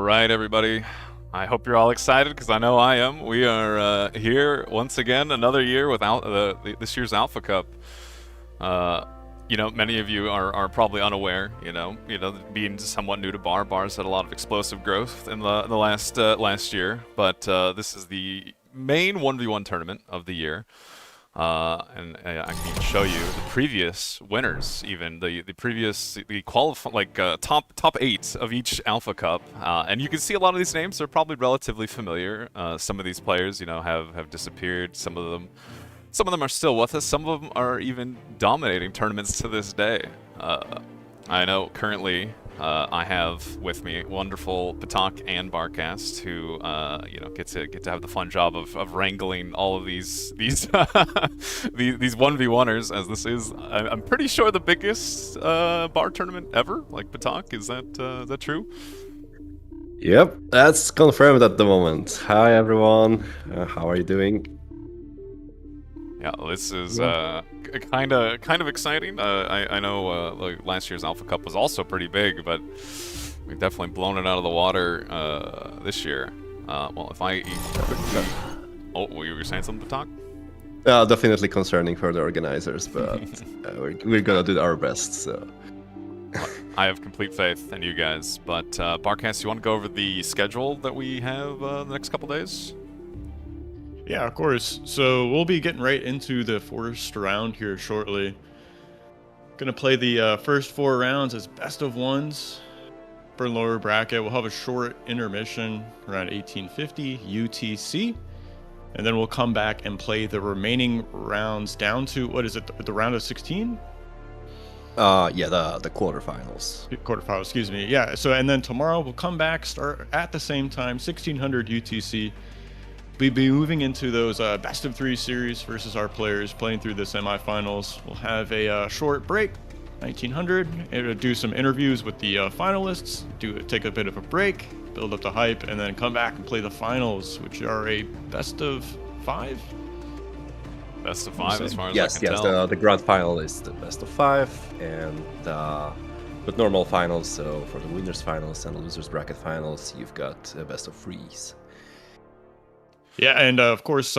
right, everybody. I hope you're all excited because I know I am. We are here once again, another year without this year's Alpha Cup. Uh, many of you are probably unaware. Being somewhat new to bars had a lot of explosive growth in the last year. But this is the main 1v1 tournament of the year. And I can show you the previous winners, even the previous top 8 of each Alpha Cup, and you can see a lot of these names are probably relatively familiar. Some of these players, have disappeared. Some of them are still with us. Some of them are even dominating tournaments to this day. I know currently I have with me wonderful Patak and Barcast, who get to have the fun job of wrangling all of these these 1v1ers, as this is I'm pretty sure the biggest bar tournament ever. Like Patak, is that true? Yep, that's confirmed at the moment. Hi everyone, how are you doing? Yeah, this is kind of exciting. I know like last year's Alpha Cup was also pretty big, but we've definitely blown it out of the water this year. Well, if I... Oh, you were saying something to talk? Definitely concerning for the organizers, but we're gonna do our best, so... I have complete faith in you guys, but Barcast, you want to go over the schedule that we have the next couple days? Yeah, of course. So we'll be getting right into the first round here shortly. Gonna play the first 4 rounds as best of ones for lower bracket. We'll have a short intermission around 1850 UTC, and then we'll come back and play the remaining rounds down to, what is it, the round of 16? Yeah, the quarterfinals. Quarterfinals, excuse me. Yeah, so and then tomorrow we'll come back, start at the same time, 1600 UTC. We'll be moving into those best of 3 series versus our players, playing through the semifinals. We'll have a short break, 1900, and do some interviews with the finalists, take a bit of a break, build up the hype, and then come back and play the finals, which are a best of 5. Best of 5, as far as yes, I can yes, tell. the grand final is the best of 5, and with normal finals, so for the winners finals and losers bracket finals, you've got a best of 3s. Yeah, and of course,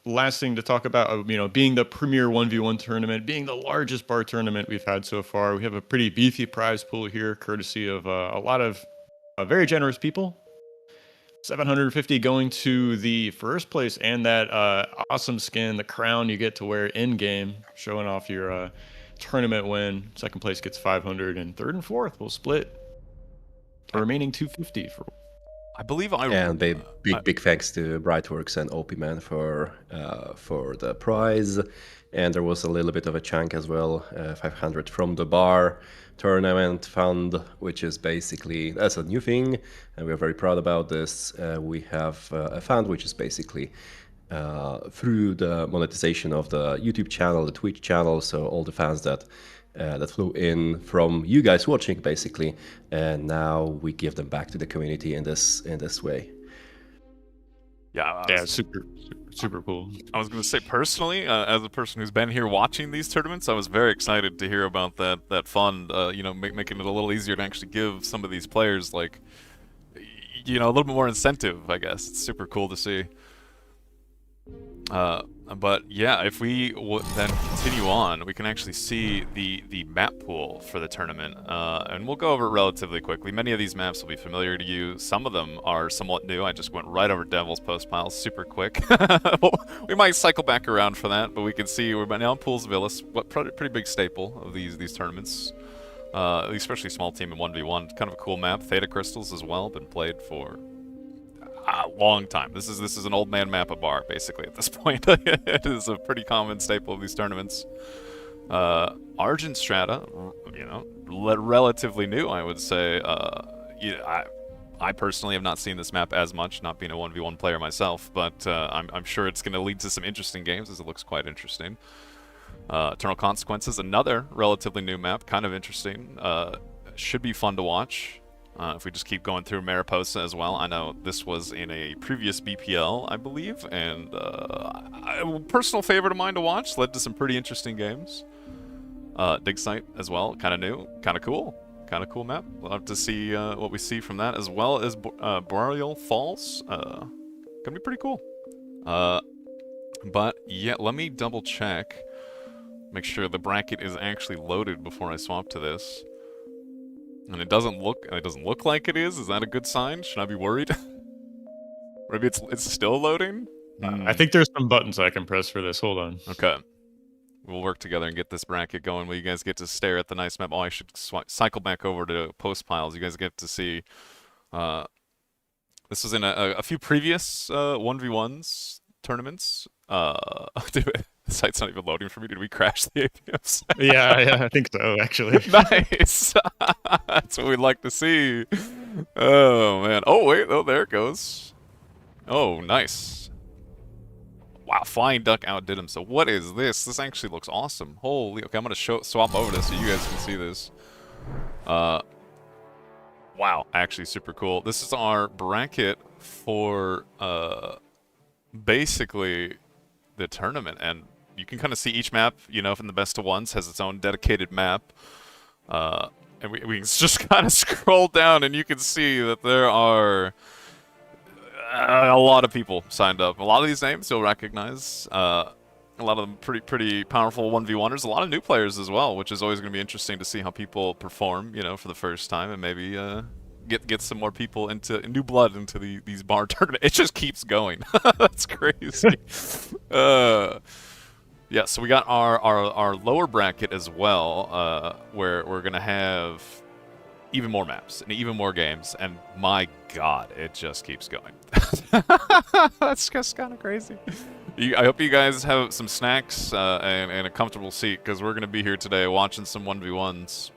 last thing to talk about, being the premier 1v1 tournament, being the largest bar tournament we've had so far, we have a pretty beefy prize pool here, courtesy of a lot of very generous people. 750 going to the first place, and that awesome skin, the crown you get to wear in-game, showing off your tournament win. Second place gets 500, and third and fourth will split the remaining 250 for... I believe And big thanks to Brightworks and OP Man for the prize, and there was a little bit of a chunk as well, 500 from the bar tournament fund, which is basically, that's a new thing, and we're very proud about this. We have a fund which is basically through the monetization of the YouTube channel, the Twitch channel, so all the fans that flew in from you guys watching, basically, and now we give them back to the community in this way. Yeah, super cool. I was going to say, personally, as a person who's been here watching these tournaments, I was very excited to hear about that fund. Making it a little easier to actually give some of these players, like, a little bit more incentive, I guess. It's super cool to see. But yeah, if we then continue on, we can actually see the map pool for the tournament, and we'll go over it relatively quickly. Many of these maps will be familiar to you. Some of them are somewhat new. I just went right over Devil's Post Pile super quick. We might cycle back around for that, but we can see we're now in Pools of Illis, pretty big staple of these tournaments, especially small team in 1v1. Kind of a cool map. Theta Crystals as well, been played for a long time. This is an old man map of bar, basically, at this point. It is a pretty common staple of these tournaments. Argent Strata, relatively new, I would say. I personally have not seen this map as much, not being a 1v1 player myself, but I'm sure it's going to lead to some interesting games, as it looks quite interesting. Eternal Consequences, another relatively new map, kind of interesting. Should be fun to watch. If we just keep going through Mariposa as well. I know this was in a previous BPL, I believe, and a personal favorite of mine to watch. Led to some pretty interesting games. Dig Site as well, kind of new, kind of cool. kind of cool map. We'll have to see what we see from that, as well as Boreal Falls. Gonna be pretty cool. But yeah, let me double check. Make sure the bracket is actually loaded before I swap to this. And it doesn't look like it is. Is that a good sign? Should I be worried? Maybe it's still loading? I think there's some buttons I can press for this. Hold on. Okay. We'll work together and get this bracket going where you guys get to stare at the nice map. Oh, I should cycle back over to post piles. You guys get to see. This was in a few previous 1v1s tournaments. Dude, the site's not even loading for me. Did we crash the APM site? Yeah, I think so, actually. Nice. That's what we'd like to see. Oh, man. Oh, wait. Oh, there it goes. Oh, nice. Wow, Flying Duck outdid him. So what is this? This actually looks awesome. Holy, okay, I'm going to swap over this so you guys can see this. Wow, actually super cool. This is our bracket for basically the tournament, and you can kind of see each map, you know, from the best of ones has its own dedicated map. And we can just kind of scroll down and you can see that there are a lot of people signed up. A lot of these names you'll recognize. A lot of them pretty powerful 1v1ers. A lot of new players as well, which is always going to be interesting to see how people perform, you know, for the first time, and maybe get some more people into new blood into these bar tournaments. It just keeps going. That's crazy. Yeah, so we got our lower bracket as well, where we're gonna have even more maps and even more games, and my god, it just keeps going. That's just kind of crazy. I hope you guys have some snacks and a comfortable seat, because we're gonna be here today watching some 1v1s.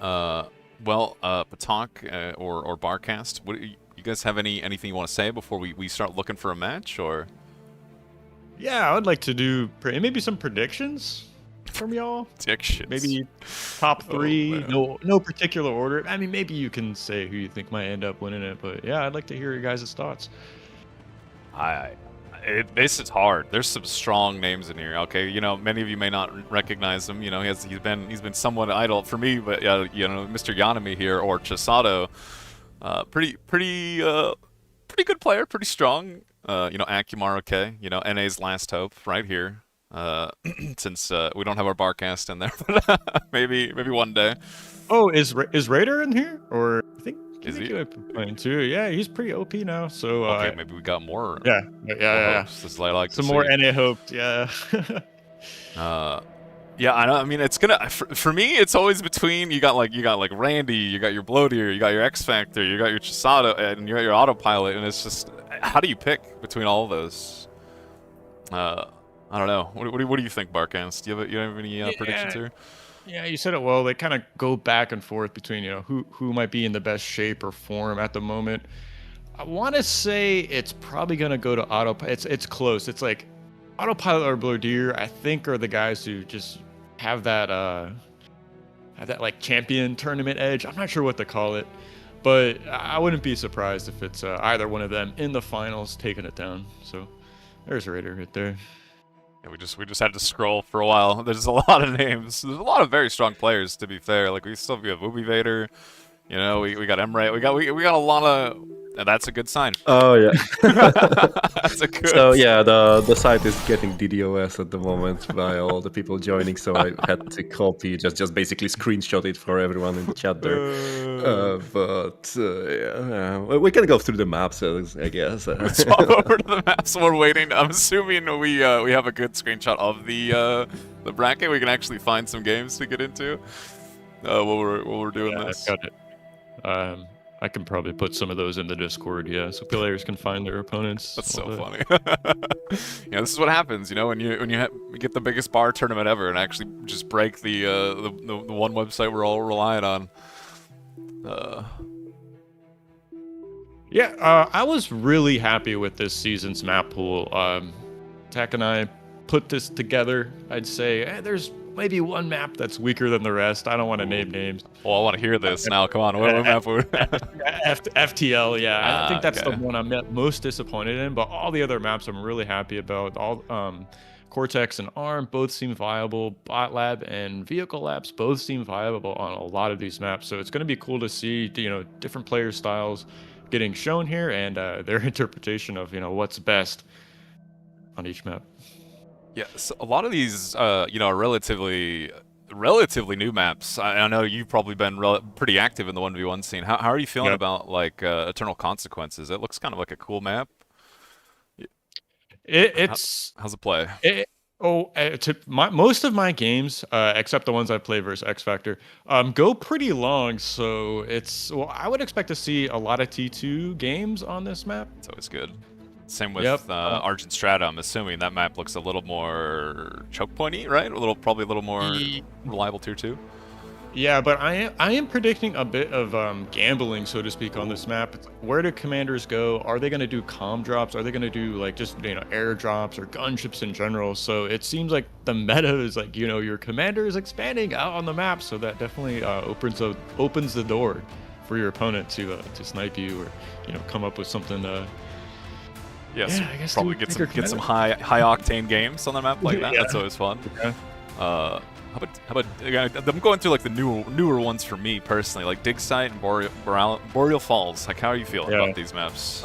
Well, Patak or Barcast, what, you guys have anything you want to say before we start looking for a match, or? Yeah, I would like to do maybe some predictions from y'all. Predictions. Maybe top three. No particular order. I mean, maybe you can say who you think might end up winning it, but yeah, I'd like to hear your guys' thoughts. This is hard. There's some strong names in here. Okay, you know, many of you may not recognize him. You know, he's been somewhat idle for me, but you know, Mr. Yanami here or Chisato, pretty good player, pretty strong. You know, Akumar, okay. You know, NA's last hope right here. Since we don't have our Barcast in there, but maybe one day. Oh, is Raider in here? Or I think is he playing too? Yeah, he's pretty OP now. So okay, maybe we got more. Yeah. This is like some more NA hoped. Yeah. Yeah, I know. I mean, it's gonna for me. It's always between you got like Randy, you got your Bloatier, you got your X Factor, you got your Chisato, and you got your Autopilot, and it's just how do you pick between all of those? I don't know. What do you think, Barcast? Do you have any predictions here? Yeah, you said it well. They kind of go back and forth between, you know, who might be in the best shape or form at the moment. I want to say it's probably gonna go to Autopilot. It's close. It's like Autopilot or Bloatier, I think, are the guys who just have that like champion tournament edge. I'm not sure what to call it, but I wouldn't be surprised if it's either one of them in the finals taking it down. So there's Raider right there. Yeah, we just had to scroll for a while. There's a lot of names. There's a lot of very strong players, to be fair. Like we have Ubi Vader, you know, we got Emre, we got a lot of, and that's a good sign. Oh yeah. That's a good So yeah, the site is getting DDoS at the moment by all the people joining, so I had to copy, just basically screenshot it for everyone in the chat there. Yeah, we can go through the maps, I guess. Let's swap over to the maps while we're waiting. I'm assuming we have a good screenshot of the bracket. We can actually find some games to get into while we're doing this. I've got it. I can probably put some of those in the Discord, yeah, so players can find their opponents. That's so funny. Yeah, this is what happens, you know, when you get the biggest bar tournament ever and actually just break the one website we're all relying on. Yeah, I was really happy with this season's map pool. Tech and I put this together. I'd say there's maybe one map that's weaker than the rest. I don't want to name names. Well, I want to hear this now. Come on, what map were FTL, yeah. I think that's okay. the one I'm most disappointed in, but all the other maps I'm really happy about. Cortex and ARM both seem viable. Bot Lab and Vehicle Labs both seem viable on a lot of these maps. So it's going to be cool to see, different player styles getting shown here and their interpretation of, what's best on each map. Yeah, so a lot of these, are relatively new maps. I know you've probably been pretty active in the 1v1 scene. How are you feeling Yep. about like Eternal Consequences? It looks kind of like a cool map. How's it play? Most of my games, except the ones I play versus X Factor, go pretty long. So I would expect to see a lot of T2 games on this map. It's always good. Same with Yep. Argent Strata. I'm assuming that map looks a little more choke pointy, right? Probably a little more reliable tier 2. Yeah, but I am predicting a bit of gambling, so to speak, on this map. Where do commanders go? Are they going to do comm drops? Are they going to do like just air drops or gunships in general? So it seems like the meta is like your commander is expanding out on the map, so that definitely opens the door for your opponent to snipe you or come up with something. Yes, I guess probably get some high octane games on the map like that. Yeah. That's always fun. Yeah. How about I'm going through like the newer ones for me personally, like Dig Site and Boreal Falls. Like, how are you feeling about these maps?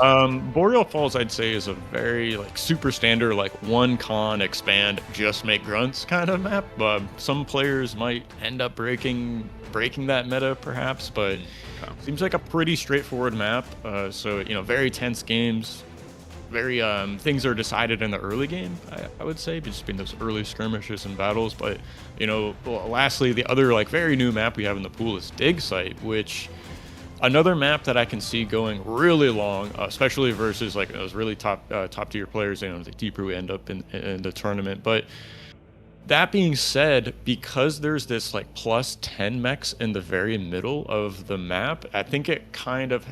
Boreal Falls, I'd say, is a very like super standard, like one con expand, just make grunts kind of map. Some players might end up breaking that meta, perhaps, but seems like a pretty straightforward map. So very tense games. Very things are decided in the early game, I would say, just being those early skirmishes and battles. But lastly, the other like very new map we have in the pool is Dig Site, which another map that I can see going really long, especially versus like those really top tier players. The deeper we end up in the tournament. But that being said, because there's this like plus 10 mechs in the very middle of the map, I think it kind of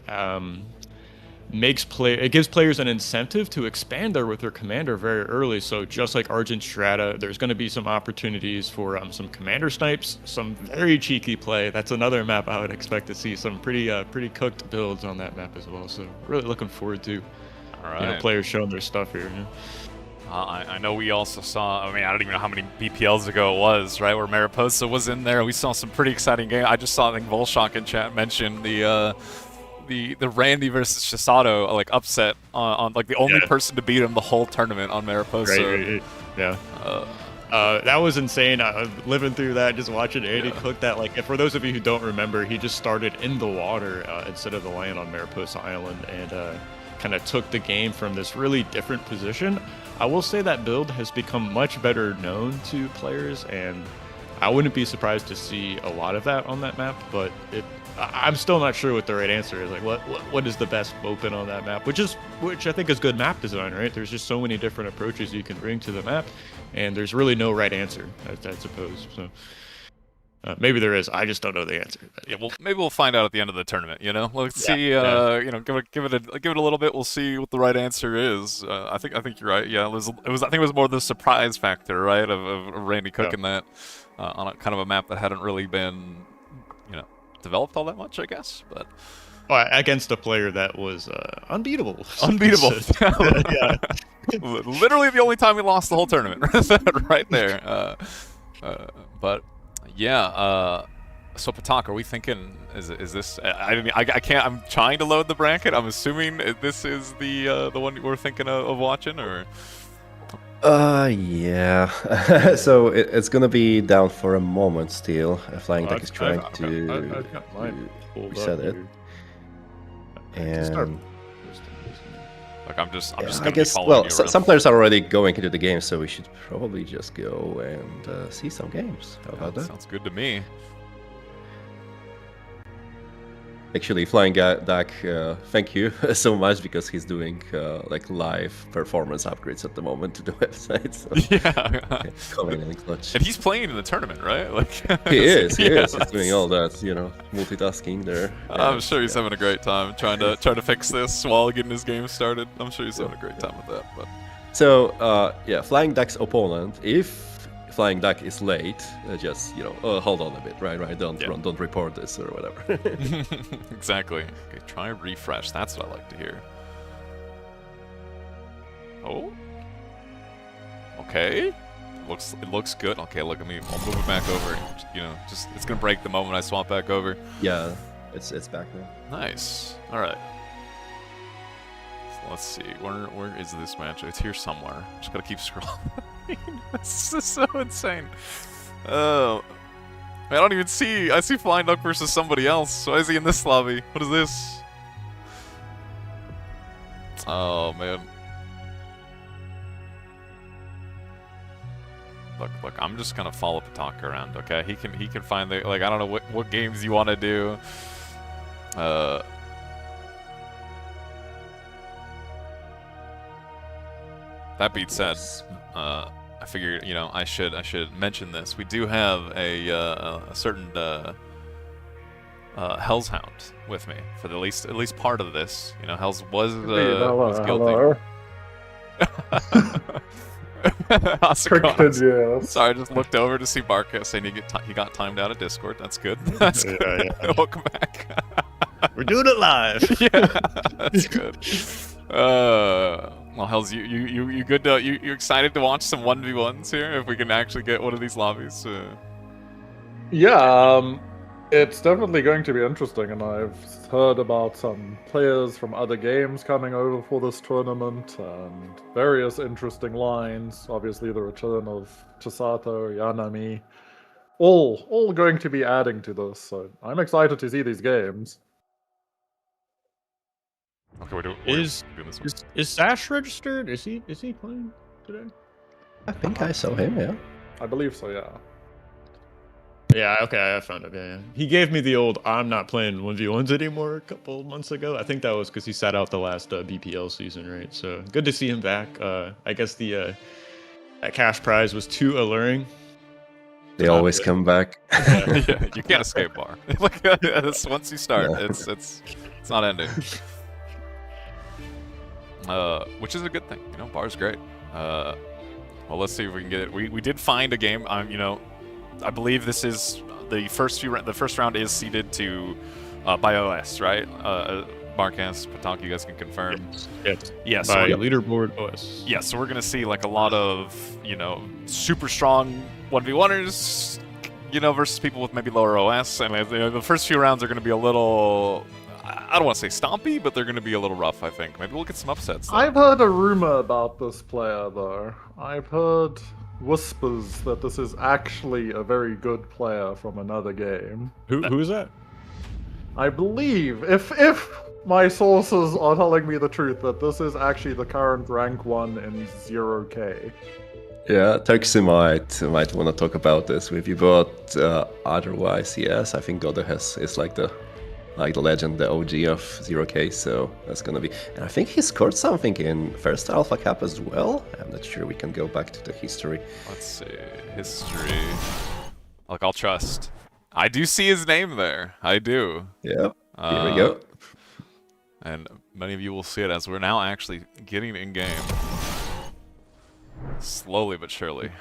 it gives players an incentive to expand there with their commander very early. So just like Argent Strata, there's going to be some opportunities for some commander snipes, some very cheeky play. That's another map I would expect to see some pretty cooked builds on that map as well. So really looking forward to players showing their stuff here. I know we also saw, I don't even know how many BPLs ago it was, right, where Mariposa was in there. We saw some pretty exciting games. I just saw, I think, Volshock in chat mention the Randy versus Shisato like upset on like the only person to beat him the whole tournament on Mariposa. Right. Yeah. That was insane. I was living through that, just watching Andy cook that. Like, for those of you who don't remember, he just started in the water instead of the land on Mariposa Island, and kind of took the game from this really different position. I will say that build has become much better known to players, and I wouldn't be surprised to see a lot of that on that map. But I'm still not sure what the right answer is. Like, what is the best open on that map? Which I think is good map design, right? There's just so many different approaches you can bring to the map, and there's really no right answer, I suppose. So maybe there is. I just don't know the answer. Yeah, well, maybe we'll find out at the end of the tournament. Let's see. Give it a little bit. We'll see what the right answer is. I think you're right. Yeah, I think it was more the surprise factor, right, of Randy cooking that on a kind of a map that hadn't really been developed all that much, I guess. But against a player that was unbeatable. Unbeatable. Yeah. Literally the only time we lost the whole tournament, right there. But yeah. So Patak, are we thinking? Is this? I can't. I'm trying to load the bracket. I'm assuming this is the one we're thinking of watching, or. Yeah. So it's gonna be down for a moment still. Flying Duck is trying to reset it. And like I'm just I gonna guess, be following you around. some players are already going into the game, so we should probably just go and see some games. How about that? Sounds good to me. Actually, Flying Duck, thank you so much, because he's doing like live performance upgrades at the moment to the website. So Yeah. coming in clutch. And he's playing in the tournament, right? Like He is. He's doing all that, multitasking there. I'm sure he's having a great time trying to fix this while getting his game started. I'm sure he's having a great time with that. But so Flying Duck's opponent, if Flying Duck is late, just hold on a bit, right? Don't report this or whatever. Exactly. Okay, try refresh. That's what I like to hear. Oh. Okay. It looks good. Okay, look at me. I'll move it back over. You know, just it's gonna break the moment I swap back over. Yeah, it's back now. Nice. All right. So let's see. Where is this match? It's here somewhere. Just gotta keep scrolling. This is so insane. Oh, I don't even see. I see Flying Duck versus somebody else. Why is he in this lobby? What is this? Oh man. Look, I'm just gonna follow Pataka around, okay? He can find the, like, I don't know what games you want to do. That being said, I figure, you know, I should mention this. We do have a certain Hell's Hound with me for at least part of this. You know, Hell's was guilty. Sorry, I just looked over to see Barca saying he got timed out of Discord. That's good. That's good. Yeah. Welcome back. We're doing it live. Yeah, that's good. Well, Hells, you good to you excited to watch some 1v1s here? If we can actually get one of these lobbies. Yeah, it's definitely going to be interesting, and I've heard about some players from other games coming over for this tournament, and various interesting lines. Obviously, the return of Chisato, Yanami, all going to be adding to this. So I'm excited to see these games. Okay, we're doing Is Sash registered? Is he playing today? I think I saw him. Yeah. I believe so. Yeah. Yeah, okay, I found him. Yeah. He gave me the old "I'm not playing 1v1s anymore" a couple months ago. I think that was because he sat out the last BPL season, right? So good to see him back. I guess that cash prize was too alluring. They always come back. Yeah, you can't escape bar. Like, once you start, Yeah. it's not ending. Which is a good thing. You know, bar's great. Well, let's see if we can get it. We did find a game. You know, I believe this is the first round is seeded to by OS, right? Marcus, Pataki, you guys can confirm. Yes. Yeah. So by leaderboard OS. yeah, so we're gonna see like a lot of, you know, super strong 1v1ers, you know, versus people with maybe lower OS, and you know, the first few rounds are gonna be a little, I don't want to say stompy, but they're gonna be a little rough. I think maybe we'll get some upsets. Though. I've heard a rumor about this player, though. I've heard whispers that this is actually a very good player from another game. Who is that? I believe, if my sources are telling me the truth, that this is actually the current rank 1 in 0K. Yeah, Turksy might want to talk about this with you, but otherwise, yes, I think Godo is like the legend, the OG of 0K, so that's gonna be. And I think he scored something in first Alpha Cup as well. I'm not sure. We can go back to the history. Let's see. History. Look, I'll trust. I do see his name there. I do. Yep. Here we go. And many of you will see it as we're now actually getting in game. Slowly but surely.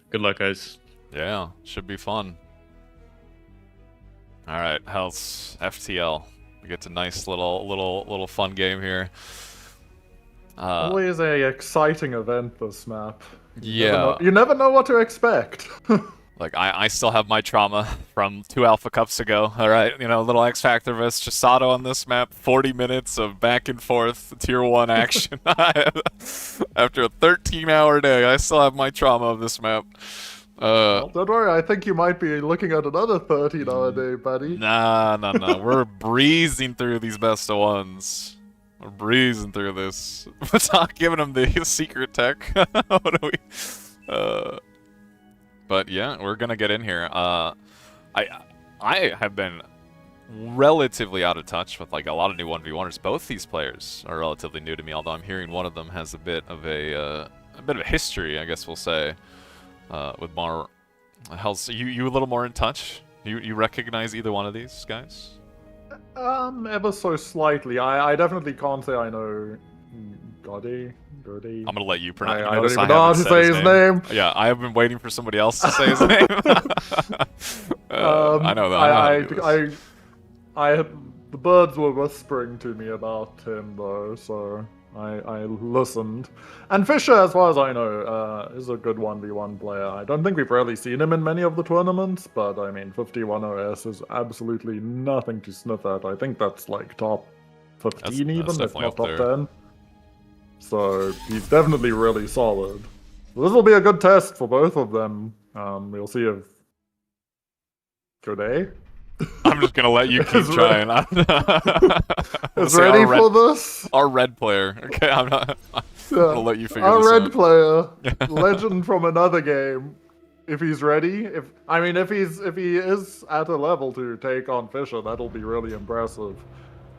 Good luck, guys. Yeah, should be fun. All right, Health FTL. We get to nice little fun game here. Always a exciting event, this map. Yeah. You never know what to expect. Like, I still have my trauma from 2 Alpha Cups ago. All right, you know, little X Factor vs. Chisato on this map. 40 minutes of back and forth Tier 1 action. After a 13-hour day, I still have my trauma of this map. Well, don't worry, I think you might be looking at another 13-hour day, buddy. Nah. We're breezing through these best of ones. We're breezing through this. Let's not giving them the secret tech. What are we? But yeah, we're gonna get in here. I have been relatively out of touch with like a lot of new 1v1ers. Both these players are relatively new to me, although I'm hearing one of them has a bit of a history, I guess we'll say, with more. Hell's you a little more in touch? You recognize either one of these guys? Ever so slightly. I definitely can't say I know Gotti. I'm gonna let you pronounce. I don't even know how to say his name. Yeah, I have been waiting for somebody else to say his name. I know that. The birds were whispering to me about him though, so I listened. And Fisher, as far as I know, is a good 1v1 player. I don't think we've really seen him in many of the tournaments, but I mean, 51 OS is absolutely nothing to sniff at. I think that's like top 15 even, if definitely not up top there. 10. So he's definitely really solid. This will be a good test for both of them. We'll see if... Good day? I'm just gonna let you keep Is trying. Is ready for this? Our red player. Okay, I'm gonna let you figure Our this red out. player, legend from another game. If he's ready, if he is at a level to take on Fisher, that'll be really impressive.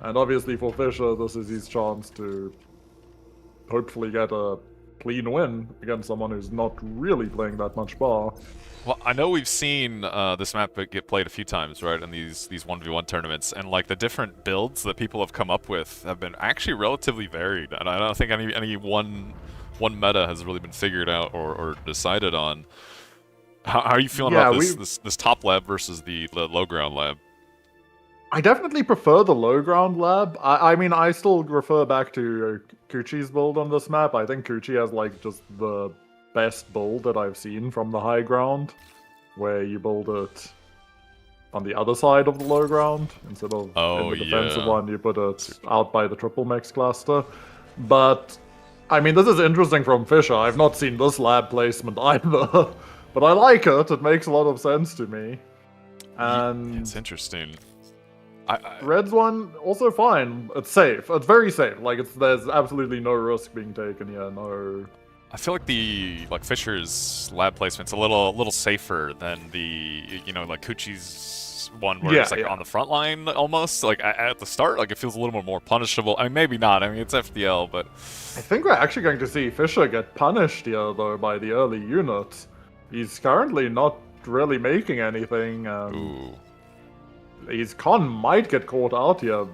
And obviously for Fisher, this is his chance to hopefully get a clean win against someone who's not really playing that much bar. Well, I know we've seen this map get played a few times, right, in these 1v1 tournaments, and like the different builds that people have come up with have been actually relatively varied, and I don't think any one meta has really been figured out or decided on. How are you feeling about this top lab versus the low ground lab? I definitely prefer the low ground lab. I mean, I still refer back to Kuchi's build on this map. I think Kuchi has like just the best build that I've seen from the high ground, where you build it on the other side of the low ground instead of in the defensive one. You put it out by the triple mix cluster. But I mean, this is interesting from Fisher. I've not seen this lab placement either, but I like it. It makes a lot of sense to me. And it's interesting. Red's one also fine. It's safe. It's very safe. Like there's absolutely no risk being taken here. No. I feel like Fisher's lab placement's a little safer than the like Kuchi's one where it's like on the front line almost. Like at the start, like it feels a little more punishable. I mean, maybe not. I mean, it's FDL, but I think we're actually going to see Fisher get punished here though by the early unit. He's currently not really making anything. Ooh. His con might get caught out here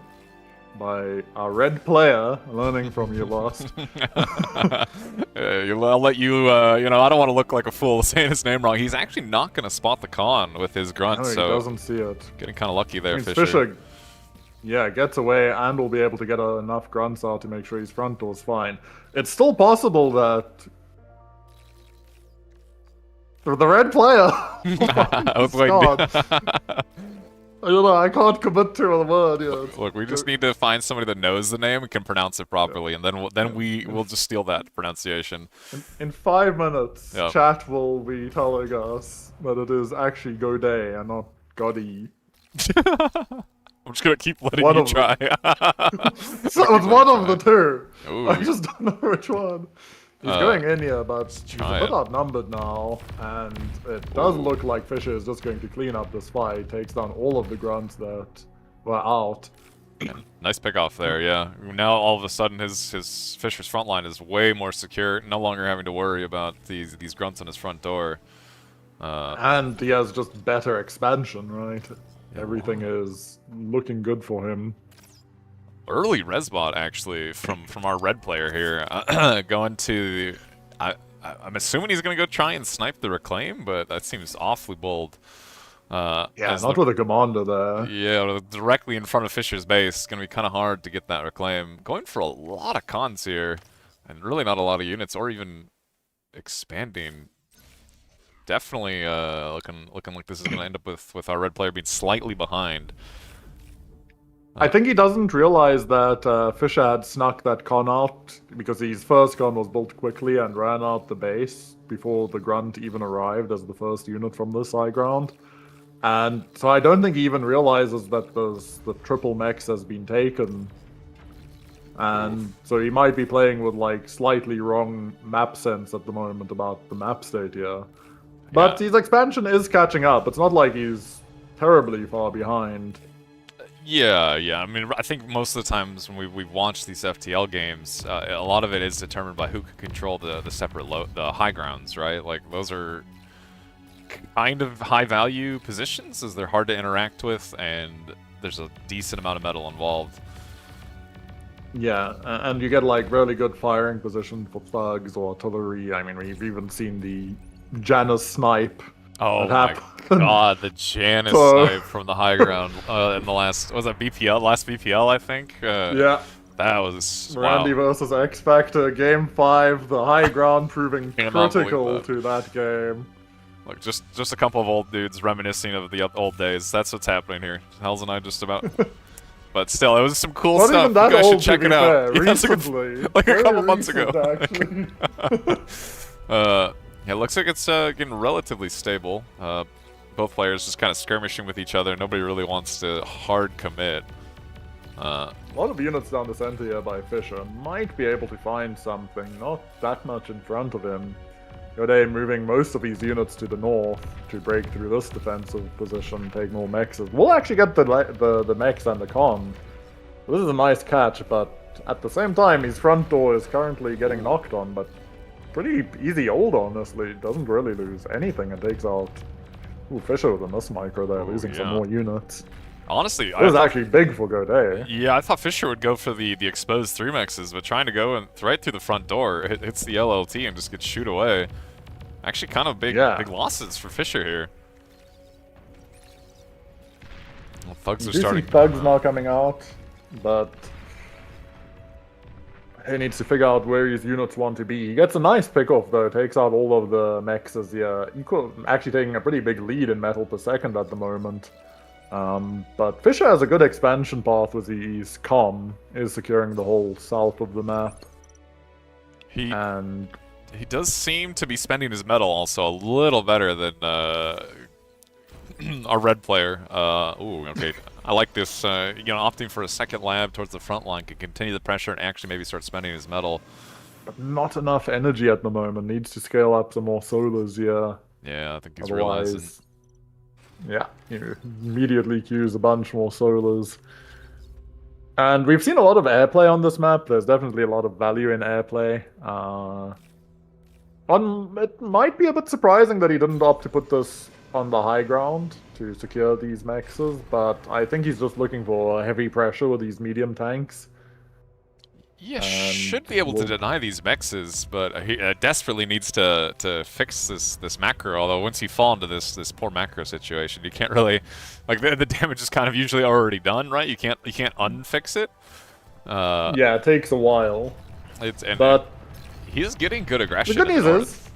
by a red player, learning from you lost. I'll let you, I don't want to look like a fool saying his name wrong. He's actually not going to spot the con with his grunt, No, he so doesn't see it. Getting kind of lucky there, Fisher, yeah, gets away and will be able to get enough grunts out to make sure his front door's fine. It's still possible that for the red player. I was waiting. I don't know, I can't commit to a word yet. Look, we just need to find somebody that knows the name and can pronounce it properly, and then we'll just steal that pronunciation. In 5 minutes, chat will be telling us that it is actually Goday and not Goddy. I'm just gonna keep letting you try. So it's one of the two. Ooh. I just don't know which one. He's going in here, but he's a bit outnumbered now, and it does look like Fisher is just going to clean up this fight, takes down all of the grunts that were out. Nice pick off there, yeah. Now all of a sudden his Fisher's front line is way more secure, no longer having to worry about these grunts on his front door. And he has just better expansion, right? Everything is looking good for him. Early resbot actually from our red player here, going to. I'm assuming he's gonna go try and snipe the reclaim, but that seems awfully bold. Not with a commander there. Yeah, directly in front of Fisher's base. It's gonna be kind of hard to get that reclaim. Going for a lot of cons here, and really not a lot of units, or even expanding. Definitely looking like this is gonna end up with our red player being slightly behind. I think he doesn't realize that Fisher had snuck that con out because his first con was built quickly and ran out the base before the grunt even arrived as the first unit from this high ground. And so I don't think he even realizes that the triple mex has been taken. And so he might be playing with like slightly wrong map sense at the moment about the map state here. But his expansion is catching up. It's not like he's terribly far behind. Yeah. I mean, I think most of the times when we've watched these FTL games, a lot of it is determined by who can control the separate the high grounds, right? Like those are kind of high value positions as they're hard to interact with, and there's a decent amount of metal involved. Yeah, and you get like really good firing position for thugs or artillery. I mean, we've even seen the Janus snipe. Oh my god, the Janus snipe from the high ground in the last BPL, I think. Yeah. That was Randy wow. versus X Factor, Game 5, the high ground proving Cannot believe critical that. to that game. Look, just a couple of old dudes reminiscing of the old days. That's what's happening here. Hells and I just about. But still, it was some cool Not stuff. even that You guys old, should check to be it out. fair. Yeah, it's Recently. like a Very couple months ago. recent, actually. Yeah, it looks like it's getting relatively stable. Both players just kind of skirmishing with each other. Nobody really wants to hard commit. A lot of units down the center here by Fischer. Might be able to find something. Not that much in front of him. Yode moving most of these units to the north to break through this defensive position, take more mechs. We'll actually get the mechs and the con. This is a nice catch, but at the same time, his front door is currently getting knocked on, but pretty easy hold, honestly. Doesn't really lose anything and takes out... Ooh, Fischer with a miss micro there, losing some yeah. more units. Honestly, It was actually big for Godet. Yeah, I thought Fischer would go for the exposed 3-mexes, but trying to go and right through the front door, it hits the LLT and just gets shoot away. Actually, kind of big losses for Fischer here. Well, thugs are You do starting. see thugs now coming out, but he needs to figure out where his units want to be. He gets a nice pick-off though, takes out all of the mechs as actually taking a pretty big lead in metal per second at the moment. But Fischer has a good expansion path with his comm, is securing the whole south of the map. He does seem to be spending his metal also a little better than our red player. Ooh, okay. I like this, opting for a second lab towards the front line can continue the pressure and actually maybe start spending his metal. But not enough energy at the moment. Needs to scale up some more solars here. Yeah, I think he's realizing. Yeah, you immediately queues a bunch more solars. And we've seen a lot of airplay on this map. There's definitely a lot of value in airplay. It might be a bit surprising that he didn't opt to put this on the high ground to secure these mexes, but I think he's just looking for heavy pressure with these medium tanks. Yeah, should be able to deny these mexes, but he desperately needs to fix this macro. Although once you fall into this poor macro situation, you can't really, like the damage is kind of usually already done, right? You can't unfix it. Yeah, it takes a while. But he is getting good aggression. The good news is,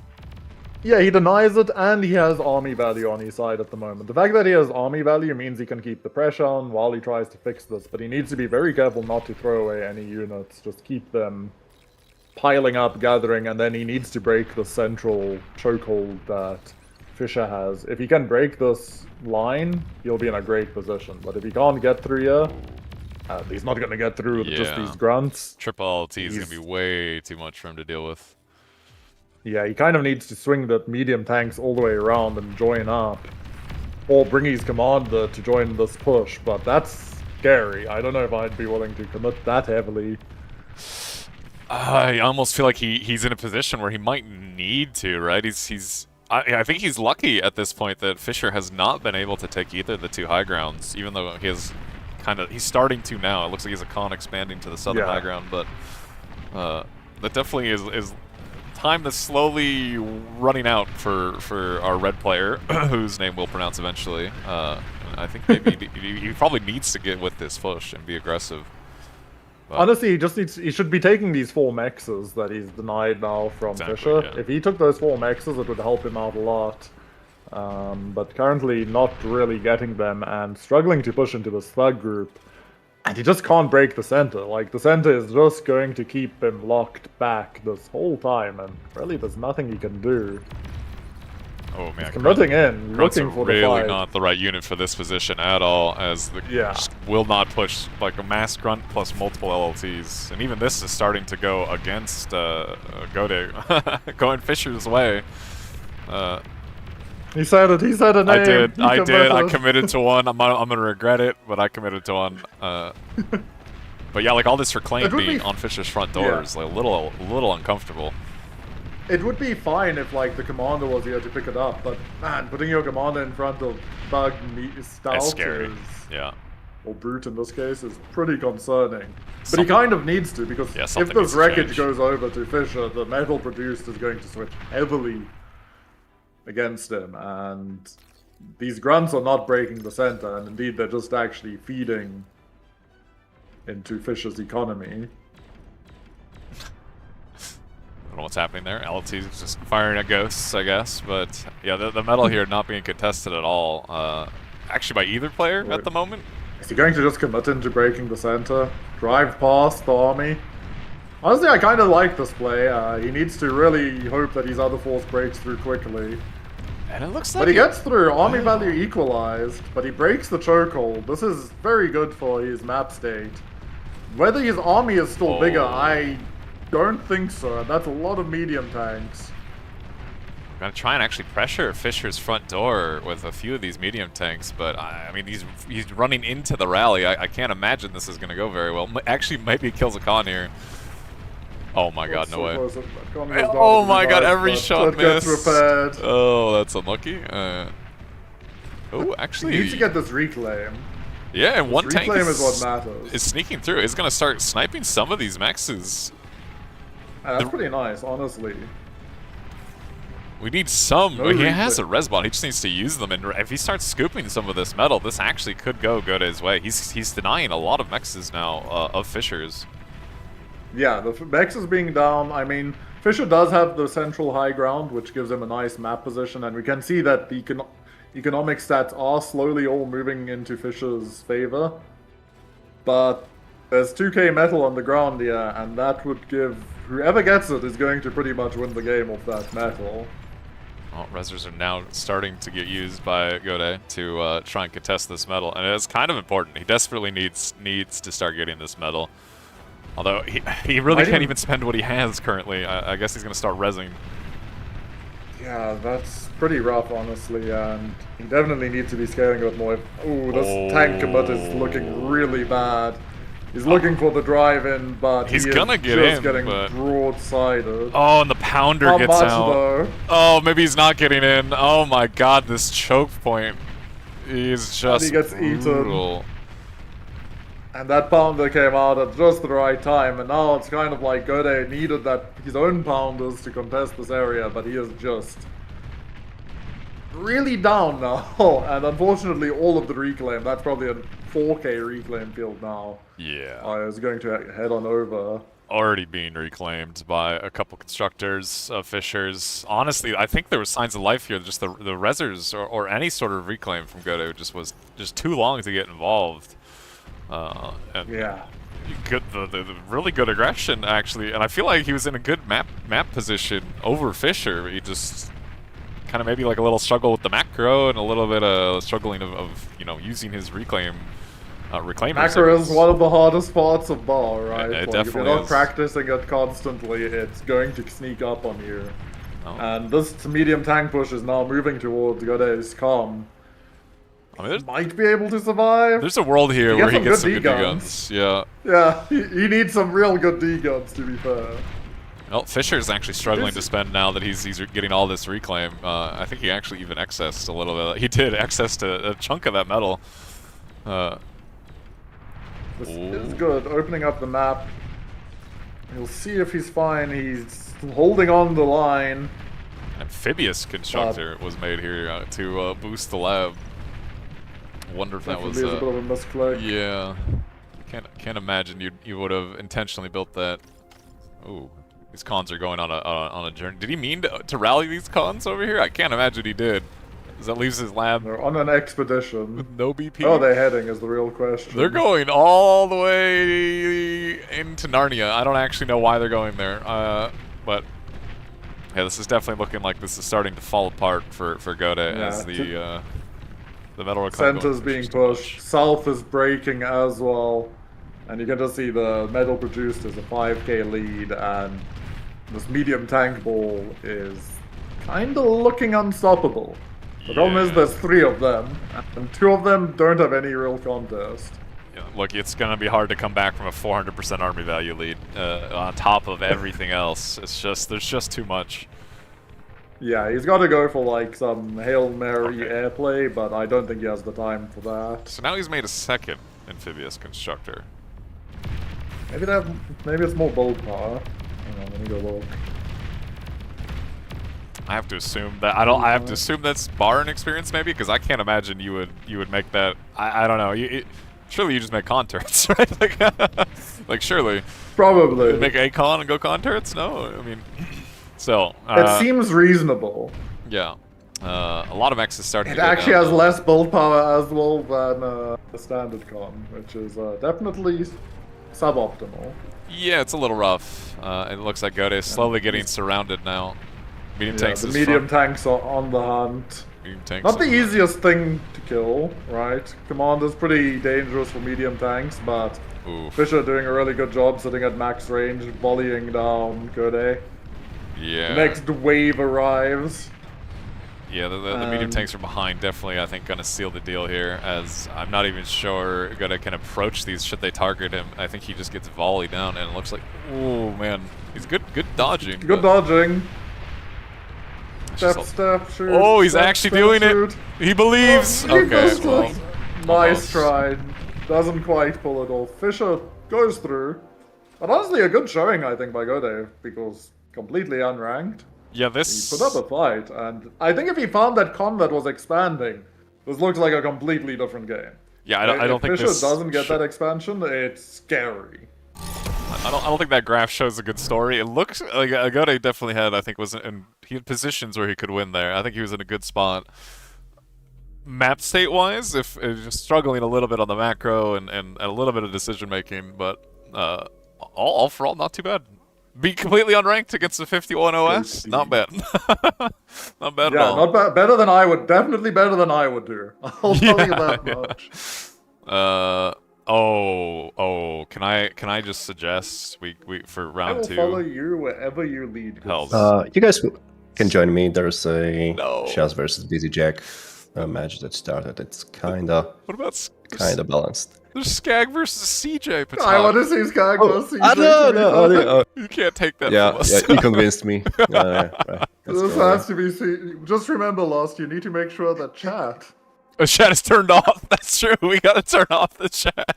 yeah, he denies it, and he has army value on his side at the moment. The fact that he has army value means he can keep the pressure on while he tries to fix this, but he needs to be very careful not to throw away any units, just keep them piling up, gathering, and then he needs to break the central chokehold that Fischer has. If he can break this line, he'll be in a great position, but if he can't get through here, he's not going to get through with just these grunts. Triple LT is going to be way too much for him to deal with. Yeah, he kind of needs to swing that medium tanks all the way around and join up. Or bring his commander to join this push, but that's scary. I don't know if I'd be willing to commit that heavily. I almost feel like he's in a position where he might need to, right? I think he's lucky at this point that Fischer has not been able to take either of the two high grounds, even though he's starting to now. It looks like he's a con expanding to the southern high ground, but that definitely is time that's slowly running out for our red player, whose name we'll pronounce eventually. I think maybe he probably needs to get with this push and be aggressive. But honestly, he should be taking these 4 mexes that he's denied now from Fischer. Yeah. If he took those 4 mexes, it would help him out a lot. But currently not really getting them and struggling to push into this thug group. And he just can't break the center. Like, the center is just going to keep him locked back this whole time, and really there's nothing he can do. Oh man, he's committing in, looking for the fight. Really not the right unit for this position at all, as the just will not push, like a mass grunt plus multiple LLTs. And even this is starting to go against Godet, going Fischer's way. He said it. He said a name. I did. I committed to one. I'm gonna regret it, but I committed to one. But yeah, like all this reclaim being on Fischer's front door is like a little uncomfortable. It would be fine if like the commander was here to pick it up, but man, putting your commander in front of Bug Stout is scary. Or Brute in this case, is pretty concerning. But he kind of needs to, because if this wreckage goes over to Fischer, the metal produced is going to switch heavily against him, and these grunts are not breaking the center, and indeed they're just actually feeding into Fisher's economy. I don't know what's happening there. LT is just firing at ghosts, I guess. But yeah, the metal here not being contested at all. Actually, by either player at the moment. Is he going to just commit into breaking the center? Drive past the army? Honestly, I kind of like this play. He needs to really hope that his other force breaks through quickly. And it looks like But he gets through. Army value equalized, but he breaks the chokehold. This is very good for his map state. Whether his army is still bigger, I don't think so. That's a lot of medium tanks. I'm gonna try and actually pressure Fisher's front door with a few of these medium tanks, but I mean, he's running into the rally. I can't imagine this is gonna go very well. Actually, maybe he kills a con here. Oh my god, no way. Oh my god, every shot missed. Repaired. Oh, that's unlucky. Oh, actually. He needs to get this reclaim. Yeah, and one tank is what matters. is sneaking through. It's gonna start sniping some of these mexes. That's pretty nice, honestly. We need some. No he has replay. a res bot. He just needs to use them. And if he starts scooping some of this metal, this actually could go his way. He's denying a lot of mexes now of Fisher's. Yeah, the Vex is being down. I mean, Fisher does have the central high ground, which gives him a nice map position, and we can see that the economic stats are slowly all moving into Fisher's favor. But there's 2k metal on the ground here, and that would give whoever gets it is going to pretty much win the game off that metal. Well, resers are now starting to get used by Gode to try and contest this metal, and it's kind of important. He desperately needs to start getting this metal. Although he really can't even spend what he has currently. I guess he's going to start rezzing. Yeah, that's pretty rough, honestly, and he definitely needs to be scaling a bit more. Ooh, this tank commit is looking really bad. He's looking for the drive-in, but he's he gonna is get just in, getting but... broadsided. Oh, and the pounder How gets much, out. though? Oh, maybe he's not getting in. Oh my god, this choke point is just he gets brutal. eaten. And that pounder came out at just the right time, and now it's kind of like Gode needed his own pounders to contest this area, but he is just really down now. And unfortunately, all of the reclaim, that's probably a 4k reclaim field now. Yeah. Is going to head on over. Already being reclaimed by a couple constructors of Fishers. Honestly, I think there was signs of life here. Just the resers or any sort of reclaim from Gode was just too long to get involved. And yeah. The really good aggression, actually. And I feel like he was in a good map position over Fisher. He just kind of maybe like a little struggle with the macro and a little bit of struggling of using his reclaimers. Macro is one of the hardest parts of Bar, right? It like, definitely if you're not is. practicing it constantly, it's going to sneak up on you. Oh. And this medium tank push is now moving towards Gode's calm. I mean, Might be able to survive. there's a world here where he gets some good D-guns. D-guns. Yeah. Yeah, he needs some real good D-guns, to be fair. Well, Fisher's actually struggling to spend now that he's getting all this reclaim. I think he actually even excessed a little bit. He did excess to a chunk of that metal. This is good. Opening up the map. We'll see if he's fine. He's holding on the line. Amphibious constructor was made here to boost the lab. Wonder if that was a bit of a misclick. yeah. Can't imagine you would have intentionally built that. Ooh, these cons are going on a journey. Did he mean to rally these cons over here? I can't imagine he did. Because that leaves his lab They're on an expedition. with no BP. Oh, they're heading is the real question. They're going all the way into Narnia. I don't actually know why they're going there. But yeah, this is definitely looking like this is starting to fall apart for Gode as the metal reclaim Center's being pushed. South is breaking as well. And you can just see the metal produced is a 5k lead, and this medium tank ball is kinda looking unstoppable. The problem is there's 3 of them, and 2 of them don't have any real contest. Yeah, look, it's going to be hard to come back from a 400% army value lead on top of everything else. It's just, there's just too much. Yeah, he's got to go for like some Hail Mary airplay, but I don't think he has the time for that. So now he's made a second amphibious constructor. Maybe it's more bolt power. Hang on, let me go look. I have to assume that I have to assume that's bar and experience maybe, because I can't imagine you would make that. I don't know. Surely you just make con turrets, right? Like surely. Probably. You make a con and go con turrets? No, I mean, so. It seems reasonable. Yeah. A lot of X is starting It to go actually down, has though. less build power as well than the standard con, which is definitely suboptimal. Yeah, it's a little rough. It looks like Gode is slowly getting surrounded now. Medium tanks The is medium front. tanks are on the hunt. Medium tanks Not the on hunt. easiest thing to kill, right? Commander's pretty dangerous for medium tanks, but Oof. Fisher doing a really good job sitting at max range, volleying down Gode. Yeah. The next wave arrives. Yeah, the medium tanks are behind. Definitely, I think, going to seal the deal here, as I'm not even sure Gode can approach these should they target him. I think he just gets volleyed down, and it looks like, oh man, he's good dodging. Good dodging. It's just Step, shoot. Oh, he's step, actually step, doing shoot. it. He believes. Oh, he Okay, goes well, through. Nice almost. try. Doesn't quite pull it off. Fisher goes through. But honestly, a good showing, I think, by Gode, because completely unranked. Yeah, He this. put up a fight, and I think if he found that con that was expanding, this looks like a completely different game. Yeah, I don't If think Fisher this. doesn't get that expansion, it's scary. I don't think that graph shows a good story. It looks like Agode definitely had, I think, he had positions where he could win there. I think he was in a good spot. Map state wise, if just struggling a little bit on the macro and a little bit of decision making, but all for all, not too bad. Be completely unranked against the 51 OS, not bad. Not bad at Yeah, all. not bad. Better than I would. Definitely better than I would do. I'll tell you that much. Can I just suggest we for I round will 2? follow you wherever you lead. Hells. You guys can join me. There's a No. Shaz versus Busy Jack match that started. It's kinda What about balanced. there's Skag versus CJ? I want to see Skag versus CJ. no. You can't take that Yeah, from us. yeah, you convinced me. Right, let's This go. has to be. Just remember, Lost. You need to make sure that chat. The chat is turned off. That's true. We gotta turn off the chat.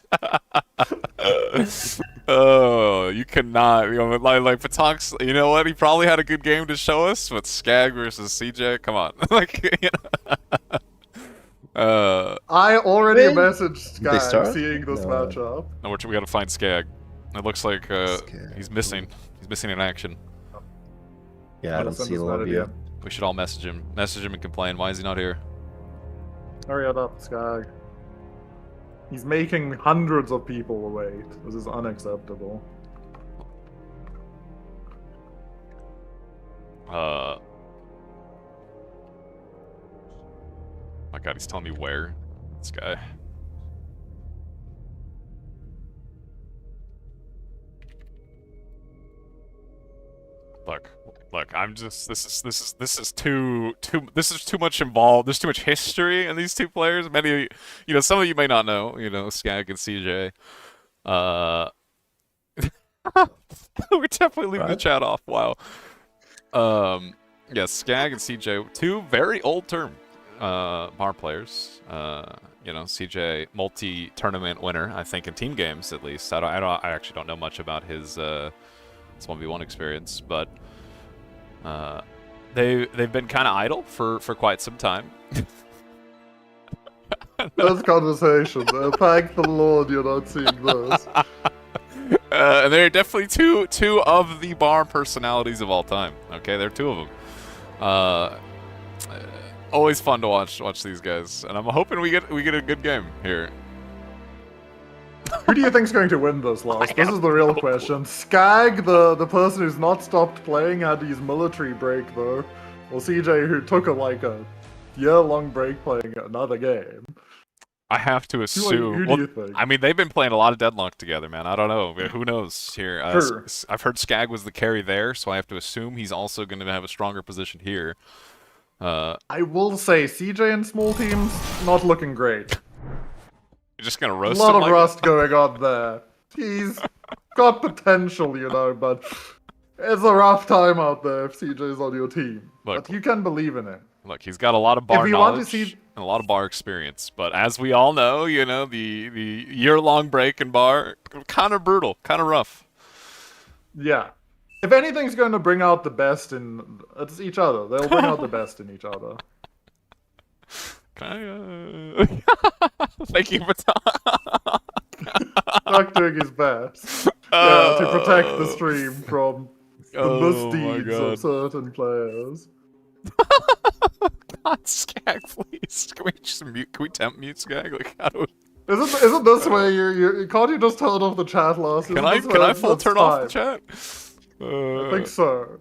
Oh, you cannot. You know, like Patox. You know what? He probably had a good game to show us, but Skag versus CJ. Come on, like. You know. I already When messaged they Skag start? seeing this No. matchup. No, we gotta find Skag. It looks like Skag. he's missing. He's missing in action. Yeah, I don't Send see us that Olympia. again. We should all message him. Message him and complain. Why is he not here? Hurry it up, Skag. He's making hundreds of people wait. This is unacceptable. My God, he's telling me where. This guy. Look. I'm just. This is too. This is too much involved. There's too much history in these two players. Many, some of you may not know. Skag and CJ. We're definitely leaving the Right. chat off. Wow. Yeah, Skag and CJ, two very old term bar players. CJ multi-tournament winner, I think, in team games at least. I actually don't know much about his 1v1 experience, but they've been kind of idle for quite some time. This conversation. Thank the Lord you're not seeing this. And they're definitely two of the bar personalities of all time. Okay, they're two of them. Always fun to watch these guys, and I'm hoping we get a good game here. Who do you think's going to win this, Lost? This is the real question. Skag, the person who's not stopped playing, had his military break though, or CJ, who took a year-long break playing another game. I have to assume. Who do you think? I mean, they've been playing a lot of Deadlock together, man. I don't know. Who knows here? Sure. I've heard Skag was the carry there, so I have to assume he's also going to have a stronger position here. I will say, CJ in small teams, not looking great. You're just going to A roast lot him of like rust going on there. He's got potential, but it's a rough time out there if CJ's on your team. Look. But you can believe in it. Look, he's got a lot of bar If you want to knowledge see- and a lot of bar experience. But as we all know, the year-long break in bar, kind of brutal, kind of rough. Yeah. If anything's going to bring out the best it's each other. They'll bring out the best in each other. Can thank you, Baton. Not doing his best. To protect the stream from the misdeeds of certain players. God, Skag, please. Can we just mute? Can we temp mute Skag? Like, how do we... Isn't this way you can't you just turn off the chat loss? Can I full turn off the chat? I think so.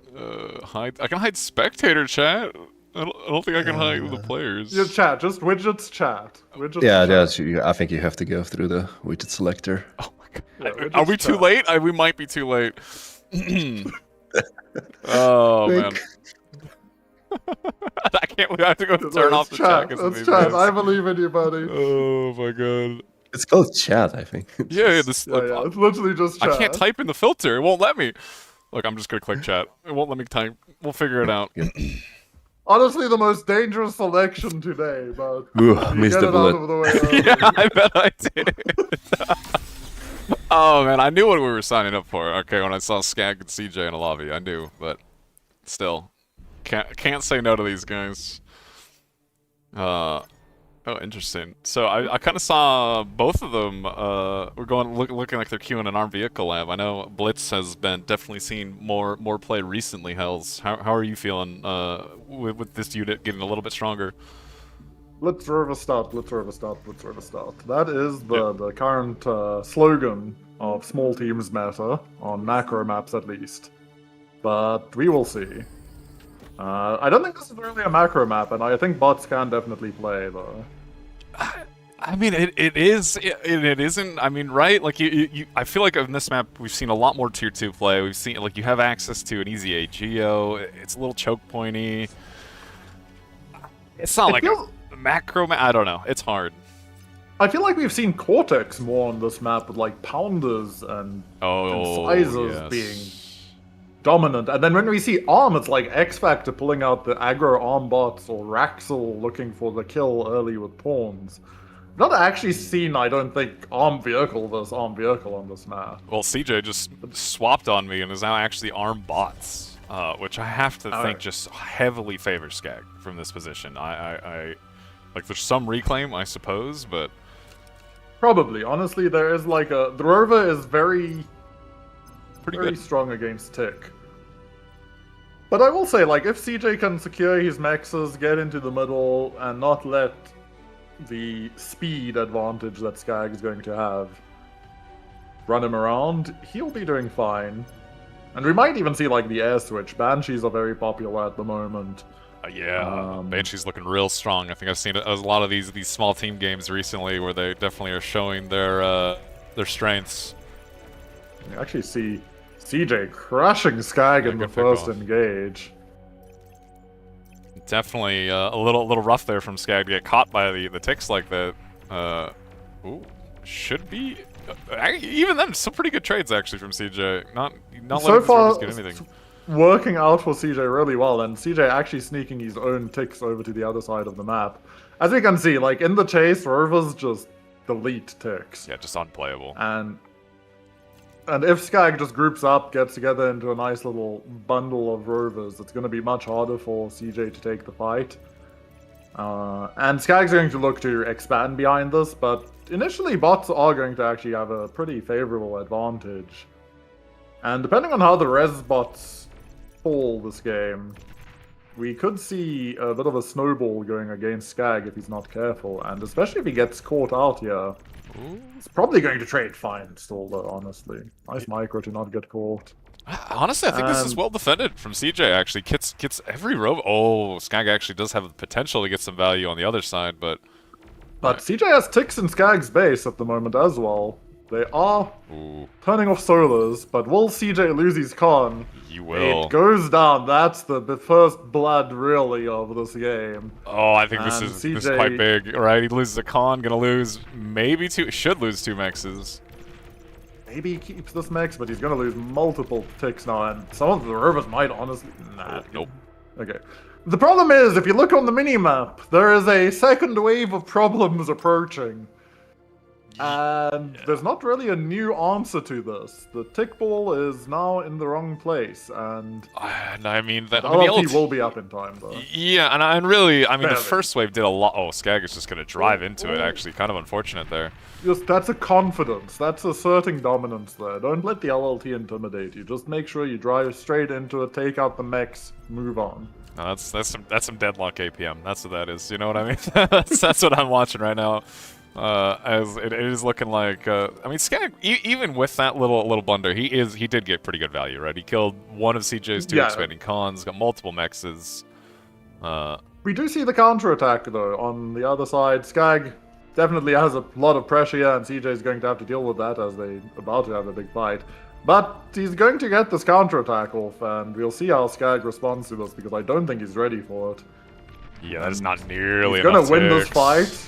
Hide. I can hide spectator chat. I don't think I can hide the players. Your chat, just widgets chat. Widgets Yeah, chat. I think you have to go through the widget selector. Oh my god. Yeah, Are we too late? We might be too late. Oh man. I can't believe I have to go turn off the chat. That's chat. I believe in you, buddy. Oh my god. It's called chat, I think. Yeah, this. Yeah, it's literally just chat. I can't type in the filter. It won't let me. Look, I'm just gonna click chat. It won't let me type. We'll figure it out. Honestly, the most dangerous selection today, but Ooh, you missed get the it out bullet. of the way early. Yeah, I bet I did. Oh man, I knew what we were signing up for. Okay, when I saw Skag and CJ in a lobby, I knew, but still, can't say no to these guys. Oh, interesting. So I kind of saw both of them. We're looking like they're queuing an armed vehicle lab. I know Blitz has been definitely seen more play recently. Hells, how are you feeling with this unit getting a little bit stronger? Let's rover start. Let's rover start. Let's rover start. That is the current slogan of small teams matter on macro maps at least. But we will see. I don't think this is really a macro map, and I think bots can definitely play though. I mean, it is. It isn't. I mean, right? Like I feel like on this map we've seen a lot more tier 2 play. We've seen like you have access to an easy A geo. It's a little choke pointy. It's not like a macro map. I don't know. It's hard. I feel like we've seen Cortex more on this map with like pounders and sizes being dominant. And then when we see Arm, it's like X Factor pulling out the aggro Arm bots or Raxel looking for the kill early with pawns. Not actually seen, I don't think, Arm Vehicle versus Arm Vehicle on this map. Well, CJ just swapped on me and is now actually Arm bots, which I have to think just heavily favors Skag from this position. I like there's some reclaim, I suppose, but probably. Honestly, there is like the rover is very good. Strong against Tick. But I will say, like, if CJ can secure his mexes, get into the middle, and not let the speed advantage that Skag is going to have run him around, he'll be doing fine. And we might even see, like, the air switch. Banshees are very popular at the moment. Yeah, Banshee's looking real strong. I think I've seen a lot of these small team games recently where they definitely are showing their strengths. You actually see CJ crushing Skag in the first engage. Definitely a little rough there from Skag to get caught by the ticks like that. Ooh, should be even then some pretty good trades actually from CJ. Not so letting far get anything. Working out for CJ really well, and CJ actually sneaking his own ticks over to the other side of the map. As we can see, like in the chase, Rovers just delete ticks. Yeah, just unplayable. And if Skag just groups up, gets together into a nice little bundle of Rovers, it's going to be much harder for CJ to take the fight. And Skag's going to look to expand behind this, but initially bots are going to actually have a pretty favorable advantage. And depending on how the res bots fall this game, we could see a bit of a snowball going against Skag if he's not careful, and especially if he gets caught out here. Ooh. He's probably going to trade fine still, though, honestly. Nice micro to not get caught. Honestly, I think this is well defended from CJ, actually. Gets every row. Oh, Skag actually does have the potential to get some value on the other side, but CJ has ticks in Skag's base at the moment as well. They are turning off solars, but will CJ lose his con? You will. It goes down. That's the first blood, really, of this game. Oh, I think this is quite big. All right, he loses a con, gonna lose maybe should lose 2 mexes. Maybe he keeps this mex, but he's gonna lose multiple ticks now, and some of the rovers might honestly... Nah. Nope. Okay. The problem is, if you look on the minimap, there is a second wave of problems approaching. And there's not really a new answer to this. The tick ball is now in the wrong place, and I mean, the the LLT LT will be up in time, though. Yeah, and really, I mean, the Barely. first wave did a lot. Oh, Skag is just going to drive into it, actually. Kind of unfortunate there. Just that's a confidence. That's asserting dominance there. Don't let the LLT intimidate you. Just make sure you drive straight into it, take out the mechs, move on. No, that's some deadlock APM. That's what that is. You know what I mean? that's what I'm watching right now. As it is looking like, I mean, Skag, even with that little blunder, he did get pretty good value, right? He killed one of CJ's two expanding cons, got multiple mexes. We do see the counterattack though on the other side. Skag definitely has a lot of pressure here, and CJ is going to have to deal with that as they're about to have a big fight. But he's going to get this counterattack off, and we'll see how Skag responds to this, because I don't think he's ready for it. Yeah, that is not nearly He's enough gonna win this ticks. fight.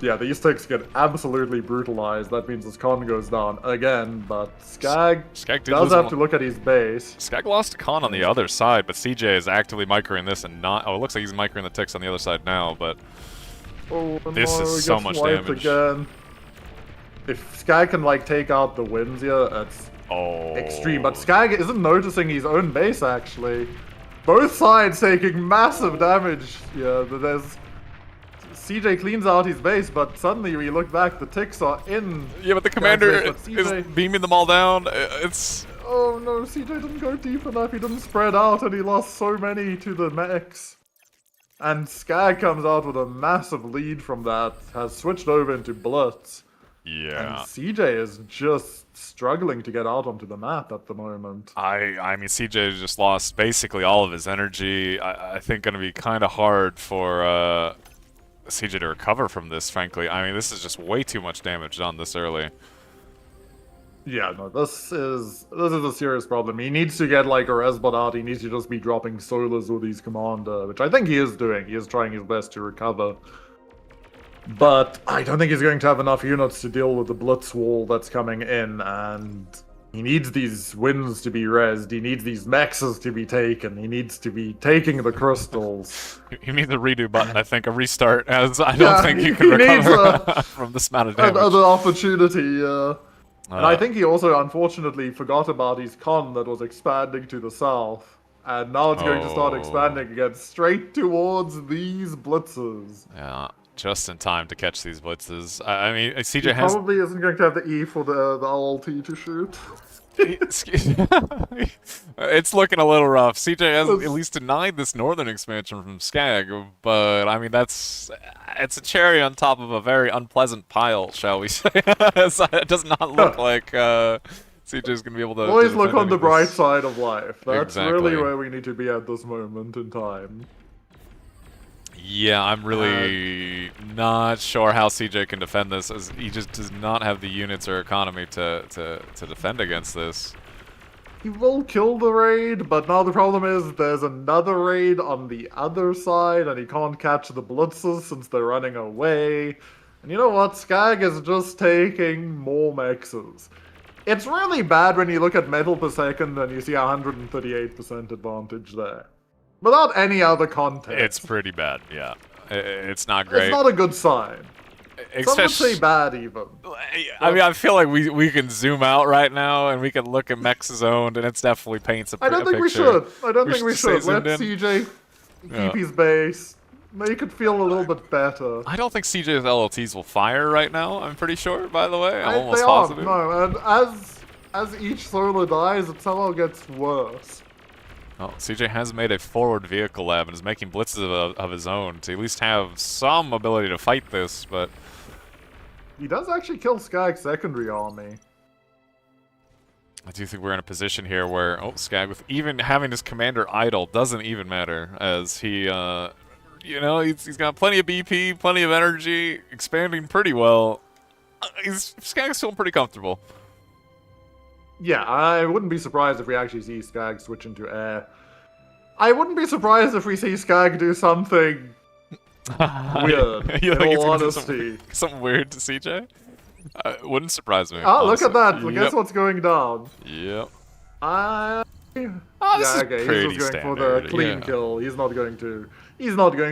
Yeah, these ticks get absolutely brutalized. That means his con goes down again, but Skag Skag did does lose have one. to look at his base. Skag lost a con on the other side, but CJ is actively microing this and not... Oh, it looks like he's microing the ticks on the other side now, but... Oh, This no, is he so gets much wiped damage. Again. If Skag can, like, take out the wins here, that's Oh... extreme. But Skag isn't noticing his own base, actually. Both sides taking massive damage. Yeah, there's... CJ cleans out his base, but suddenly we look back, the ticks are in. Yeah, but the commander base, but is CJ beaming them all down. It's... Oh no, CJ didn't go deep enough, he didn't spread out, and he lost so many to the mechs. And Skag comes out with a massive lead from that, has switched over into Blitz. And Yeah. CJ is just struggling to get out onto the map at the moment. I mean, CJ just lost basically all of his energy. I think going to be kind of hard for CJ to recover from this, frankly. I mean, this is just way too much damage done this early. Yeah, no, this is a serious problem. He needs to get like a Resbot out, he needs to just be dropping solos with his commander, which I think he is doing. He is trying his best to recover. But I don't think he's going to have enough units to deal with the Blitz wall that's coming in, and he needs these wins to be rezzed, he needs these mexes to be taken, he needs to be taking the crystals. You need the redo button, I think, a restart, as I don't Yeah, think you he can needs recover from this amount of damage. Another opportunity, and I think he also unfortunately forgot about his con that was expanding to the south. And now it's going to start expanding again, straight towards these blitzes. Yeah, just in time to catch these blitzes. I mean, CJ He has... probably isn't going to have the E for the LLT to shoot. It's looking a little rough. CJ has at least denied this northern expansion from Skag, but I mean it's a cherry on top of a very unpleasant pile, shall we say? It does not look like CJ's gonna be able to. Always to look defend on the any of bright this. side of life. That's really Exactly. where we need to be at this moment in time. Yeah, I'm really not sure how CJ can defend this, as he just does not have the units or economy to defend against this. He will kill the raid, but now the problem is there's another raid on the other side, and he can't catch the blitzes since they're running away. And you know what? Skag is just taking more mexes. It's really bad when you look at metal per second and you see 138% advantage there. Without any other context. It's pretty bad, yeah. It's not great. It's not a good sign. Some would say Especially, bad, even. I mean, I feel like we can zoom out right now and we can look at Mech's owned, and it's definitely paints a I don't think we picture. should. I don't We think we should should. stay Let zoomed in. CJ Yeah. keep his base. Make it feel a little bit better. I don't think CJ's LLTs will fire right now, I'm pretty sure, by the way. I'm almost They positive. aren't, no, and as each solo dies, it somehow gets worse. Well, CJ has made a forward vehicle lab and is making blitzes of his own to at least have some ability to fight this, but... He does actually kill Skag's secondary army. I do think we're in a position here where, Skag, with even having his commander idle, doesn't even matter, as he, you know, he's got plenty of BP, plenty of energy, expanding pretty well. Skag's feeling pretty comfortable. Yeah, I wouldn't be surprised if we actually see Skag switch into air. I wouldn't be surprised if we see Skag do something weird, You in think he's all gonna do honesty. something weird to CJ? Wouldn't surprise me. Oh, look honestly. at that. Yep. Guess what's going down? Yep. Oh, this Yeah, is okay, pretty he's just going for standard. the clean yeah. kill. He's not going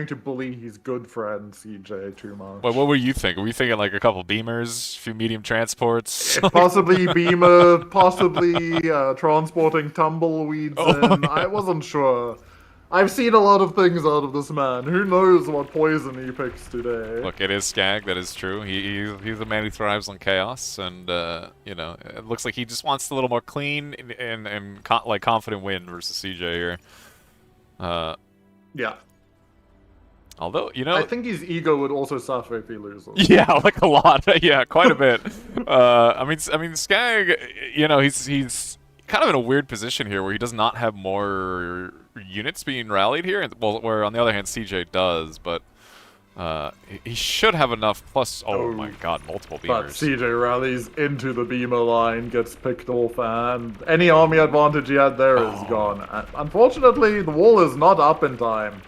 to bully his good friend CJ too much. What were you thinking? Were you thinking like a couple beamers, a few medium transports? Possibly Beamer, possibly transporting tumbleweeds Oh, in. yeah. I wasn't sure. I've seen a lot of things out of this man. Who knows what poison he picks today? Look, it is Skag. That is true. He's a man who thrives on chaos, and you know, it looks like he just wants a little more clean and like confident win versus CJ here. Yeah. Although you know, I think his ego would also suffer if he loses. yeah, like a lot. Yeah, quite a bit. I mean, Skag. You know, he's kind of in a weird position here where he does not have more units being rallied here. Well, where on the other hand, CJ does, but he should have enough. Plus, oh my God, multiple But beamers. CJ rallies into the Beamer line, gets picked off, and any army advantage he had there is gone. And unfortunately, the wall is not up in time.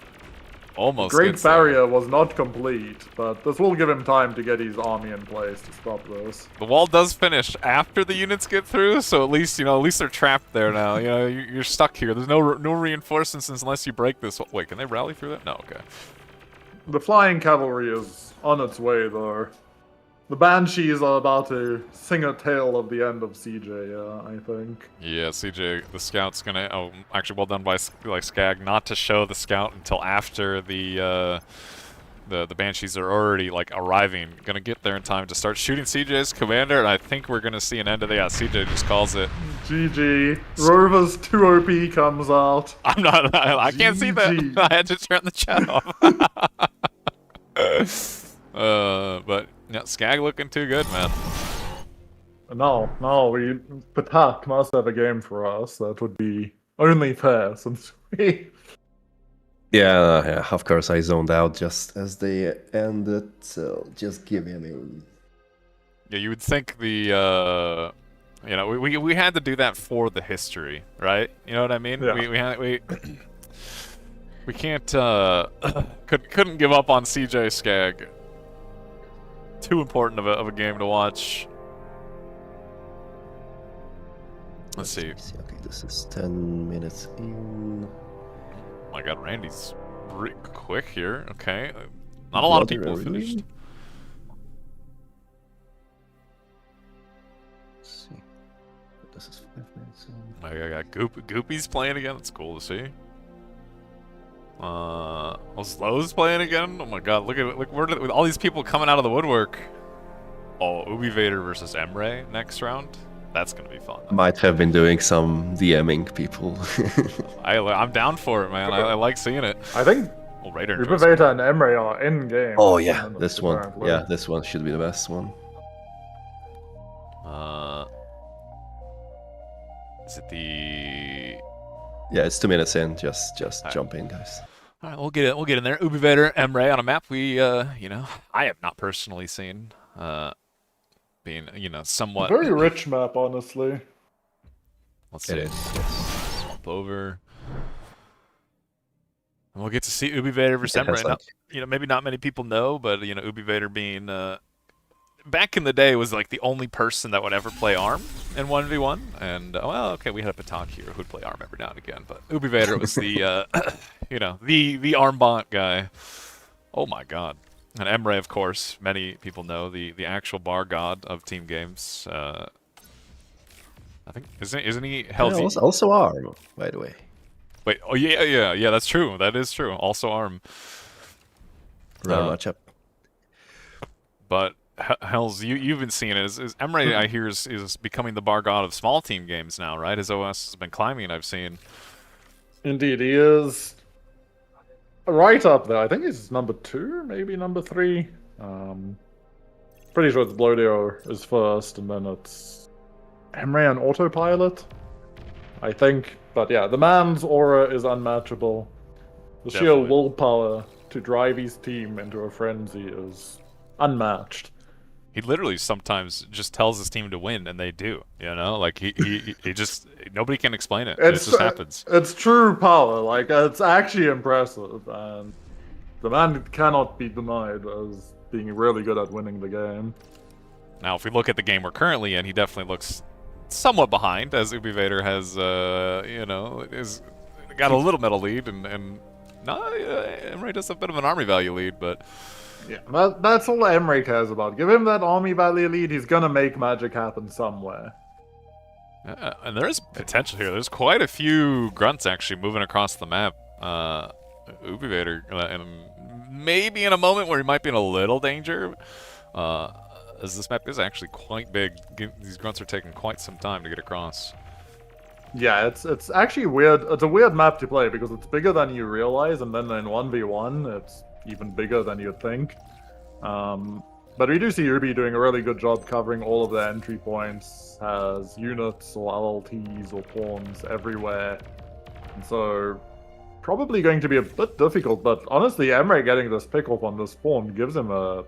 Almost Great gets there. Barrier was not complete, but this will give him time to get his army in place to stop this. The wall does finish after the units get through, so at least they're trapped there now. You know, you're stuck here. There's no reinforcements unless you break this. Wait, can they rally through that? No, okay. The flying cavalry is on its way, though. The Banshees are about to sing a tale of the end of CJ, I think. Yeah, CJ, the scout's gonna. Oh, actually, well done by Skag not to show the scout until after the Banshees are already like arriving. Gonna get there in time to start shooting CJ's commander, and I think we're gonna see an end of the. Yeah, CJ just calls it. GG. Rover's 2 OP comes out. I'm not. I can't see that. GG. I had to turn the chat off. But yeah, Skag looking too good, man. No, Patak must have a game for us. That would be only fair, since we... Yeah, of course I zoned out just as they ended, so just give me a minute. Yeah, you would think the you know, we had to do that for the history, right? You know what I mean? Yeah. We can't couldn't give up on CJ Skag. Too important of a game to watch. Let's see. Okay, this is 10 minutes in. Oh my God, Randy's pretty quick here. Okay, not a lot of Bloody people really? finished. Let's see. This is 5 minutes in. I got Goopy's playing again. That's cool to see. Slow's playing again. Oh my God, look with all these people coming out of the woodwork. Oh, Ubi Vader versus Emre next round. That's gonna be fun. Might have been doing some DMing people. I'm down for it, man. I like seeing it. I think Oh, Raider. Rupaveta and Emre are in game. Oh yeah, this one. apparently. Yeah, this one should be the best one. Is it the? Yeah, it's 2 minutes in. Just Alright. jump in, guys. All right, we'll get in there. Ubi Vader, Emre on a map we you know, I have not personally seen. Being, you know, somewhat. Very rich map, honestly. Let's see. It is. Yes. Swap over. And we'll get to see Ubi Vader versus It has, Emre. Now, you know, maybe not many people know, but you know, Ubi Vader being back in the day was like the only person that would ever play ARM in 1v1. And well, okay, we had a Patak here who'd play ARM every now and again, but Ubi Vader was the you know, the ARM bot guy. Oh my God. And Emre, of course, many people know the actual bar god of team games. I think isn't he held? Yeah, also ARM, by the way. Wait, oh yeah, that's true. That is true. Also ARM. Rare matchup. But Hells, you've been seeing it. Is Emre, I hear, is becoming the bar god of small team games now, right? His OS has been climbing. I've seen. Indeed, he is right up there. I think he's number 2, maybe number 3. Pretty sure it's Blodio is first, and then it's Emre and Autopilot, I think. But yeah, the man's aura is unmatchable. The sheer Definitely. willpower to drive his team into a frenzy is unmatched. He literally sometimes just tells his team to win, and they do. You know, like he just nobody can explain it. It just happens. It's true power. Like, it's actually impressive, and the man cannot be denied as being really good at winning the game. Now, if we look at the game we're currently in, he definitely looks somewhat behind, as Ubi Vader has, you know, is got a little metal lead, and no, Emre does a bit of an army value lead, but Yeah, that's all Emre cares about. Give him that army value lead, he's gonna make magic happen somewhere. and there is potential here. There's quite a few grunts actually moving across the map. Ubi Vader, and maybe in a moment where he might be in a little danger, as this map is actually quite big. These grunts are taking quite some time to get across. Yeah, it's actually weird. It's a weird map to play because it's bigger than you realize, and then in 1v1, it's even bigger than you'd think. But we do see Ubi doing a really good job covering all of the entry points, has units or LLTs or pawns everywhere. And so, probably going to be a bit difficult, but honestly, Emre getting this pick off on this pawn gives him a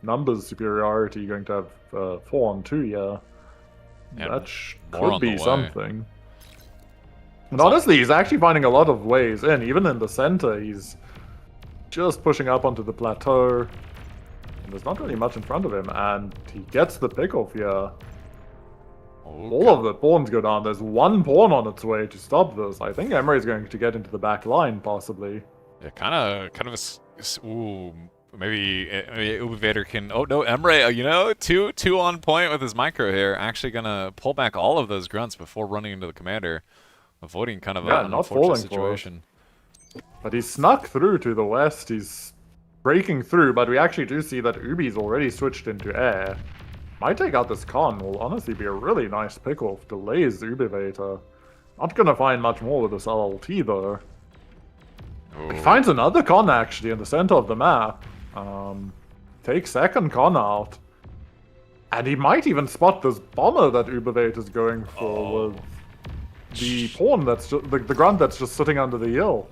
numbers superiority, going to have 4 on 2 here. And That more could on the be way. something. And honestly, he's actually finding a lot of ways in. Even in the center, he's just pushing up onto the plateau. And there's not really much in front of him, and he gets the pick off here. All of the pawns go down. There's one pawn on its way to stop this. I think Emre is going to get into the back line, possibly. Yeah, kind of ooh, maybe Ubi Vader can. Oh no, Emre, you know, two on point with his micro here. Actually gonna pull back all of those grunts before running into the commander, avoiding kind of Yeah, an not unfortunate falling for it. situation. But he snuck through to the west. He's breaking through, but we actually do see that Ubi's already switched into air. Might take out this con. Will honestly be a really nice pick-off. Delays Ubi Vader. Not gonna find much more with this LLT though. He Ooh. finds another con actually in the center of the map. Takes second con out. And he might even spot this bomber that Ubi Vader is going for with the pawn that's just, the grunt that's just sitting under the hill.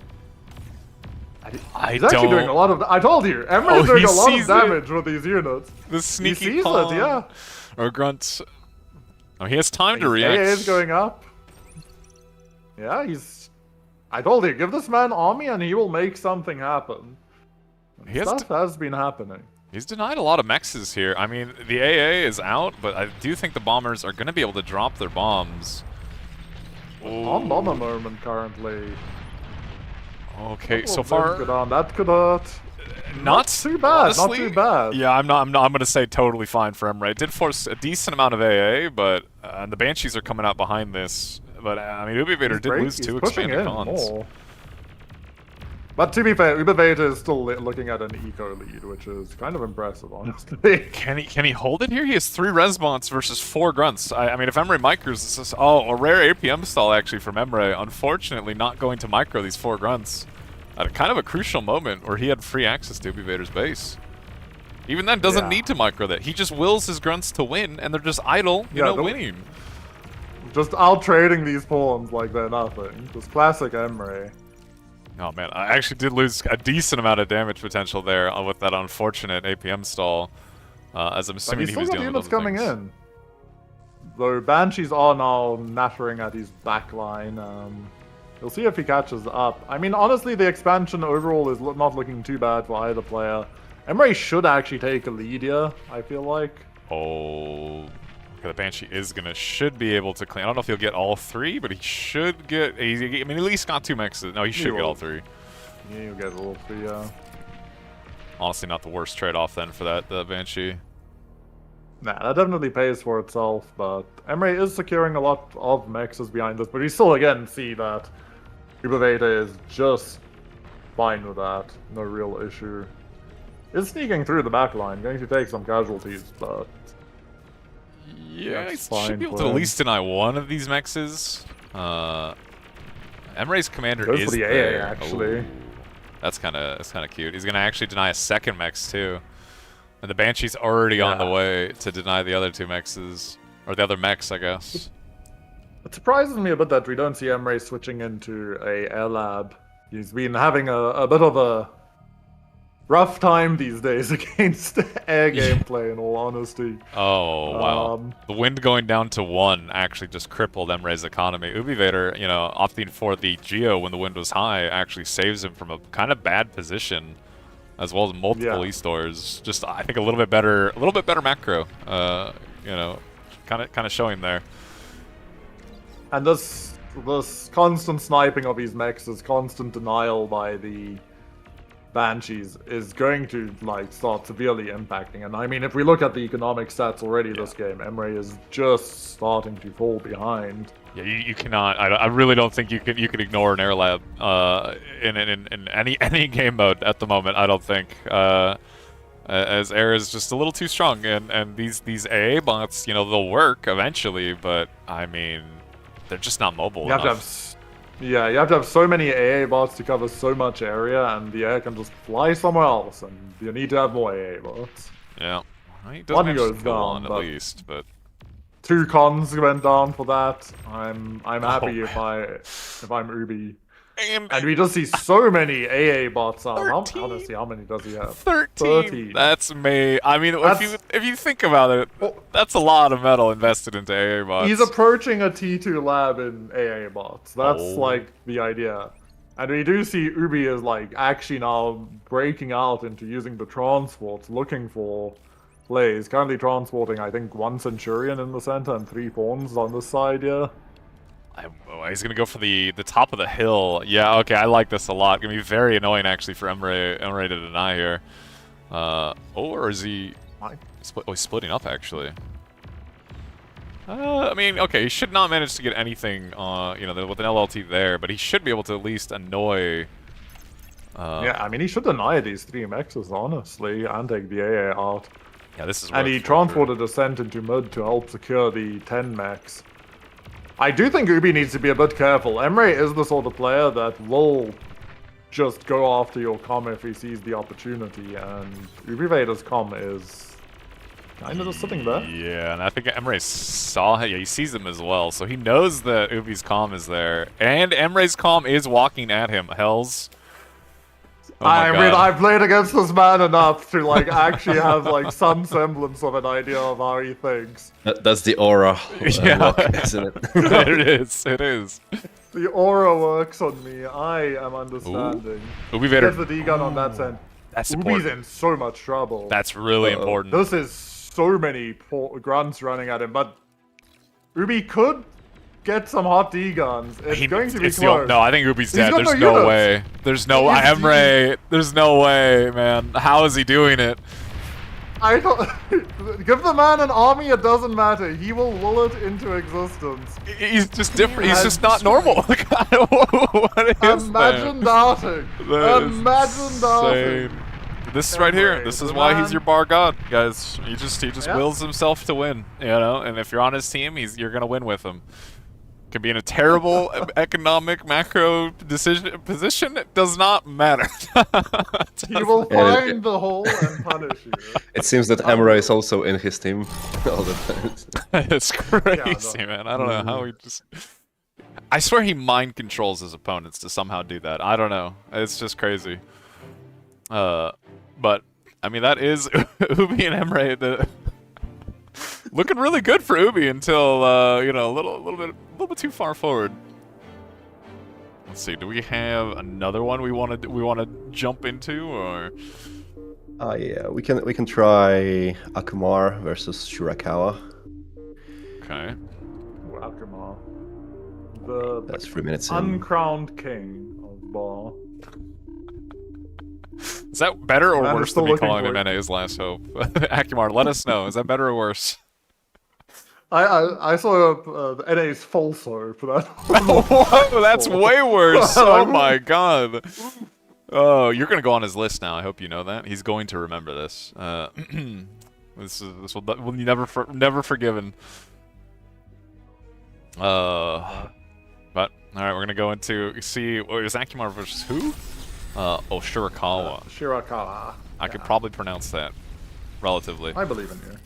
He's actually doing a lot of. I told you, Emre is doing a lot of damage with these units. The sneaky he sees pawn. it, yeah. Or grunts. Oh, he has time to His react. AA is going up. Yeah, he's. I told you, give this man army and he will make something happen. And He has stuff has been happening. He's denied a lot of mexes here. I mean, the AA is out, but I do think the bombers are going to be able to drop their bombs. On bomber moment currently. Okay, so Couple far of things go down. That could hurt. not too bad. honestly, Not too bad. Yeah, I'm going to say totally fine for Emre. It did force a decent amount of AA, but the Banshees are coming out behind this. But I mean, Ubi Vader did lose 2 expanded cons. More. But to be fair, Ubi Vader is still looking at an eco lead, which is kind of impressive, honestly. Can he hold it here? He has 3 Resbons versus 4 grunts. I mean, if Emre micros, this is a rare APM stall actually from Emre. Unfortunately, not going to micro these 4 grunts at a kind of a crucial moment where he had free access to Ubi Vader's base. Even then, doesn't need to micro that. He just wills his grunts to win, and they're just idle, you know, winning. Just out trading these pawns like they're nothing. Just classic Emre. Oh man, I actually did lose a decent amount of damage potential there with that unfortunate APM stall. As I'm But assuming he's he still was got dealing units with other coming things. in. Though Banshees are now nattering at his backline. We'll see if he catches up. I mean, honestly, the expansion overall is not looking too bad for either player. Emre should actually take a lead here, I feel like. Oh, okay, the Banshee should be able to clean. I don't know if he'll get all 3, but he should get. I mean, at least got 2 mexes. No, he should get all 3. Yeah, you'll get all 3, yeah. Honestly, not the worst trade-off then for that Banshee. Nah, that definitely pays for itself, but Emre is securing a lot of mexes behind this, but we still again see that Ubi Vader is just fine with that. No real issue. Is sneaking through the backline, going to take some casualties, but Yeah, he that's should fine be able for to at him. least deny 1 of these mexes. Emre's commander Goes is for the AA, there. actually. Ooh, that's kind of cute. He's gonna actually deny a 2nd mex too, and the Banshee's already on the way to deny the other 2 mexes, or the other mex, I guess. it surprises me a bit that we don't see Emre switching into a air lab. He's been having a bit of a rough time these days against air gameplay, in all honesty. Oh wow! The wind going down to 1 actually just crippled Emre's economy. Ubi Vader, you know, opting for the Geo when the wind was high actually saves him from a kind of bad position, as well as multiple E-stores. Just I think a little bit better macro. You know, kind of showing there. And this constant sniping of these mechs, this constant denial by the Banshees is going to like start severely impacting. And I mean, if we look at the economic stats already this game, Emre is just starting to fall behind. Yeah, you cannot. I really don't think you can ignore an air lab in any game mode at the moment. I don't think as air is just a little too strong, and these AA bots, you know, they'll work eventually, but I mean, they're just not mobile You have to enough. yeah, you have to have so many AA bots to cover so much area, and the air can just fly somewhere else, and you need to have more AA bots. Yeah, well, he does One manage to goes kill down, one at but- least, but 2 cons went down for that. I'm happy man. if I'm Ubi. and And we just see so many AA bots out. 13. Honestly, how many does he have? 13. That's me. I mean, That's- if you think about it, that's a lot of metal invested into AA bots. He's approaching a T2 lab in AA bots. That's Oh. like the idea. And we do see Ubi is like actually now breaking out into using the transports, looking for plays. Currently transporting, I think, 1 Centurion in the center and 3 Pawns on this side, yeah. He's gonna go for the top of the hill. Yeah, okay, I like this a lot. Gonna be very annoying actually for Emre to deny here. Or is he? He's splitting up actually. I mean, okay, he should not manage to get anything, you know, with an LLT there, but he should be able to at least annoy. Yeah, I mean, he should deny these 3 mexes, honestly, and take the AA out. Yeah, this is. And he transported Ascent into mid to help secure the 10 max. I do think Ubi needs to be a bit careful. Emre is the sort of player that will just go after your comm if he sees the opportunity, and Ubi Vader's comm is kind of just sitting there. Yeah, and I think Emre saw it. Yeah, he sees him as well, so he knows that Ubi's comm is there, and Emre's comm is walking at him. Hells. Oh my I mean, God. I've played against this man enough to like actually have like some semblance of an idea of how he thinks. That's the aura Yeah. lock, isn't it? It is. It is. The aura works on me. I am understanding. Ubi Vader. Gets the D-gun on that end. That's Ubi's important. in so much trouble. That's really Uh-oh. important. This is so many grunts running at him, but Ubi could get some hot D-guns. It's going to be close. No, I think Ubi's dead. got There's no no units. way. There's no He's- Emre. There's no way, man. How is he doing it? I don't... Give the man an army, it doesn't matter. He will will it into existence. He's just different. He's has just not normal. What is Imagine that? doubting. That is Imagine doubting. insane. This is right here. Emre, This is the why he's man- your bar god, guys. He just Yeah. wills himself to win, you know. And if you're on his team, you're gonna win with him. Could be in a terrible economic macro position. It does not matter. He will Yeah, find the hole and punish you. It seems that Emra is also in his team all the time. It's crazy, man. I don't know how he just. I swear he mind controls his opponents to somehow do that. I don't know. It's just crazy. But I mean that is Ubi and Emre. Looking really good for Ubi until you know a little bit too far forward. Let's see. Do we have another one we want to jump into or? Yeah, we can try Akumar versus Shirakawa. Okay. Akuma. The That's 3 minutes in. uncrowned king of Bar. Is that better or Man, I'm worse still than me looking calling him for it. NA's last hope? Akumar, let us know. Is that better or worse? I saw NA's false hope. Whoa, that's way worse. Oh my god. Oh, you're gonna go on his list now. I hope you know that. He's going to remember this. This will be never forgiven. But all right, we're gonna go into see. What is Akumar versus who? Shirakawa. Shirakawa. I could probably pronounce that relatively. I believe in you.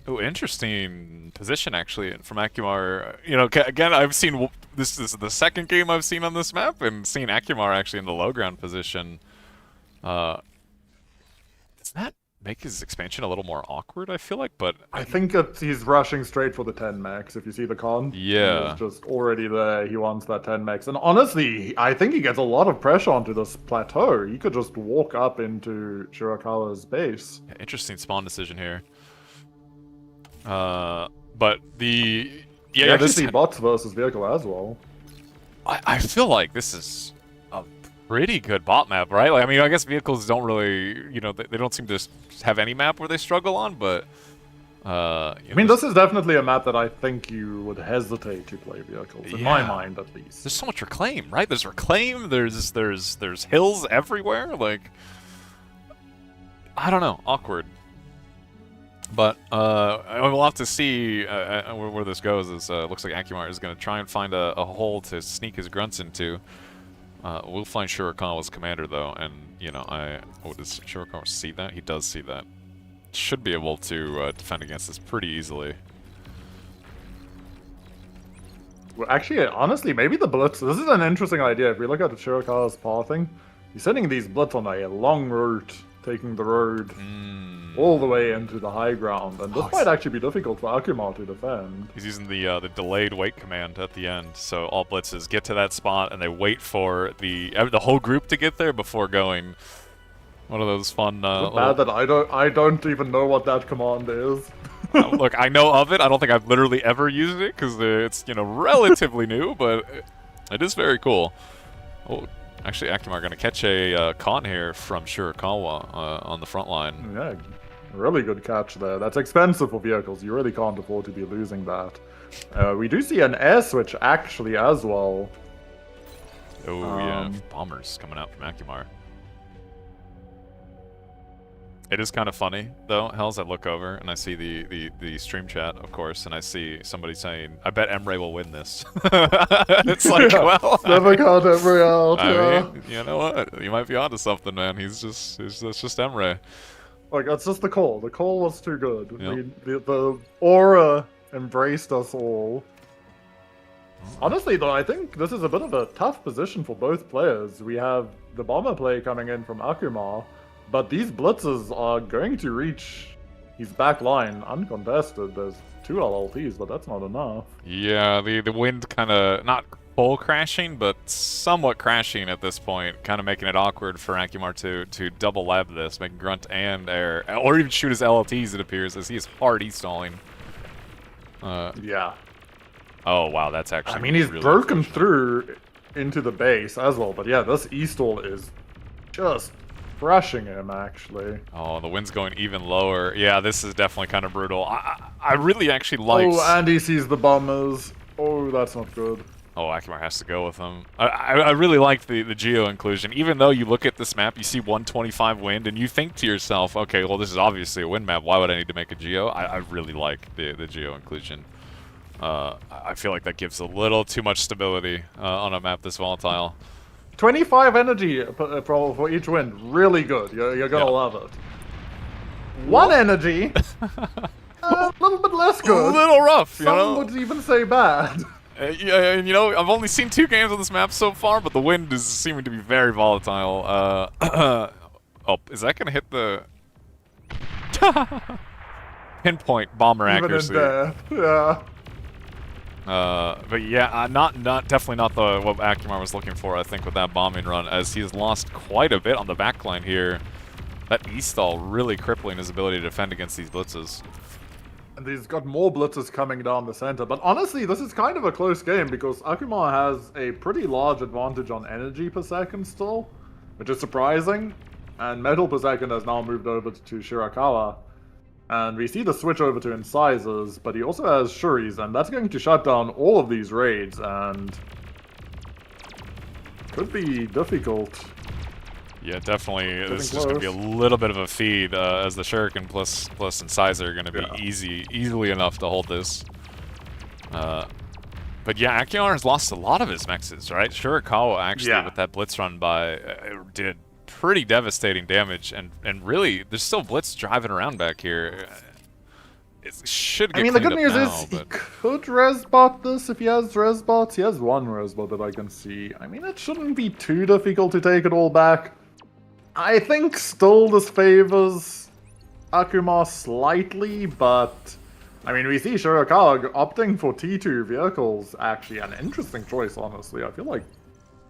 Oh, interesting position actually from Akumar. You know, again, I've seen this is the second game I've seen on this map, and seeing Akumar actually in the low ground position. Does that make his expansion a little more awkward? I feel like, but I think he's rushing straight for the 10 max. If you see the con, Yeah. he's just already there. He wants that 10 max, and honestly, I think he gets a lot of pressure onto this plateau. He could just walk up into Shirakawa's base. interesting spawn decision here. But the Yeah, You yeah, actually this see bots versus vehicle as well. I feel like this is a pretty good bot map, right? Like, I mean, I guess vehicles don't really, they don't seem to have any map where they struggle on, but I mean, this is definitely a map that I think you would hesitate to play vehicles, in my Yeah. mind at least. there's so much reclaim, right? There's reclaim. There's hills everywhere. Like, I don't know, awkward. But we'll have to see where this goes. Is looks like Akimar is going to try and find a hole to sneak his grunts into. We'll find Shurikawa's commander though, and does Shurikawa see that? He does see that. Should be able to defend against this pretty easily. Well, actually, honestly, maybe the blitz. This is an interesting idea. If we look at the Shirakawa's pathing, he's sending these blitz on a long route, taking the road all the way into the high ground, and this might actually be difficult for Akuma to defend. He's using the delayed wait command at the end, so all blitzes get to that spot and they wait for the whole group to get there before going. One of those fun. Bad that I don't even know what that command is. Look, I know of it. I don't think I've literally ever used it because it's relatively new, but it is very cool. Oh, actually, Akimar going to catch a con here from Shurikawa on the front line. Yeah, really good catch there. That's expensive for vehicles. You really can't afford to be losing that. We do see an air switch actually as well. Oh yeah, bombers coming out from Akimar. It is kind of funny, though, Hells, I look over and I see the stream chat, of course, and I see somebody saying, I bet Emre will win this. It's like, well... Never count Emre out, I mean, you know what? You might be onto something, man. It's just Emre. Like, that's just the call. The call was too good. Yep. The aura embraced us all. Honestly, though, I think this is a bit of a tough position for both players. We have the bomber play coming in from Akuma, but these blitzes are going to reach his back line uncontested. There's 2 LLTs, but that's not enough. Yeah, the wind kind of, not full crashing, but somewhat crashing at this point, kind of making it awkward for Akimar to double lab this, make grunt and air, or even shoot his LLTs, it appears, as he is hard e-stalling. Yeah. Oh, wow, that's actually I mean, he's really broken through into the base as well, but yeah, this e-stall is just crushing him, actually. Oh, the wind's going even lower. Yeah, this is definitely kind of brutal. I really actually like... Oh, and he sees the bombers. Oh, that's not good. Oh, Akimar has to go with him. I really like the geo inclusion. Even though you look at this map, you see 125 wind, and you think to yourself, okay, well, this is obviously a wind map. Why would I need to make a geo? I really like the geo inclusion. I feel like that gives a little too much stability on a map this volatile. 25 energy for each wind. Really good. You're gonna love it. 1 energy. A little bit less good. A little rough, you Some know? would even say bad. Yeah, and I've only seen 2 games on this map so far, but the wind is seeming to be very volatile. Oh, is that gonna hit the pinpoint bomber accuracy? Even in there. Yeah. But yeah, definitely not what Akimar was looking for, I think, with that bombing run, as he has lost quite a bit on the backline here. That E-stall really crippling his ability to defend against these blitzes. And he's got more blitzes coming down the center. But honestly, this is kind of a close game because Akuma has a pretty large advantage on energy per second still, which is surprising. And metal per second has now moved over to Shirakawa. And we see the switch over to incisors, but he also has Shuris, and that's going to shut down all of these raids, and could be difficult. Yeah, definitely. This is close. just going to be a little bit of a feed, as the Shuriken plus Incisor are going to be easily enough to hold this. But yeah, Akiyama has lost a lot of his mexes, right? Shurikawa actually, with that blitz run by, did pretty devastating damage, and really, there's still blitz driving around back here. It should get the good cleaned news up is now, he but... could resbot this if he has resbots. He has 1 resbot that I can see. I mean, it shouldn't be too difficult to take it all back. I think still this favors Akuma slightly, but I mean, we see Shirakawa opting for T2 vehicles, actually an interesting choice, honestly. I feel like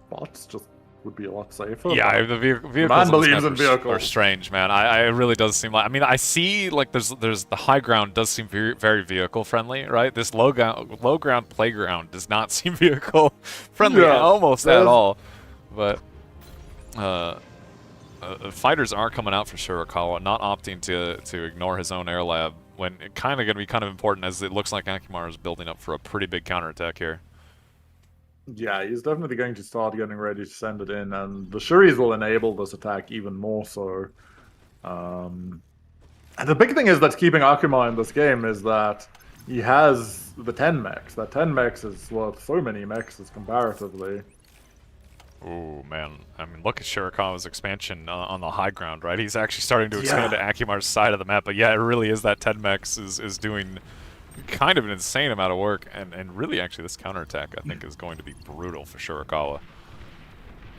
bots just would be a lot safer. Yeah, but the vehicles man in this believes map in vehicles. are strange, man. It really does seem like. I mean, I see like there's the high ground does seem very vehicle friendly, right? This low ground playground does not seem vehicle friendly Yeah, almost at there's- all. But fighters are coming out for Shirakawa, not opting to ignore his own air lab when it kind of going to be kind of important, as it looks like Akimaru is building up for a pretty big counterattack here. Yeah, he's definitely going to start getting ready to send it in, and the Shuris will enable this attack even more so. And the big thing is that's keeping Akuma in this game is that he has the 10 mechs. That 10 mechs is worth so many mechs comparatively. Ooh, man. I mean, look at Shirakawa's expansion on the high ground, right? He's actually starting to expand to Akimaru's side of the map, but yeah, it really is that 10 mechs is doing kind of an insane amount of work, and really, actually, this counterattack, I think, is going to be brutal for Shirakawa.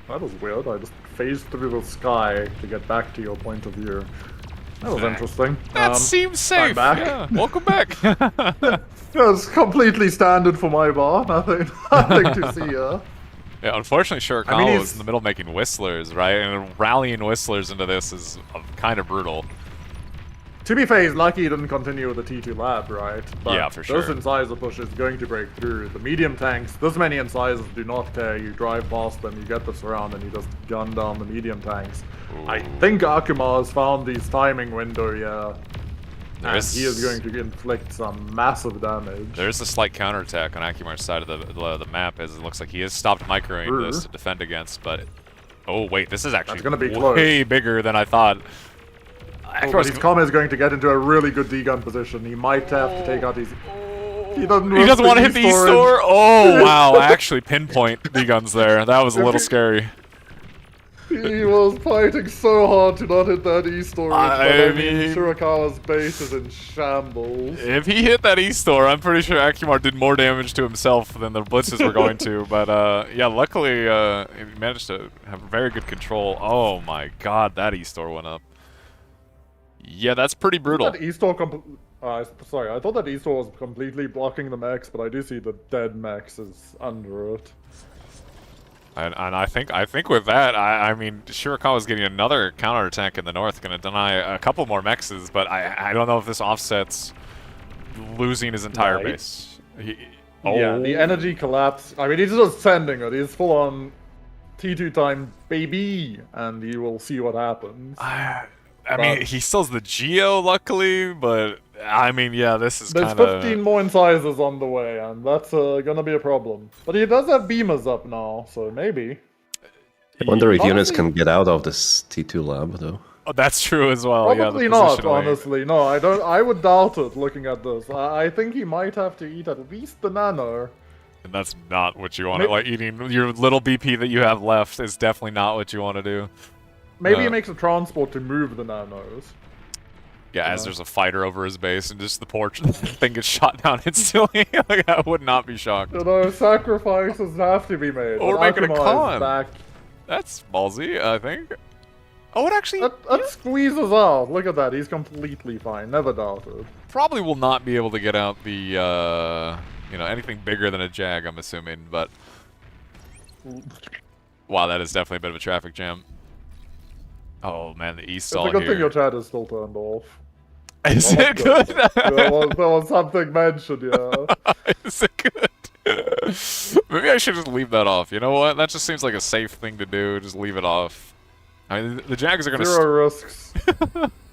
That was weird. I just phased through the sky to get back to your point of view. That was interesting. That seems safe. back. Yeah, welcome back. It's completely standard for my bar. Nothing to see here. Yeah, unfortunately, Shirakawa he's- was in the middle making whistlers, right? And rallying whistlers into this is kind of brutal. To be fair, he's lucky he didn't continue with the T2 lab, right? But Yeah, for sure. Those incisor pushes going to break through. The medium tanks, this many incisors do not care. You drive past them, you get the surround, and you just gun down the medium tanks. I think Akuma has found his timing window, yeah. And he is going to inflict some massive damage. There's a slight counterattack on Akimaru's side of the map, as it looks like he has stopped microing this to defend against, but... Oh, wait, this is actually gonna be way bigger than I thought. But his Kama is going to get into a really good D-gun position. He might have to take out his... He doesn't want to hit the E-store? Oh, wow, actually pinpoint D-guns there. That was a little scary. He was fighting so hard to not hit that E-store. I But mean- Shirakawa's base is in shambles. If he hit that E-store, I'm pretty sure Akimaru did more damage to himself than the blitzes were going to. But yeah, luckily he managed to have very good control. Oh my god, that E-store went up. Yeah, that's pretty brutal. That E-store sorry, I thought that E-store was completely blocking the mechs, but I do see the dead mechs is under it. And I think with that, I mean, Shirakawa's getting another counterattack in the north, going to deny a couple more mexes, but I don't know if this offsets losing his entire Right. base. Yeah, the energy collapse. I mean, he's just sending it. He's full on T2 time, baby, and you will see what happens. I mean, he still has the Geo, luckily, but I mean, yeah, this is There's kind of... 15 more incisors on the way, and that's gonna be a problem. But he does have beamers up now, so maybe. I wonder if units Honestly- can get out of this T2 lab, though. Oh, that's true as well. Probably yeah, the not, positionally. honestly. No, I don't. I would doubt it. Looking at this, I think he might have to eat at least the nano. And that's not what you want to... Maybe- Like, eating your little BP that you have left is definitely not what you want to do. Maybe he makes a transport to move the nanos. Yeah, as there's a fighter over his base and just the porch thing gets shot down instantly. Like, I would not be shocked. You know, sacrifices have to be made. Or but making a Akuma is con. back. That's ballsy, I think. Oh, it actually That squeezes out. Look at that. He's completely fine. Never doubted. probably will not be able to get out the, you know, anything bigger than a Jag, I'm assuming, but... Wow, that is definitely a bit of a traffic jam. Oh, man, the east It's stall a good thing here. your chat is still turned off. Is Well, it that's good? there was something mentioned, yeah. Is it good? Maybe I should just leave that off. You know what? That just seems like a safe thing to do. Just leave it off. I mean, the Jags are gonna Zero risks.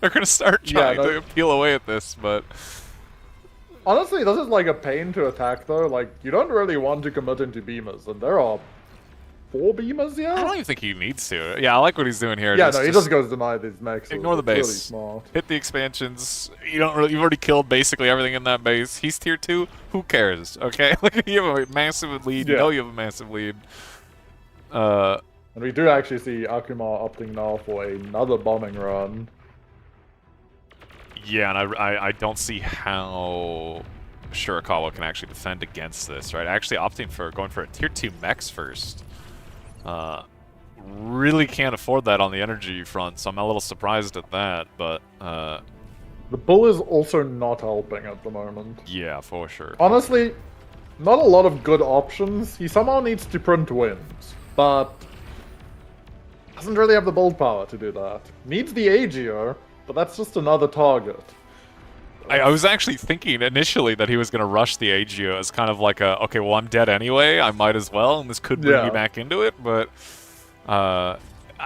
they're gonna start Yeah, trying to peel away at this, but Honestly, this is like a pain to attack, though. Like, you don't really want to commit into beamers, and there are 4 beamers, I yeah? don't even think he needs to. Yeah, I like what he's doing here. Yeah, no, he just goes deny these mechs. ignore the It's really base. smart. Hit the expansions. You've already killed basically everything in that base. He's tier 2. Who cares? Okay, like you have a massive lead. You Yeah. know you have a massive lead. And we do actually see Akuma opting now for another bombing run. Yeah, and I don't see how Shirakawa can actually defend against this, right? Actually opting for going for a tier 2 mechs first. Really can't afford that on the energy front, so I'm a little surprised at that, but The bull is also not helping at the moment. yeah, for sure. Honestly, not a lot of good options. He somehow needs to print wins, but Doesn't really have the bolt power to do that. Needs the Agio, but that's just another target. I was actually thinking initially that he was going to rush the Agio as kind of like a, okay, well, I'm dead anyway, I might as well, and this could bring me back into it, but, I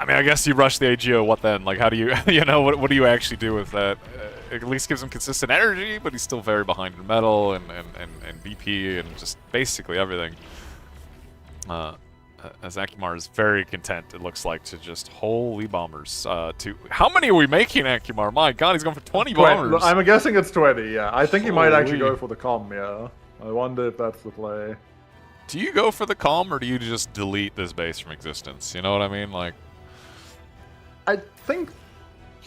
mean, I guess you rush the Agio, what then? Like, how do you, what do you actually do with that? It at least gives him consistent energy, but he's still very behind in metal and BP and just basically everything. As Akimar is very content, it looks like, to just holy bombers. How many are we making, Akimar? My God, he's going for 20 bombers. I'm guessing it's 20. Yeah, I think he might actually Holy. go for the comm. Yeah, I wonder if that's the play. Do you go for the calm, or do you just delete this base from existence? You know what I mean? Like, I think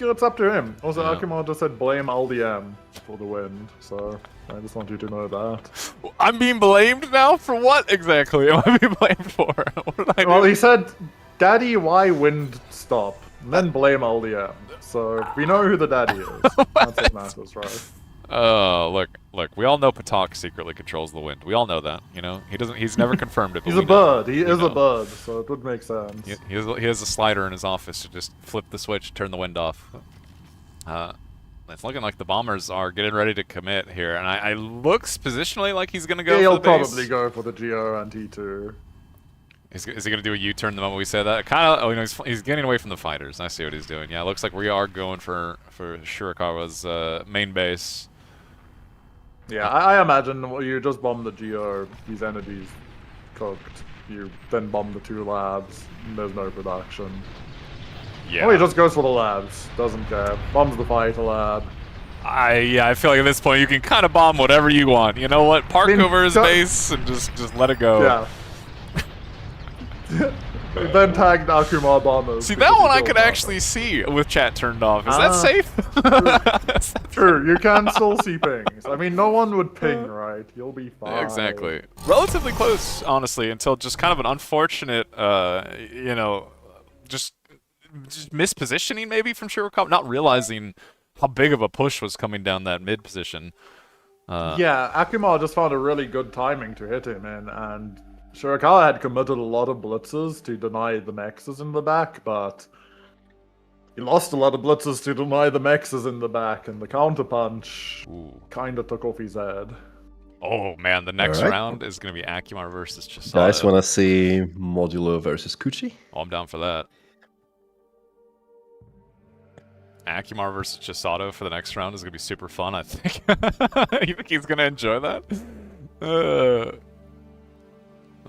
it's up to him. Also, Yeah. Akimar just said blame LDM for the wind, so I just want you to know that. I'm being blamed now for what exactly? Am I being blamed for? What did I do? Well, he said, "Daddy, why wind stop?" And then blame LDM. So we know who the daddy is. That's what matters, right? Oh, look. We all know Patak secretly controls the wind. We all know that. You know, he's never confirmed it. But He's we a know. bird. He is a bird, so it would make sense. He has a slider in his office to just flip the switch, turn the wind off. It's looking like the bombers are getting ready to commit here, and I looks positionally like he's gonna go. He'll for the base. probably go for the Geo and T2. Is he gonna do a U-turn the moment we say that? Kind of. Oh, he's getting away from the fighters. I see what he's doing. Yeah, it looks like we are going for Shirakawa's main base. Yeah, I imagine you just bomb the Geo, these energies cooked. You then bomb the 2 labs, and there's no production. Yeah. Or he just goes for the labs, doesn't care. Bombs the fighter lab. I feel like at this point you can kind of bomb whatever you want. You know what? Park over his base and just let it go. Yeah. Then tagged Akuma bombers. See, because that he one I killed could them. actually see with chat turned off. Is that safe? True, you can still see pings. I mean, no one would ping, right? You'll be fine. Exactly. Relatively close, honestly, until just kind of an unfortunate, just mispositioning maybe from Shirakawa, not realizing how big of a push was coming down that mid position. Yeah, Akuma just found a really good timing to hit him in, and Shirakawa had committed a lot of blitzes to deny the mexes in the back, but he lost a lot of blitzes to deny the mexes in the back, and the counterpunch kinda took off his head. Oh man, the next Alright. round is going to be Akimar versus Chisato. Guys, want to see Modulo versus Kuchi? Oh, I'm down for that. Akimar versus Chisato for the next round is going to be super fun, I think. You think he's going to enjoy that?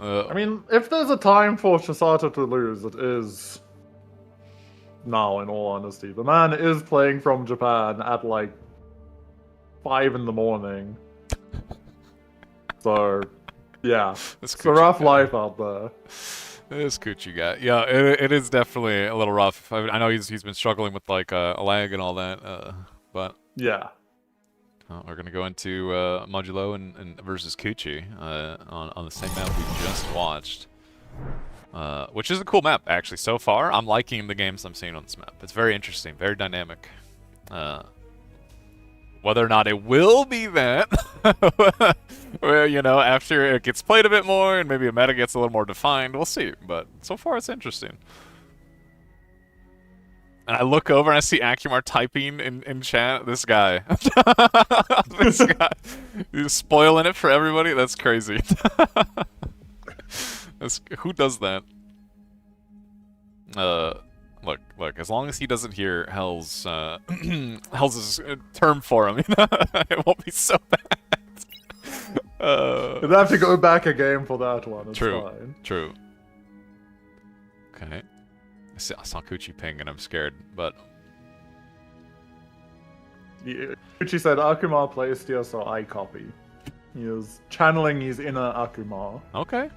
I mean, if there's a time for Chisato to lose, it is now, in all honesty. The man is playing from Japan at like 5 in the morning. So, yeah. This It's a rough life out there. This Kuchi guy. Yeah, it is definitely a little rough. I know he's been struggling with like a lag and all that, but Yeah. we're gonna go into Modulo and versus Kuchi on the same map we just watched, which is a cool map actually. So far, I'm liking the games I'm seeing on this map. It's very interesting, very dynamic. Whether or not it will be that, well, after it gets played a bit more and maybe a meta gets a little more defined, we'll see. But so far, it's interesting. And I look over and I see Akimar typing in chat. This guy. This guy. He's spoiling it for everybody? That's crazy. Who does that? Look, as long as he doesn't hear Hell's term for him, it won't be so bad. You'd have to go back a game for that one. It's True. fine. True. Okay. I saw Kuchi ping and I'm scared, but Uchi said Akuma plays here, so I copy. He is channeling his inner Akuma. okay.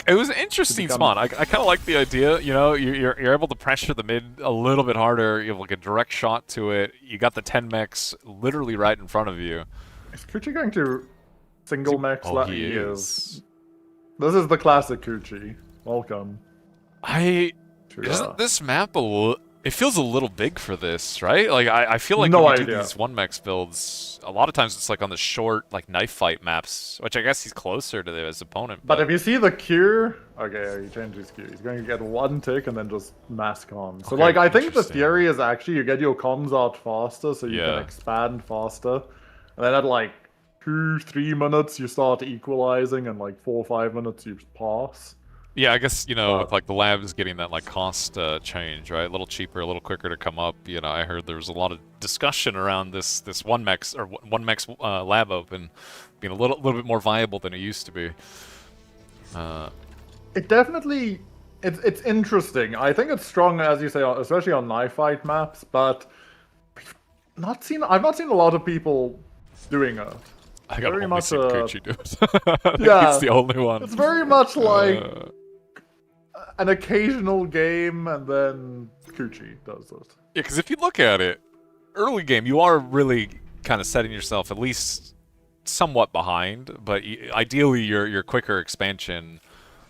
It was an interesting become- spawn. I kind of like the idea. You're able to pressure the mid a little bit harder. You have like a direct shot to it. You got the 10 mechs literally right in front of you. Is Kuchi going to single mech? Oh, he is. This is the classic Kuchi. Welcome. Isn't Yeah. this map It feels a little big for this, right? Like, I feel like No when you do idea. these 1-mex builds, a lot of times it's like on the short, like, knife fight maps, which I guess he's closer to his opponent. But if you see the queue, okay, he changed his queue. He's going to get one tick and then just mass con. So, Okay, like, I think the interesting. theory is actually you get your cons out faster, so you Yeah. can expand faster. And then at like 2-3 minutes, you start equalizing, and like 4 or 5 minutes, you pass. Yeah, I guess, with like the labs getting that like cost change, right? A little cheaper, a little quicker to come up. I heard there was a lot of discussion around this 1-mex or 1-mex lab open being a little bit more viable than it used to be. It definitely, it's interesting. I think it's strong, as you say, especially on knife fight maps. But I've not seen a lot of people doing it. I got Very only much seen a- Kuchi do it. I think Yeah. he's the only one. It's very much like Uh, an occasional game, and then Kuchi does it. Yeah, because if you look at it, early game, you are really kind of setting yourself at least somewhat behind, but ideally your quicker expansion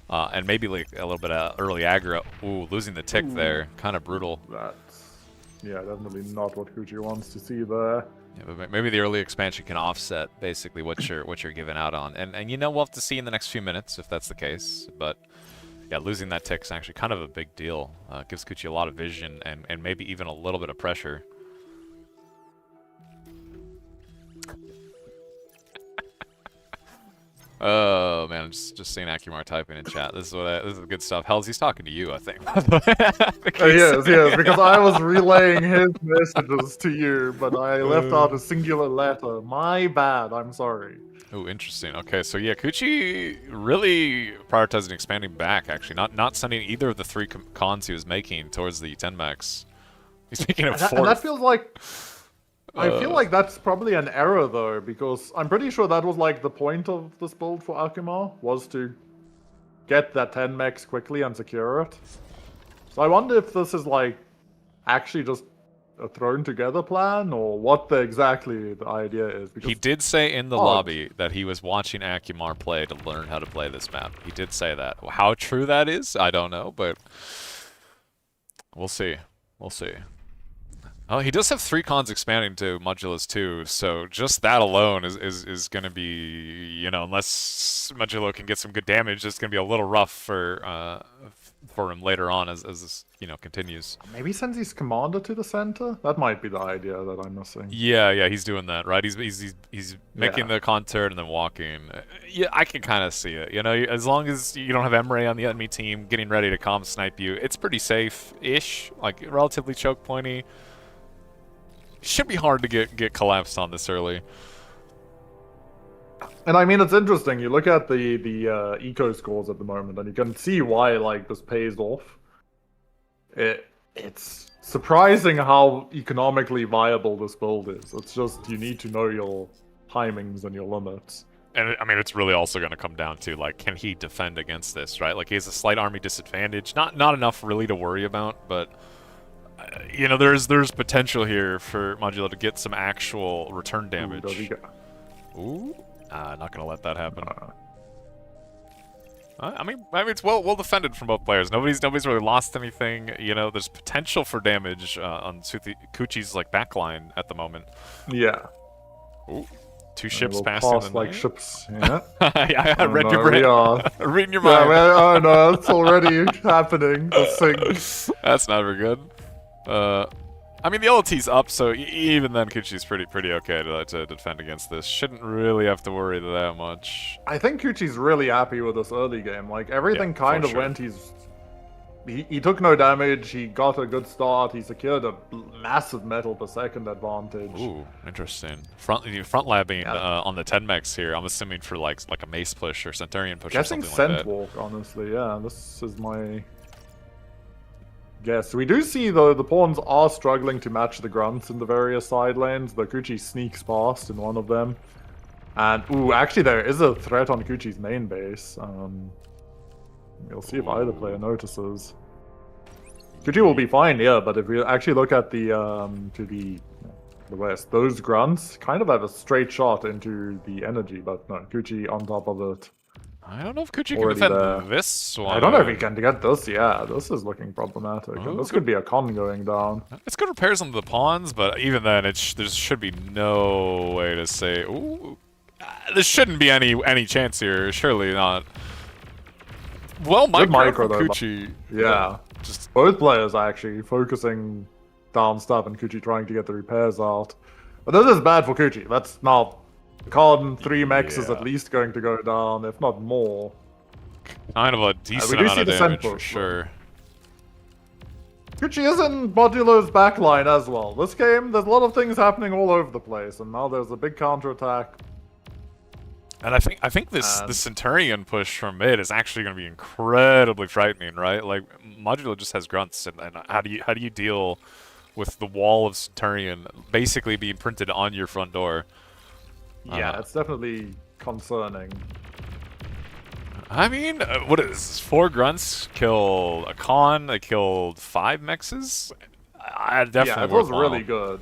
and maybe like a little bit of early aggro. Ooh, losing the tick there, kind of brutal. That's, yeah, definitely not what Kuchi wants to see there. Yeah, but maybe the early expansion can offset basically what you're giving out on, and we'll have to see in the next few minutes if that's the case. But yeah, losing that tick is actually kind of a big deal. Gives Kuchi a lot of vision and maybe even a little bit of pressure. Oh man, I'm just seeing Akimar typing in chat. This is good stuff. Hells, he's talking to you, I think. Yes, because I was relaying his messages to you, but I left out a singular letter. My bad, I'm sorry. Oh, interesting. Okay, so yeah, Kuchi really prioritizing expanding back, actually. Not sending either of the 3 cons he was making towards the 10-mex. He's making a And 4th. that feels like... I feel like that's probably an error, though, because I'm pretty sure that was like the point of this build for Akima, was to get that 10 mechs quickly and secure it. So I wonder if this is like actually just a thrown together plan, or what exactly the idea is. Because He did say in the lobby that he was watching Akimar play to learn how to play this map. He did say that. How true that is, I don't know, but we'll see. We'll see. Oh, he does have 3 cons expanding to Modulus 2, so just that alone is going to be, unless Modulo can get some good damage, it's going to be a little rough for him later on as this, continues. maybe sends his commander to the center? That might be the idea that I'm missing. Yeah, he's doing that, right? He's making the con turret and then walking. Yeah, I can kind of see it. As long as you don't have Emre on the enemy team getting ready to calm snipe you, it's pretty safe-ish, like relatively choke pointy. Should be hard to get collapsed on this early. And I mean, it's interesting. You look at the eco scores at the moment, and you can see why like this pays off. It's surprising how economically viable this build is. It's just you need to know your timings and your limits. And I mean, it's really also going to come down to like, can he defend against this, right? Like, he has a slight army disadvantage, not enough really to worry about, but there's potential here for Modulo to get some actual return damage. Does he go? Ooh, not gonna let that happen. I mean, it's well defended from both players. Nobody's really lost anything. There's potential for damage on Kuchi's like backline at the moment. Yeah. Ooh, 2 ships We'll passing pass the like night. ships. Yeah. I Oh, read no, your brain. we are. Reading your Yeah, mind. well, oh no, it's already happening. The sync. That's never good. I mean, the LT's up, so even then, Kuchi's pretty okay to defend against this. Shouldn't really have to worry that much. I think Kuchi's really happy with this early game. Like everything Yeah, kind for of sure. went. He took no damage. He got a good start. He secured a massive metal per second advantage. Ooh, interesting. Front labbing Yeah. on the 10-mex here. I'm assuming for like a mace push or Centurion push Guessing or something like scent that. walk, honestly. Yeah, this is my guess. We do see though the pawns are struggling to match the grunts in the various side lanes. The Kuchi sneaks past in one of them, and ooh, actually there is a threat on Kuchi's main base. We'll see if either player notices. Kuchi will be fine, yeah, but if we actually look at the west, those grunts kind of have a straight shot into the energy, but no, Kuchi on top of it. I don't know if Kuchi can Already defend there. this one. I don't know if he can get this. Yeah, this is looking problematic. And this Okay. could be a con going down. It's good repairs on the pawns, but even then, there should be no way to say. Ooh, there shouldn't be any chance here. Surely not. Well, Good micro micro, though, Kuchi. Yeah. Just Both players are actually focusing down stuff and Kuchi trying to get the repairs out. But this is bad for Kuchi. That's now con 3 mechs is Yeah. at least going to go down, if not more. kind of a decent do amount see of the damage Senpo, for sure. Kuchi is in Modulo's backline as well. This game, there's a lot of things happening all over the place, and now there's a big counterattack. And I think this Centurion push from mid is actually going to be incredibly frightening, right? Like Modulo just has grunts, and how do you deal with the wall of Centurion basically being printed on your front door? Yeah, it's definitely concerning. I mean, what is this? 4 grunts kill a con? They killed 5 mexes? I definitely Yeah, it was worthwhile. really good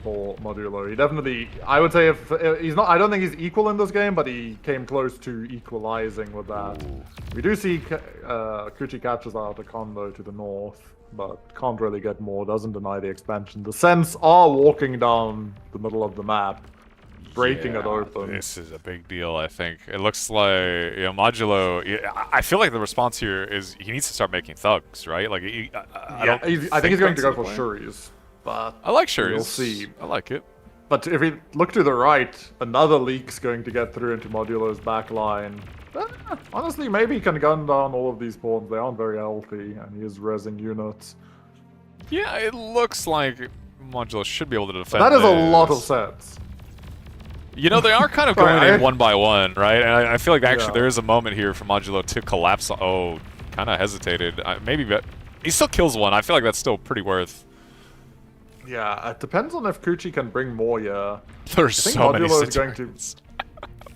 for Modulo. He definitely, I would say, if he's not, I don't think he's equal in this game, but he came close to equalizing with that. Ooh. We do see Kuchi catches out a con though to the north, but can't really get more. Doesn't deny the expansion. The Sens are walking down the middle of the map, breaking it open. This is a big deal, I think. It looks like, Modulo, I feel like the response here is he needs to start making thugs, right? Like, I think he's going to go for Shuris, but I like Shuri's. we'll see. I like it. But if we look to the right, another leak's going to get through into Modulo's backline. Honestly, maybe he can gun down all of these pawns. They aren't very healthy, and he is rezzing units. Yeah, it looks like Modulo should be able to defend That is a this. lot of sets. You know, they are kind of Sorry, going in one by one, right? And I feel like actually Yeah. there is a moment here for Modulo to collapse. Oh, kind of hesitated. Maybe, but he still kills one. I feel like that's still pretty worth. Yeah, it depends on if Kuchi can bring more, yeah. There's I think so many Modulo is going to... situations.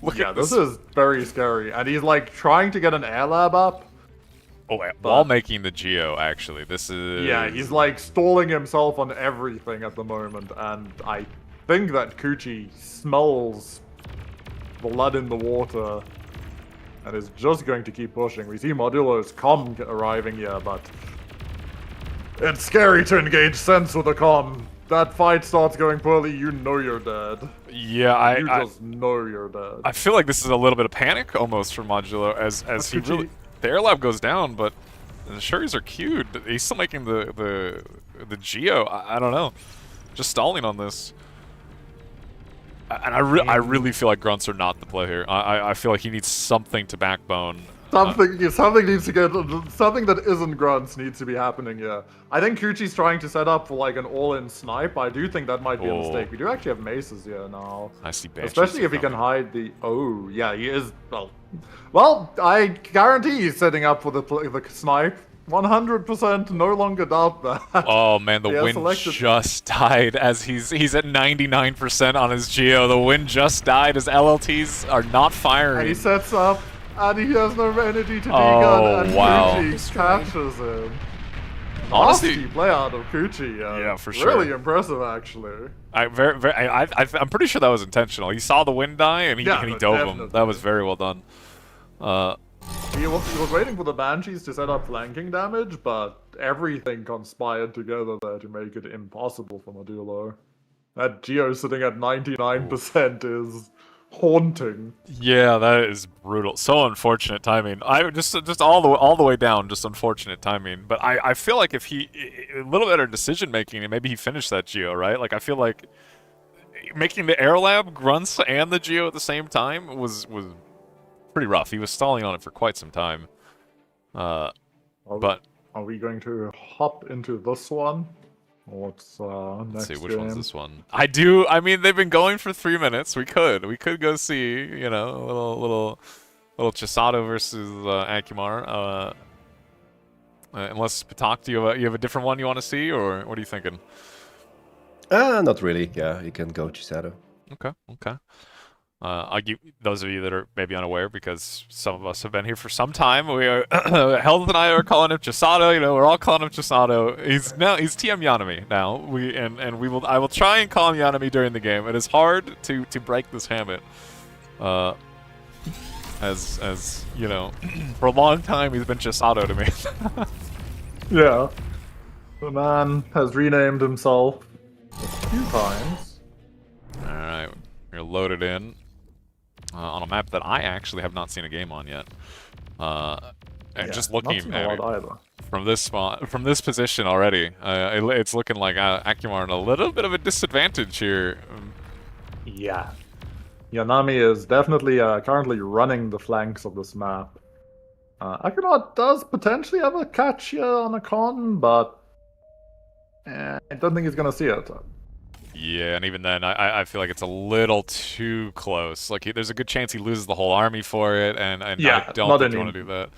Look Yeah, at this is very scary. And he's like trying to get an air lab up. Oh, while making the Geo, actually. This is... Yeah, he's like stalling himself on everything at the moment. And I think that Kuchi smells blood in the water and is just going to keep pushing. We see Modulo's comm arriving here, but it's scary to engage Sense with a comm. That fight starts going poorly, you know you're dead. Yeah, You just know you're dead. I feel like this is a little bit of panic almost for Modulo as he Kuchi- really... The air lab goes down, but the Shuris are queued. He's still making the Geo. I don't know. Just stalling on this. And I really feel like grunts are not the play here. I feel like he needs something to backbone. Something needs to get, something that isn't grunts needs to be happening here. I think Kuchi's trying to set up for like an all-in snipe. I do think that might be a Oh. mistake. We do actually have maces here now. I see Banshees Especially if he can coming. hide the, oh yeah, he is, well, I guarantee he's setting up for the snipe. 100% no longer doubt that. Oh man, the He has wind selected- just died as he's at 99% on his Geo. The wind just died as LLTs are not And firing. he sets up, and he has no energy to Oh, degun, and wow. Kuchi catches him. Honestly- Nasty play out of Kuchi. Yeah, for sure. Really impressive, actually. I'm pretty sure that was intentional. He saw the wind die and he Yeah, dove him. definitely. That was very well done. He was waiting for the Banshees to set up flanking damage, but everything conspired together there to make it impossible for Modulo. That Geo sitting at 99% is haunting. Yeah, that is brutal. So unfortunate timing. I just all the way down, just unfortunate timing. But I feel like if he a little better decision making and maybe he finished that Geo, right? Like I feel like making the air lab grunts and the Geo at the same time was pretty rough. He was stalling on it for quite some time. But Are we going to hop into this one? What's next let's see, which game? one's this one? I mean, they've been going for 3 minutes. We could go see, you know, a little Chisato versus Akumar. Unless Patak, you have a different one you want to see, or what are you thinking? Not really. Yeah, you can go Chisato. Okay. I'll give those of you that are maybe unaware, because some of us have been here for some time. We are Health and I are calling him Chisato. You know, we're all calling him Chisato. He's TM Yanami now. I will try and call him Yanami during the game. It is hard to break this habit. as you know, for a long time he's been Chisato to me. Yeah. The man has renamed himself a few times. All right, we're loaded in on a map that I actually have not seen a game on yet. And Yeah, just not looking seen a at lot it either. from this spot, from this position already, it's looking like Akumar in a little bit of a disadvantage here. Yeah. Yanami is definitely currently running the flanks of this map. Akinawa does potentially have a catch here on a con, but I don't think he's going to see it. Yeah, and even then, I feel like it's a little too close. Like, there's a good chance he loses the whole army for it, and Yeah, I don't not think you any- want to do that.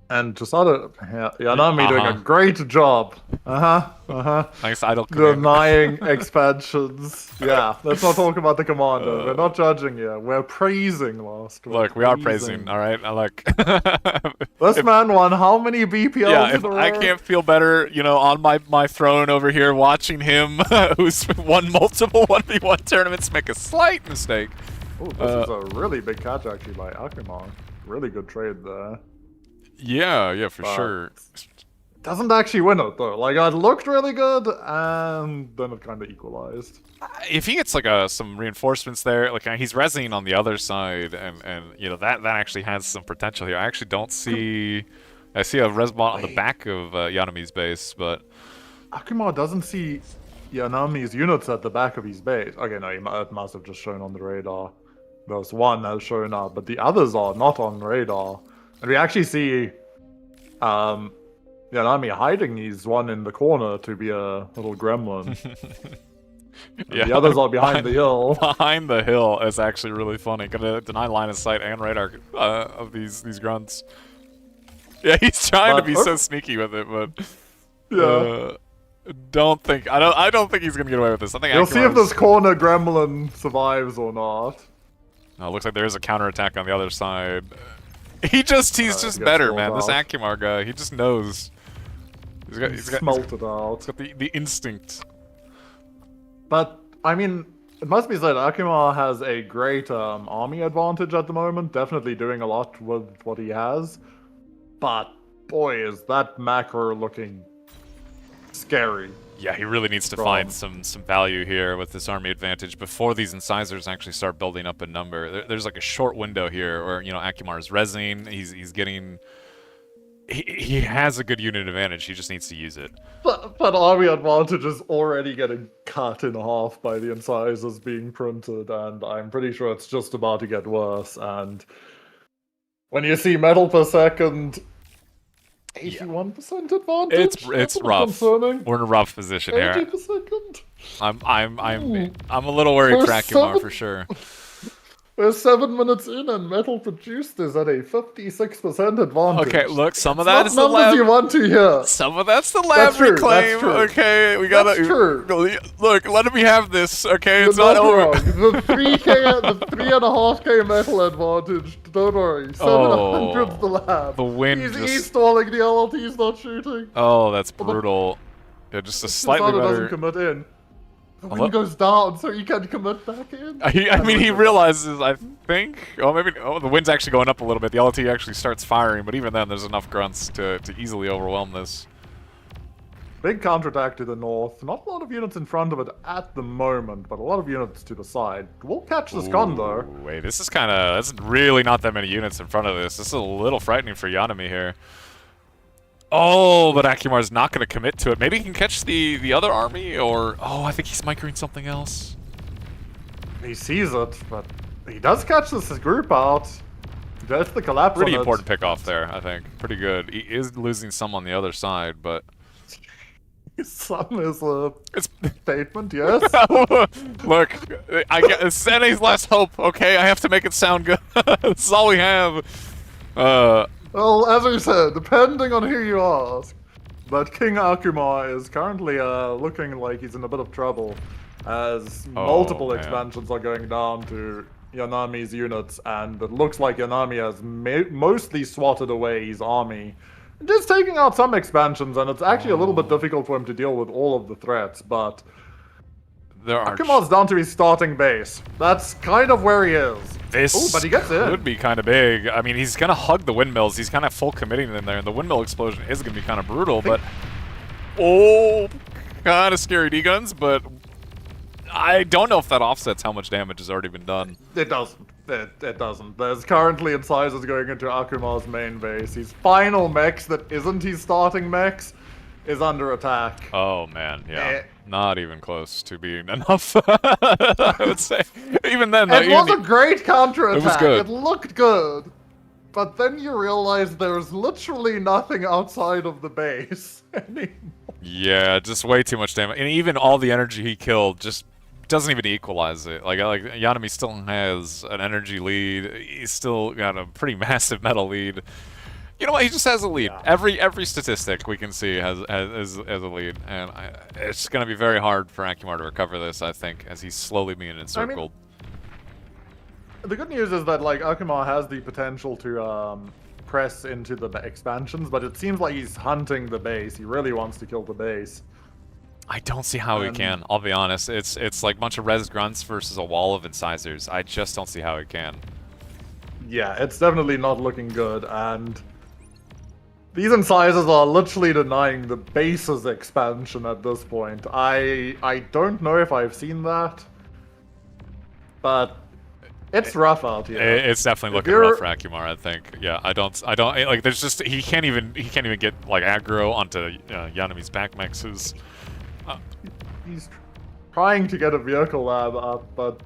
And Chisada, Yanami doing a great job. Nice idle command. Denying expansions. Yeah, let's not talk about the commander. We're not judging here. We're praising last. Look, we are praising, all right? Look. This man won how many BPLs Yeah, in if a row? I can't feel better, you know, on my throne over here watching him, who's won multiple 1v1 tournaments, make a slight mistake. Ooh, this is a really big catch actually by Akuma. Really good trade there. Yeah, for But sure. Doesn't actually win it though. Like, it looked really good, and then it kind of equalized. If he gets like some reinforcements there, like he's resing on the other side, and you know that actually has some potential here. I actually don't see. I see a resbot on the back of Yanami's base, but Akuma doesn't see Yanami's units at the back of his base. Okay, no, it must have just shown on the radar. There's one has shown up, but the others are not on radar. And we actually see Yanami hiding his one in the corner to be a little gremlin. yeah, The others are behind the hill. Behind the hill is actually really funny. Gonna deny line of sight and radar of these grunts. Yeah, he's trying to be so sneaky with it, but Yeah. I don't think he's gonna get away with this. I think We'll see if Akuma's- this corner gremlin survives or not. Oh, looks like there is a counterattack on the other side. He's just gets better, rolled man. This out. Akumar guy, he just knows. He's got Smelt it out. the instinct. But, I mean, it must be said, Akuma has a great army advantage at the moment. Definitely doing a lot with what he has. But, boy, is that macro looking scary. Yeah, he really needs to find some value here with this army advantage before these incisors actually start building up in number. There's like a short window here where, you know, Akumar is resing. He's getting... He has a good unit advantage. He just needs to use it. But army advantage is already getting cut in half by the incisors being printed, and I'm pretty sure it's just about to get worse. And when you see metal per second, 81% advantage. It's That's a bit rough. concerning. We're in a rough position 80 here. per second. I'm a little worried for First Akumar seven- for sure. We're 7 minutes in, and metal produced is at a 56% advantage. Okay, look, some of It's that not is the numbers lab. you want to hear. Some of that's the lab That's true, reclaim. that's true. Okay, we gotta. That's true. Look, let me have this. Okay, it's You're not over. wrong. The 3.5k metal advantage. Don't worry. 700's the lab. The wind He's just- e-stalling, the LLT's not shooting. Oh, that's brutal. Yeah, just a slightly Chisada doesn't better. commit in. The Hello? wind goes down, so you can commit back in. I mean, he realizes, I think. Oh, maybe. Oh, the wind's actually going up a little bit. The LT actually starts firing, but even then, there's enough grunts to easily overwhelm this. Big counterattack to the north. Not a lot of units in front of it at the moment, but a lot of units to the side. We'll catch this con though. Ooh, wait, this is kind of. That's really not that many units in front of this. This is a little frightening for Yanami here. Oh, but Akumar's not going to commit to it. Maybe he can catch the other army, or... Oh, I think he's microing something else. He sees it, but he does catch this group out. That's the collapse Pretty on it. important pick off there, I think. Pretty good. He is losing some on the other side, but... Some is a It's... statement, yes. Look, I guess NA's last hope, okay? I have to make it sound good. This is all we have. Well, as we said, depending on who you ask. But King Akuma is currently looking like he's in a bit of trouble, as multiple man. expansions are going down to Yanami's units, and it looks like Yanami has mostly swatted away his army. Just taking out some expansions, and it's actually a little bit difficult for him to deal with all of the threats, but there are... Akuma's down to his starting base. That's kind of where he is. This Ooh, but he gets in. could be kind of big. I mean, he's going to hug the windmills. He's kind of full committing in there, and the windmill explosion is going to be kind of brutal, but... Oh, kind of scary D-guns, but I don't know if that offsets how much damage has already been done. It doesn't. It doesn't. There's currently incisors going into Akuma's main base. His final mechs that isn't his starting mechs is under attack. Oh, man, yeah. Not even close to being enough, I would say. Even then, it was a great counterattack. It was good. It looked good. But then you realize there's literally nothing outside of the base anymore. Yeah, just way too much damage. And even all the energy he killed just doesn't even equalize it. Like Yanami still has an energy lead. He's still got a pretty massive metal lead. You know what? He just has a lead. Yeah. Every statistic we can see has a lead, and it's going to be very hard for Akumar to recover this, I think, as he's slowly being encircled. The good news is that like Akumar has the potential to press into the expansions, but it seems like he's hunting the base. He really wants to kill the base. I don't see how he can. I'll be honest. It's like a bunch of res grunts versus a wall of incisors. I just don't see how he can. Yeah, it's definitely not looking good, and these incisors are literally denying the base's expansion at this point. I don't know if I've seen that, but it's rough out here. It's definitely looking rough for Akumar, I think. Yeah, I don't like. There's just he can't even get like aggro onto Yanami's back mechs. He's trying to get a vehicle lab up, but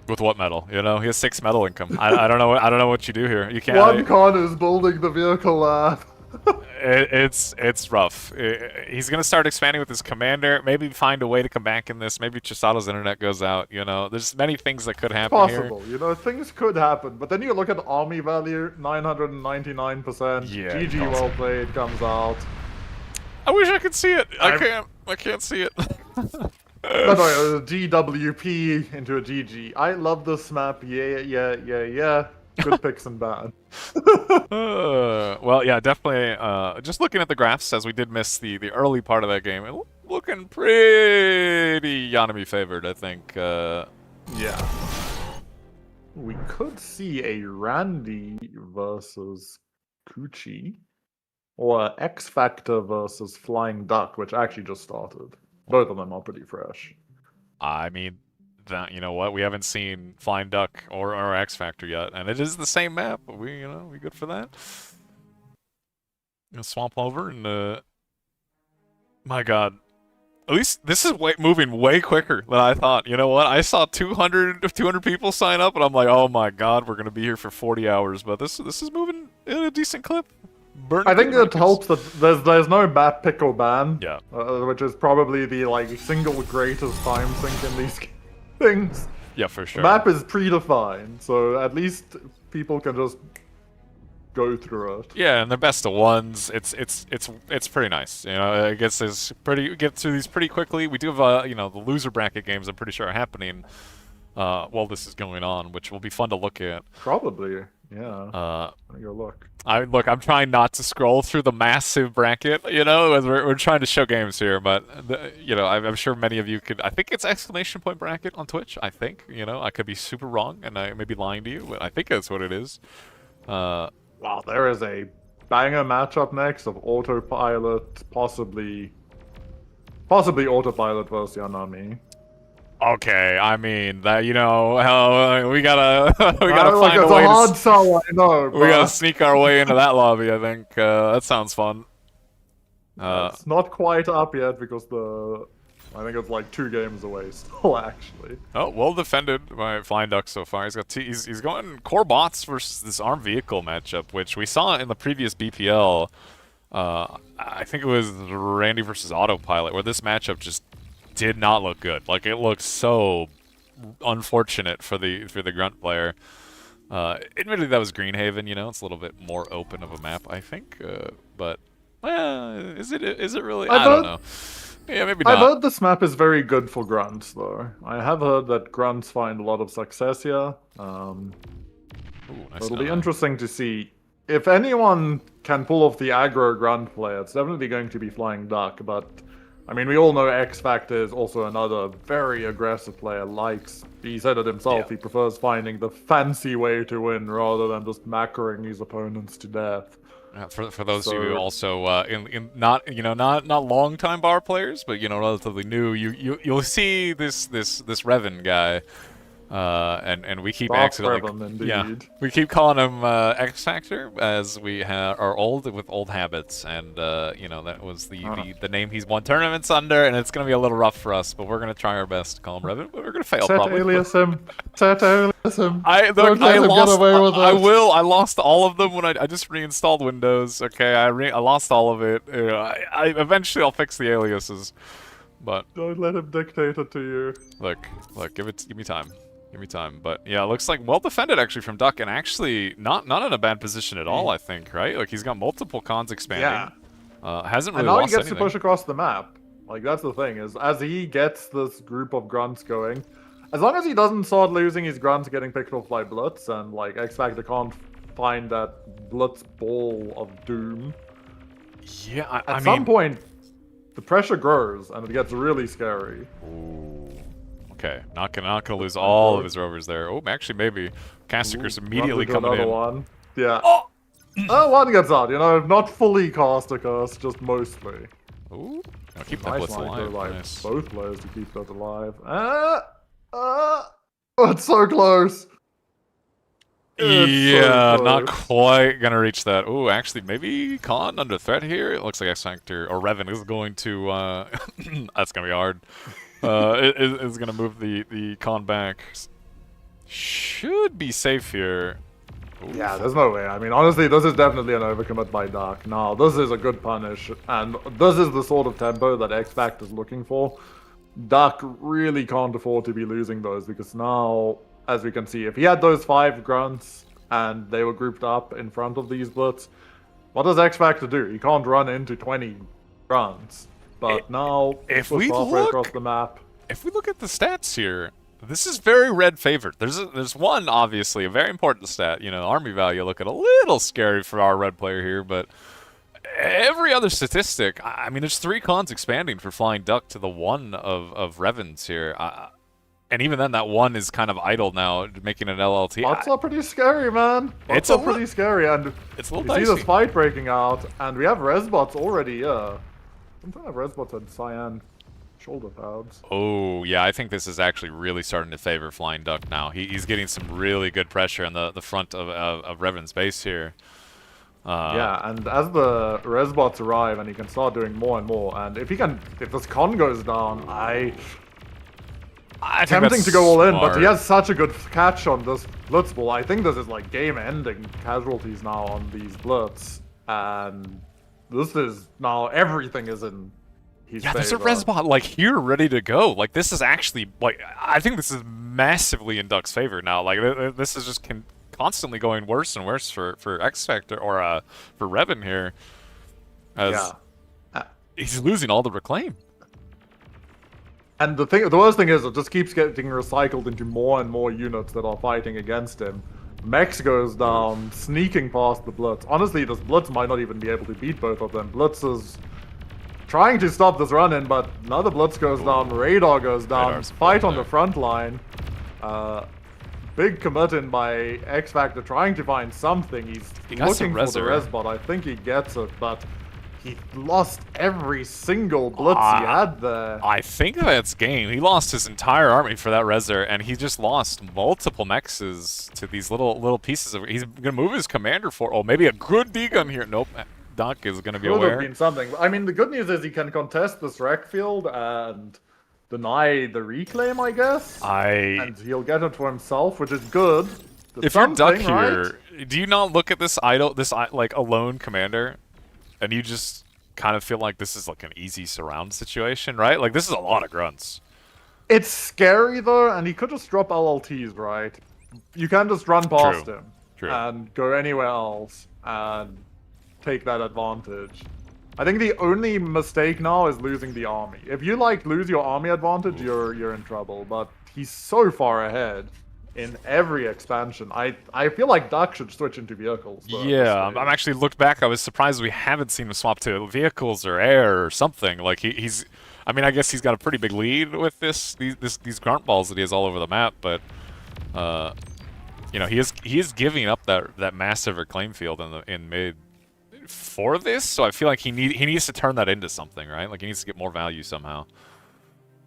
with what metal? You know, he has 6 metal income. I don't know. I don't know what you do here. You can't. One con is building the vehicle lab. It's rough. He's gonna start expanding with his commander. Maybe find a way to come back in this. Maybe Chisato's internet goes out. You know, there's many things that could happen possible. here. You know, things could happen. But then you look at army value, 999%. Yeah, GG well played comes out. I wish I could see it. I can't see it. No, GWP into a GG. I love this map. Yeah. Good picks and bad. Well, yeah, definitely. Just looking at the graphs, as we did miss the early part of that game, looking pretty Yanami favored, I think. Yeah. We could see a Randy versus Kuchi, or X Factor versus Flying Duck, which actually just started. Both of them are pretty fresh. I mean, you know what? We haven't seen Flying Duck or X Factor yet, and it is the same map. But we good for that. Swamp over and my God, at least this is moving way quicker than I thought. You know what? I saw 200 people sign up, and I'm like, oh my God, we're gonna be here for 40 hours. But this is moving at a decent clip. I think it helps that there's no map pick or ban. Yeah. Which is probably the single greatest time sink in these things. Yeah, for sure. The map is predefined, so at least people can just go through it. Yeah, and the best of ones, it's pretty nice. You know, I guess get through these pretty quickly. We do have the loser bracket games. I'm pretty sure are happening while this is going on, which will be fun to look at. Probably, yeah. Go look. I'm trying not to scroll through the massive bracket, you know, as we're trying to show games here, but, I'm sure many of you could, I think it's exclamation point bracket on Twitch, I think, I could be super wrong, and I may be lying to you, but I think that's what it is. Wow, there is a banger matchup next of Autopilot, possibly Autopilot versus Yanami. Okay, I mean that we gotta find a it's way. A hard sell, I know. We gotta sneak our way into that lobby. I think that sounds fun. It's not quite up yet because I think it's like 2 games away still, actually. Oh, well defended by Flying Duck so far. He's got he's going core bots versus this armed vehicle matchup, which we saw in the previous BPL. I think it was Randy versus Autopilot, where this matchup just did not look good. Like, it looked so unfortunate for the grunt player. Admittedly, that was Greenhaven. It's a little bit more open of a map, I think. But is it really? I don't know. Yeah, maybe not. I've heard this map is very good for grunts, though. I have heard that grunts find a lot of success here. Nice. It'll be interesting to see. If anyone can pull off the aggro grunt player, it's definitely going to be Flying Duck, but I mean, we all know X Factor is also another very aggressive player. He said it himself, he prefers finding the fancy way to win rather than just macroing his opponents to death. For those of you also in not not long time bar players, but relatively new, you'll see this Revan guy. And we keep we keep calling him X Factor as we are old with old habits, and that was the name he's won tournaments under, and it's gonna be a little rough for us, but we're gonna try our best to call him Revan, but we're gonna fail probably. Alias him. I lost all of them when I just reinstalled Windows. Okay, I lost all of it. I eventually I'll fix the aliases, but don't let him dictate it to you. Look, give me time. Give me time. But yeah, it looks like well defended actually from Duck, and actually not in a bad position at all, I think, right? Like he's got multiple cons expanding. Yeah. Hasn't really lost anything. And now he gets anything. to push across the map. Like that's the thing, is as he gets this group of grunts going, as long as he doesn't start losing his grunts getting picked off by Blitz, and like X Factor can't find that Blitz ball of doom. Yeah, at some point the pressure grows and it gets really scary. Ooh. Okay, not gonna lose all of his rovers there. Oh, actually, maybe. Castiker's immediately coming in. One. Yeah. Oh! One gets out, not fully cast a curse, just mostly. Ooh. I'll keep that Blitz alive. Nice. Both players to keep that alive. It's so close. Yeah, not quite gonna reach that. Ooh, actually, maybe Khan under threat here. It looks like X Factor or Revan is going to. That's gonna be hard. Is gonna move the Khan back. Should be safe here. Ooh. Yeah, there's no way. I mean, honestly, this is definitely an overcommit by Dark. Now, this is a good punish, and this is the sort of tempo that X Factor is looking for. Dark really can't afford to be losing those, because now, as we can see, if he had those 5 grunts and they were grouped up in front of these Blitz, what does X Factor do? He can't run into 20 grunts. But now, if we look across the map, if we look at the stats here, this is very red favored. There's one obviously a very important stat. Army value looking a little scary for our red player here, but every other statistic, I mean, there's 3 cons expanding for Flying Duck to the 1 of Revens here. And even then, that 1 is kind of idle now, making an LLT. That's all pretty scary, man. It's all pretty scary, and it's a little you dicey. See this fight breaking out, and we have Resbots already. Sometimes Resbots had cyan shoulder pads. Oh, yeah, I think this is actually really starting to favor Flying Duck now. He's getting some really good pressure on the front of Revan's base here. Yeah, and as the Resbots arrive, and he can start doing more and more, and if this con goes down, I tempting to go all in, but he has such a good catch on this Blitz ball. I think this is like game-ending casualties now on these Blitz, and this is now everything is in his favor. There's a Resbot like here ready to go. Like this is actually like I think this is massively in Duck's favor now. Like this is just constantly going worse and worse for X Factor or for Revan here. As he's losing all the reclaim. And the worst thing is it just keeps getting recycled into more and more units that are fighting against him. Mex goes down, sneaking past the Blitz. Honestly, this Blitz might not even be able to beat both of them. Blitz is trying to stop this run-in, but another Blitz goes down, Radar goes down, fight on the front line. Big commit in by X Factor trying to find something. He's looking for the Resbot. I think he gets it, but he lost every single Blitz he had there. I think that's game. He lost his entire army for that Reser, and he just lost multiple mexes to these little pieces of. He's gonna move his commander for. Oh, maybe a good D-gun here. Nope. Doc is gonna be aware. Could have been something. I mean, the good news is he can contest this wreck field and deny the reclaim, I guess. And he'll get it for himself, which is good. If you're Duck here, do you not look at this like alone commander? And you just kind of feel like this is like an easy surround situation, right? Like this is a lot of grunts. It's scary though, and he could just drop LLTs, right? You can just run past him and go anywhere else and take that advantage. I think the only mistake now is losing the army. If you lose your army advantage, you're in trouble. But he's so far ahead. in every expansion. I feel like Duck should switch into vehicles. Though, at this Yeah, I'm stage. actually looked back. I was surprised we haven't seen him swap to vehicles or air or something. Like he's, I mean, I guess he's got a pretty big lead with these grunt balls that he has all over the map. But you know, he is giving up that massive reclaim field in mid for this. So I feel like he needs to turn that into something, right? Like he needs to get more value somehow.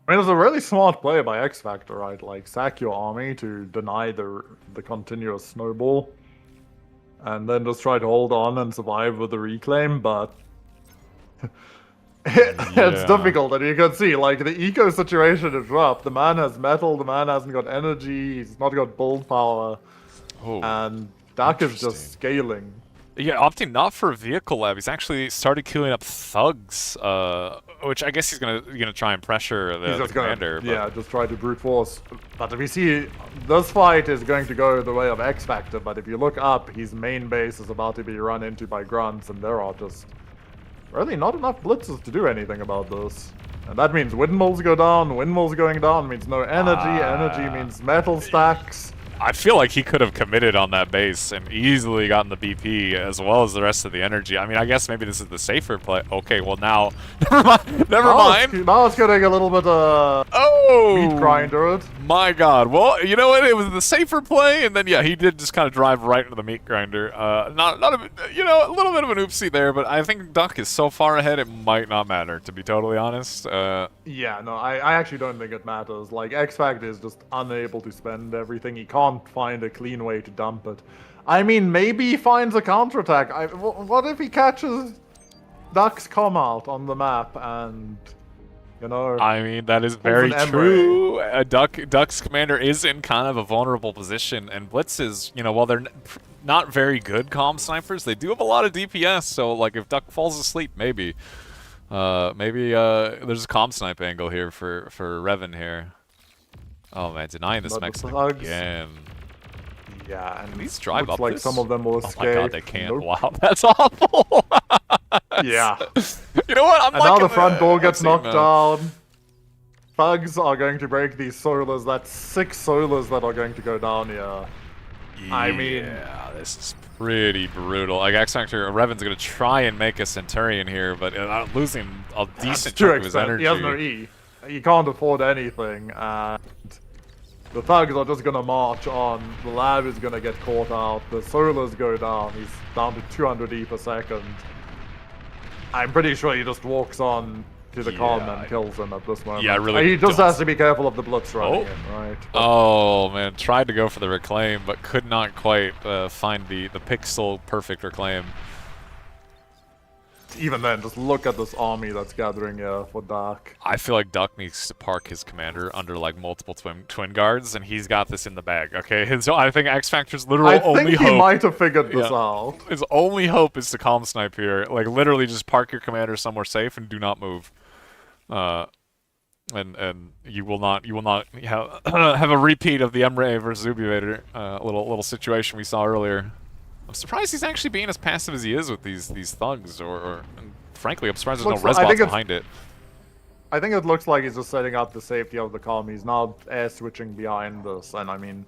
I mean, it's a really smart play by X Factor, right? Like, sack your army to deny the continuous snowball, and then just try to hold on and survive with the reclaim, but it's Yeah. difficult, and you can see, like, the eco situation is rough. The man has metal, the man hasn't got energy, he's not got build power, Oh, and Dak is interesting. just scaling. Yeah, opting not for a vehicle lab. He's actually started queuing up thugs, which I guess he's gonna try and pressure He's the just gonna, commander. But yeah, just try to brute force. But if you see, this fight is going to go the way of X Factor, but if you look up, his main base is about to be run into by grunts, and there are just really not enough blitzes to do anything about this. And that means windmills go down, windmills going down means no energy, energy means metal stacks. I feel like he could have committed on that base and easily gotten the BP as well as the rest of the energy. I mean, I guess maybe this is the safer play. Okay, well now, never mind. Never mind. Now it's getting a little bit Oh, meat grinder. my God. Well, you know what? It was the safer play, and then yeah, he did just kind of drive right into the meat grinder. Not a, you know, a little bit of an oopsie there, but I think Duck is so far ahead it might not matter, to be totally honest. Yeah, no, I actually don't think it matters. Like, X Factor is just unable to spend everything. He can't find a clean way to dump it. I mean, maybe he finds a counterattack. What if he catches Duck's comm out on the map and, you know... I mean, that is very an true. Duck's commander is in kind of a vulnerable position, and Blitzes, you know, while they're not very good comm snipers, they do have a lot of DPS, so, like, if Duck falls asleep, maybe there's a comm snipe angle here for Revan here. Oh, man, denying this But the Mexican thugs- again. Yeah, and Can these drive looks up like this? some of them will Oh escape. my God, they can't. Nope. Wow, that's awful. Yeah. You know what? I'm And now liking the front door gets I'm seeing knocked down. Thugs are going to break these solars. That's 6 solars that are going to go down here. I mean- yeah, this is pretty brutal. Like X Factor, Revan's gonna try and make a Centurion here, but losing a decent Too chunk of his expensive. energy. He has no E. He can't afford anything, and the thugs are just gonna march on. The lab is gonna get caught out. The solars go down. He's down to 200 E per second. I'm pretty sure he just walks on to the comm Yeah, and kills him at this moment. Yeah, I really He just don't- has to be careful of the blitz running in, right? Oh man, tried to go for the reclaim, but could not quite find the pixel perfect reclaim. Even then, just look at this army that's gathering here for Dark. I feel like Duck needs to park his commander under like multiple twin guards, and he's got this in the bag. Okay, so I think X Factor's literal I only think he hope. might have figured this Yeah. out. His only hope is to calm snipe here. Like literally, just park your commander somewhere safe and do not move. And you will not have, have a repeat of the Emre versus Zubivator little situation we saw earlier. I'm surprised he's actually being as passive as he is with these thugs, or and frankly, I'm surprised there's no Looks like- I resbots think it's- behind it. I think it looks like he's just setting up the safety of the comm. He's now air switching behind this, and I mean,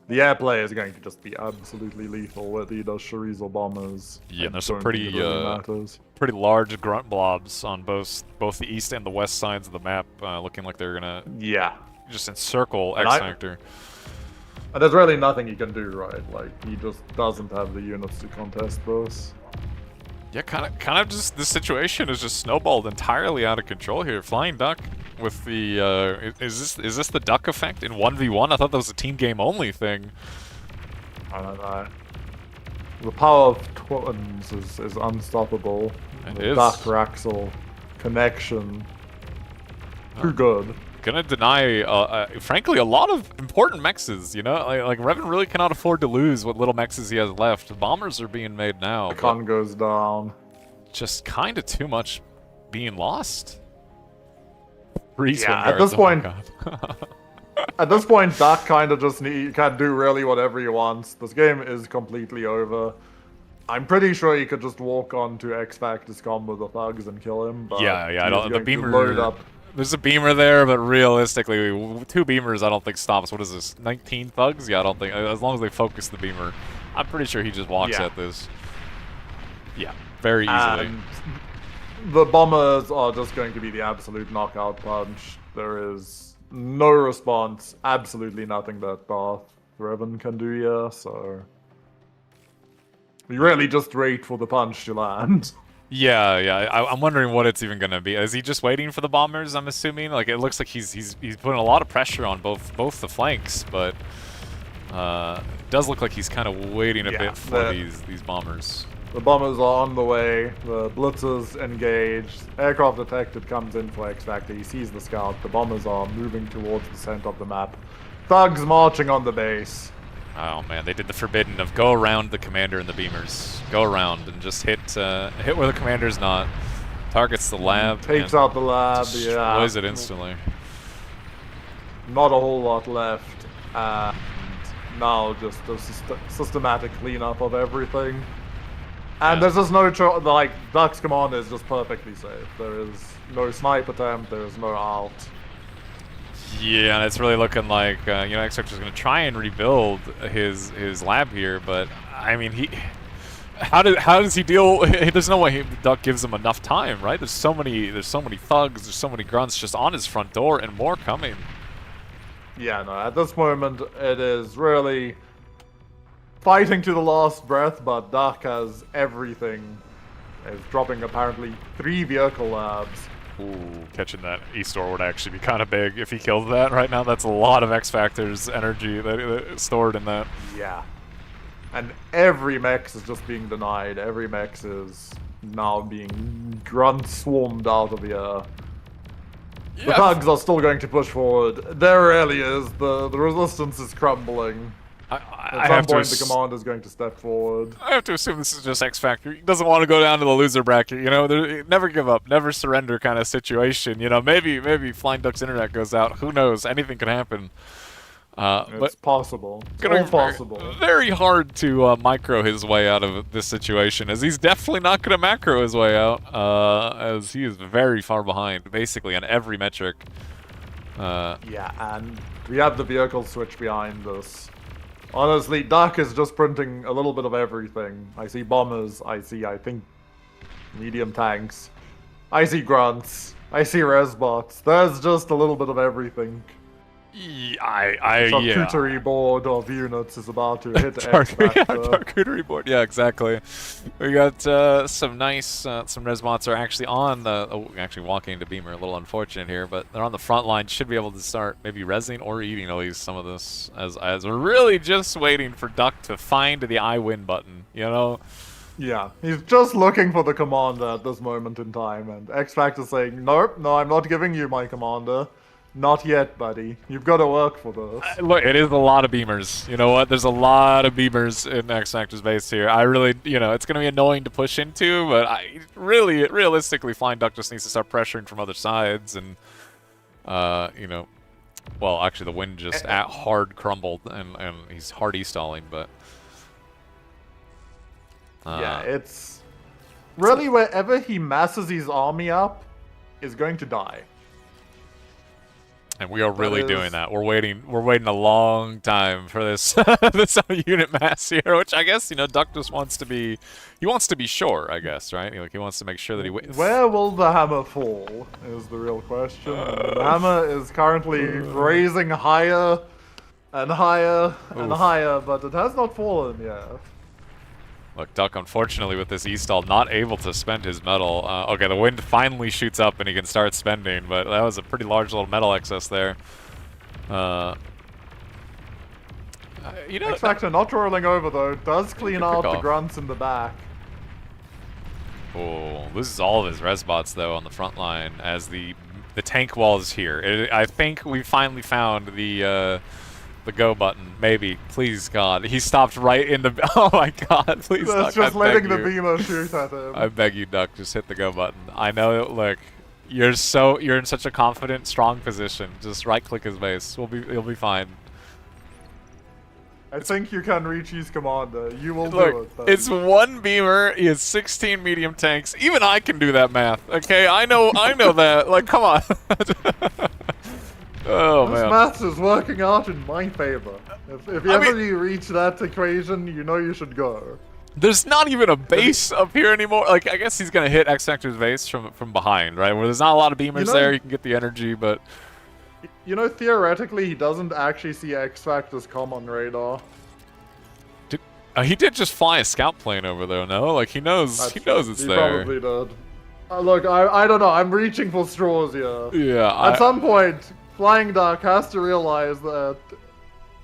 the airplay is going to just be absolutely lethal whether he does Shuri's or bombers. Yeah, and I there's some don't think it pretty, really matters. Pretty large grunt blobs on both the east and the west sides of the map, looking like they're gonna Yeah. just encircle And X I- Factor. And there's really nothing he can do, right? Like, he just doesn't have the units to contest this. Yeah, kind of just the situation is just snowballed entirely out of control here. Flying Duck with the is this the Duck effect in 1v1? I thought that was a team game only thing. I don't know. The power of twins is unstoppable. It the is. Dark Raxel connection. Too good. Gonna deny, frankly, a lot of important mexes. You know, like Revan really cannot afford to lose what little mexes he has left. Bombers are being made now. The but con goes down. just kind of too much being lost. Three Yeah, swing at guards, this oh my point- God. At this point, Duck kind of just can do really whatever he wants. This game is completely over. I'm pretty sure he could just walk on to X Factor's comm with the thugs and kill him. But Yeah, he's I don't. The going to beamer. load up. There's a beamer there, but realistically, 2 beamers I don't think stops. What is this, 19 thugs? Yeah, I don't think, as long as they focus the beamer, I'm pretty sure he just walks Yeah. at this. Yeah, very easily. And the bombers are just going to be the absolute knockout punch. There is no response, absolutely nothing that Darth Revan can do here, so you really just wait for the punch to land. Yeah, I'm wondering what it's even gonna be. Is he just waiting for the bombers? I'm assuming. Like it looks like he's putting a lot of pressure on both the flanks, but it does look like he's kind of waiting a bit for these bombers. The bombers are on the way, the blitzers engaged, aircraft detected comes in for X-Factor, he sees the scout, the bombers are moving towards the center of the map. Thugs marching on the base. Oh man, they did the forbidden of go around the commander and the beamers. Go around and just hit where the commander's not. Targets the lab. Takes out the lab, destroys it instantly. Not a whole lot left, and now just a systematic cleanup of everything. And there's just no like, Duck's commander is just perfectly safe. There is no snipe attempt, there is no alt. Yeah, and it's really looking like X-Factor's going to try and rebuild his lab here, but I mean how does he deal? There's no way Duck gives him enough time, right? There's so many thugs, there's so many grunts just on his front door, and more coming. Yeah, no, at this moment it is really fighting to the last breath, but Duck has everything. Is dropping apparently 3 vehicle labs. Ooh, catching that E-store would actually be kind of big if he kills that right now. That's a lot of X-Factor's energy that stored in that. Yeah. And every mech is just being denied. Every mech is now being grunt swarmed out of the air. The thugs are still going to push forward. There really is. The resistance is crumbling. At some point, the commander is going to step forward. I have to assume this is just X-Factor. He doesn't want to go down to the loser bracket, you know? Never give up, never surrender kind of situation. You know, maybe Flying Duck's internet goes out. Who knows? Anything can happen. It's possible. It's all possible. Very hard to micro his way out of this situation, as he's definitely not going to macro his way out, as he is very far behind, basically, on every metric. Yeah, and we have the vehicle switch behind us. Honestly, Duck is just printing a little bit of everything. I see bombers, I think, medium tanks. I see grunts, I see resbots. There's just a little bit of everything. Charcuterie board of units is about to hit X-Factor. Charcuterie board, yeah, exactly. We got some nice, some resbots are actually on the, actually walking into Beamer, a little unfortunate here, but they're on the front line, should be able to start maybe resing or eating at least some of this, as we're really just waiting for Duck to find the I win button, you know? Yeah, he's just looking for the commander at this moment in time, and X-Factor's saying, nope, no, I'm not giving you my commander. Not yet, buddy. You've got to work for this. Look, it is a lot of beamers. You know what? There's a lot of beamers in X-Factor's base here. I really, it's going to be annoying to push into, but realistically, Flying Duck just needs to start pressuring from other sides, and, well, actually, the wind just hard crumbled, and he's hard e-stalling, but... yeah, it's... Really, wherever he masses his army up, is going to die. And we are really doing that. We're waiting a long time for this this unit mass here, which I guess, Duck just wants to be sure, I guess, right? Like he wants to make sure that he wins. Where will the hammer fall is the real question. The hammer is currently raising higher and higher and higher, but it has not fallen yet. Look, Duck, unfortunately, with this E-stall, not able to spend his metal. Okay, the wind finally shoots up and he can start spending, but that was a pretty large little metal excess there. X-Factor not rolling over, though. Does clean out the grunts in the back. Oh, loses all of his resbots, though, on the front line as the tank wall is here. I think we finally found the go button, maybe. Please, God. He stopped right in the... Oh, my God. Please, Duck, just letting the beamer shoot at him. I beg you, Duck. Just hit the go button. I know, look, you're in such a confident, strong position. Just right-click his base. You'll be fine. I think you can reach his commander. You will do Look, it. Then. it's one beamer. He has 16 medium tanks. Even I can do that math. Okay, I know that. Like, come on. Oh This man. maths is working out in my favor. If you reach that equation, you know you should go. There's not even a base up here anymore. Like, I guess he's gonna hit X Factor's base from behind, right? Where there's not a lot of beamers there. You can get the energy, but You know, theoretically, he doesn't actually see X Factor's come on radar. he did just fly a scout plane over there. No, like he knows it's there. He probably did. Look, I don't know. I'm reaching for straws here. Yeah. At some point, Flying Duck has to realize that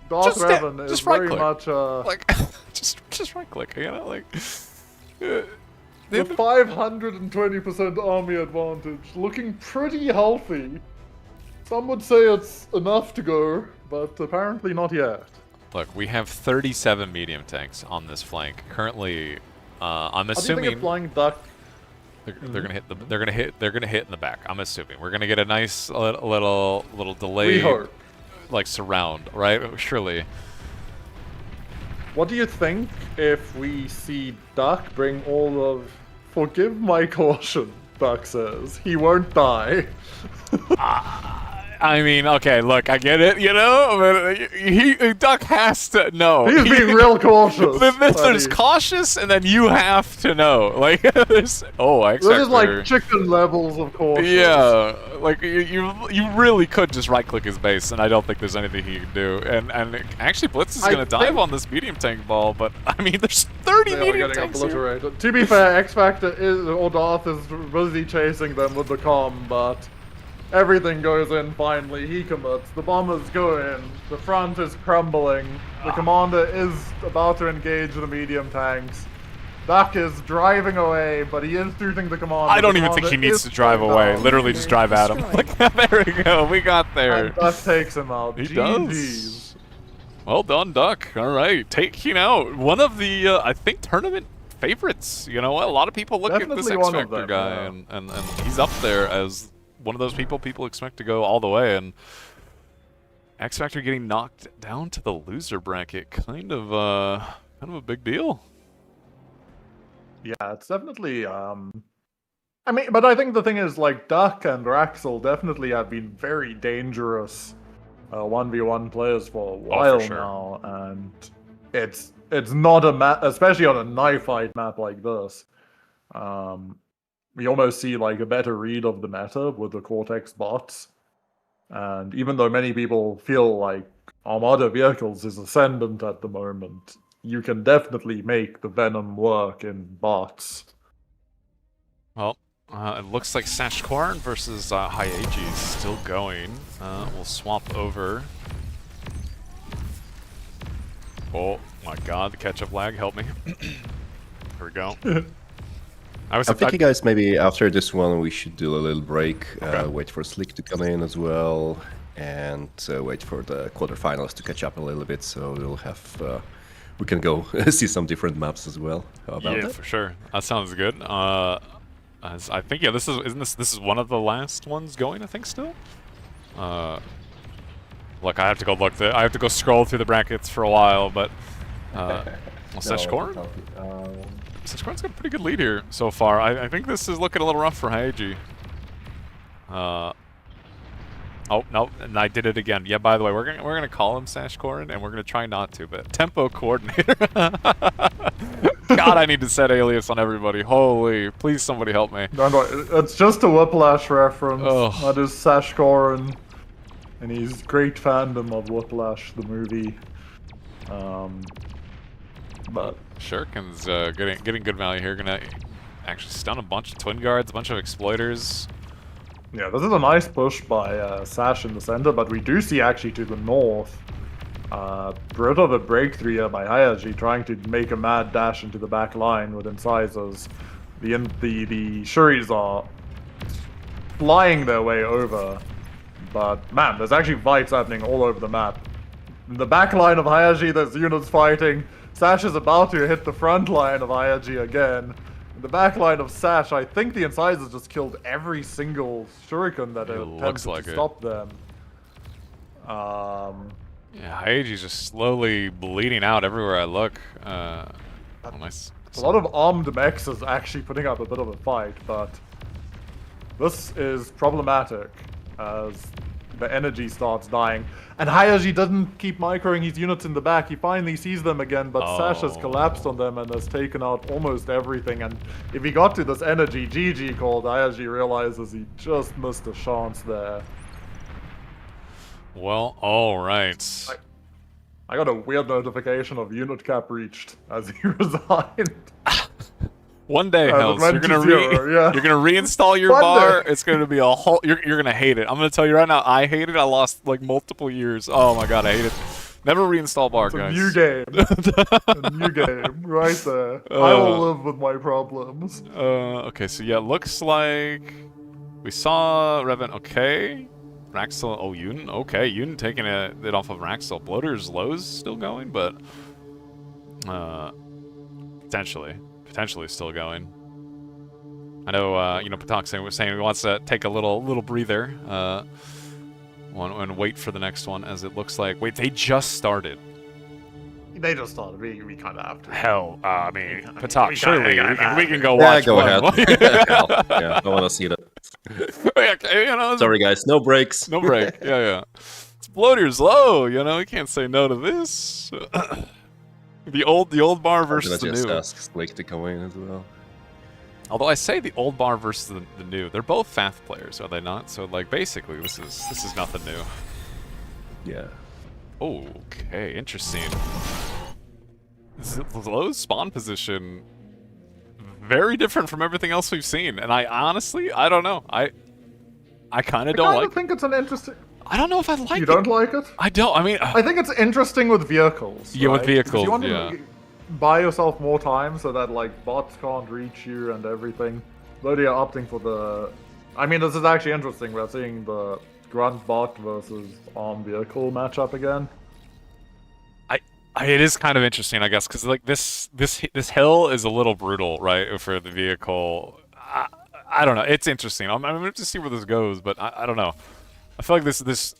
Darth Revan is very much like just right click. You know, like. With 520% army advantage, looking pretty healthy. Some would say it's enough to go, but apparently not yet. Look, we have 37 medium tanks on this flank. Currently, I'm assuming How do you think a Flying Duck? they're gonna hit they're gonna hit in the back. I'm assuming we're gonna get a nice little delay, We hope. like surround, right? Surely. What do you think if we see Duck bring all of... Forgive my caution, Duck says. He won't die. I mean, okay, look, I get it, you know, but Duck has to know. He's being real cautious. There's cautious, and then you have to know. Like, there's There's just like chicken levels of cautious. Yeah, like you really could just right-click his base, and I don't think there's anything he can do. And actually, Blitz is gonna dive on this medium tank ball, but I mean, there's 30 medium tanks here. Obliterated. To be fair, X Factor or Darth is busy chasing them with the comm, but everything goes in finally. He commits. The bombers go in. The front is crumbling. The commander is about to engage the medium tanks. Duck is driving away, but he is shooting the commander. I don't even think he needs to drive away. Literally just drive at him. Like, there we go. We got there. And Duck takes him out. He GG's. does. Well done, Duck. All right, taking out one of the I think tournament favorites. You know what? A lot of people look at this Definitely X one of Factor them, guy, yeah. and he's up there as one of those people expect to go all the way. And X Factor getting knocked down to the loser bracket, kind of a big deal. Yeah, it's definitely, I mean, but I think the thing is, like, Duck and Raxel definitely have been very dangerous 1v1 players for a while sure. now, and it's not a map, especially on a knife fight map like this. We almost see, like, a better read of the meta with the Cortex bots, and even though many people feel like Armada Vehicles is ascendant at the moment, you can definitely make the Venom work in bots. Well, it looks like Sash Corn versus Hyeji is still going. We'll swap over. Oh my god, the catch-up lag, help me. Here we go. I'm thinking, guys, maybe after this one we should do a little break, wait for Slick to come in as well, and wait for the quarterfinals to catch up a little bit, so we'll have... we can go see some different maps as well. How about that? For sure. That sounds good. I think this is one of the last ones going. I think still. Look, I have to go look. I have to go scroll through the brackets for a while, but Seshkorn? Seshkorn's got a pretty good lead here so far. I think this is looking a little rough for Hyeji. Oh no, and I did it again. Yeah, by the way, we're gonna call him Sashkorn, and we're gonna try not to, but tempo coordinator. God, I need to set alias on everybody. Holy, please somebody help me. No, it's just a Whiplash reference. Oh. That is Sashkorn, and he's great fandom of Whiplash, the movie. But Shuriken's getting good value here. Gonna actually stun a bunch of Twin Guards, a bunch of Exploiters. yeah, this is a nice push by Sash in the center, but we do see actually to the north bit of a breakthrough here by Hyeji, trying to make a mad dash into the back line with incisors. The Shuris are flying their way over, but man, there's actually fights happening all over the map. In the back line of Hyeji, there's units fighting. Sash is about to hit the front line of Hyeji again. In the back line of Sash, I think the incisors just killed every single shuriken that attempted to stop them. Yeah, Haiji's just slowly bleeding out everywhere I look. Nice. A lot of armed mechs is actually putting up a bit of a fight, but this is problematic as the energy starts dying. And Hayaji doesn't keep microing his units in the back. He finally sees them again, but Sash has collapsed on them and has taken out almost everything. And if he got to this energy GG called, Hayaji realizes he just missed a chance there. Well, alright. I got a weird notification of unit cap reached as he resigned. One day, Hells, you're gonna yeah. you're gonna reinstall your One bar. day. It's gonna be a whole. You're gonna hate it. I'm gonna tell you right now. I hate it. I lost like multiple years. Oh my god, I hate it. Never reinstall bar, It's a guys. new game. A new game, right there. I will live with my problems. Okay, so yeah, looks like we saw Revan. Okay, Raxel. Oh, Yun. Okay, Yun taking it off of Raxel. Bloater's lows still going, but potentially still going. I know, you know, Patak was saying he wants to take a little breather, and wait for the next one, as it looks like. Wait, they just started. They just started. We kind of have to. Hell, I mean, Patak, we surely we can go Yeah, watch go one. ahead. Hell, yeah, I want to see that. Okay, you know, Sorry, guys, no breaks. no break. Yeah. It's Bloater's low. You know, we can't say no to this. The old bar versus the I'm gonna new. just ask Slick to come in as well. Although I say the old bar versus the new, they're both Fath players, are they not? So like basically, this is nothing new. Yeah. Okay, interesting. Low's spawn position very different from everything else we've seen, and I honestly don't know. I kind of don't I like. think it's an interesting. I don't know if I like You it. don't like it? I don't. I mean, I think it's interesting with vehicles. Yeah, with right? vehicles, Because you want yeah. to buy yourself more time so that like bots can't reach you and everything. Though they are opting for the. I mean, this is actually interesting. We're seeing the grunt bot versus armed vehicle matchup again. it is kind of interesting, I guess, because like this hill is a little brutal, right, for the vehicle. I don't know. It's interesting. I'm going to see where this goes, but I don't know. I feel like this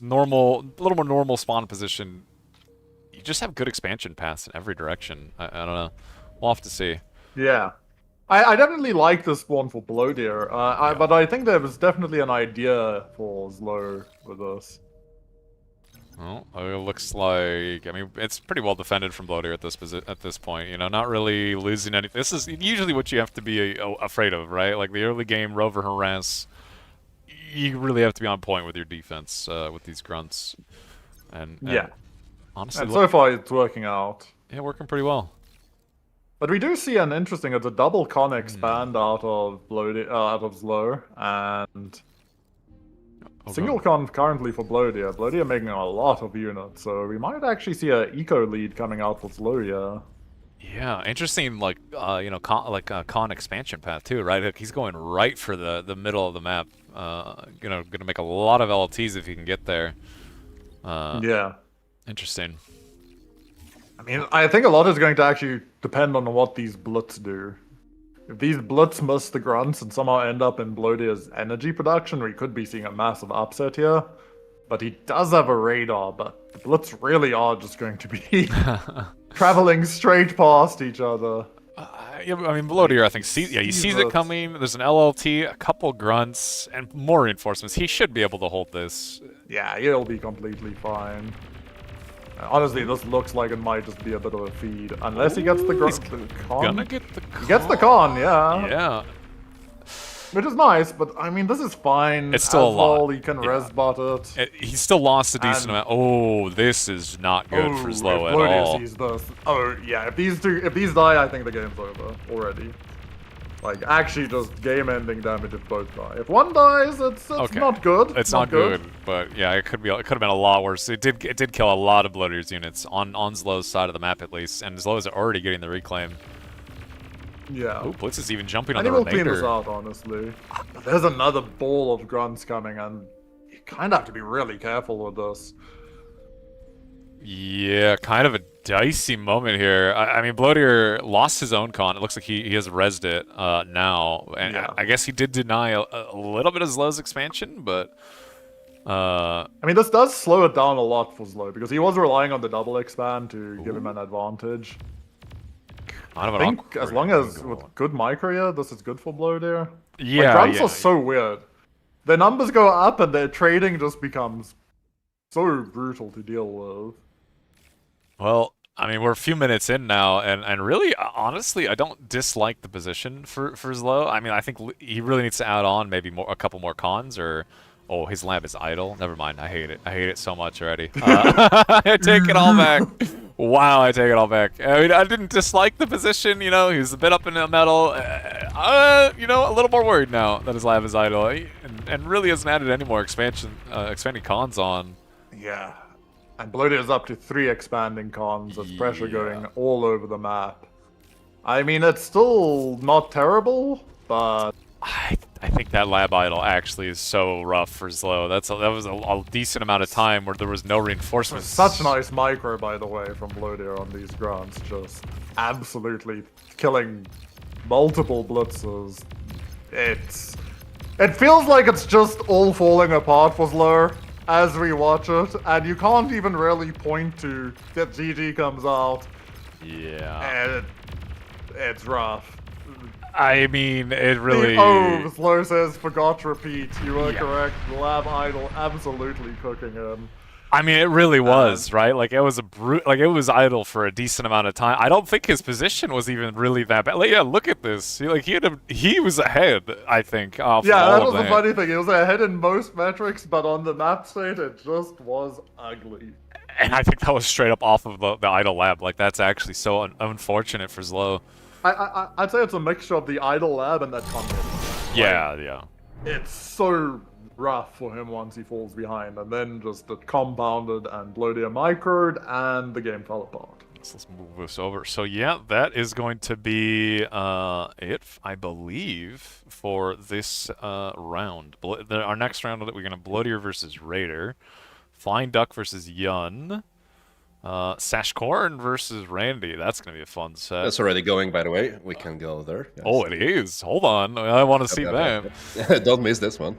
normal, a little more normal spawn position. You just have good expansion paths in every direction. I don't know. We'll have to see. Yeah. I definitely like this one for Blowdeer, but I think there was definitely an idea for Zlo with this. Well, it looks like, I mean, it's pretty well defended from Bloater at this point. You know, not really losing any. This is usually what you have to be afraid of, right? Like the early game rover harass. You really have to be on point with your defense with these grunts. And Yeah. honestly, And so far it's working out. yeah, working pretty well. But we do see an interesting, it's a double con expand out of Zlo, and single con currently for Blowdeer. Blowdeer making a lot of units, so we might actually see a eco lead coming out for Zlo, yeah. Yeah, interesting, like, you know, con expansion path too, right? Like, he's going right for the middle of the map. You know, gonna make a lot of LTs if he can get there. Yeah. Interesting. I mean, I think a lot is going to actually depend on what these Blitz do. If these Blitz miss the grunts and somehow end up in Blowdeer's energy production, we could be seeing a massive upset here. But he does have a radar, but the Blitz really are just going to be traveling straight past each other. Yeah, I mean, Bloater, I think, he sees it coming. There's an LLT, a couple grunts, and more reinforcements. He should be able to hold this. Yeah, he'll be completely fine. Honestly, this looks like it might just be a bit of a feed. Unless he gets the con. Gonna get the con. He gets the con, yeah. Yeah. Which is nice, but I mean, this is fine. It's still a lot. He can res bot it. He still lost a decent amount. Oh, this is not good for Zlo at all. Sees this. Oh, yeah, if these die, I think the game's over already. Like, actually just game-ending damage if both die. If one dies, it's Okay. not good. It's not good, but yeah, it could have been a lot worse. It did kill a lot of Bloater's units on Zlo's side of the map at least, and Zlo is already getting the reclaim. Yeah. Oh, Blitz is even jumping on And the he will clean this remainder. out, honestly. But there's another ball of grunts coming, and you kind of have to be really careful with this. Yeah, kind of a dicey moment here. I mean, Bloater lost his own con. It looks like he has rezzed it now, and Yeah. I guess he did deny a little bit of Zlo's expansion, but I mean, this does slow it down a lot for Slow, because he was relying on the double expand to give him an advantage. Kind of I an think awkward as long as angle. with good micro here, this is good for Blow there. Yeah, Like, grunts yeah. are so weird. Their numbers go up and their trading just becomes so brutal to deal with. Well, I mean, we're a few minutes in now, and really, honestly, I don't dislike the position for Zlo. I mean, I think he really needs to add on maybe a couple more cons, or oh, his lab is idle. Never mind, I hate it. I hate it so much already. I take it all back. Wow, I take it all back. I mean, I didn't dislike the position. You know, he was a bit up in the metal. You know, a little more worried now that his lab is idle, and really hasn't added any more expanding cons on. Yeah. And Bloated is up to 3 expanding cons. There's pressure going all over the map. I mean, it's still not terrible, but I think that lab idle actually is so rough for Zlo. That was a decent amount of time where there was no reinforcements. such nice micro, by the way, from Bloated on these grunts. Just absolutely killing multiple blitzes. It feels like it's just all falling apart for Zlo as we watch it, and you can't even really point to that GG comes out. Yeah. And it's rough. I mean, it really. Oh, Zlo says, forgot to repeat. You were Yeah. correct. Lab idle absolutely cooking him. I mean, it really was, right? Like, it was it was idle for a decent amount of time. I don't think his position was even really that bad. Like, yeah, look at this. He was ahead, I think. Yeah, from that all was of the funny thing. It was ahead in most metrics, but on the map state, it just was ugly. And I think that was straight up off of the idle lab. Like, that's actually so unfortunate for Zlo. I'd say it's a mixture of the idle lab and that content. Yeah, yeah. It's so rough for him once he falls behind, and then just it compounded and Bloated microed, and the game fell apart. So let's move this over. So yeah, that is going to be it, I believe, for this round. Our next round, we're gonna Bloatier versus Raider, Flying Duck versus Yun, Sashkorn versus Randy. That's gonna be a fun set. That's already going, by the way. We can go there. Yes. Oh, it is. Hold on, I want to see that. Yep. Don't miss this one.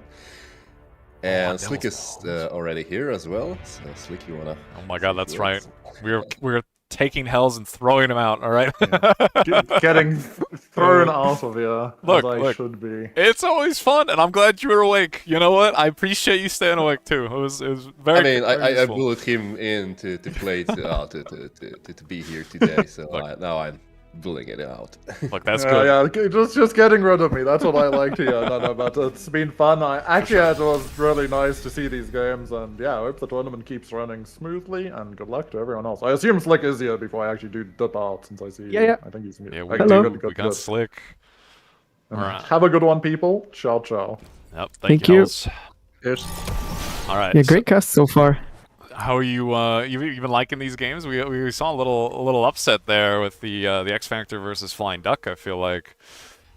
And that Slick was is close. already here as well. So Slick, you wanna? Oh my God, that's Yes. right. We're taking hells and throwing them out. All right. Getting thrown out of here, Look, as I look. should be. It's always fun, and I'm glad you were awake. You know what? I appreciate you staying awake too. It was very. I mean, very I useful. bullied him in to play to be here today. So now I'm bullying it out. Look, that's good. Yeah, just getting rid of me. That's what I like to hear. No, but it's been fun. It was really nice to see these games, and yeah, I hope the tournament keeps running smoothly. And good luck to everyone else. I assume Slick is here before I actually do dip out, since I see. Yeah. I think he's here. Yeah, Okay, Hello. we got Slick. All right. Have a good one, people. Ciao, ciao. Yep. Thank you. Hells. Cheers. All right. Yeah, so great cast so far. how are you? You been liking these games? We saw a little upset there with the X Factor versus Flying Duck. I feel like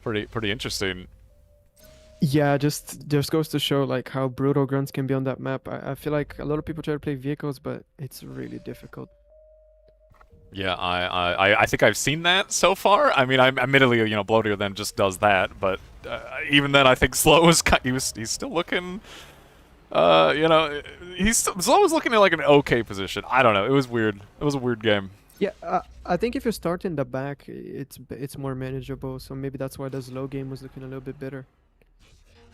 pretty interesting. Yeah, just goes to show like how brutal grunts can be on that map. I feel like a lot of people try to play vehicles, but it's really difficult. Yeah, I think I've seen that so far. I mean, admittedly, Bloatier then just does that, but even then, I think Slow he's still looking. Slow was looking at like an okay position. I don't know. It was weird. It was a weird game. Yeah, I think if you start in the back, it's more manageable. So maybe that's why the slow game was looking a little bit better.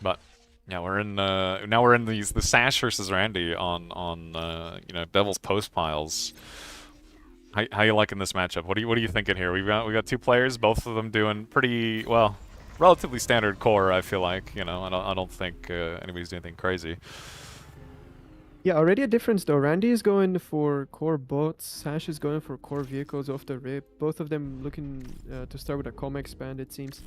But yeah, we're in the Sash versus Randy on Devil's Post Piles. How you liking this matchup? What are you thinking here? We got two players, both of them doing pretty well, relatively standard core. I feel like I don't think anybody's doing anything crazy. Yeah, already a difference though. Randy is going for core bots. Sash is going for core vehicles off the rip. Both of them looking to start with a com expand, it seems.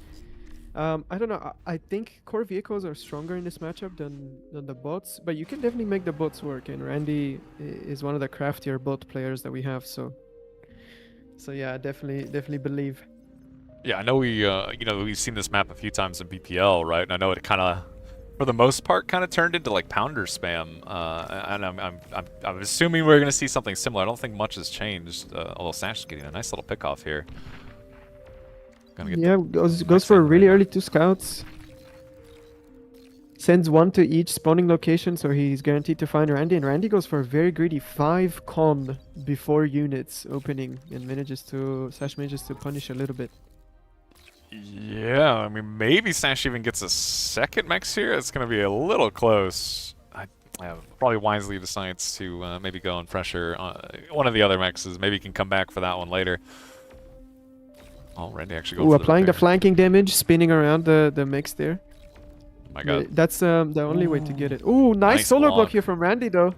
I don't know. I think core vehicles are stronger in this matchup than the bots, but you can definitely make the bots work. And Randy is one of the craftier bot players that we have. So yeah, definitely believe. Yeah, I know we've seen this map a few times in BPL, right? And I know it kind of, for the most part, kind of turned into like pounder spam. And I'm assuming we're gonna see something similar. I don't think much has changed. Although Sash is getting a nice little pick off here. Yeah, goes for really early 2 scouts. Sends one to each spawning location, so he's guaranteed to find Randy. And Randy goes for a very greedy 5 con before units opening, and Sash manages to punish a little bit. Yeah, I mean, maybe Sash even gets a second mech here. It's going to be a little close. Probably wisely decides to maybe go and pressure one of the other mechs. Maybe he can come back for that one later. Oh, Randy actually goes. Applying the flanking damage, spinning around the mechs there. Oh my god. That's the only way to get it. Ooh, nice solar block here from Randy though.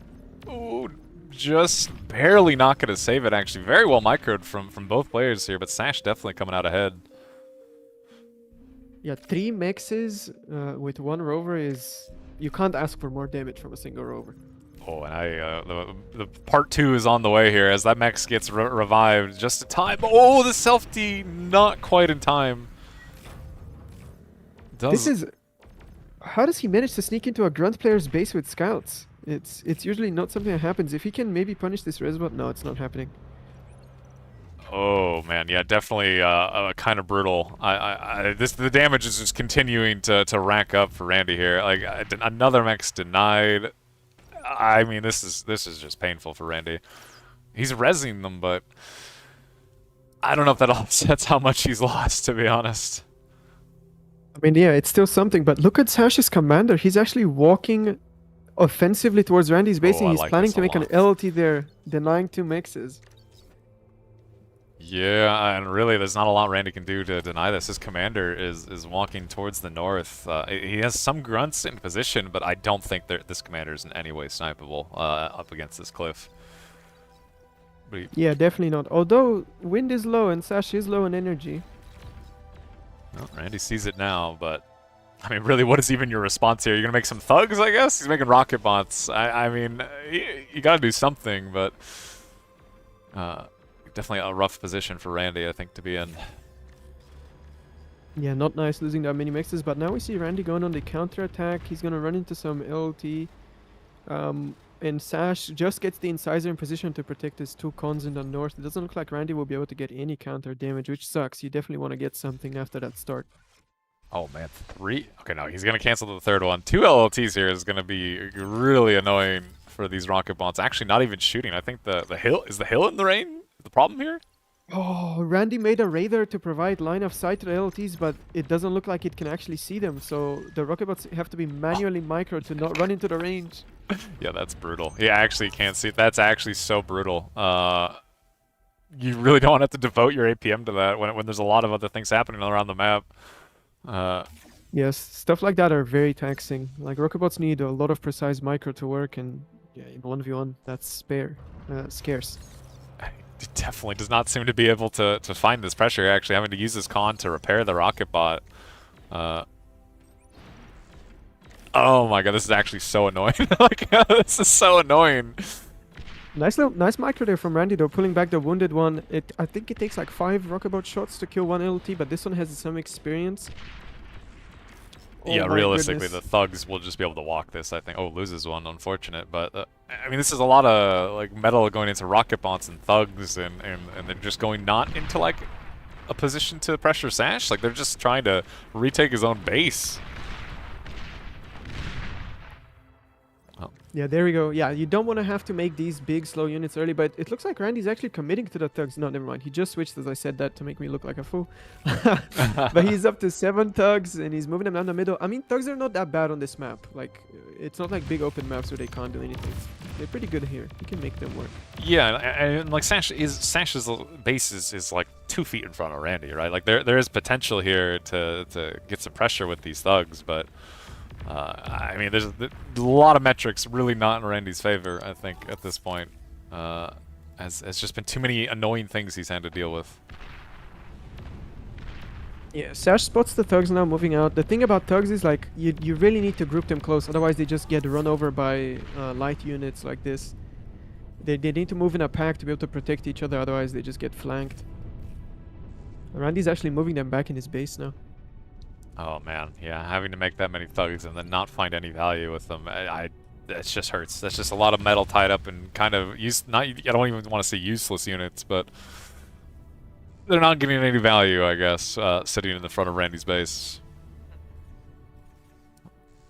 Ooh, just barely not going to save it actually. Very well microed from both players here, but Sash definitely coming out ahead. Yeah, 3 mexes with 1 rover is... You can't ask for more damage from a single rover. Oh, and the part 2 is on the way here as that Mex gets revived just in time. Oh, the self-D not quite in time. This is... How does he manage to sneak into a grunt player's base with scouts? It's usually not something that happens. If he can maybe punish this resbot, no, it's not happening. Oh man, yeah, definitely kind of brutal. The damage is just continuing to rack up for Randy here. Like another mech's denied. I mean, this is just painful for Randy. He's rezzing them, but I don't know if that offsets how much he's lost, to be honest. I mean, yeah, it's still something, but look at Sash's commander. He's actually walking offensively towards Randy's base, and he's planning to make an LLT there, denying 2 mexes. Yeah, and really, there's not a lot Randy can do to deny this. His commander is walking towards the north. He has some grunts in position, but I don't think this commander is in any way snipeable up against this cliff. Yeah, definitely not. Although, wind is low and Sash is low in energy. Well, Randy sees it now, but... I mean, really, what is even your response here? You're going to make some thugs, I guess? He's making rocket bots. I mean, you got to do something, but... definitely a rough position for Randy, I think, to be in. Yeah, not nice losing that many mexes, but now we see Randy going on the counter-attack. He's going to run into some LT. And Sash just gets the incisor in position to protect his 2 cons in the north. It doesn't look like Randy will be able to get any counter damage, which sucks. You definitely want to get something after that start. Oh man, 3? Okay, no, he's going to cancel the third one. 2 LLTs here is going to be really annoying for these rocket bots. Actually, not even shooting. I think the hill... Is the hill in the rain the problem here? Oh, Randy made a radar to provide line of sight to the LTs, but it doesn't look like it can actually see them, so the rocket bots have to be manually micro to not run into the range. Yeah, that's brutal. Yeah, actually can't see it. That's actually so brutal. You really don't have to devote your APM to that when there's a lot of other things happening around the map. Yes, stuff like that are very taxing. Like, rocket bots need a lot of precise micro to work, and yeah, in 1v1, that's scarce. He definitely does not seem to be able to find this pressure, actually having to use his con to repair the rocket bot. Oh my god, this is actually so annoying. Like, this is so annoying. Nice micro there from Randy though, pulling back the wounded one. I think it takes like 5 rocket bot shots to kill 1 LT, but this one has some experience. Yeah, Oh realistically, goodness. the thugs will just be able to walk this, I think. Oh, loses one, unfortunate. But, I mean, this is a lot of, like, metal going into rocket bots and thugs, and they're just going not into, like, a position to pressure Sash. Like, they're just trying to retake his own base. Yeah, there we go. Yeah, you don't want to have to make these big, slow units early, but it looks like Randy's actually committing to the thugs. No, never mind. He just switched as I said that to make me look like a fool. But he's up to 7 thugs, and he's moving them down the middle. I mean, thugs are not that bad on this map. Like, it's not like big open maps where they can't do anything. They're pretty good here. You can make them work. Yeah, and like, Sash's base is like 2 feet in front of Randy, right? Like, there is potential here to get some pressure with these thugs, but... I mean, there's a lot of metrics really not in Randy's favor, I think, at this point. As just been too many annoying things he's had to deal with. Yeah, Sash spots the thugs now moving out. The thing about thugs is, like, you really need to group them close, otherwise they just get run over by light units like this. They need to move in a pack to be able to protect each other, otherwise they just get flanked. Randy's actually moving them back in his base now. Oh man, yeah, having to make that many thugs and then not find any value with them, that just hurts. That's just a lot of metal tied up and kind of I don't even want to say useless units, but they're not getting any value, I guess, sitting in the front of Randy's base.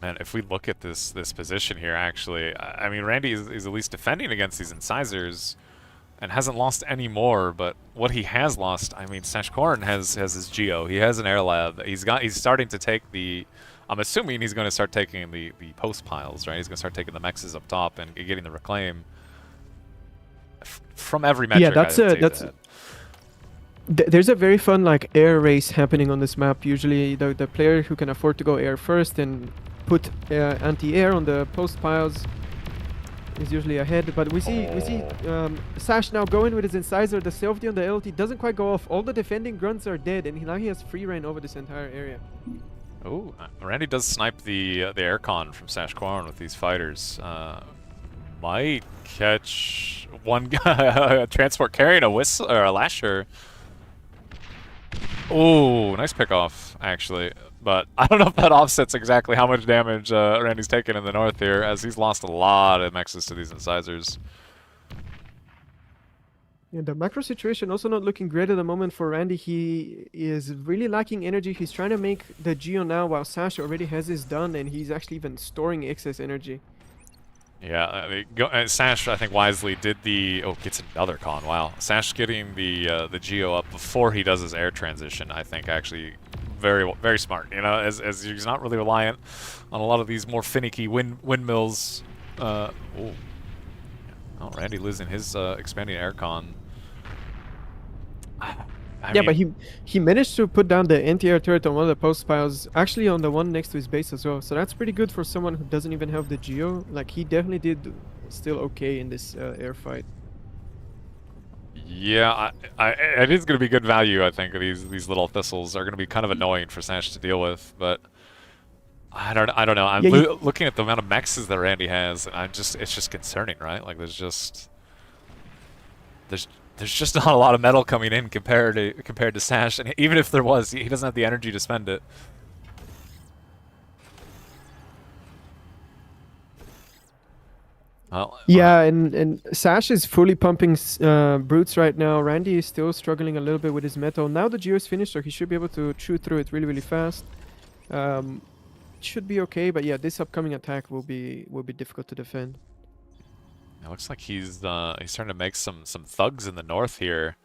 Man, if we look at this position here, actually, I mean, Randy is at least defending against these incisors and hasn't lost any more. But what he has lost, I mean, Sashkorn has his Geo. He has an air lab. He's starting to take the. I'm assuming he's going to start taking the post piles, right? He's going to start taking the mexes up top and getting the reclaim. From every metric, Yeah, that's. There's a very fun like air race happening on this map. Usually, the player who can afford to go air first and put anti-air on the post piles is usually ahead. But we see Sash now going with his incisor. The selfie on the LT doesn't quite go off. All the defending grunts are dead, and now he has free reign over this entire area. Oh, Randy does snipe the aircon from Sashkorn with these fighters. Might catch one guy, transport carrying a whistle or a lasher. Oh, nice pickoff, actually. But I don't know if that offsets exactly how much damage Randy's taken in the north here, as he's lost a lot of mexes to these incisors. Yeah, the macro situation also not looking great at the moment for Randy. He is really lacking energy. He's trying to make the Geo now while Sash already has his done, and he's actually even storing excess energy. Yeah, I mean, Sash, I think, wisely did the... Oh, gets another con. Wow. Sash getting the Geo up before he does his air transition, I think, actually very, very smart. You know, as he's not really reliant on a lot of these more finicky windmills. Oh, Randy losing his expanding air con. I mean, But he managed to put down the anti-air turret on one of the post piles, actually on the one next to his base as well. So that's pretty good for someone who doesn't even have the Geo. Like, he definitely did still okay in this air fight. Yeah, it is going to be good value, I think. These little thistles are going to be kind of annoying for Sash to deal with, but I don't know. I'm looking at the amount of mexes that Randy has, and it's just concerning, right? Like there's just not a lot of metal coming in compared to Sash, and even if there was, he doesn't have the energy to spend it. Well, yeah, and Sash is fully pumping brutes right now. Randy is still struggling a little bit with his metal. Now the Geo is finished, so he should be able to chew through it really fast. Should be okay, but yeah, this upcoming attack will be difficult to defend. It looks like he's starting to make some thugs in the north here.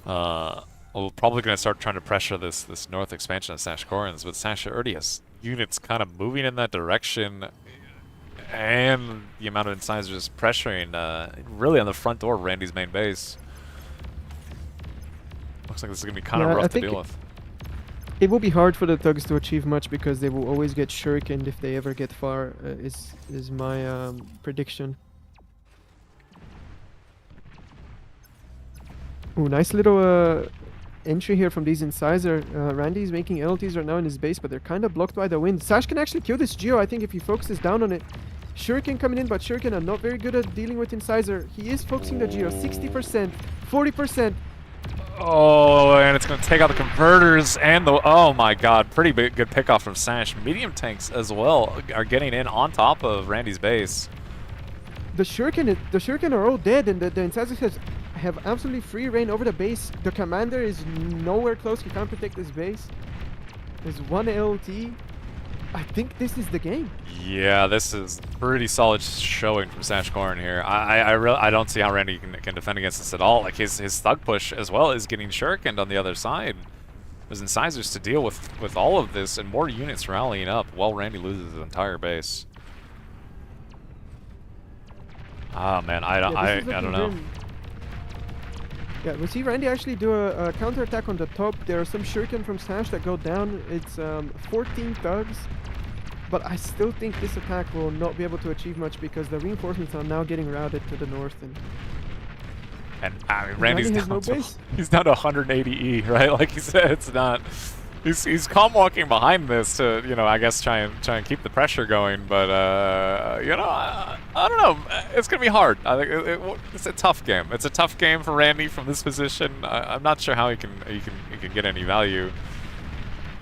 We're probably going to start trying to pressure this north expansion of Sashkorn's, but Sash already has units kind of moving in that direction, and the amount of incisors pressuring really on the front door of Randy's main base. Looks like this is going to be kind of rough to deal with. It will be hard for the thugs to achieve much because they will always get shurikened if they ever get far, is my prediction. Ooh, nice little entry here from these incisor. Randy's making LTs right now in his base, but they're kind of blocked by the wind. Sash can actually kill this Geo, I think, if he focuses down on it. Shuriken coming in, but Shuriken are not very good at dealing with incisor. He is focusing the Geo, 60%, 40%. Oh, and it's going to take out the converters and the... Oh my god, pretty good pickoff from Sash. Medium tanks as well are getting in on top of Randy's base. The Shuriken are all dead, and the incisors have absolutely free reign over the base. The commander is nowhere close. He can't protect his base. There's one LT. I think this is the game. Yeah, this is pretty solid showing from Sashkorn here. I don't see how Randy can defend against this at all. Like his thug push as well is getting shurikened on the other side. There's incisors to deal with all of this and more units rallying up while Randy loses his entire base. Ah man, I don't know. Yeah, we see Randy actually do a counterattack on the top. There are some shuriken from Sash that go down. It's 14 thugs. But I still think this attack will not be able to achieve much because the reinforcements are now getting routed to the north. And I mean, Randy's Randy has down no to, base. he's down to 180 E, right? Like he said, it's not... He's calm walking behind this to, you know, I guess try and keep the pressure going, but you know, I don't know. It's gonna be hard. I think it's a tough game. It's a tough game for Randy from this position. I'm not sure how he can get any value.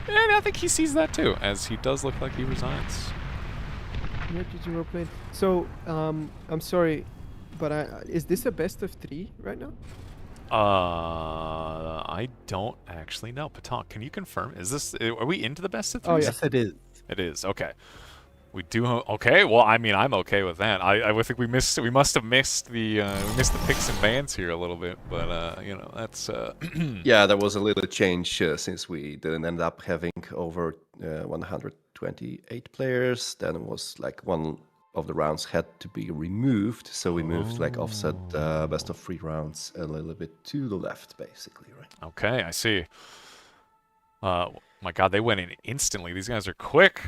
And I think he sees that too, as he does look like he resigns. Yeah, GG, well played. So, I'm sorry, but is this a best of 3 right now? I don't actually know. Patonk, can you confirm? Is this? Are we into the best of 3? Oh, yeah. Yes, it is. It is. Okay. We do okay. Well, I mean, I'm okay with that. I think we must have missed the picks and bans here a little bit, but you know, that's Yeah, there was a little change since we didn't end up having over 128 players. Then it was like one of the rounds had to be removed, so we moved like offset best of 3 rounds a little bit to the left, basically, right? okay. I see. My God, they went in instantly. These guys are quick.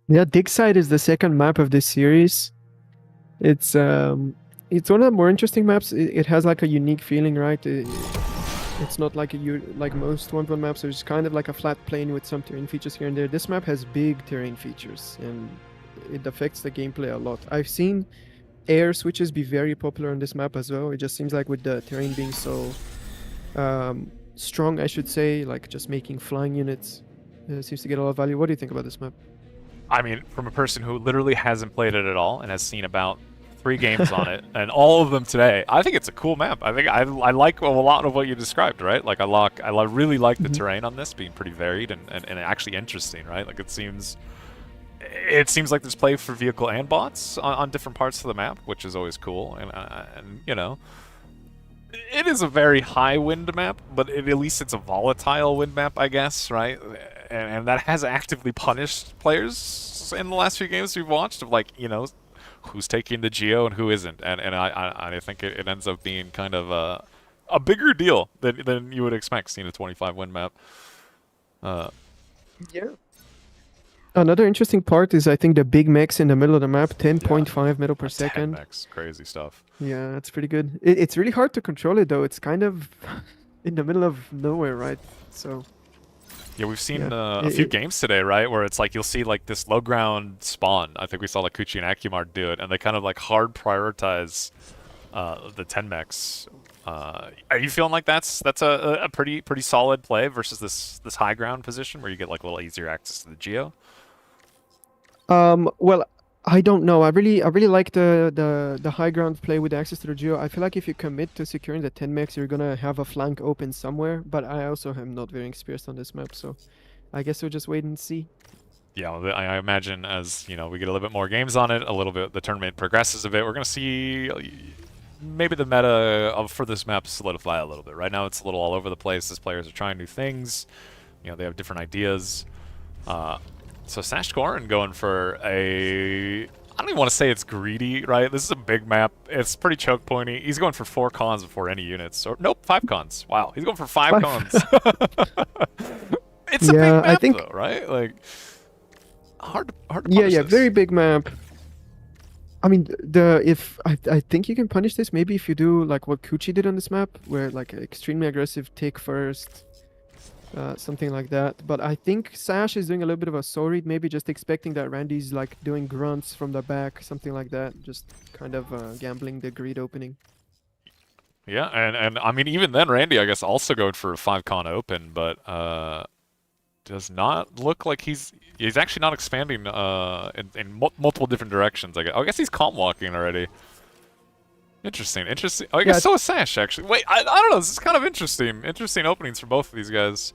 Yeah, Dig Site is the second map of this series. It's one of the more interesting maps. It has like a unique feeling, right? It's not like like most 1v1 maps. There's kind of like a flat plane with some terrain features here and there. This map has big terrain features, and it affects the gameplay a lot. I've seen air switches be very popular on this map as well. It just seems like with the terrain being so strong, I should say, like just making flying units seems to get a lot of value. What do you think about this map? I mean, from a person who literally hasn't played it at all and has seen about 3 games on it, and all of them today, I think it's a cool map. I think I like a lot of what you described, right? Like I really like the terrain on this being pretty varied and actually interesting, right? Like it seems like there's play for vehicle and bots on different parts of the map, which is always cool. And you know, it is a very high wind map, but at least it's a volatile wind map, I guess, right? And that has actively punished players in the last few games we've watched of, like, you know, who's taking the Geo and who isn't. And I think it ends up being kind of a bigger deal than you would expect seeing a 25 win map. Yeah. Another interesting part is I think the big mechs in the middle of the map, 10.5 metal per 10 second. mechs, crazy stuff. Yeah, that's pretty good. It's really hard to control it though. It's kind of in the middle of nowhere, right? So Yeah, we've seen a few games today, right, where it's like you'll see like this low ground spawn. I think we saw like Kuchi and Akumar do it, and they kind of like hard prioritize the 10 mechs. Are you feeling like that's a pretty solid play versus this high ground position where you get like a little easier access to the Geo? Well, I don't know. I really like the high ground play with access to the Geo. I feel like if you commit to securing the 10 mechs, you're gonna have a flank open somewhere. But I also am not very experienced on this map, so I guess we'll just wait and see. Yeah, I imagine as you know we get a little bit more games on it, a little bit the tournament progresses a bit, we're gonna see maybe the meta for this map solidify a little bit. Right now it's a little all over the place as players are trying new things. You know, they have different ideas. So Sash Korin going for a... I don't even want to say it's greedy, right? This is a big map. It's pretty choke pointy. He's going for 4 cons before any units. Or nope, 5 cons. Wow, he's going for 5 cons. It's a big map, I think... though, right? Like, hard to punish Yeah, this. very big map. I mean, I think you can punish this maybe if you do like what Kuchi did on this map, where like extremely aggressive take first. Something like that. But I think Sash is doing a little bit of a soul read, maybe just expecting that Randy's like doing grunts from the back, something like that. Just kind of gambling the greed opening. Yeah, and I mean, even then, Randy, I guess, also going for a 5 con open, but does not look like he's actually not expanding in multiple different directions. I guess he's calm walking already. Interesting. Oh, I guess so is Sash, actually. Wait, I don't know. This is kind of interesting. Interesting openings for both of these guys.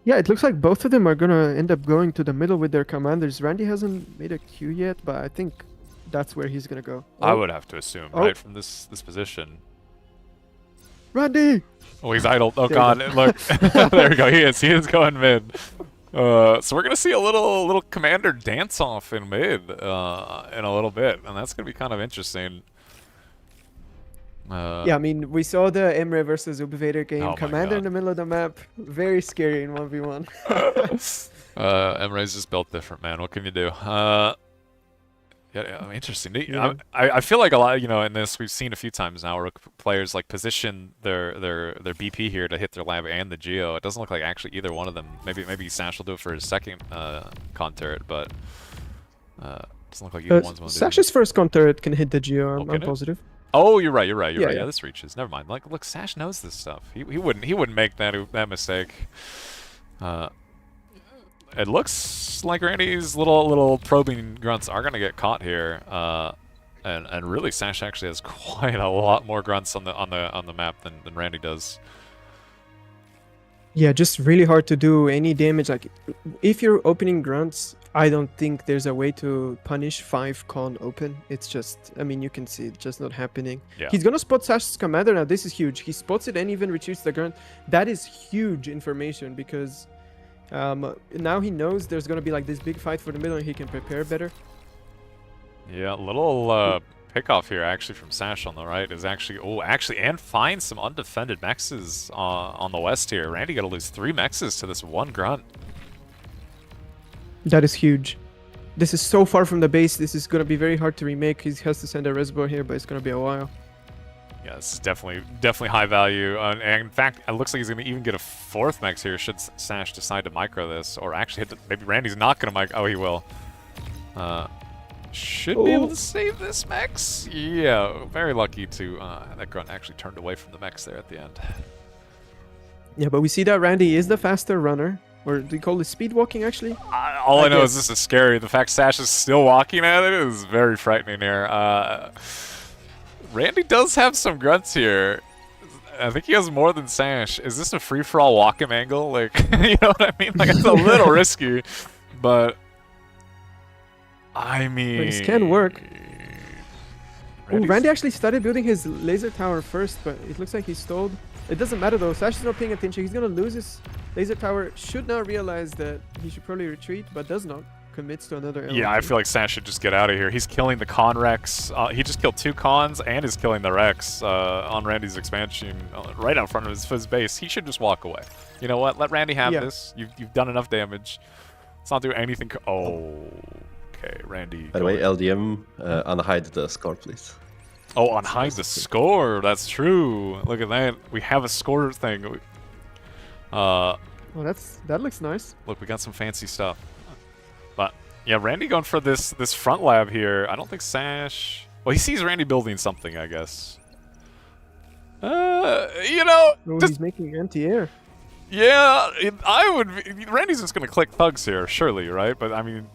Yeah, it looks like both of them are gonna end up going to the middle with their commanders. Randy hasn't made a Q yet, but I think that's where he's gonna go. I would have to assume, right, from this position. Randy! Oh, he's idle. Oh, God. Look. There we go. He is going mid. So we're gonna see a little commander dance off in mid in a little bit, and that's gonna be kind of interesting. Yeah, I mean, we saw the Emre versus Ubvader game. Oh Commander in the middle of the map, very scary in 1v1. Emre's just built different, man. What can you do? Yeah, interesting. Yeah. I feel like a lot, you know, in this we've seen a few times now where players like position their BP here to hit their lab and the Geo. It doesn't look like actually either one of them. Maybe Sash will do it for his second con turret, but doesn't look like either one's one. Sash's first con turret can hit the Geo. I'm positive. Oh, you're right. Yeah, this reaches. Never mind. Like, look, Sash knows this stuff. He wouldn't make that mistake. It looks like Randy's little probing grunts are gonna get caught here, and really Sash actually has quite a lot more grunts on the map than Randy does. Yeah, just really hard to do any damage. Like, if you're opening grunts, I don't think there's a way to punish 5 con open. It's just, I mean, you can see it just not happening. Yeah. He's gonna spot Sash's commander now. This is huge. He spots it and even retreats the grunt. That is huge information because now he knows there's gonna be like this big fight for the middle and he can prepare better. Yeah, little pick-off here actually from Sash on the right is actually, and finds some undefended mexes on the west here. Randy got to lose 3 mexes to this one grunt. That is huge. This is so far from the base. This is gonna be very hard to remake. He has to send a reservoir here, but it's gonna be a while. Yeah, this is definitely high value. And in fact, it looks like he's going to even get a 4th mex here should Sash decide to micro this, or actually maybe Randy's not going to micro. Oh, he will. Should be able to save this mex. Yeah, very lucky to that grunt actually turned away from the mex there at the end. Yeah, but we see that Randy is the faster runner. Or do you call it speed walking, actually? All I know is this is scary. The fact Sash is still walking at it is very frightening here. Randy does have some grunts here. I think he has more than Sash. Is this a free-for-all walk-him angle? Like, you know what I mean? Like, it's a little risky, but I mean... This can work. Randy's- Randy actually started building his laser tower first, but it looks like he stalled. It doesn't matter though. Sash is not paying attention. He's gonna lose his laser tower. Should now realize that he should probably retreat, but does not. Commits to another LRT. Yeah, I feel like Sash should just get out of here. He's killing the con Rex. He just killed 2 cons and is killing the Rex on Randy's expansion right out front of his base. He should just walk away. You know what? Let Randy have this. You've done enough damage. Let's not do anything. Okay, Randy. By the way, LDM, unhide the score, please. Oh, unhide the score. That's true. Look at that. We have a score thing. Oh, that looks nice. Look, we got some fancy stuff. But yeah, Randy going for this front lab here. I don't think Sash. Well, he sees Randy building something, I guess. You know. Oh, Just, he's making anti-air. yeah, Randy's just gonna click thugs here, surely, right? But I mean,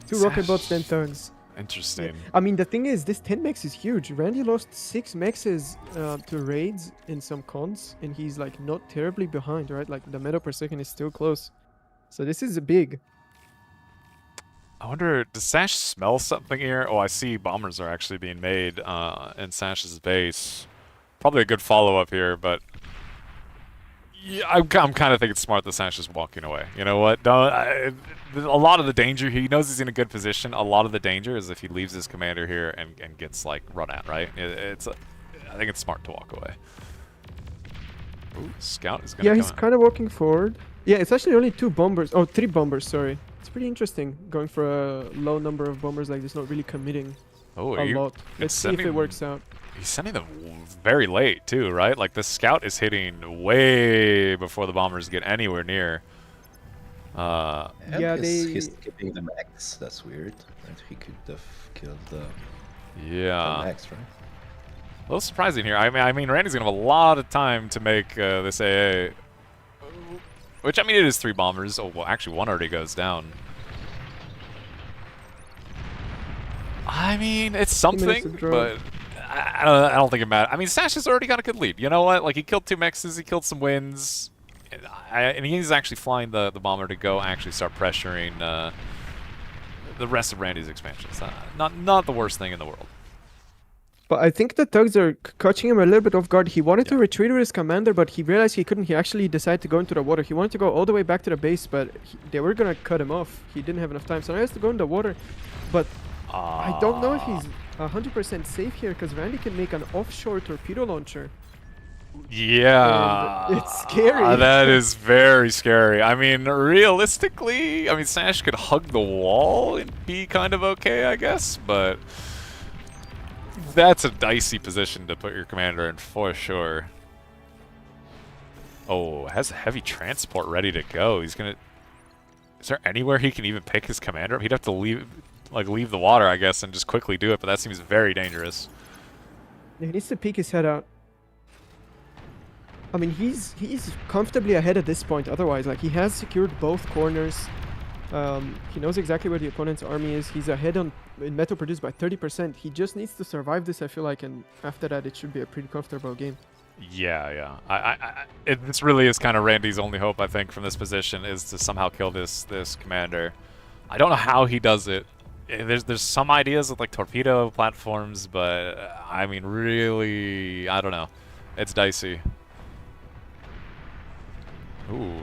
2 rocket bots, then thugs. interesting. I mean, the thing is, this 10 mex is huge. Randy lost 6 mexes to raids in some cons, and he's like not terribly behind, right? Like the meta per second is still close. So this is a big. I wonder, does Sash smell something here? Oh, I see bombers are actually being made in Sash's base. Probably a good follow-up here, but yeah, I'm kind of thinking it's smart that Sash is walking away. You know what? A lot of the danger, he knows he's in a good position. A lot of the danger is if he leaves his commander here and gets like run at, right? I think it's smart to walk away. Ooh, Scout is gonna Yeah, come he's in. kind of walking forward. Yeah, it's actually only 2 bombers. Oh, 3 bombers, sorry. It's pretty interesting going for a low number of bombers like this, not really committing Oh, a lot. Let's see if it sending- works out. He's sending them very late too, right? Like the Scout is hitting way before the bombers get anywhere near. And Yeah, he's skipping the max. That's weird. And he could have killed the Yeah. max, right? A little surprising here. I mean, Randy's gonna have a lot of time to make this AA. Which, I mean, it is 3 bombers. Oh, well, actually, 1 already goes down. I mean, it's 2 minutes something, to draw. but I don't think it matters. I mean, Sash has already got a good lead. You know what? Like, he killed 2 mexes, he killed some wins. And he's actually flying the bomber to go actually start pressuring the rest of Randy's expansions. Not the worst thing in the world. But I think the thugs are catching him a little bit off guard. He wanted to retreat with his commander, but he realized he couldn't. He actually decided to go into the water. He wanted to go all the way back to the base, but they were going to cut him off. He didn't have enough time, so now he has to go in the water. But I don't know if he's 100% safe here, because Randy can make an offshore torpedo launcher. Yeah. And it's scary. That is very scary. I mean, realistically, I mean, Sash could hug the wall and be kind of okay, I guess, but that's a dicey position to put your commander in for sure. Oh, has heavy transport ready to go. He's gonna... Is there anywhere he can even pick his commander up? He'd have to leave the water, I guess, and just quickly do it, but that seems very dangerous. He needs to peek his head out. I mean, he's comfortably ahead at this point. Otherwise, like, he has secured both corners. He knows exactly where the opponent's army is. He's ahead in metal produced by 30%. He just needs to survive this, I feel like, and after that, it should be a pretty comfortable game. Yeah. This really is kind of Randy's only hope, I think, from this position is to somehow kill this commander. I don't know how he does it. There's some ideas with like torpedo platforms, but I mean, really, I don't know. It's dicey. Ooh,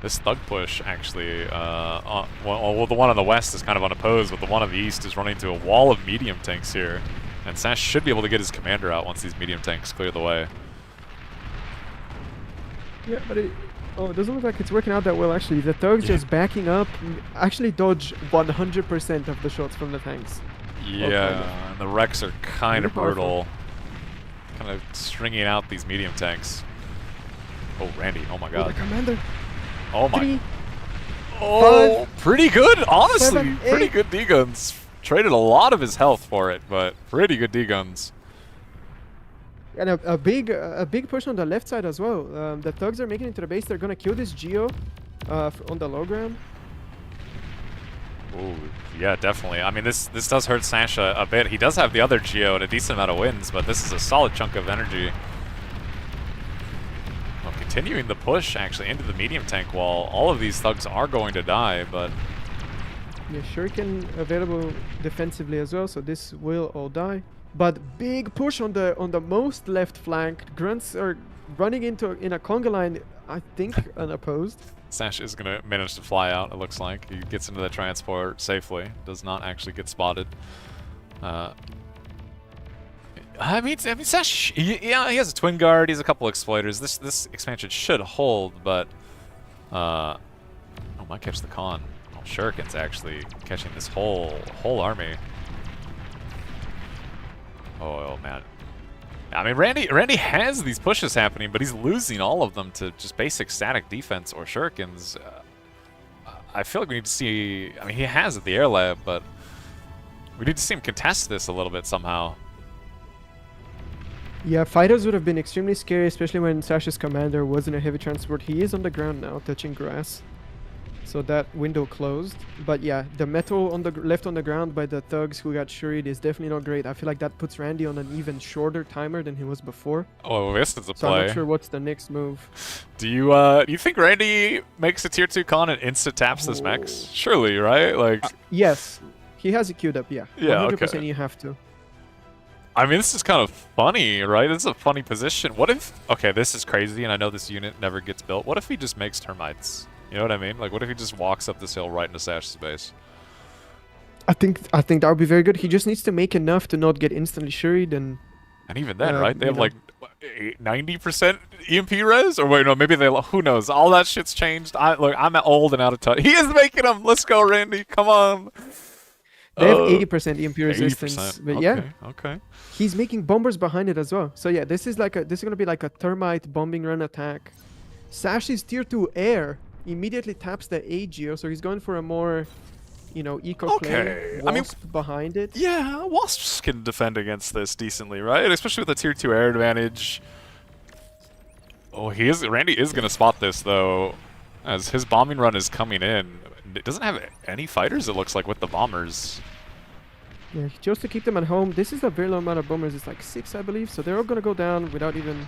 this thug push actually. Well, the one on the west is kind of unopposed, but the one on the east is running into a wall of medium tanks here, and Sash should be able to get his commander out once these medium tanks clear the way. Yeah, but it doesn't look like it's working out that well, actually. The thugs just backing up, actually dodge 100% of the shots from the tanks. Yeah, and the wrecks are kind of brutal. Kind of stringing out these medium tanks. Oh, Randy, oh my god. The commander. Oh my. 3, Oh, 5, pretty good, honestly. 7, Pretty 8. good D-guns. Traded a lot of his health for it, but pretty good D-guns. And a big push on the left side as well. The thugs are making it to the base. They're gonna kill this Geo on the low ground. Ooh, yeah, definitely. I mean, this does hurt Sasha a bit. He does have the other Geo and a decent amount of wins, but this is a solid chunk of energy. Well, continuing the push, actually, into the medium tank wall. All of these thugs are going to die, but... Yeah, Shuriken available defensively as well, so this will all die. But big push on the most left flank. Grunts are running in a conga line, I think, unopposed. Sash is going to manage to fly out, it looks like. He gets into the transport safely. Does not actually get spotted. I mean, Sash, he has a Twin Guard. He has a couple exploiters. This expansion should hold, but... oh, might catch the con. Oh, Shuriken's actually catching this whole army. Oh man. I mean, Randy has these pushes happening, but he's losing all of them to just basic static defense or shurikens. I feel like we need to see... I mean, he has at the air lab, but we need to see him contest this a little bit somehow. Yeah, fighters would have been extremely scary, especially when Sash's commander was in a heavy transport. He is on the ground now, touching grass. So that window closed. But yeah, the metal on the left on the ground by the thugs who got shuried is definitely not great. I feel like that puts Randy on an even shorter timer than he was before. Oh, this is a So play. I'm not sure what's the next move. Do you think Randy makes a tier 2 con and insta taps this max? Surely, right? Like, Yes, he has it queued up. Yeah, Yeah, 100% okay. you have to. I mean, this is kind of funny, right? This is a funny position. What if... Okay, this is crazy, and I know this unit never gets built. What if he just makes termites? You know what I mean? Like, what if he just walks up this hill right into Sash's base? I think that would be very good. He just needs to make enough to not get instantly shuried, and even then, right? They you have know. like 90% EMP res? Or wait, no, maybe they... Who knows? All that shit's changed. Look, I'm old and out of touch. He is making them! Let's go, Randy. Come on. they have 80% EMP 80%. resistance. But Okay, yeah, okay. he's making bombers behind it as well. So yeah, this is gonna be like a thermite bombing run attack. Sash's tier 2 air immediately taps the A geo, so he's going for a more, eco Okay, play. I mean- Wasp behind it. Yeah, Wasps can defend against this decently, right? Especially with the tier 2 air advantage. Oh, Randy is going to spot this, though, as his bombing run is coming in. It doesn't have any fighters, it looks like, with the bombers. Yeah, he chose to keep them at home. This is a very low amount of bombers. It's like 6, I believe. So they're all gonna go down without even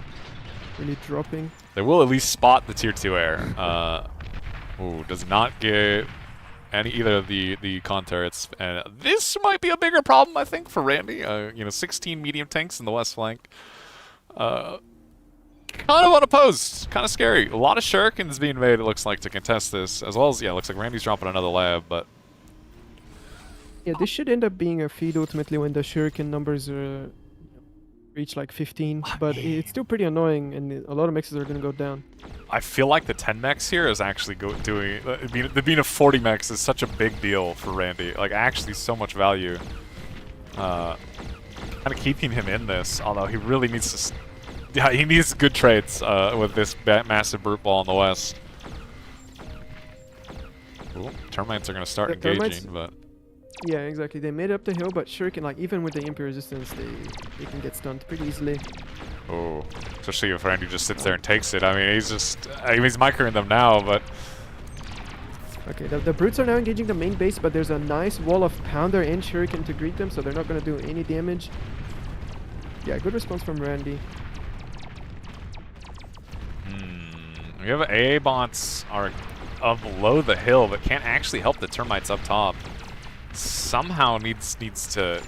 really dropping. They will at least spot the tier 2 air. Does not get either of the con turrets. And this might be a bigger problem, I think, for Randy. 16 medium tanks in the west flank. Kind of unopposed. Kind of scary. A lot of shurikens being made, it looks like, to contest this. As well as, yeah, it looks like Randy's dropping another lab, but... Yeah, this should end up being a feed ultimately when the shuriken numbers reach like 15. But it's still pretty annoying, and a lot of mixes are gonna go down. I feel like the 10 mex here is actually being a 40 mex is such a big deal for Randy. Like, actually so much value. Kind of keeping him in this, although he really needs to... Yeah, he needs good trades with this massive brute ball in the west. Ooh, termites are going to start The termites- engaging, but... Yeah, exactly. They made it up the hill, but shuriken, like even with the EMP resistance, they can get stunned pretty easily. Oh, especially if Randy just sits there and takes it. I mean, he's microing them now, but... Okay, the brutes are now engaging the main base, but there's a nice wall of pounder and shuriken to greet them, so they're not going to do any damage. Yeah, good response from Randy. We have AA bots are up below the hill, but can't actually help the termites up top. Somehow needs to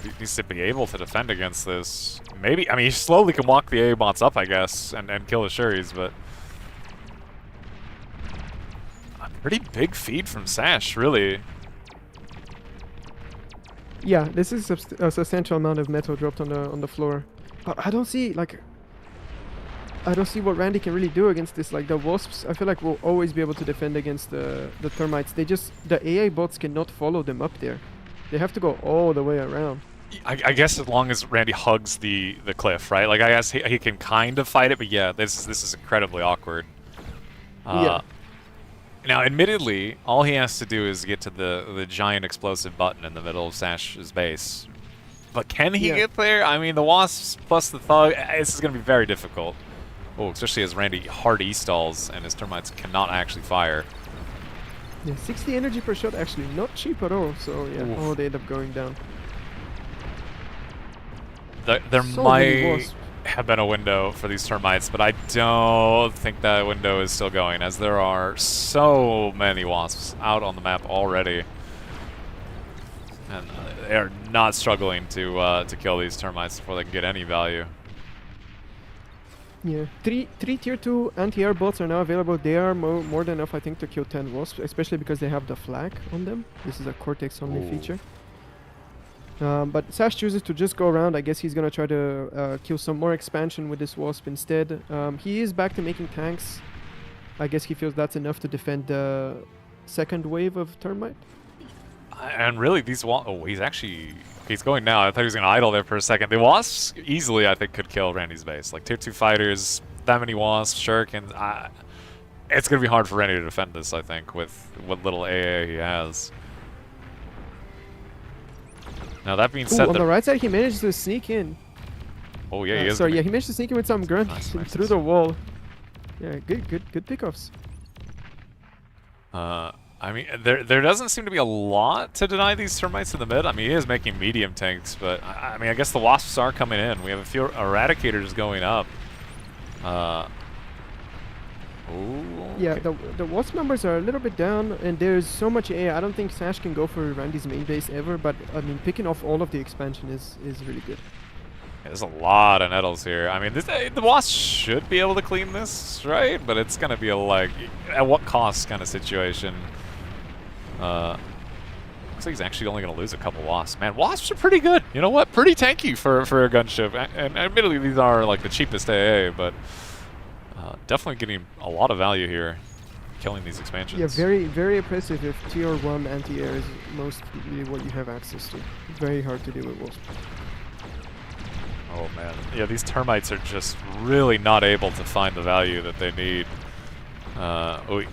be able to defend against this. Maybe, I mean, he slowly can walk the AA bots up, I guess, and kill the Shuris, but a pretty big feed from Sash, really. Yeah, this is a substantial amount of metal dropped on the floor. But I don't see what Randy can really do against this. Like the wasps, I feel like will always be able to defend against the termites. The AA bots cannot follow them up there. They have to go all the way around. I guess as long as Randy hugs the cliff, right? Like I guess he can kind of fight it, but yeah, this is incredibly awkward. Yeah. Now, admittedly, all he has to do is get to the giant explosive button in the middle of Sash's base. But can he get there? I mean, the wasps plus the thug, this is going to be very difficult. Oh, especially as Randy hard E-stalls and his termites cannot actually fire. Yeah, 60 energy per shot, actually not cheap at all. So yeah, Oof. oh, they end up going down. There So many might wasps. have been a window for these termites, but I don't think that window is still going, as there are so many wasps out on the map already. And they are not struggling to kill these termites before they can get any value. Yeah, three tier 2 anti-air bots are now available. They are more than enough, I think, to kill 10 wasps, especially because they have the flak on them. This is a Cortex only feature. But Sash chooses to just go around. I guess he's gonna try to kill some more expansion with this wasp instead. He is back to making tanks. I guess he feels that's enough to defend the second wave of termite. And really, these he's going now. I thought he was going to idle there for a second. The wasps easily, I think, could kill Randy's base. Like tier 2 fighters, that many wasps, shurikens. It's going to be hard for Randy to defend this, I think, with what little AA he has. Now that being said, on the right side, he managed to sneak in. Oh yeah, he is. Sorry, yeah, he managed to sneak in with some grunt Nice. through the wall. Yeah, good pickoffs. I mean, there doesn't seem to be a lot to deny these termites in the mid. I mean, he is making medium tanks, but I mean, I guess the wasps are coming in. We have a few eradicators going up. Yeah, Okay. the wasp numbers are a little bit down, and there's so much AA. I don't think Sash can go for Randy's main base ever, but I mean, picking off all of the expansion is really good. There's a lot of nettles here. I mean, the wasps should be able to clean this, right? But it's gonna be a like, at what cost kind of situation. Looks like he's actually only gonna lose a couple wasps. Man, wasps are pretty good. You know what? Pretty tanky for a gunship. And admittedly, these are like the cheapest AA, but definitely getting a lot of value here, killing these expansions. Yeah, very impressive if tier 1 anti-air is mostly what you have access to. Very hard to deal with wasps. Oh man, yeah, these termites are just really not able to find the value that they need.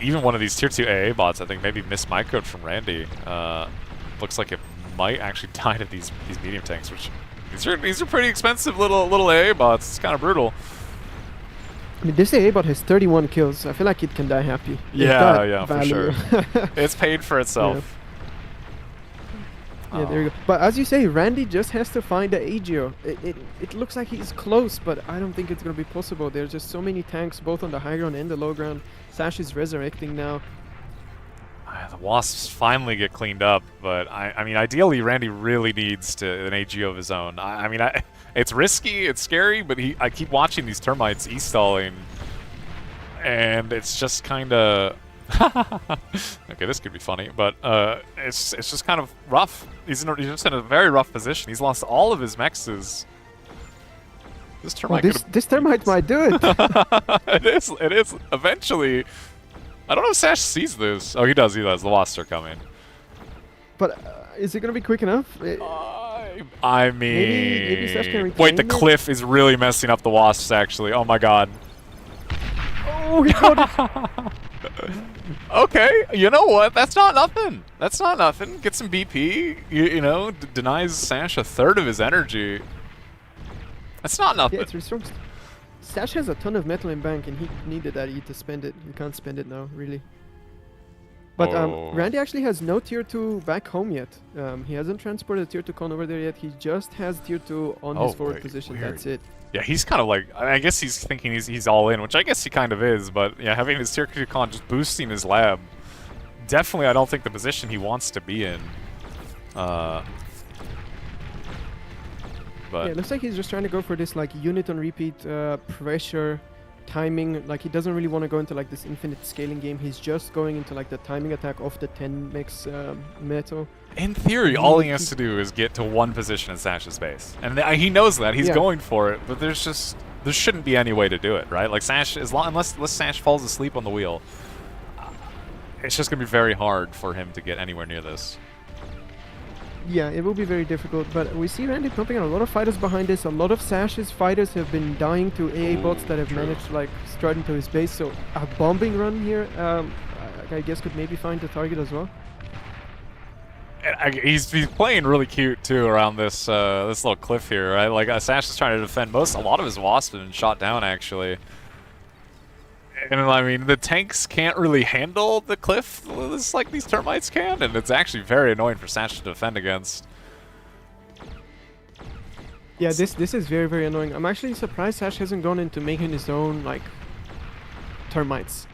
Even one of these tier 2 AA bots, I think, maybe mismicroed from Randy. Looks like it might actually die to these medium tanks, which these are pretty expensive little AA bots. It's kind of brutal. I mean, this AA bot has 31 kills. I feel like it can die happy. With Yeah, that yeah, for value. sure. It's paid for itself. Yeah, there you go. But as you say, Randy just has to find the Agio. It looks like he's close, but I don't think it's going to be possible. There's just so many tanks, both on the high ground and the low ground. Sash is resurrecting now. The wasps finally get cleaned up, but I mean, ideally, Randy really needs an AGO of his own. I mean, it's risky, it's scary, but I keep watching these termites e-stalling, and it's just kind of... Okay, this could be funny, but it's just kind of rough. He's just in a very rough position. He's lost all of his mexes. This termite This termite might do it. It is. Eventually. I don't know if Sash sees this. Oh, he does. The wasps are coming. But is it going to be quick enough? I mean... Maybe Sash can wait, the retain it? cliff is really messing up the wasps, actually. Oh my god. Oh, he got it. Okay, you know what? That's not nothing. That's not nothing. Get some BP. You know, denies Sash a third of his energy. That's not nothing. Yeah, it's restroked. Sash has a ton of metal in bank, and he needed that E to spend it. You can't spend it now, really. But Oh. Randy actually has no tier 2 back home yet. He hasn't transported a tier 2 con over there yet. He just has tier 2 on his forward position. Weird. That's it. Yeah, he's kind of like, I guess he's thinking he's all in, which I guess he kind of is, but yeah, having his tier 2 con just boosting his lab, definitely I don't think the position he wants to be in. But Yeah, it looks like he's just trying to go for this like unit on repeat pressure timing. Like he doesn't really want to go into like this infinite scaling game. He's just going into like the timing attack off the 10 mix metal. in theory, all he has to do is get to one position in Sash's base. And he knows that. He's Yeah. going for it, but there shouldn't be any way to do it, right? Like Sash, unless Sash falls asleep on the wheel, it's just going to be very hard for him to get anywhere near this. Yeah, it will be very difficult, but we see Randy pumping out a lot of fighters behind this. A lot of Sash's fighters have been dying to AA bots that have managed to like stride into his base, so a bombing run here, I guess could maybe find the target as well. And he's playing really cute too around this this little cliff here, right? Like Sash is trying to defend a lot of his wasps have been shot down actually. And I mean, the tanks can't really handle the cliff like these termites can, and it's actually very annoying for Sash to defend against. Yeah, this is very, very annoying. I'm actually surprised Sash hasn't gone into making his own like termites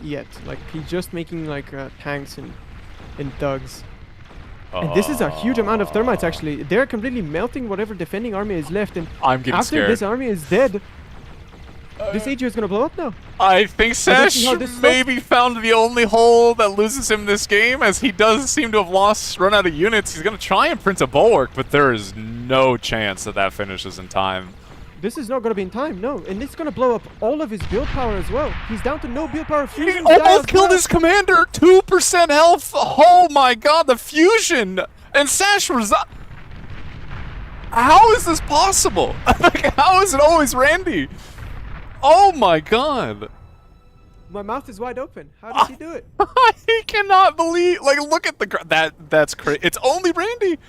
yet. Like he's just making like tanks and dugs. And this is a huge amount of termites actually. They're completely melting whatever defending army is left, and I'm getting after scared. this army is dead, this AGO is gonna blow up now. I think don't see Sash how this maybe found the only hole that loses him this game, as he does seem to have run out of units. He's going to try and print a bulwark, but there is no chance that that finishes in time. This is not gonna be in time, no. And it's gonna blow up all of his build power as well. He's down to no build power. He Fusions die almost as killed well. his commander! 2% health! Oh my god, the fusion! And Sash was... How is this possible? Like, how is it always Randy? Oh my god. My mouth is wide open. How does he do it? I cannot believe... Like, look at the... That's crazy. It's only Randy!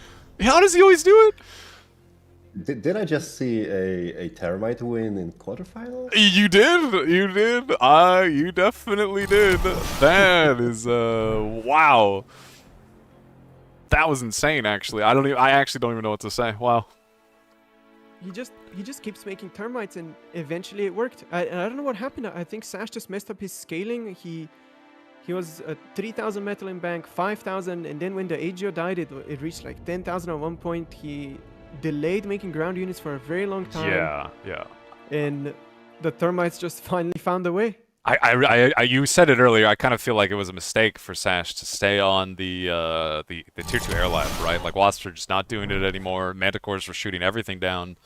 How does he always do it? Did I just see a termite win in quarterfinals? You did. You definitely did. That is wow. That was insane. Actually, I actually don't even know what to say. Wow. He just keeps making termites, and eventually it worked. I don't know what happened. I think Sash just messed up his scaling. He was at 3,000 metal in bank, 5,000, and then when the AGO died, it reached like 10,000 at one point. He delayed making ground units for a very long time. Yeah. And the termites just finally found a way. You said it earlier. I kind of feel like it was a mistake for Sash to stay on the tier 2 air lab, right? Like wasps are just not doing it anymore. Manticores were shooting everything down.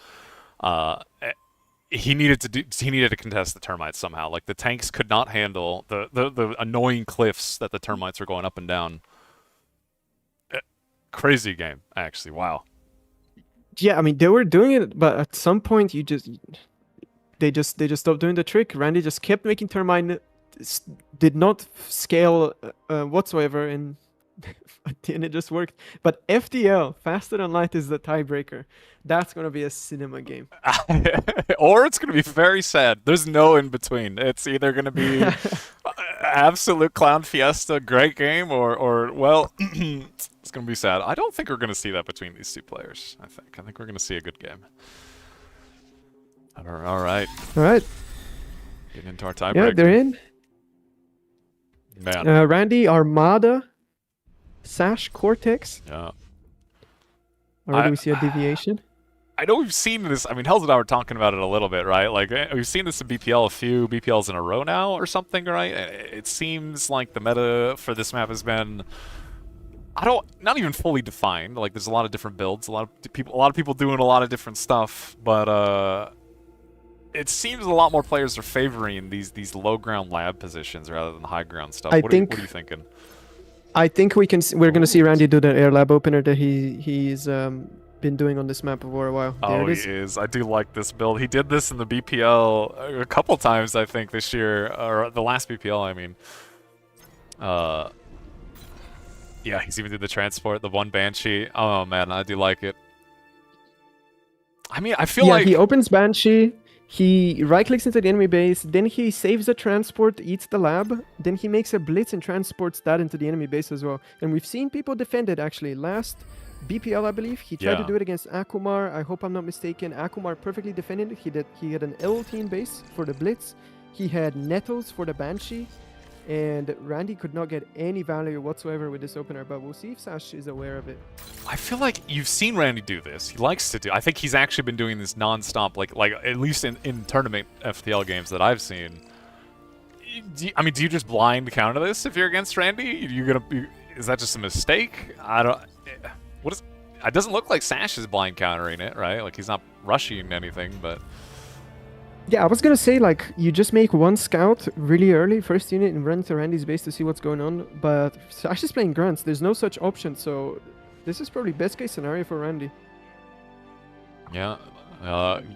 He needed to contest the termites somehow. Like the tanks could not handle the annoying cliffs that the termites were going up and down. Crazy game, actually. Wow. Yeah, I mean they were doing it, but at some point they just stopped doing the trick. Randy just kept making termite, did not scale whatsoever, and at the end it just worked. But FTL, faster than light, is the tiebreaker. That's gonna be a cinema game. Or it's gonna be very sad. There's no in between. It's either gonna be absolute clown fiesta, great game, or well, it's gonna be sad. I don't think we're gonna see that between these two players. I think we're gonna see a good game. All right. All right. Getting into our tiebreaker. Yeah, they're in. Man. Randy, Armada, Sash, Cortex. Yeah. Already we see a deviation. I know we've seen this. I mean, Hells and I were talking about it a little bit, right? Like, we've seen this in BPL a few BPLs in a row now or something, right? It seems like the meta for this map has been... not even fully defined. Like, there's a lot of different builds, a lot of people doing a lot of different stuff, but it seems a lot more players are favoring these low ground lab positions rather than high ground stuff. What are you thinking? I think we're gonna see Randy do the air lab opener that he's been doing on this map for a while. Oh, he is. I do like this build. He did this in the BPL a couple times, I think, this year, or the last BPL, I mean. Yeah, he's even did the transport, the one Banshee. Oh man, I do like it. I mean, I feel like he opens Banshee. He right-clicks into the enemy base, then he saves the transport, eats the lab, then he makes a blitz and transports that into the enemy base as well. And we've seen people defend it, actually. Last BPL, I believe, he tried to Yeah. do it against Akumar. I hope I'm not mistaken. Akumar perfectly defended it. He had an L team base for the blitz. He had Nettles for the Banshee. And Randy could not get any value whatsoever with this opener, but we'll see if Sash is aware of it. I feel like you've seen Randy do this. He likes to do. I think he's actually been doing this non-stop, like at least in tournament FTL games that I've seen. I mean, do you just blind counter this if you're against Randy? Is that just a mistake? I don't. What is? It doesn't look like Sash is blind countering it, right? Like he's not rushing anything, but. Yeah, I was gonna say, like, you just make one scout really early, first unit, and run to Randy's base to see what's going on, but Sash is playing grunts, there's no such option, so this is probably best case scenario for Randy. Yeah,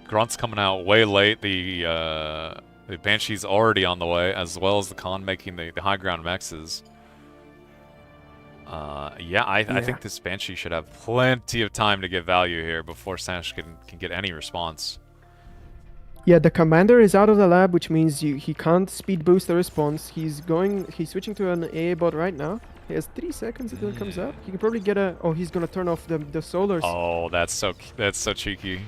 Grunt's coming out way late. The Banshee's already on the way, as well as the Khan making the high ground mexes. I think this Banshee should have plenty of time to get value here before Sash can get any response. Yeah, the commander is out of the lab, which means he can't speed boost the response. He's switching to an AA bot right now. He has 3 seconds until it comes out. He can probably get a. Oh, he's gonna turn off the solars. Oh, that's so cheeky.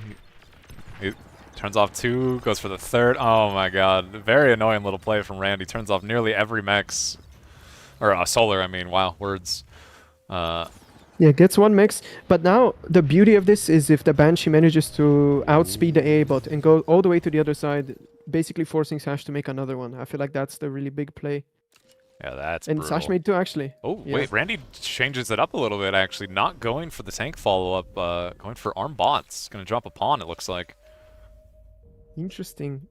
It turns off 2, goes for the 3rd. Oh my god, very annoying little play from Randy. Turns off nearly every mex, or solar. I mean, wow, words. Yeah, gets 1 mix. But now the beauty of this is if the Banshee manages to outspeed the AA bot and go all the way to the other side, basically forcing Sash to make another one. I feel like that's the really big play. Yeah, that's and brutal. Sash made 2 actually. Oh, yeah. wait, Randy changes it up a little bit actually. Not going for the tank follow-up, going for arm bots. Gonna drop a pawn, it looks like. Interesting.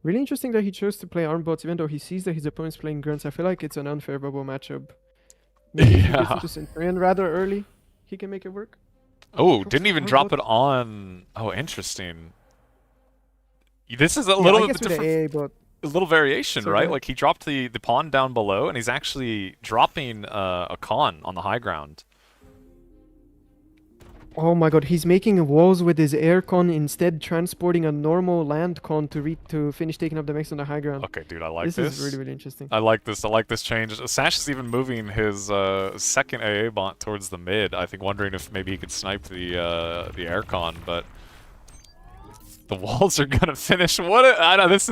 Really interesting that he chose to play arm bots even though he sees that his opponent's playing grunts. I feel like it's an unfavorable matchup. Maybe if he gets into Centurion rather early, he can make it work. Oh, didn't even drop it on. Oh, interesting. This is a little bit different. A little variation, right? Like he dropped the pawn down below, and he's actually dropping a Khan on the high ground. Oh my god, he's making walls with his air con, instead transporting a normal land con to finish taking up the mix on the high ground. Okay, dude, I like this. This is really, really interesting. I like this. I like this change. Sash is even moving his second AA bot towards the mid. I think wondering if maybe he could snipe the air con, but the walls are gonna finish. I know this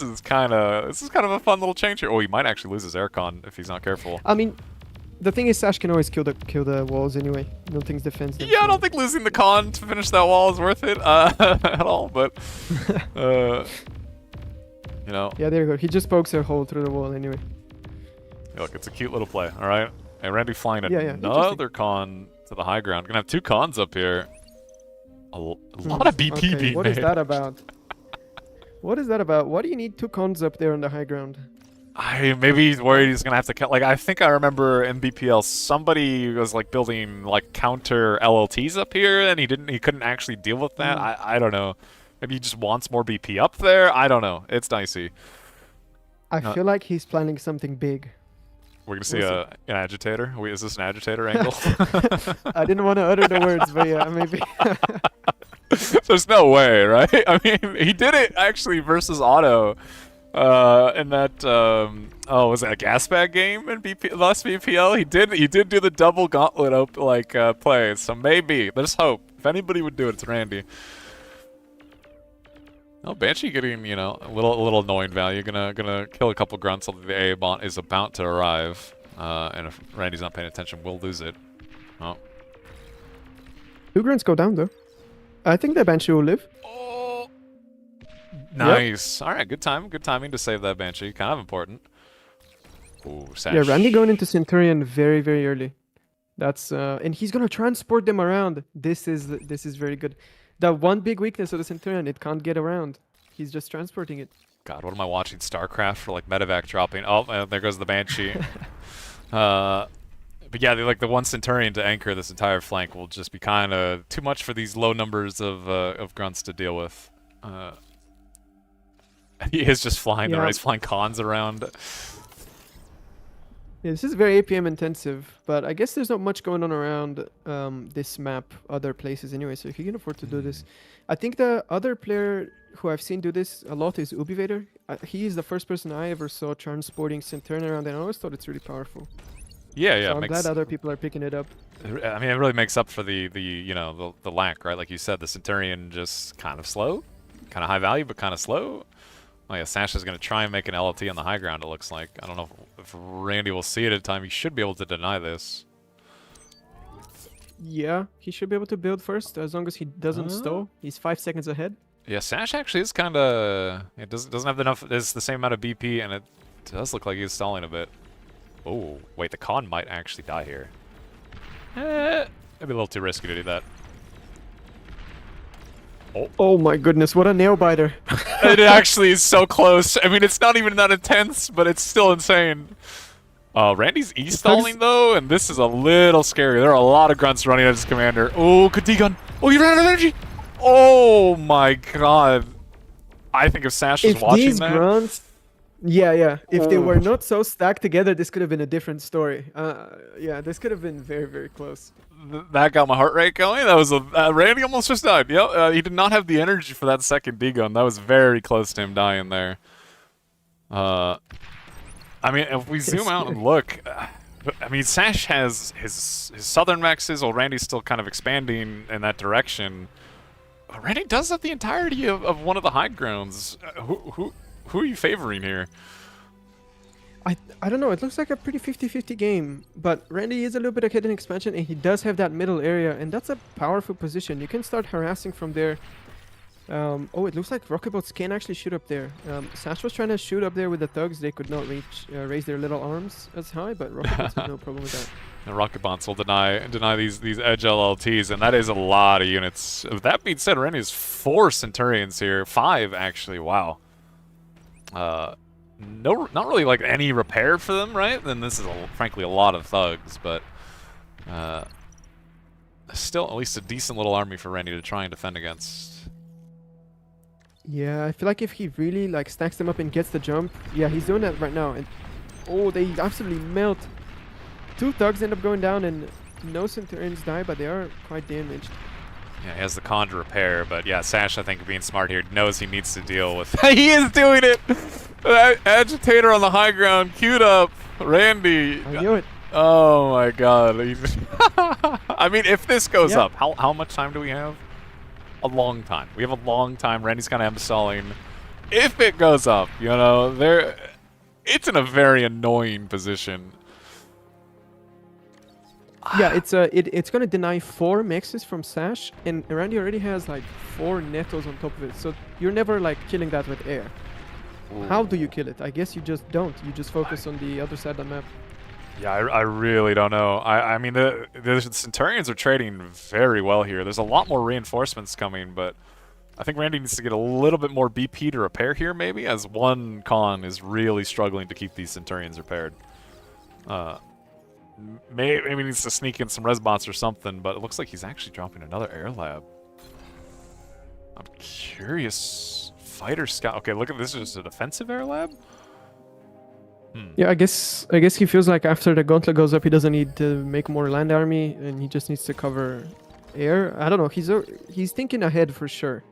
is kind of a fun little change here. Oh, he might actually lose his air con if he's not careful. I mean, the thing is, Sash can always kill the walls anyway. No thing's defense. Yeah, I don't think losing the con to finish that wall is worth it at all. But you know. Yeah, there you go. He just pokes a hole through the wall anyway. Look, it's a cute little play. All right, and Randy flying another con to the high ground. Gonna have 2 cons up here. A lot of BP being what made. Is that about? What is that about? Why do you need 2 cons up there on the high ground? Maybe he's worried he's gonna have to cut. Like I think I remember in BPL somebody was like building like counter LLTs up here, and he couldn't actually deal with that. I don't know. Maybe he just wants more BP up there. I don't know. It's dicey. I feel like he's planning something big. We're gonna see an agitator. Is this an agitator angle? I didn't want to utter the words, but yeah, maybe. There's no way, right? I mean, he did it actually versus Otto. In that was that a gas bag game in last BPL? He did do the double gauntlet play. So maybe there's hope. If anybody would do it, it's Randy. Oh, Banshee getting a little annoying value. Gonna kill a couple grunts until the AA bot is about to arrive. And if Randy's not paying attention, we'll lose it. Oh. 2 grunts go down though. I think the Banshee will live. Oh. Nice. Yep. All right, good timing to save that Banshee. Kind of important. Ooh, Sash. Yeah, Randy going into Centurion very, very early. That's and he's gonna transport them around. This is very good. The one big weakness of the Centurion, it can't get around. He's just transporting it. God, what am I watching? StarCraft for like medevac dropping. Oh, and there goes the Banshee. But yeah, the one Centurion to anchor this entire flank will just be kind of too much for these low numbers of grunts to deal with. He is just flying. Yeah. He's flying cons around. Yeah, this is very APM intensive, but I guess there's not much going on around this map other places anyway, so he can afford to do this. I think the other player who I've seen do this a lot is Ubivader. He is the first person I ever saw transporting Centurion around, and I always thought it's really powerful. Yeah, yeah. So I'm glad other people are picking it up. I mean, it really makes up for the you know, the lack, right? Like you said, the Centurion just kind of slow, kind of high value, but kind of slow. Oh yeah, Sasha's going to try and make an LLT on the high ground, it looks like. I don't know if Randy will see it at a time. He should be able to deny this. Yeah, he should be able to build first, as long as he doesn't stall. He's 5 seconds ahead. Yeah, Sash actually is kind of... It doesn't have enough... It's the same amount of BP, and it does look like he's stalling a bit. Oh, wait, the con might actually die here. It'd be a little too risky to do that. Oh my goodness, what a nail biter. It actually is so close. I mean, it's not even that intense, but it's still insane. Randy's E-stalling, though, and this is a little scary. There are a lot of grunts running at his commander. Oh, good D-gun. Oh, he ran out of energy. Oh, my God. I think if Sash was watching these that... grunts... Yeah. If they were not so stacked together, this could have been a different story. Yeah, this could have been very, very close. That got my heart rate going. That was Randy almost just died. Yep, he did not have the energy for that second D-gun. That was very close to him dying there. I mean, if we zoom out and look, I mean, Sash has his southern mexes, while Randy's still kind of expanding in that direction. Randy does have the entirety of one of the high grounds. Who are you favoring here? I don't know. It looks like a pretty 50-50 game, but Randy is a little bit ahead in expansion, and he does have that middle area, and that's a powerful position. You can start harassing from there. Oh, it looks like rocket bots can actually shoot up there. Sash was trying to shoot up there with the thugs. They could not raise their little arms as high, but rocket bots have no problem with that. The rocket bots will deny these edge LLTs, and that is a lot of units. That being said, Randy has 4 Centurions here, 5 actually. Wow. No, not really like any repair for them, right? Then this is frankly a lot of thugs, but still at least a decent little army for Randy to try and defend against. Yeah, I feel like if he really like stacks them up and gets the jump, yeah, he's doing that right now. And oh, they absolutely melt. 2 thugs end up going down, and no Centurions die, but they are quite damaged. Yeah, he has the con to repair, but yeah, Sash, I think, being smart here, knows he needs to deal with... He is doing it! Agitator on the high ground, queued up. Randy. I knew it. Oh my God. I mean, if this goes up, how much time do we have? A long time. We have a long time. Randy's kind of stalling. If it goes up, you know, it's in a very annoying position. Yeah, it's gonna deny 4 mexes from Sash, and Randy already has like 4 netos on top of it. So you're never like killing that with air. Ooh. How do you kill it? I guess you just don't. You just focus on the other side of the map. Yeah, I really don't know. I mean, the Centurions are trading very well here. There's a lot more reinforcements coming, but I think Randy needs to get a little bit more BP to repair here, maybe, as one con is really struggling to keep these Centurions repaired. Maybe he needs to sneak in some res bots or something, but it looks like he's actually dropping another air lab. I'm curious. Fighter scout. Okay, look at this. Is just a defensive air lab? Yeah, I guess he feels like after the gauntlet goes up, he doesn't need to make more land army, and he just needs to cover air. I don't know. He's thinking ahead for sure.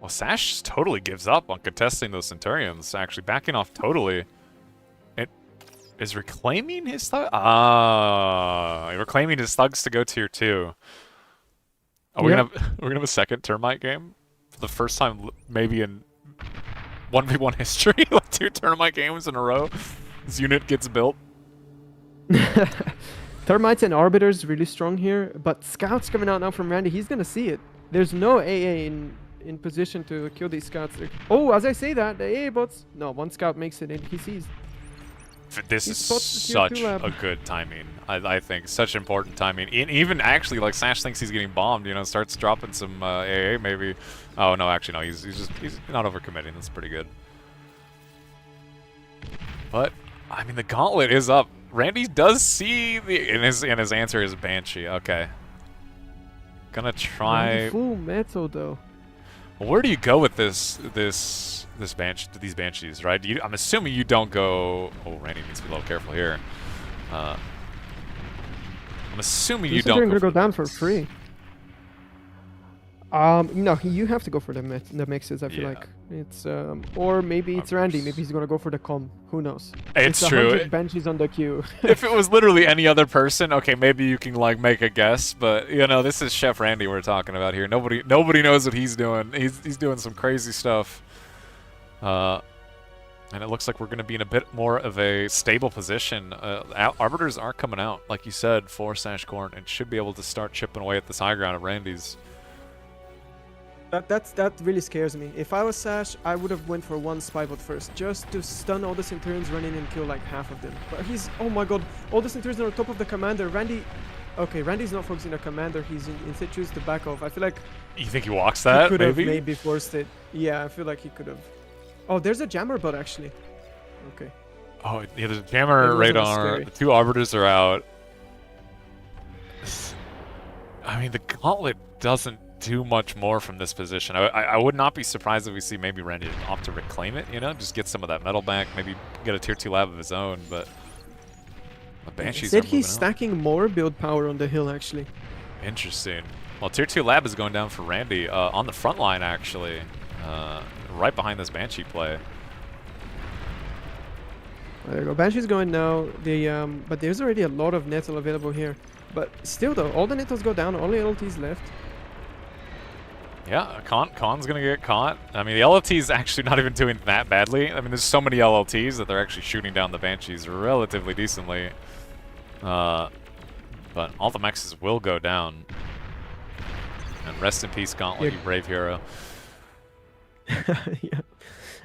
Well, Sash totally gives up on contesting those Centurions. Actually, backing off totally. Is reclaiming his thug? Reclaiming his thugs to go tier 2. Are we gonna have a second termite game for the first time, maybe in 1v1 history? Like 2 termite games in a row. This unit gets built. Termites and arbiters really strong here, but scouts coming out now from Randy. He's gonna see it. There's no AA in position to kill these scouts. Oh, as I say that, the AA bots. No, one scout makes it, and he sees. This is such a good timing. I think such important timing. Even actually, like Sash thinks he's getting bombed. You know, starts dropping some AA maybe. Oh no, actually no. He's not overcommitting. That's pretty good. But I mean, the gauntlet is up. Randy does see and his answer is Banshee. Okay. Gonna try. Full metal though. Well, where do you go with these banshees, right? I'm assuming you don't go. Oh, Randy needs to be a little careful here. I'm assuming you don't Considering go gonna go down for free. No, you have to go for the mixes. I feel Yeah. like it's or maybe it's Randy. Maybe he's gonna go for the com. Who knows? It's it's true. 100 banshees on the queue. If it was literally any other person, okay, maybe you can like make a guess, but you know, this is Chef Randy we're talking about here. Nobody knows what he's doing. He's doing some crazy stuff. And it looks like we're going to be in a bit more of a stable position. Arbiters are coming out, like you said, for Sash Corn, and should be able to start chipping away at this high ground of Randy's. That really scares me. If I was Sash, I would have went for one spy bot first, just to stun all the Centurions, run in and kill like half of them. But he's, oh my god, all the Centurions are on top of the commander. Randy's not focusing on the commander. He's instead choose to back off. I feel like You think he walks he that, could have maybe? maybe forced it. Yeah, I feel like he could have. Oh, there's a jammer bot actually. Okay. Oh, yeah, there's a jammer It wasn't radar. scary. The two arbiters are out. I mean, the gauntlet doesn't do much more from this position. I would not be surprised if we see maybe Randy opt to reclaim it, you know, just get some of that metal back, maybe get a tier 2 lab of his own, but the Banshees are Instead, moving he's out. stacking more build power on the hill actually. Interesting. Well, tier 2 lab is going down for Randy on the front line, actually, right behind this Banshee play. There you go. Banshee's going now. But there's already a lot of nettle available here. But still though, all the nettles go down, only LTs left. Yeah, Khan's gonna get caught. I mean, the LLT is actually not even doing that badly. I mean, there's so many LLTs that they're actually shooting down the Banshees relatively decently. But all the mexes will go down. And rest in peace, Gauntlet, Yeah. you brave hero. Yeah.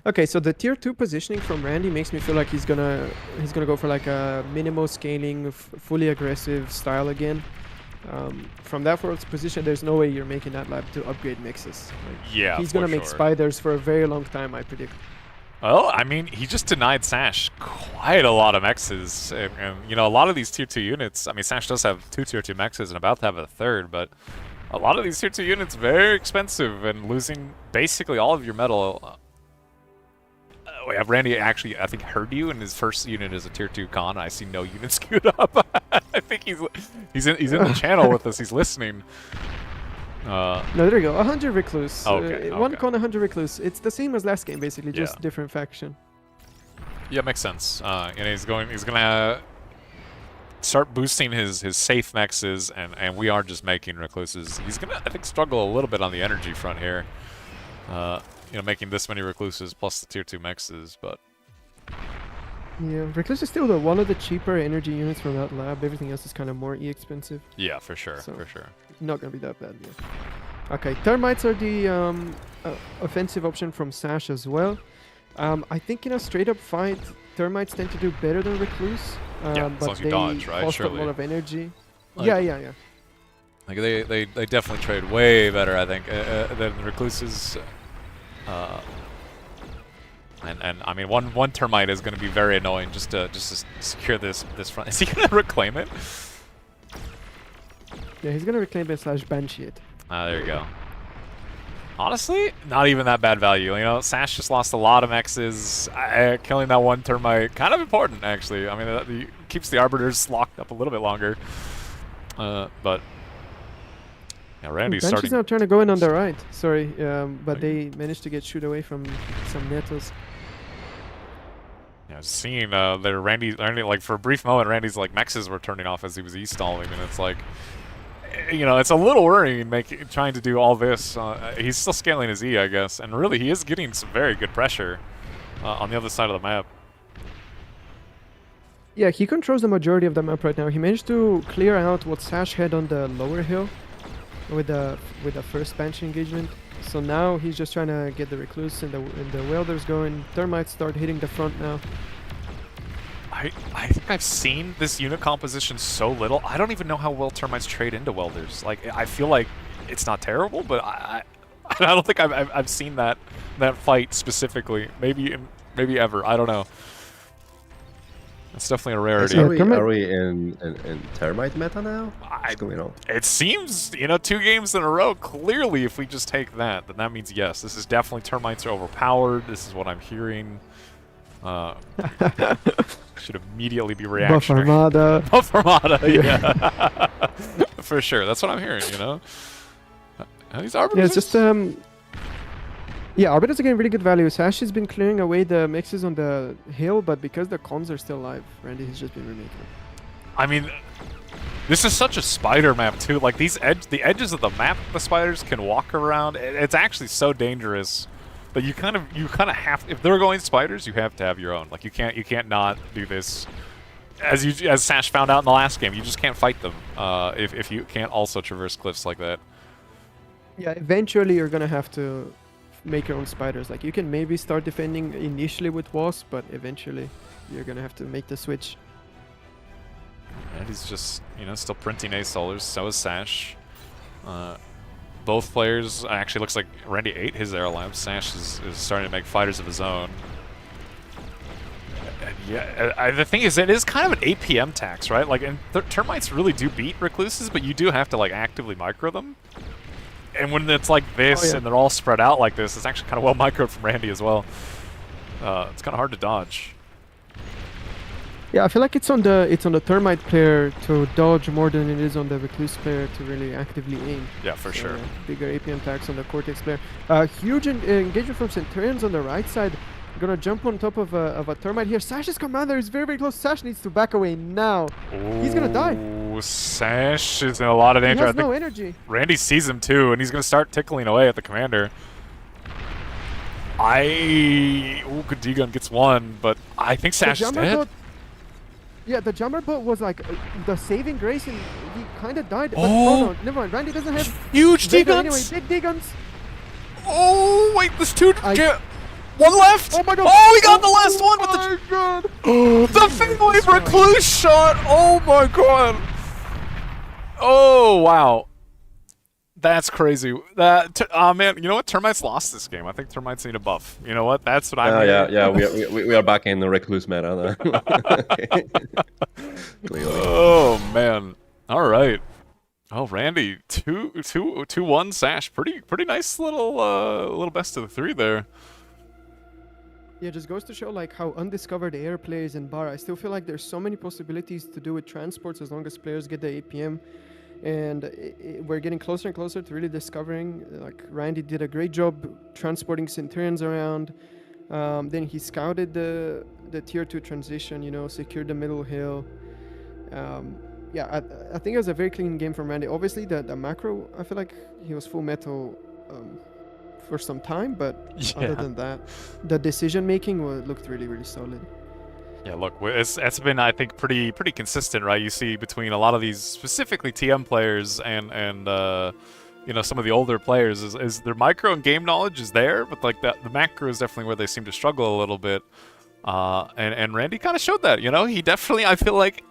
Okay, so the tier 2 positioning from Randy makes me feel like he's gonna go for like a minimal scaling, fully aggressive style again. From that forward position, there's no way you're making that lab to upgrade mixes. Like, Yeah, he's gonna for make sure. spiders for a very long time, I predict. Well, I mean, he just denied Sash quite a lot of mexes. And, you know, a lot of these tier 2 units, I mean, Sash does have 2 tier 2 mexes and about to have a third, but a lot of these tier 2 units very expensive and losing basically all of your metal. Wait, Randy actually, I think, heard you, and his first unit is a tier 2 con. I see no units queued up. I think he's in the channel with us. He's listening. No, there you go. 100 recluse. Okay, One okay. con, 100 recluse. It's the same as last game, basically, just Yeah. different faction. Yeah, makes sense. And he's gonna start boosting his safe mexes, and we are just making recluses. He's gonna, I think, struggle a little bit on the energy front here. You know, making this many recluses plus the tier 2 mexes, but Yeah, recluse is still one of the cheaper energy units from that lab. Everything else is kind of more expensive. yeah, for sure, So- for sure. Not gonna be that bad, yeah. Okay, termites are the offensive option from Sash as well. I think in a straight up fight, termites tend to do better than recluse. Yeah, as but long as you they dodge, right? cost Surely. a lot of energy. Like- Yeah. Like they definitely trade way better, I think, than the recluses. And I mean, one termite is going to be very annoying just to secure this front. Is he going to reclaim it? Yeah, he's gonna reclaim it / banshee it. There you go. Honestly, not even that bad value. You know, Sash just lost a lot of X's. Killing that one termite, kind of important, actually. I mean, that keeps the Arbiters locked up a little bit longer. But yeah, Randy's Banshee's starting. now trying to go in on the right. Sorry, but they managed to get shoot away from some nettles. Yeah, seeing their Randy, like for a brief moment, Randy's like mexes were turning off as he was e-stalling, and it's like, you know, it's a little worrying trying to do all this. He's still scaling his E, I guess, and really he is getting some very good pressure on the other side of the map. Yeah, he controls the majority of the map right now. He managed to clear out what Sash had on the lower hill with the first Banshee engagement. So now he's just trying to get the Recluse and the Welders going. Termites start hitting the front now. I think I've seen this unit composition so little. I don't even know how well termites trade into welders. Like, I feel like it's not terrible, but I don't think I've seen that fight specifically. Maybe ever. I don't know. It's definitely a Guys, rarity. are we in termite meta now? What's going on? It seems, 2 games in a row. Clearly, if we just take that, then that means yes. This is definitely termites are overpowered. This is what I'm hearing. Should immediately be Buff reactionary. Armada. Buff Armada, yeah. For sure. That's what I'm hearing, These Arbiters. Yeah, it's just yeah, Arbiters are getting really good value. Sash has been clearing away the mixes on the hill, but because the cons are still alive, Randy has just been remaking them. I mean, this is such a spider map too. Like the edges of the map, the spiders can walk around. It's actually so dangerous that you kind of have. If they're going spiders, you have to have your own. Like you can't not do this. As Sash found out in the last game, you just can't fight them if you can't also traverse cliffs like that. Yeah, eventually you're gonna have to make your own spiders. Like you can maybe start defending initially with wasp, but eventually you're gonna have to make the switch. And he's just, still printing ace solars. So is Sash. Both players, actually looks like Randy ate his arrow labs. Sash is starting to make fighters of his own. And yeah, the thing is, it is kind of an APM tax, right? Like, and termites really do beat recluses, but you do have to, like, actively micro them. And when it's like this and they're all spread out like this, it's actually kind of well microed from Randy as well. It's kind of hard to dodge. Yeah, I feel like it's on the termite player to dodge more than it is on the recluse player to really actively aim. Yeah, for sure. Bigger APM tax on the Cortex player. Huge engagement from Centurions on the right side. Gonna jump on top of a termite here. Sash's commander is very, very close. Sash needs to back away now. He's gonna die. Sash is in a lot of danger. He has no energy. Randy sees him too, and he's gonna start tickling away at the commander. Good D-gun gets one, but I think Sash is dead. Yeah, the jumper boat was like the saving grace, and he kind of died. But, oh no, never mind. Randy doesn't have huge D-guns. Anyway, big D-guns. Oh wait, there's two. One left! Oh my god! Oh, he got the last one with the fadeaway recluse shot! Oh my god! Oh wow. That's crazy. Man, you know what? Termites lost this game. I think termites need a buff. You know what? That's what I mean. Yeah, we are back in the recluse meta. Clearly. Oh man. All right. Oh, Randy, 2-1 Sash. Pretty nice little best of the 3 there. Yeah, just goes to show like how undiscovered air plays in bar. I still feel like there's so many possibilities to do with transports as long as players get the APM, and we're getting closer and closer to really discovering. Like Randy did a great job transporting Centurions around. Then he scouted the tier 2 transition. Secured the middle hill. Yeah, I think it was a very clean game from Randy. Obviously, the macro, I feel like he was full metal. For some time, but other than that, the decision making looked really, really solid. Yeah, look, it's been, I think, pretty consistent, right? You see between a lot of these specifically TM players and some of the older players is their micro and game knowledge is there, but like the macro is definitely where they seem to struggle a little bit. And Randy kind of showed that. He definitely, I feel like,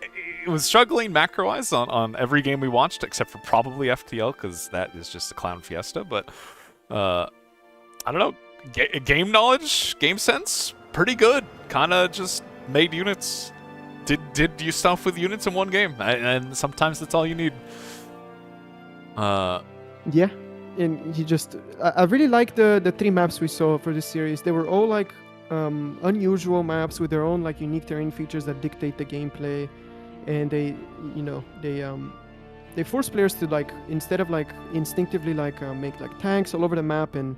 he was struggling macro-wise on every game we watched, except for probably FTL, because that is just a clown fiesta. But I don't know, game knowledge, game sense, pretty good. Kind of just made units, did you stuff with units in one game, and sometimes that's all you need. Yeah, and he just, I really like the 3 maps we saw for this series. They were all like unusual maps with their own like unique terrain features that dictate the gameplay, and they force players to like, instead of like instinctively like make like tanks all over the map and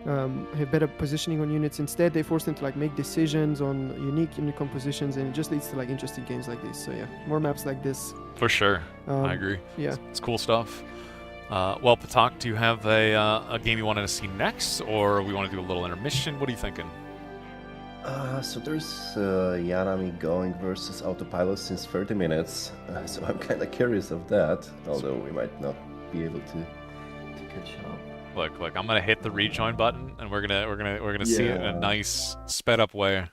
have better positioning on units. Instead, they force them to like make decisions on unique compositions, and it just leads to like interesting games like this. So yeah, more maps like this. For sure, I agree. Yeah, it's cool stuff. Well, Patak, do you have a game you wanted to see next, or we want to do a little intermission? What are you thinking? So there's Yanami going versus Autopilot since 30 minutes, so I'm kind of curious of that, although we might not be able to catch up. Look, I'm gonna hit the rejoin button, and we're gonna see it in a nice sped up way.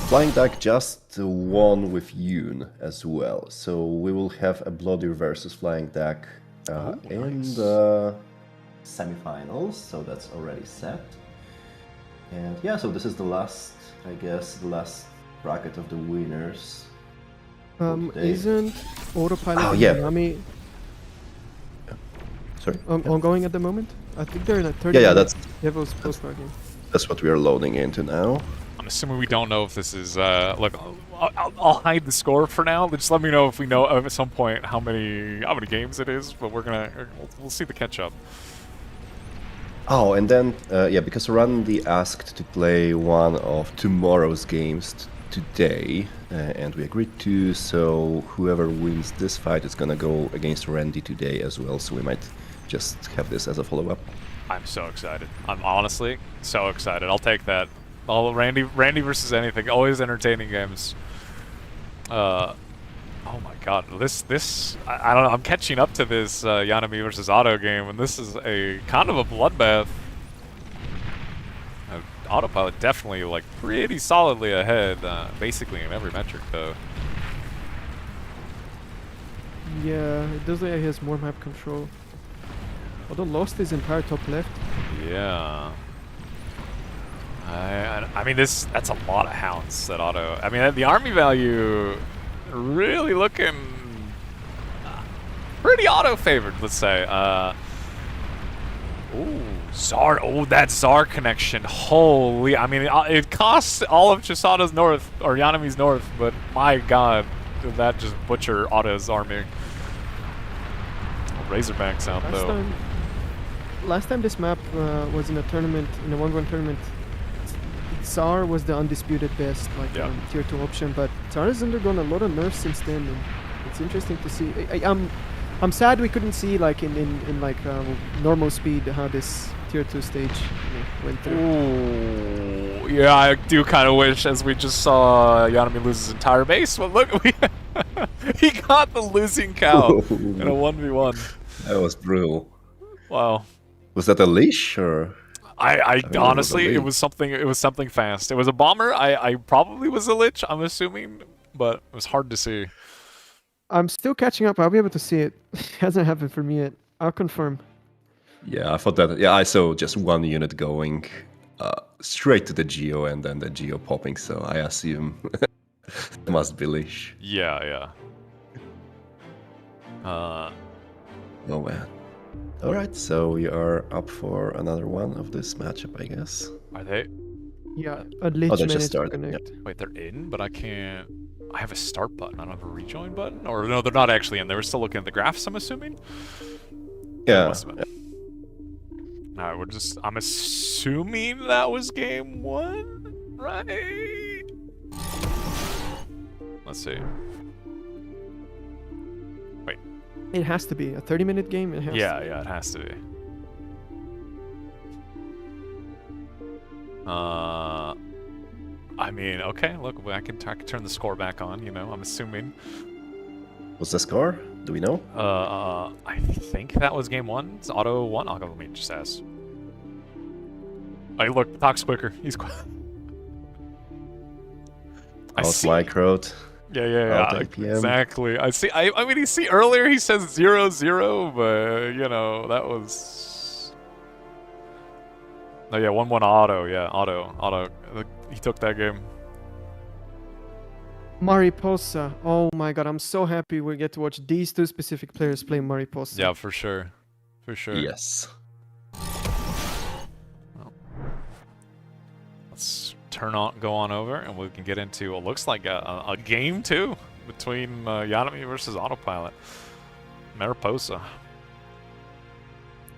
Flying Duck just won with Yoon as well, so we will have a Bloody versus Flying Duck in the semifinals, so that's already set. And yeah, so this is the last bracket of the winners. Okay. Isn't autopilot Oh, and yeah. Konami Sorry. ongoing at the moment? I think they're in a 30 Yeah, minute Devil's postcard game. that's what we are loading into now. I'm assuming we don't know if this is, look, I'll hide the score for now. Just let me know if we know at some point how many games it is, but we'll see the catch up. Oh, and then, yeah, because Randy asked to play one of tomorrow's games today, and we agreed to, so whoever wins this fight is gonna go against Randy today as well, so we might just have this as a follow-up. I'm so excited. I'm honestly so excited. I'll take that. Randy versus anything. Always entertaining games. Oh my god, I don't know. I'm catching up to this Yanami versus Otto game, and this is a kind of a bloodbath. Autopilot definitely like pretty solidly ahead, basically in every metric though. Yeah, it does look like he has more map control. Although lost his entire top left. Yeah. I mean that's a lot of hounds that Otto. I mean the army value really looking pretty Otto favored, let's say. Ooh, Czar. Oh, that Czar connection. Holy. I mean, it costs all of Chisada's north, or Yanami's north, but my god, did that just butcher Otto's army. Razorbacks out, though. Last time this map was in a tournament, in a 1v1 tournament, Tsar was the undisputed best, like tier 2 option, but Tsar has undergone a lot of nerfs since then, and it's interesting to see. I'm sad we couldn't see like in like normal speed how this tier 2 stage went through. Ooh, yeah, I do kind of wish, as we just saw Yanami lose his entire base, but look, he got the losing cow in a 1v1. That was brutal. Wow. Was that a leash or? I honestly, it was something fast. It was a bomber. I probably was a lich, I'm assuming, but it was hard to see. I'm still catching up. I'll be able to see it. It hasn't happened for me yet. I'll confirm. Yeah, I thought that. Yeah, I saw just one unit going straight to the Geo and then the Geo popping, so I assume it must be leash. Yeah. Oh man. Alright, so we are up for another one of this matchup, I guess. Are they? Yeah, a lich they just minute to started, connect. Wait, they're in, but I can't. I have a start button. I don't have a rejoin button, or no, they're not actually in. They were still looking at the graphs, I'm assuming. Yeah. Alright, I'm assuming that was game 1, right? Let's see. Wait. It has to be a 30-minute game. It has. Yeah, it has to be. I mean, okay. Look, I can turn the score back on. You know, I'm assuming. What's the score? Do we know? I think that was game 1. It's Auto 1. Let me just ask. Hey, look, talks quicker. He's quick. Out microed. Yeah. Exactly. I see. I mean, you see earlier he says 0-0, but you know that was. Oh yeah, 1-1 Auto. Yeah, Auto. He took that game. Mariposa. Oh my god, I'm so happy we get to watch these two specific players play Mariposa. Yeah, for sure. Yes. Well, let's go on over, and we can get into what looks like a game 2 between Yanami versus Autopilot. Mariposa.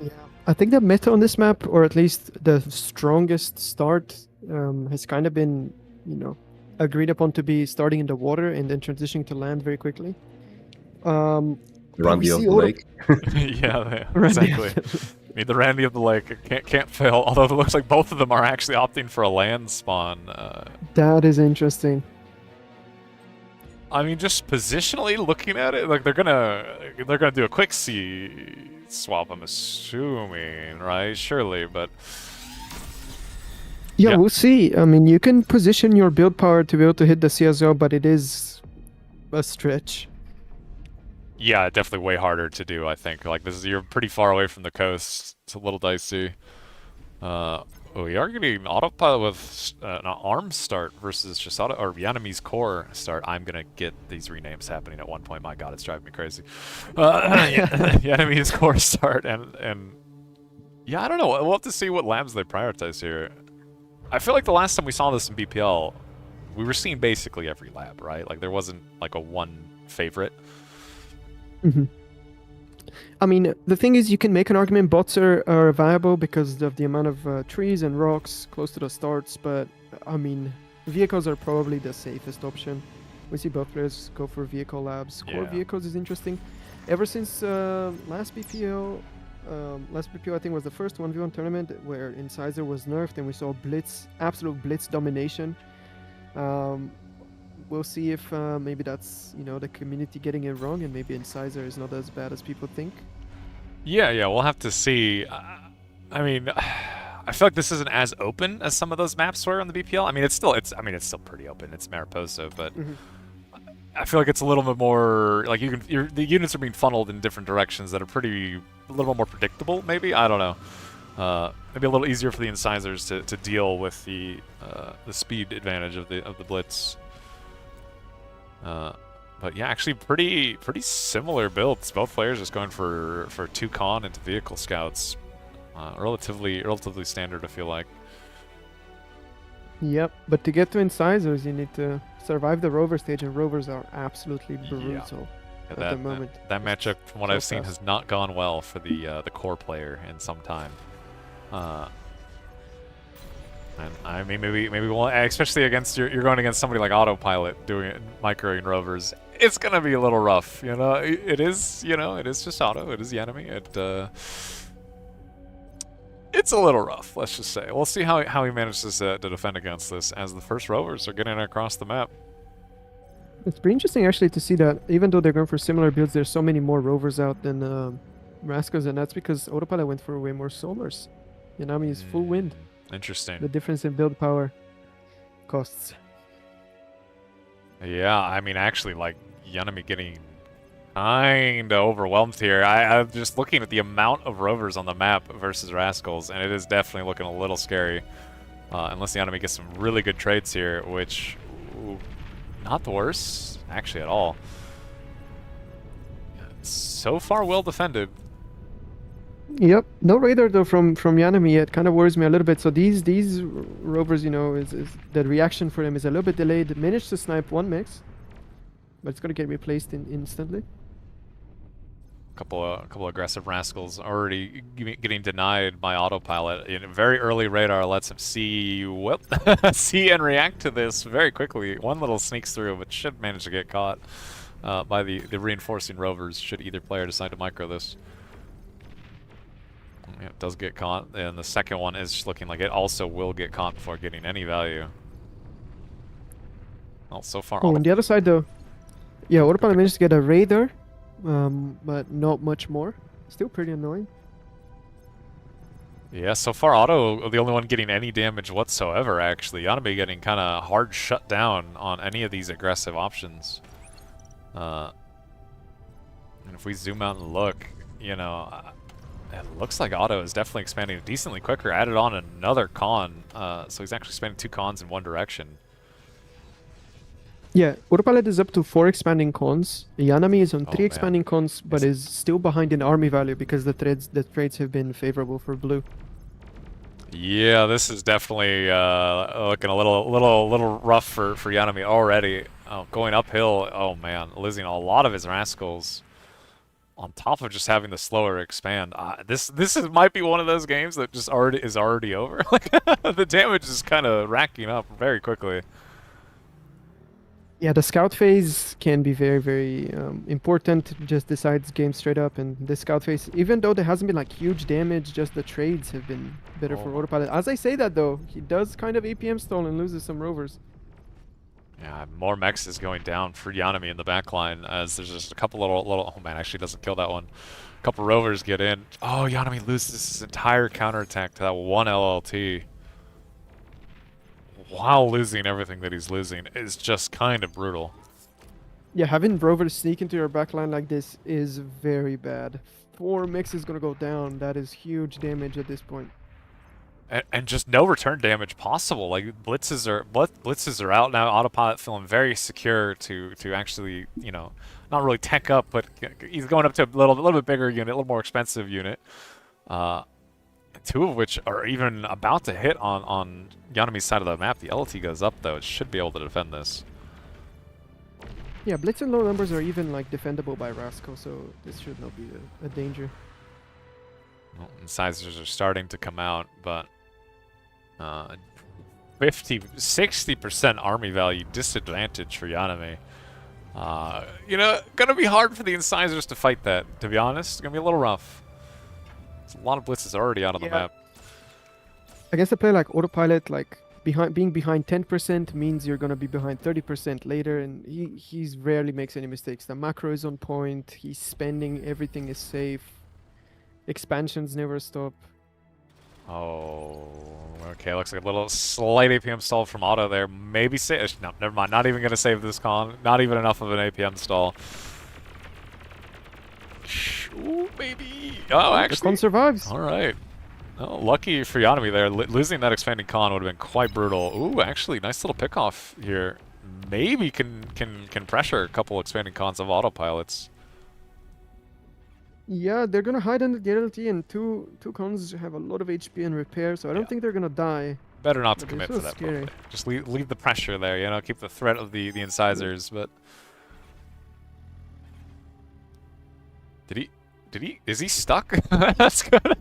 Yeah, I think the meta on this map, or at least the strongest start, has kind of been, agreed upon to be starting in the water and then transitioning to land very quickly. Randy of the lake. Yeah, exactly. I mean, the Randy of the lake can't fail. Although it looks like both of them are actually opting for a land spawn. That is interesting. I mean, just positionally looking at it, like they're gonna do a quick C swap. I'm assuming, right? Surely, but. Yeah, we'll see. I mean, you can position your build power to be able to hit the CSO, but it is a stretch. Yeah, definitely way harder to do, I think. Like, you're pretty far away from the coast. It's a little dicey. We are getting autopilot with an arm start versus just auto or Yanami's core start. I'm gonna get these renames happening at one point. My God, it's driving me crazy. Yanami's core start and yeah, I don't know. We'll have to see what labs they prioritize here. I feel like the last time we saw this in BPL, we were seeing basically every lab, right? Like there wasn't like a one favorite. Mm-hmm. I mean, the thing is, you can make an argument bots are viable because of the amount of trees and rocks close to the starts, but I mean, vehicles are probably the safest option. We see both players go for vehicle labs. Core vehicles is interesting. Ever since last BPO I think was the first 1v1 tournament where Incisor was nerfed and we saw blitz, absolute blitz domination. We'll see if maybe that's, you know, the community getting it wrong and maybe Incisor is not as bad as people think. Yeah, we'll have to see. I mean, I feel like this isn't as open as some of those maps were on the BPL. I mean, it's still pretty open. It's Mariposa, but I feel like it's a little bit more like the units are being funneled in different directions that are a little more predictable. Maybe, I don't know. Maybe a little easier for the Incisors to deal with the speed advantage of the blitz. But yeah, actually pretty similar builds. Both players just going for 2 con into vehicle scouts. Relatively standard, I feel like. Yep, but to get to Incisors, you need to survive the rover stage, and rovers are absolutely brutal at the moment. That matchup, from what I've seen, has not gone well for the core player in some time. And I mean, maybe we'll, especially against you're going against somebody like Autopilot doing it, microing rovers. It's gonna be a little rough, you know. It is just Auto. It is the enemy. It's a little rough. Let's just say. We'll see how he manages to defend against this as the first rovers are getting across the map. It's pretty interesting actually to see that even though they're going for similar builds, there's so many more rovers out than Rascals, and that's because Autopilot went for way more solars. Yanami is full wind. Interesting. The difference in build power costs. Yeah, I mean, actually, like, Yanami getting kinda overwhelmed here. I'm just looking at the amount of rovers on the map versus Rascals, and it is definitely looking a little scary. Unless Yanami gets some really good trades here, which, not the worst, actually, at all. So far, well defended. Yep, no radar though from Yanami. It kind of worries me a little bit. So these rovers, you know, is the reaction for them is a little bit delayed. Managed to snipe one mix, but it's gonna get replaced instantly. Couple aggressive Rascals already getting denied by Autopilot. In a very early radar lets him see and react to this very quickly. One little sneaks through, but should manage to get caught by the reinforcing rovers. Should either player decide to micro this. Yeah, it does get caught, and the second one is just looking like it also will get caught before getting any value. Well, so far. Oh, on the other side though, yeah, Autopilot managed to get a radar, but not much more. Still pretty annoying. Yeah, so far Auto the only one getting any damage whatsoever. Actually, Yanami getting kind of hard shut down on any of these aggressive options. And if we zoom out and look, you know. It looks like Auto is definitely expanding decently quicker. Added on another con, so he's actually expanding 2 cons in one direction. Yeah, Autopilot is up to 4 expanding cons. Yanami is on 3 expanding cons, but is still behind in army value because the trades have been favorable for blue. Yeah, this is definitely looking a little rough for Yanami already. Oh, going uphill. Oh man, losing a lot of his Rascals. On top of just having the slower expand, this might be one of those games that just is already over. Like the damage is kind of racking up very quickly. Yeah, the scout phase can be very, very important. Just decides game straight up, and the scout phase, even though there hasn't been like huge damage, just the trades have been better for Autopilot. As I say that though, he does kind of APM stall and loses some rovers. Yeah, more mechs is going down for Yanami in the backline as there's just a couple little. Oh man, actually doesn't kill that one. A couple rovers get in. Oh, Yanami loses his entire counterattack to that one LLT. While losing everything that he's losing is just kind of brutal. Yeah, having rovers sneak into your backline like this is very bad. 4 mechs is gonna go down. That is huge damage at this point. And just no return damage possible. Like blitzes are out now. Autopilot feeling very secure to actually, you know, not really tech up, but he's going up to a little bit bigger unit, a little more expensive unit. Two of which are even about to hit on Yanami's side of the map. The LT goes up though. It should be able to defend this. Yeah, Blitz and low numbers are even like defendable by Rascal, so this should not be a danger. Well, incisors are starting to come out, but 60% army value disadvantage for Yanami. You know, gonna be hard for the incisors to fight that, to be honest. It's gonna be a little rough. There's a lot of blitzes already out on the map. Against a player like Autopilot, like being behind 10% means you're gonna be behind 30% later, and he's rarely makes any mistakes. The macro is on point, he's spending, everything is safe. Expansions never stop. Oh, okay. Looks like a little slight APM stall from Auto there. Maybe save. No, never mind. Not even going to save this con. Not even enough of an APM stall. Ooh, maybe. Oh, actually. The con survives. All right. Oh, lucky for Yanami there. Losing that expanding con would have been quite brutal. Ooh, actually, nice little pickoff here. Maybe can pressure a couple expanding cons of autopilots. Yeah, they're gonna hide under the LT, and two cons have a lot of HP and repair, so I don't think they're gonna die. Better not to But commit it's to so that. scary. Probably. Just leave the pressure there, you know, keep the threat of the incisors, but... Is he stuck? That's good.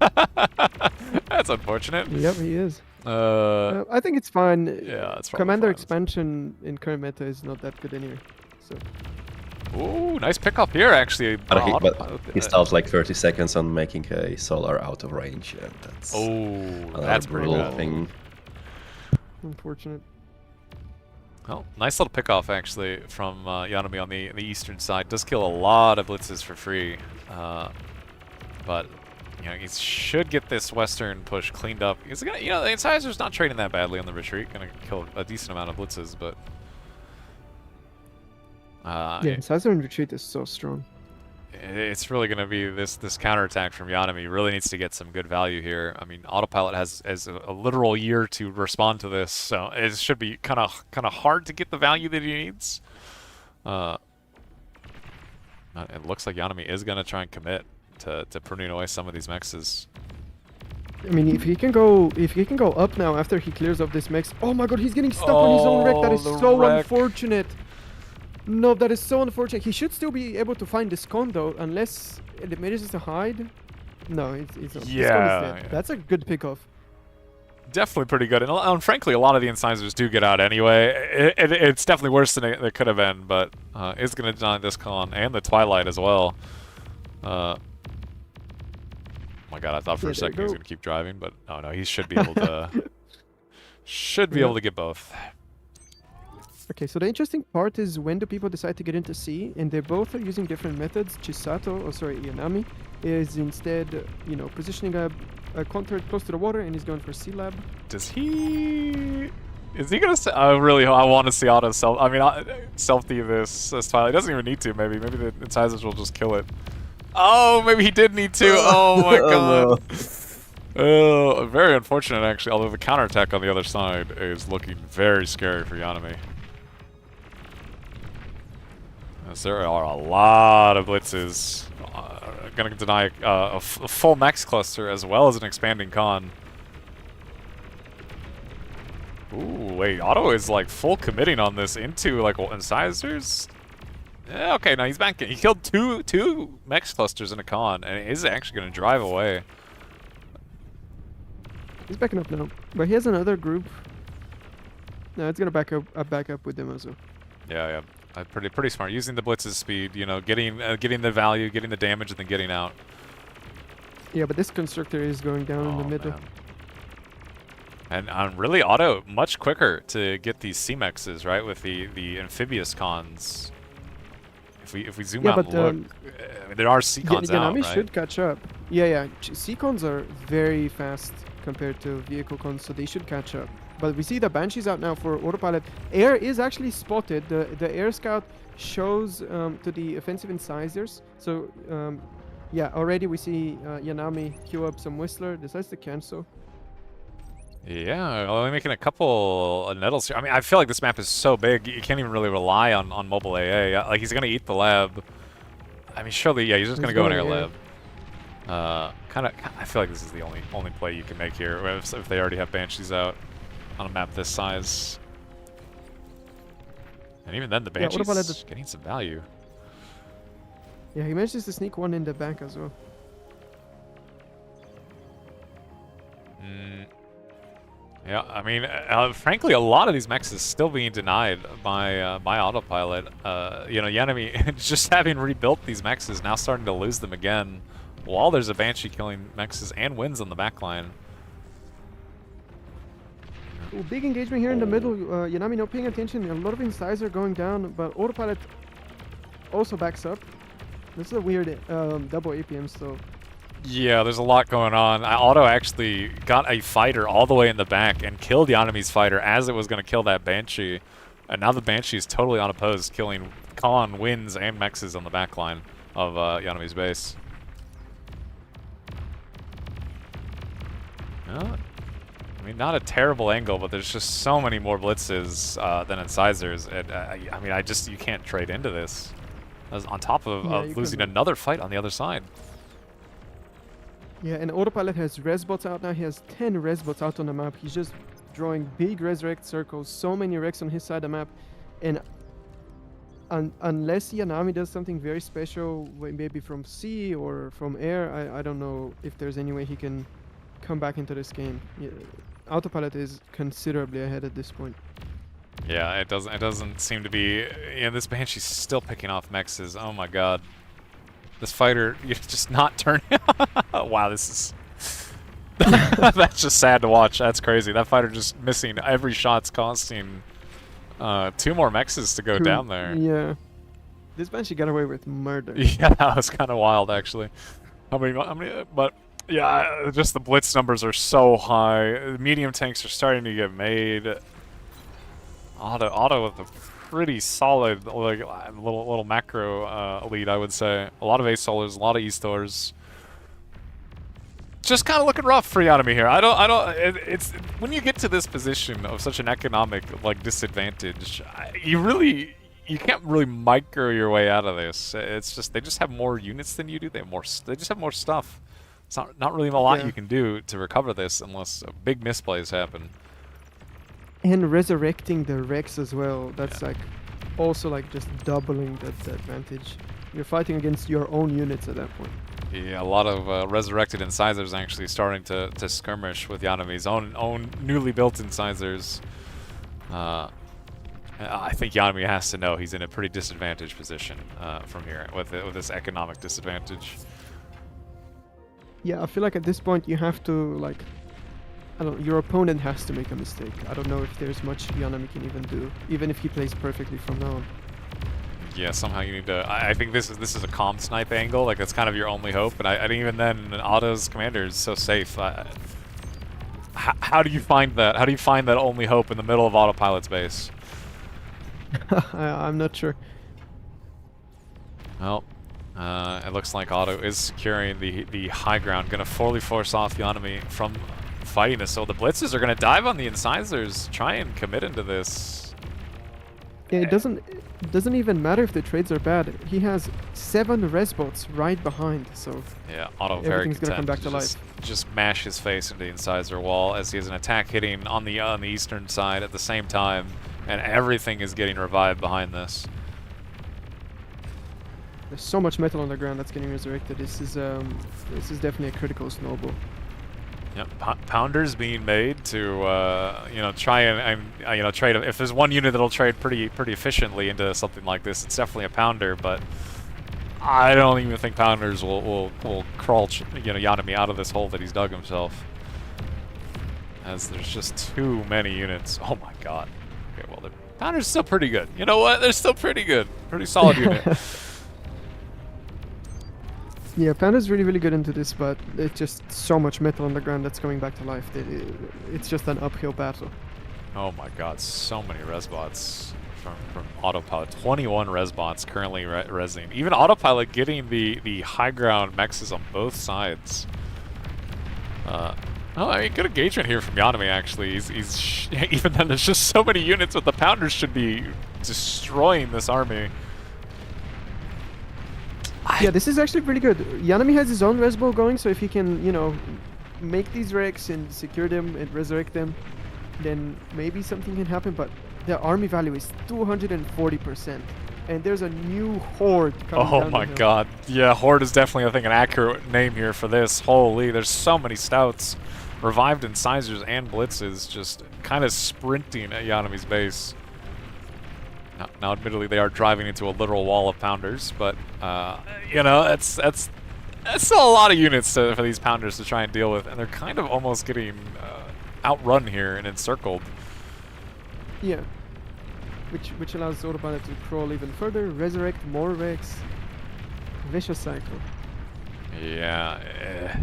That's unfortunate. Yep, he is. Uh, I think it's fine. yeah, it's probably Commander fine. expansion in current meta is not that good anyway. So Ooh, nice pickup here, actually. But he stopped like 30 seconds on making a solar out of range, and that's that's pretty brutal bad. thing. unfortunate. Well, nice little pickoff, actually, from Yanami on the eastern side. Does kill a lot of blitzes for free. But, you know, he should get this western push cleaned up. He's gonna, you know, the Incisors not trading that badly on the retreat. Gonna kill a decent amount of blitzes, but... Yeah, Incisor in retreat is so strong. It's really going to be this counterattack from Yanami. Really needs to get some good value here. I mean, Autopilot has a literal year to respond to this, so it should be kind of hard to get the value that he needs. It looks like Yanami is going to try and commit to pruning away some of these mexes. I mean, if he can go up now after he clears up this mex. Oh my god, he's getting stuck on his own wreck. That is so unfortunate. No, that is so unfortunate. He should still be able to find this con though, unless it manages to hide. No, it's not. Yeah, this con is dead. That's a good pickoff. Definitely pretty good. And frankly, a lot of the Incisors do get out anyway. It's definitely worse than it could have been, but it's going to deny this con and the Twilight as well. Oh my god, I thought for a second he was going to keep driving, but oh no, he should be able to able to get both. Okay, so the interesting part is when do people decide to get into C, and they both are using different methods. Yanami is instead, you know, positioning a counter close to the water, and he's going for C lab. Is he gonna say? I want to see Auto self. I mean, self-D this Twilight. He doesn't even need to. Maybe the Incisors will just kill it. Oh, maybe he did need to. Oh my god. Oh, very unfortunate actually. Although the counterattack on the other side is looking very scary for Yanami. As there are a lot of blitzes. Gonna deny a full max cluster as well as an expanding con. Ooh, wait, Auto is like full committing on this into like Incisors. Yeah, okay, now he's back. He killed two max clusters in a con, and is actually gonna drive away. He's backing up now, but he has another group. No, it's gonna back up with them also. Yeah. Pretty smart. Using the blitz's speed, you know, getting the value, getting the damage, and then getting out. Yeah, but this constructor is going down in the middle. Man. And really, Auto much quicker to get these C-mexes, right? With the amphibious cons. If we zoom out and look, there are C cons out, right? Yanami should catch up. Yeah. C cons are very fast compared to vehicle cons, so they should catch up. But we see the Banshee's out now for Autopilot. Air is actually spotted. The Air Scout shows to the offensive incisors. So, yeah, already we see Yanami queue up some Whistler. Decides to cancel. Yeah, only making a couple nettles here. I mean, I feel like this map is so big, you can't even really rely on mobile AA. Like, he's going to eat the lab. I mean, surely, yeah, he's just going to go in air lab. I feel like this is the only play you can make here if they already have Banshees out on a map this size. And even then, the Banshee's getting some value. Yeah, he manages to sneak one in the back as well. Yeah, I mean, frankly, a lot of these mechs is still being denied by autopilot. You know, Yanami just having rebuilt these mechs is now starting to lose them again, while there's a Banshee killing mechs and wins on the backline. Ooh, big engagement here in the middle. Yanami not paying attention. A lot of incisor going down, but autopilot also backs up. This is a weird double APMs though. Yeah, there's a lot going on. Auto actually got a fighter all the way in the back and killed Yanami's fighter as it was going to kill that Banshee. And now the Banshee is totally unopposed, killing Khan, Wins, and Mexes on the back line of Yanami's base. I mean, not a terrible angle, but there's just so many more blitzes than incisors. And, I mean, you can't trade into this. On top of losing another fight on the other side. Yeah, and autopilot has resbots out now. He has 10 resbots out on the map. He's just drawing big resurrect circles, so many wrecks on his side of the map. And unless Yanami does something very special, maybe from sea or from air, I don't know if there's any way he can come back into this game. Yeah, autopilot is considerably ahead at this point. Yeah, it doesn't seem to be. Yeah, this Banshee's still picking off Mexes. Oh my god. This fighter, you're just not turning. Wow, this is. That's just sad to watch. That's crazy. That fighter just missing every shot's costing 2 more Mexes to go down there. Yeah. This Banshee got away with murder. Yeah, that was kind of wild, actually. How many? But yeah, just the blitz numbers are so high. Medium tanks are starting to get made. Auto with a pretty solid little macro lead, I would say. A lot of A solars, a lot of E stars. Just kind of looking rough for Yanami here. It's when you get to this position of such an economic disadvantage, you can't really micro your way out of this. It's just they just have more units than you do. They just have more stuff. It's not really a lot you can do to recover this unless big misplays happen. And resurrecting the Rex as well. That's also just doubling the advantage. You're fighting against your own units at that point. Yeah, a lot of resurrected incisors actually starting to skirmish with Yanami's own newly built incisors. I think Yanami has to know he's in a pretty disadvantaged position from here with this economic disadvantage. Yeah, I feel like at this point you have to your opponent has to make a mistake. I don't know if there's much Yanami can even do, even if he plays perfectly from now on. Yeah, somehow you need to. I think this is a calm snipe angle. That's kind of your only hope. And I think even then, Auto's commander is so safe. How do you find that? How do you find that only hope in the middle of Autopilot's base? I'm not sure. Well, it looks like Auto is securing the high ground. Gonna fully force off Yanami from fighting this. So the blitzes are gonna dive on the incisors, try and commit into this. Yeah, it doesn't even matter if the trades are bad. He has 7 resbots right behind, so yeah, Auto very everything's gonna come back to life. Just mash his face into the incisor wall as he has an attack hitting on the eastern side at the same time, and everything is getting revived behind this. There's so much metal on the ground that's getting resurrected. This is definitely a critical snowball. Yep, Pounders being made to try and trade. If there's one unit that'll trade pretty efficiently into something like this, it's definitely a Pounder. But I don't even think Pounders will crawl Yanami out of this hole that he's dug himself, as there's just too many units. Oh my god. Okay, well the Pounder's still pretty good. You know what? They're still pretty good. Pretty solid unit. Yeah, Panda's really good into this, but it's just so much metal on the ground that's coming back to life. It's just an uphill battle. Oh my god, so many resbots from Autopilot. 21 resbots currently resing. Even Autopilot getting the high ground mexes on both sides. Oh, I mean, good engagement here from Yanami, actually. Even then, there's just so many units, but the Pounders should be destroying this army. Yeah, this is actually pretty good. Yanami has his own res bow going, so if he can, you know, make these wrecks and secure them and resurrect them, then maybe something can happen. But the army value is 240%, and there's a new horde coming Oh down my the hill. god. Yeah, Horde is definitely, I think, an accurate name here for this. Holy, there's so many stouts. Revived incisors and blitzes just kind of sprinting at Yanami's base. Now, admittedly, they are driving into a literal wall of Pounders, but, you know, that's still a lot of units for these Pounders to try and deal with, and they're kind of almost getting outrun here and encircled. Yeah. Which allows Autopilot to crawl even further, resurrect more wrecks. Vicious cycle. Yeah.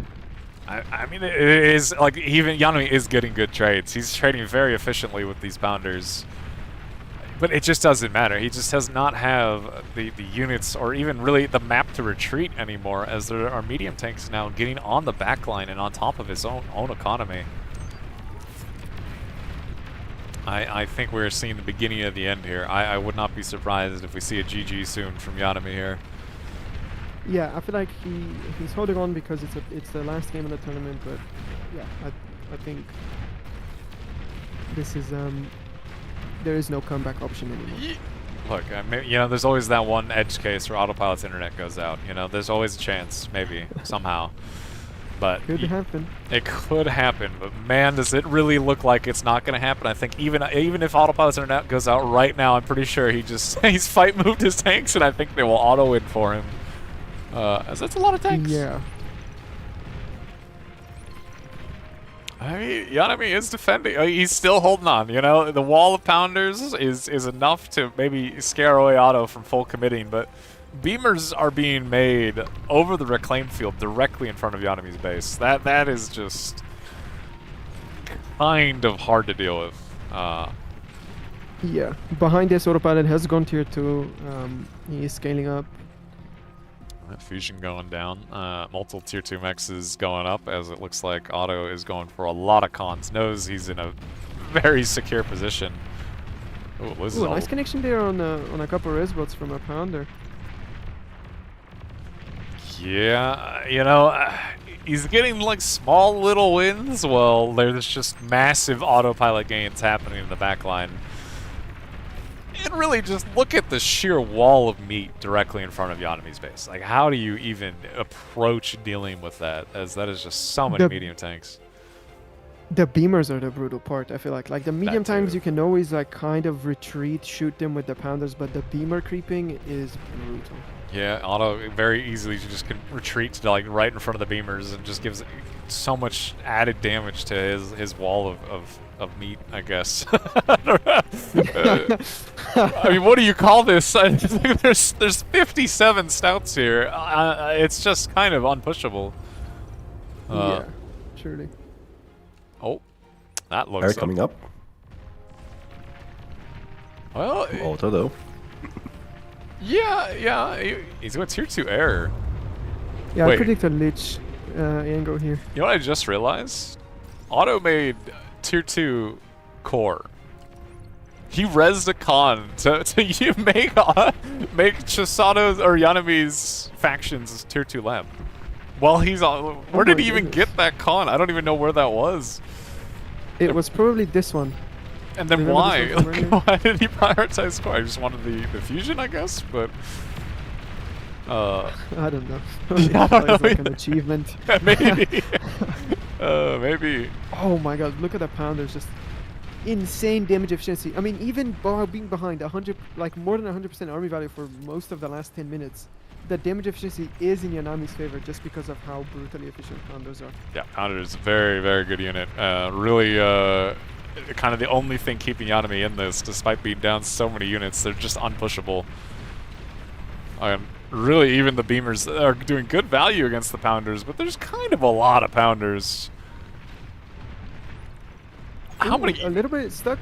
I mean, it is, like, even Yanami is getting good trades. He's trading very efficiently with these Pounders. But it just doesn't matter. He just does not have the units or even really the map to retreat anymore, as there are medium tanks now getting on the backline and on top of his own economy. I think we're seeing the beginning of the end here. I would not be surprised if we see a GG soon from Yanami here. Yeah, I feel like he's holding on because it's the last game of the tournament, but yeah, I think this is there is no comeback option anymore. Look, you know, there's always that one edge case where Autopilot's internet goes out. You know, there's always a chance, maybe, somehow. But Could happen. It could happen, but man, does it really look like it's not going to happen. I think even if Autopilot's internet goes out right now, I'm pretty sure he's fight moved his tanks, and I think they will auto win for him. As that's a lot of tanks. Yeah. I mean, Yanami is defending. He's still holding on. You know, the wall of Pounders is enough to maybe scare away Auto from full committing, but Beamers are being made over the reclaim field directly in front of Yanami's base. That is just kind of hard to deal with. Yeah. Behind this, Autopilot has gone tier 2. He is scaling up. Fusion going down. Multiple tier 2 mechs going up, as it looks like Auto is going for a lot of cons. Knows he's in a very secure position. Ooh, Nice connection there on a couple of res bots from a Pounder. Yeah, you know, he's getting like small little wins. Well, there's just massive Autopilot gains happening in the backline. And really just look at the sheer wall of meat directly in front of Yanami's base. Like, how do you even approach dealing with that, as that is just so many medium tanks. The Beamers are the brutal part, I feel like. Like, the medium tanks, you can always, like, kind of retreat, shoot them with the Pounders, but the Beamer creeping is brutal. Yeah, Auto very easily just can retreat to, like, right in front of the Beamers and just gives so much added damage to his wall of meat, I guess. I mean, what do you call this? There's 57 stouts here. It's just kind of unpushable. Yeah, surely. Oh, that looks... Air coming up. Well... Auto, though. Yeah, he's going tier 2 air. Yeah, Wait. I predict a Lich angle here. You know what I just realized? Auto made tier 2 core. He rezzed a con to make Chisato's or Yanami's factions tier 2 lab. Well, he's on. Where did he even get that con? I don't even know where that was. It was probably this one. And then Remember why? this one from earlier? Why did he prioritize core? I just wanted the fusion, I guess, but... I don't know. Yeah, I don't know It's like an either. achievement. Maybe. Maybe. Oh my god, look at the Pounders, just insane damage efficiency. I mean, even being behind 100, like more than 100% army value for most of the last 10 minutes, the damage efficiency is in Yanami's favor just because of how brutally efficient Pounders are. Yeah, Pounder is a very, very good unit. Really, kind of the only thing keeping Yanami in this, despite being down so many units. They're just unpushable. Really, even the Beamers are doing good value against the Pounders, but there's kind of a lot of Pounders. How Ooh, many? A little bit stuck.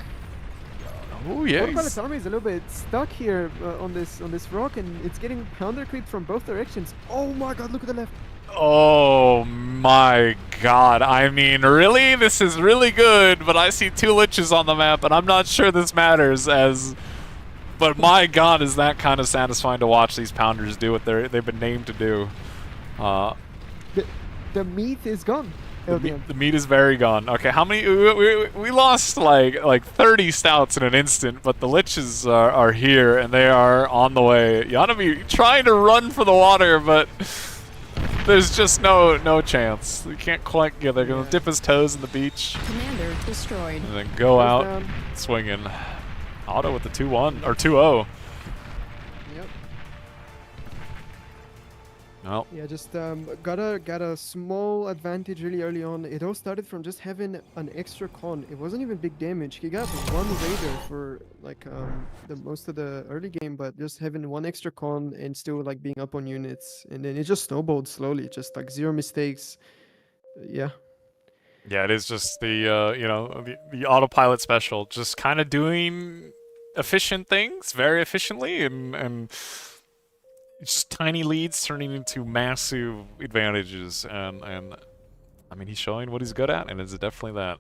Oh yeah. Autopilot's army is a little bit stuck here on this rock, and it's getting Pounder creep from both directions. Oh my god, look at the left. Oh my god. I mean, really? This is really good, but I see 2 liches on the map, and I'm not sure this matters as... But my god, is that kind of satisfying to watch these pounders do what they've been named to do. The meat is gone. The meat is very gone. Okay, how many... We lost like 30 stouts in an instant, but the liches are here, and they are on the way. Yanabi trying to run for the water, but... There's just no chance. You can't quite get there. Gonna dip his toes in the beach. Commander destroyed. And then go out down. swinging. Auto with the 2-1 or 2-0. Yep. Well, Yeah, just got a small advantage really early on. It all started from just having an extra con. It wasn't even big damage. He got 1 raider for like the most of the early game, but just having 1 extra con and still like being up on units, and then it just snowballed slowly, just like 0 mistakes. Yeah. yeah, it is just the the autopilot special, just kind of doing efficient things very efficiently, and just tiny leads turning into massive advantages, and I mean, he's showing what he's good at, and it's definitely that.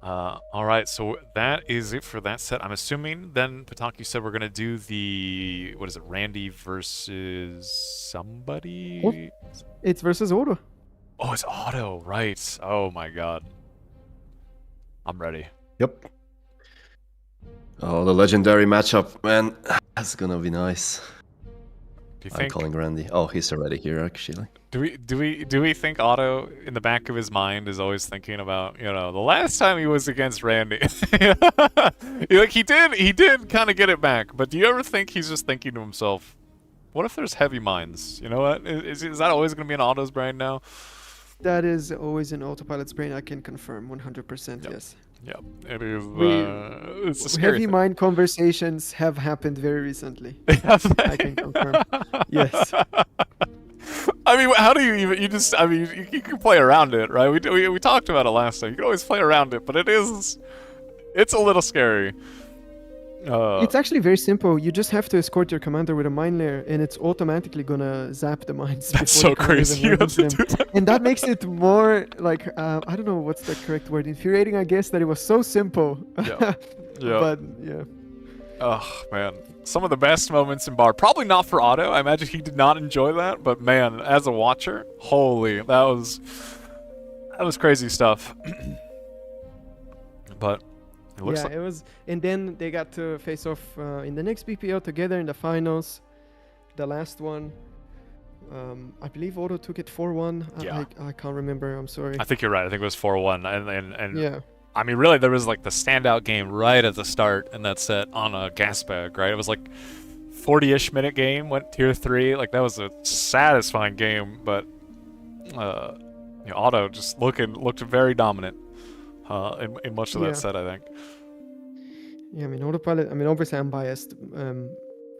All right, so that is it for that set. I'm assuming then, Patak, you said we're gonna do the, what is it, Randy versus somebody? It's versus Auto. Oh, it's Auto, right? Oh my god, I'm ready. Yep. Oh, the legendary matchup, man. That's gonna be nice. Do you I'm think? calling Randy. Oh, he's already here, actually. Do we think Otto in the back of his mind is always thinking about, the last time he was against Randy? Like he did kind of get it back, but do you ever think he's just thinking to himself, what if there's heavy minds? You know what? Is that always going to be in Otto's brain now? That is always an autopilot's brain. I can confirm 100%. Yep. Yes. Yep, it is. We- It's a scary Heavy thing. mind conversations have happened very recently. I can confirm. Yes. I mean, how do you even? I mean, you can play around it, right? We talked about it last time. You can always play around it, but it's a little scary. It's actually very simple. You just have to escort your commander with a mine layer, and it's automatically gonna zap the mines. That's before so the commander crazy. even You have levels to them. do that. And that makes it more like I don't know what's the correct word. Infuriating, I guess, that it was so simple. Yeah. Yeah. But yeah. Oh man, some of the best moments in bar. Probably not for Otto. I imagine he did not enjoy that. But man, as a watcher, holy, that was crazy stuff. But it looks Yeah, like it was, and then they got to face off in the next BPO together in the finals, the last one. I believe Otto took it 4-1. Yeah. I can't remember. I'm sorry. I think you're right. I think it was 4-1, and Yeah. I mean, really, there was like the standout game right at the start in that set on a gas bag, right? It was like 40-ish minute game, went tier 3. Like that was a satisfying game, but Otto just looked very dominant in much of Yeah. that set, I think. Yeah, I mean, Autopilot, I mean, obviously I'm biased.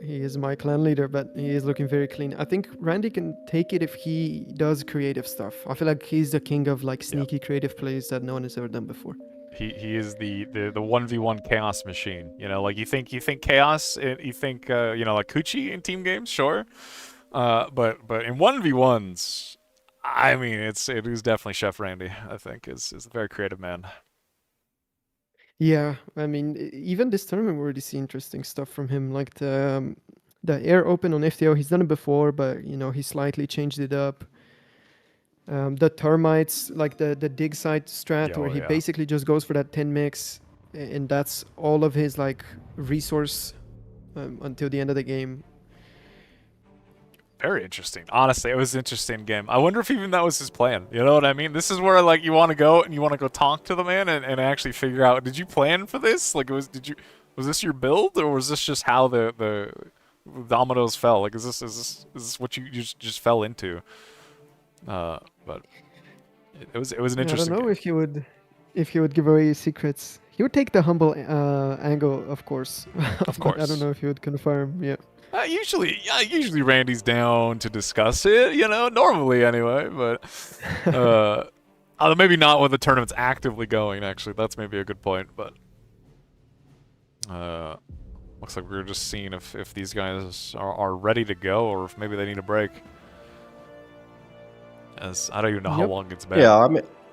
He is my clan leader, but he is looking very clean. I think Randy can take it if he does creative stuff. I feel like he's the king of like sneaky creative plays that no one has ever done before. He is the 1v1 chaos machine. Like you think chaos, you think like Kuchi in team games, sure. But in 1v1s, I mean, it is definitely Chef Randy. I think is a very creative man. Yeah, I mean, even this tournament we already see interesting stuff from him, like the air open on FTO. He's done it before, but he slightly changed it up. The termites, like the dig site strat, Yeah, where oh, he yeah. basically just goes for that 10 mix, and that's all of his like resource until the end of the game. Very interesting. Honestly, it was an interesting game. I wonder if even that was his plan. You know what I mean? This is where like you want to go and you want to go talk to the man and actually figure out, did you plan for this? Like was this your build, or was this just how the dominoes fell? Like is this what you just fell into? But it was an Yeah, interesting I don't know game. if he would give away secrets. He would take the humble angle, of course. Of But I course. don't know if he would confirm. Yeah. Usually Randy's down to discuss it, normally anyway, but maybe not when the tournament's actively going, actually. That's maybe a good point, but looks like we're just seeing if these guys are ready to go or if maybe they need a break. as I don't even know how Yep. long it's been. Yeah,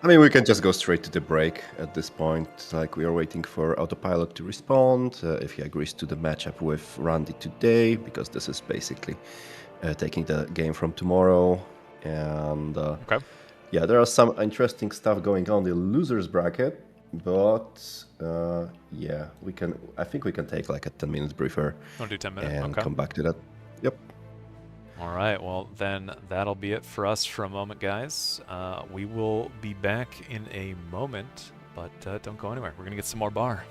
I mean, we can just go straight to the break at this point. Like, we are waiting for Autopilot to respond, if he agrees to the matchup with Randy today, because this is basically taking the game from tomorrow. And Okay. yeah, there are some interesting stuff going on in the losers bracket, but yeah, I think we can take like a 10-minute briefer Want to do 10 minutes? and Okay. come back to that. Yep. All right, well, then that'll be it for us for a moment, guys. We will be back in a moment, but don't go anywhere. We're going to get some more bar.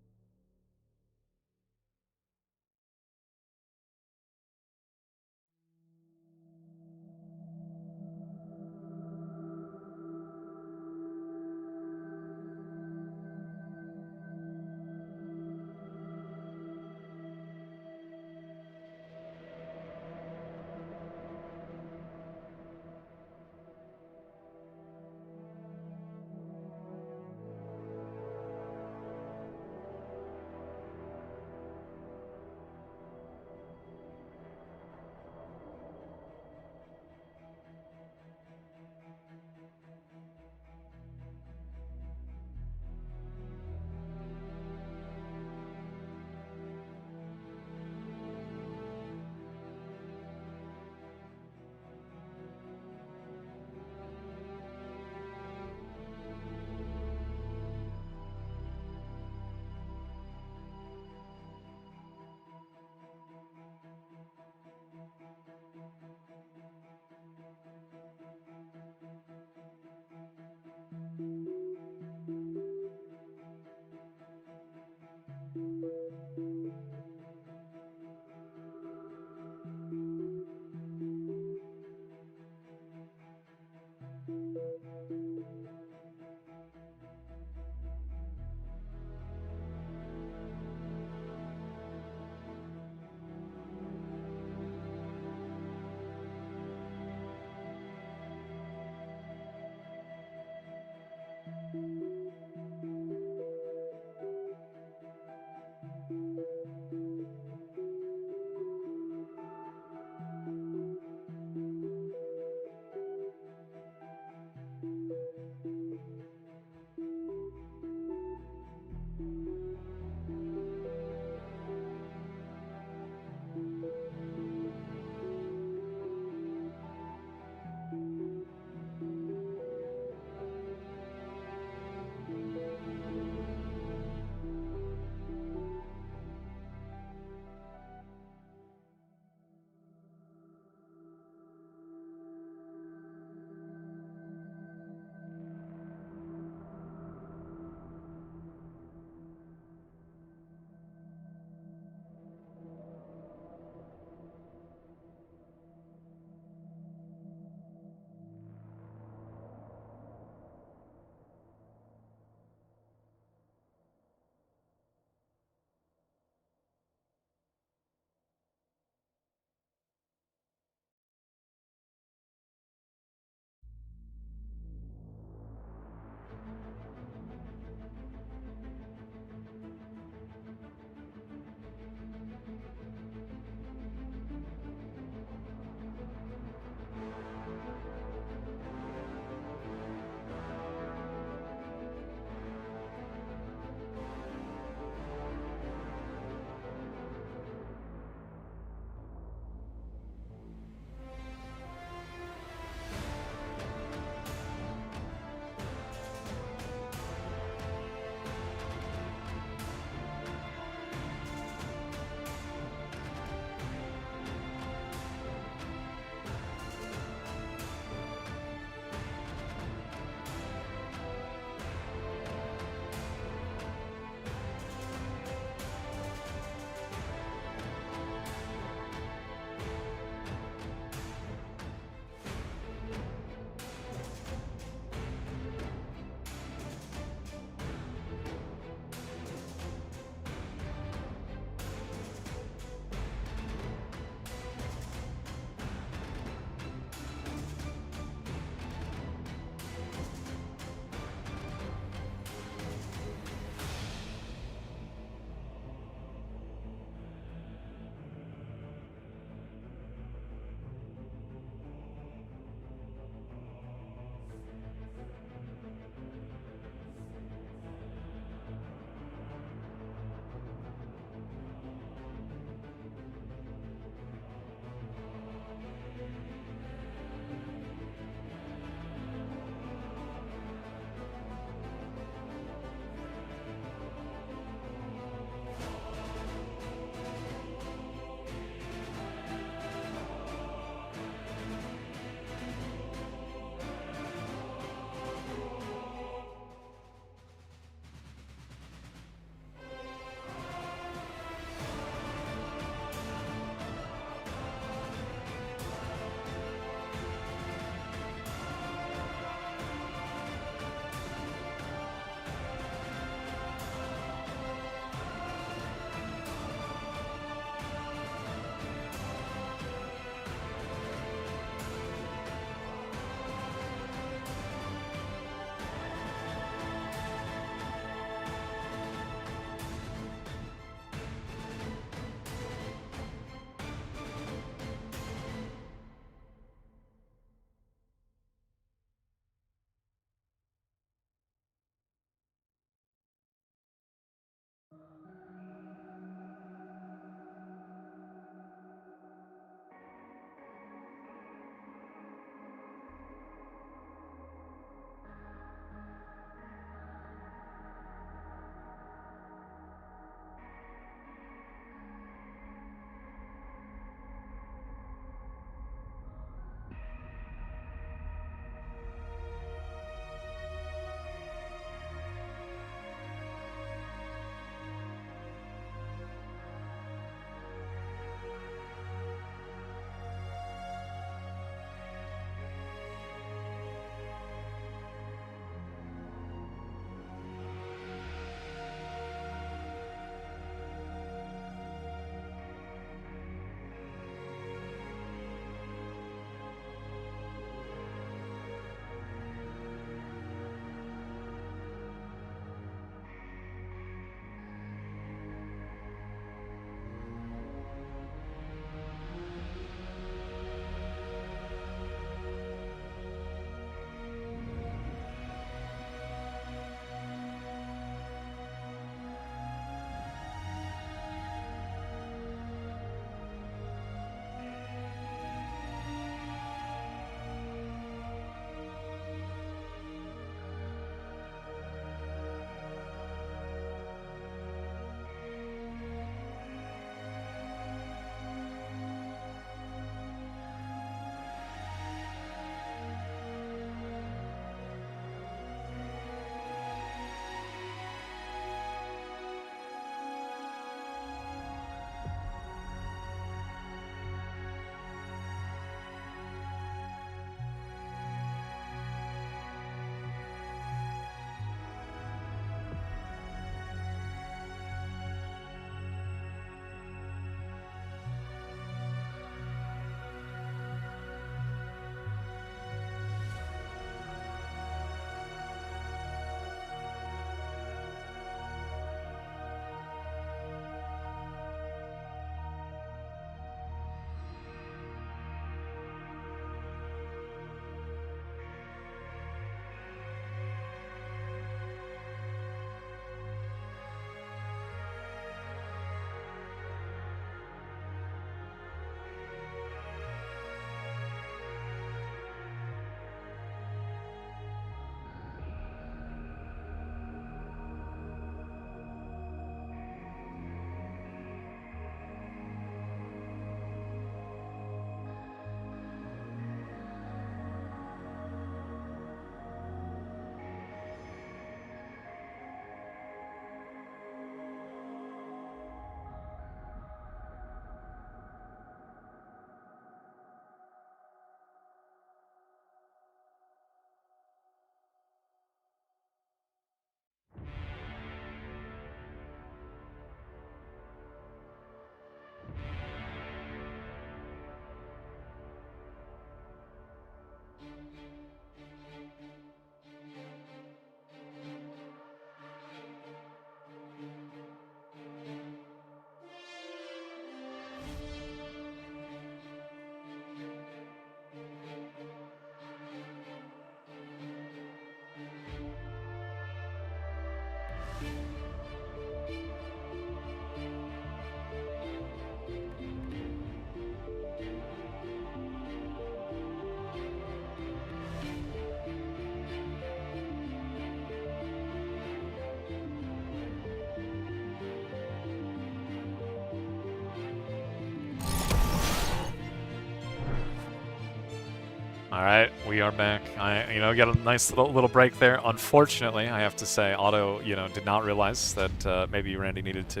All right, we are back. Got a nice little break there. Unfortunately, I have to say, Otto, did not realize that maybe Randy needed to.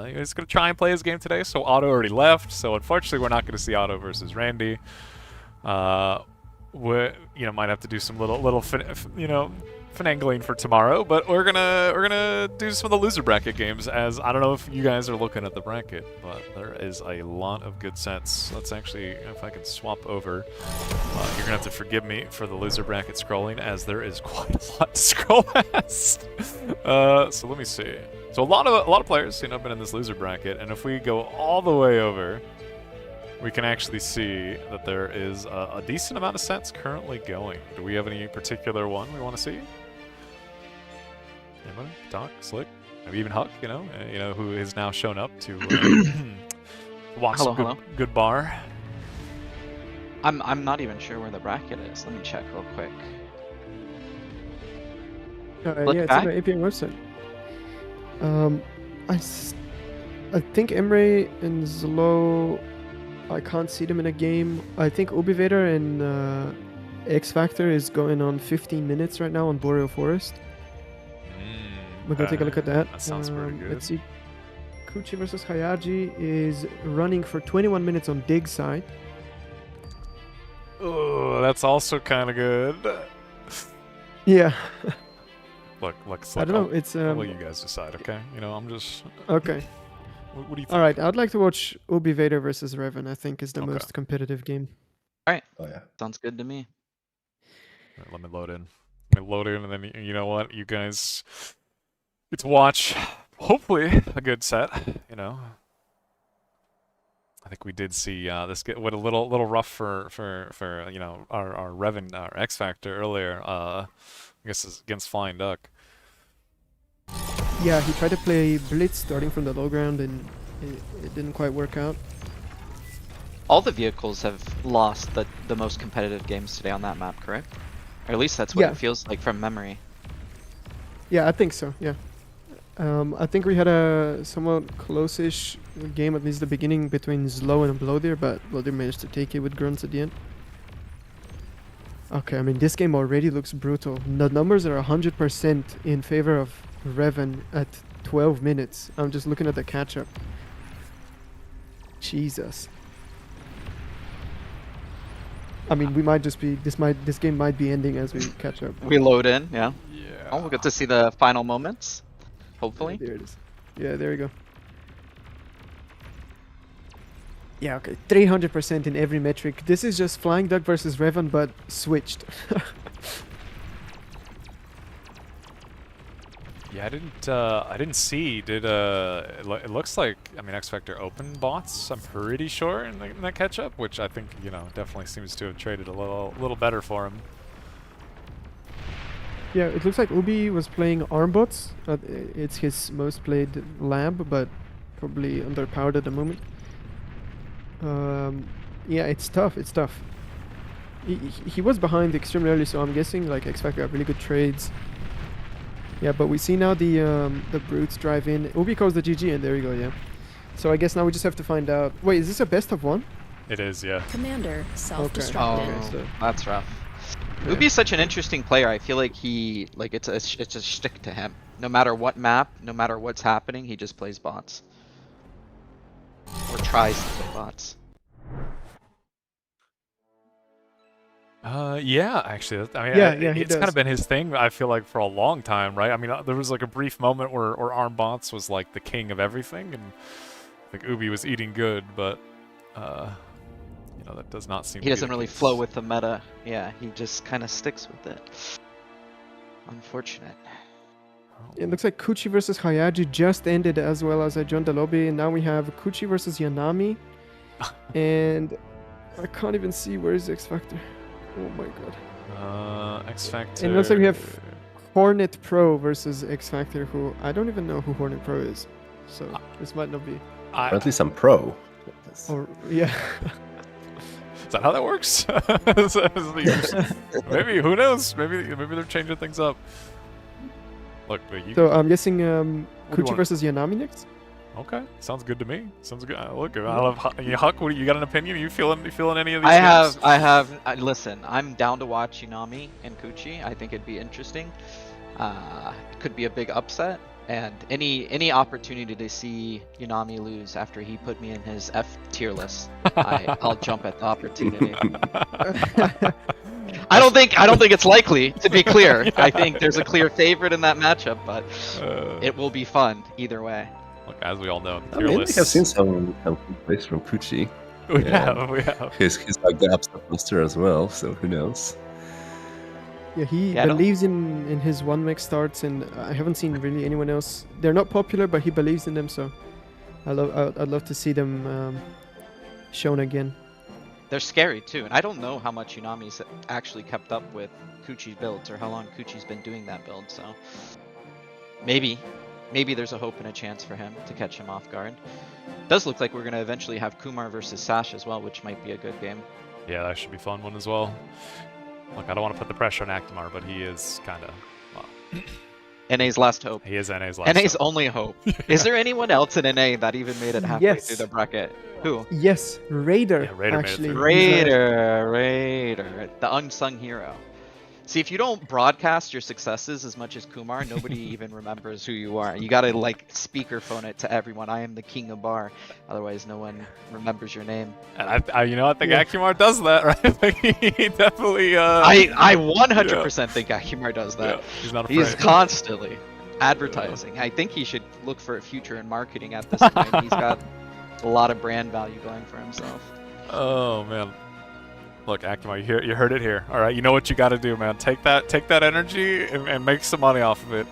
He was going to try and play his game today, so Otto already left. So unfortunately, we're not going to see Otto versus Randy. We might have to do some little finagling for tomorrow, but we're gonna do some of the loser bracket games. As I don't know if you guys are looking at the bracket, but there is a lot of good sets. Let's actually, if I can swap over, you're gonna have to forgive me for the loser bracket scrolling, as there is quite a lot to scroll past. So let me see. So a lot of players, been in this loser bracket, and if we go all the way over, we can actually see that there is a decent amount of sets currently going. Do we have any particular one we want to see? Anyone? Doc, Slick, maybe even Huck, who has now shown up to watch some good bar. I'm not even sure where the bracket is. Let me check real quick. Yeah, it's on the APM website. I think Emre and Zlo, I can't see them in a game. I think Ubivader and X Factor is going on 15 minutes right now on Boreal Forest. We're gonna take a look at that. That sounds pretty good. Let's see. Kuchi versus Hayaji is running for 21 minutes on Dig side. Oh, that's also kind of good. Yeah. Look, I don't know. It's I'll let you guys decide, okay? I'm just. Okay. What do you think? All right. I'd like to watch Ubi Vader versus Revan. I think is the most competitive game. All right. Oh yeah. Sounds good to me. Right, let me load in. And then you know what? You guys get to watch, hopefully, a good set. I think we did see this get a little rough for our Revan, our X Factor earlier. I guess is against Flying Duck. Yeah, he tried to play Blitz starting from the low ground, and it didn't quite work out. All the vehicles have lost the most competitive games today on that map, correct? Or at least that's what it feels like from memory. Yeah, I think so, yeah. I think we had a somewhat close-ish game, at least the beginning, between Zlo and Blodir, but Blodir managed to take it with grunts at the end. Okay, I mean, this game already looks brutal. The numbers are 100% in favor of Revan at 12 minutes. I'm just looking at the catch-up. Jesus. I mean, we might just be this game might be ending as we catch up. We load in, yeah. Yeah. Oh, we'll get to see the final moments. Hopefully. There it is. Yeah, there we go. Yeah, okay. 300% in every metric. This is just Flying Duck versus Revan, but switched. Yeah, I didn't see. It looks like, I mean, X Factor opened bots, I'm pretty sure, in that catch-up, which I think, definitely seems to have traded a little better for him. Yeah, it looks like Ubi was playing Armbots. It's his most played lab, but probably underpowered at the moment. Yeah, it's tough. It's tough. He was behind extremely early, so I'm guessing like X Factor have really good trades. Yeah, but we see now the brutes drive in. Ubi calls the GG, and there you go. Yeah. So I guess now we just have to find out. Wait, is this a best of one? It is, yeah. Commander self-destructed. Oh, so that's rough. Yeah. Ubi's such an interesting player. I feel like it's a shtick to him. No matter what map, no matter what's happening, he just plays bots. Or tries to play bots. Yeah, actually, I mean, Yeah, he it's kind does. of been his thing, I feel like, for a long time, right? I mean, there was like a brief moment where Armbots was like the king of everything, and I think Ubi was eating good, but, that does not seem He to be doesn't the really case. flow with the meta. Yeah, he just kind of sticks with it. Unfortunate. It looks like Kuchi versus Hayaji just ended as well as I joined the lobby, and now we have Kuchi versus Yanami, and I can't even see where is X Factor. Oh my god. X Factor. And it looks like we have Hornet Pro versus X Factor, who I don't even know who Hornet Pro is, so this might not be. Or at least I'm pro. Or yeah. Is that how that works? Maybe, who knows? Maybe they're changing things up. Look, but you. So I'm guessing What do you Kuchi want? versus Yanami next. Okay, sounds good to me. Sounds good. Look, I love Huck. Huck, what, you got an opinion? You feeling any of these games? Listen, I'm down to watch Yunami and Kuchi. I think it'd be interesting. It could be a big upset, and any opportunity to see Yunami lose after he put me in his F tier list, I'll jump at the opportunity. I don't think it's likely, to be clear. Yeah. I think there's a clear favorite in that matchup, but it will be fun either way. Look, as we all know, I mean, we have seen some plays from Kuchi. we Yeah. have. He's like the upset master as well, so who knows? Yeah, he Yeah, I don't- believes in his one mech starts, and I haven't seen really anyone else. They're not popular, but he believes in them, so I'd love to see them shown again. They're scary too, and I don't know how much Yunami's actually kept up with Kuchi's builds or how long Kuchi's been doing that build, so maybe there's a hope and a chance for him to catch him off guard. Does look like we're gonna eventually have Kumar versus Sash as well, which might be a good game. Yeah, that should be a fun one as well. Look, I don't want to put the pressure on Akimar, but he is kind of, well, NA's last hope. he is NA's last. NA's hope. only hope. Is there anyone else in NA that even made it halfway Yes. through the bracket? Who? Yes, Raider. Yeah, Raider made it actually. through. He's a- Raider, the unsung hero. See, if you don't broadcast your successes as much as Kumar, nobody even remembers who you are. You gotta like speakerphone it to everyone. I am the king of bar. Otherwise, no one remembers your name. And I think Yeah. Akimar does that, right? I think he definitely. I 100% think Akimar does that. Yeah, he's not afraid. He's constantly advertising. I think he should look for a future in marketing at this point. He's got a lot of brand value going for himself. Oh man. Look, Akimar, you heard it here. All right, you know what you got to do, man. Take that energy and make some money off of it.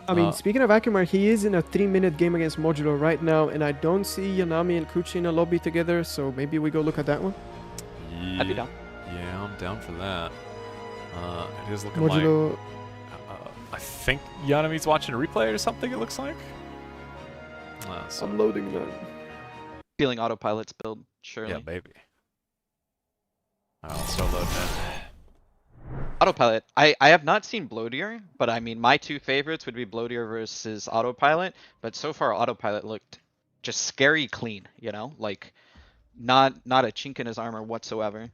I mean, Uh, speaking of Akimar, he is in a 3-minute game against Modulo right now, and I don't see Yanami and Kuchi in a lobby together, so maybe we go look at that one. I'd be down. Yeah, I'm down for that. It is looking like Modulo, I think Yanami's watching a replay or something. It looks like. So, I'm loading that. Feeling autopilot's build, surely. yeah, baby. I'll start loading it. Autopilot. I have not seen Bloatier, but I mean, my two favorites would be Bloatier versus Autopilot, but so far Autopilot looked just scary clean, you know? Like, not a chink in his armor whatsoever.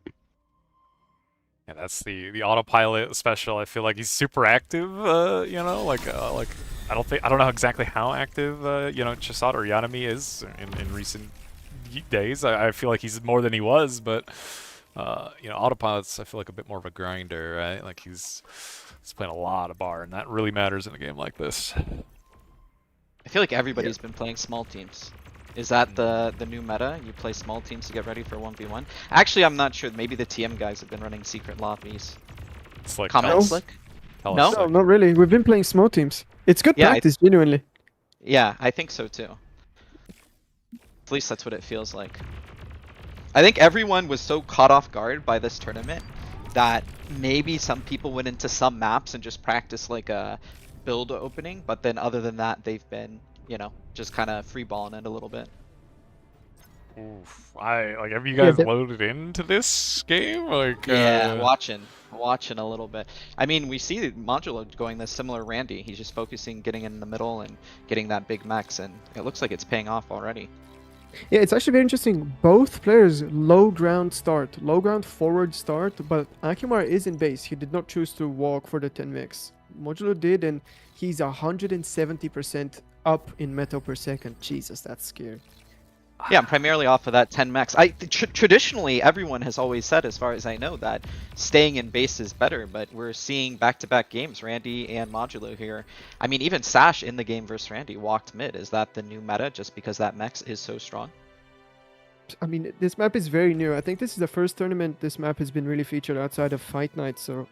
Yeah, that's the autopilot special. I feel like he's super active. You know, like I don't know exactly how active you know, Chisada or Yanami is in recent days. I feel like he's more than he was, but you know, autopilot's I feel like a bit more of a grinder, right? Like he's playing a lot of bar, and that really matters in a game like this. I feel like everybody's been playing small teams. Is that the new meta? You play small teams to get ready for 1v1? Actually, I'm not sure. Maybe the TM guys have been running secret lobbies. It's like Comment No. Slick? tell No? us, No, like, not really. We've been playing small teams. It's good Yeah, practice, genuinely. Yeah, I think so too. At least that's what it feels like. I think everyone was so caught off guard by this tournament that maybe some people went into some maps and just practiced like a build opening, but then other than that, they've been, you know, just kind of freeballing it a little bit. oof. Have you guys Yeah, loaded into this game? Like Yeah, watching a little bit. I mean, we see Modulo going this similar Randy. He's just focusing, getting in the middle and getting that big max, and it looks like it's paying off already. Yeah, it's actually very interesting. Both players low ground forward start, but Akimar is in base. He did not choose to walk for the 10 mix. Modulo did, and he's 170% up in metal per second. Jesus, that's scary. Yeah, primarily off of that 10 max. Traditionally, everyone has always said, as far as I know, that staying in base is better, but we're seeing back-to-back games, Randy and Modulo here. I mean, even Sash in the game versus Randy walked mid. Is that the new meta, just because that max is so strong? I mean, this map is very new. I think this is the first tournament this map has been really featured outside of Fight Night, so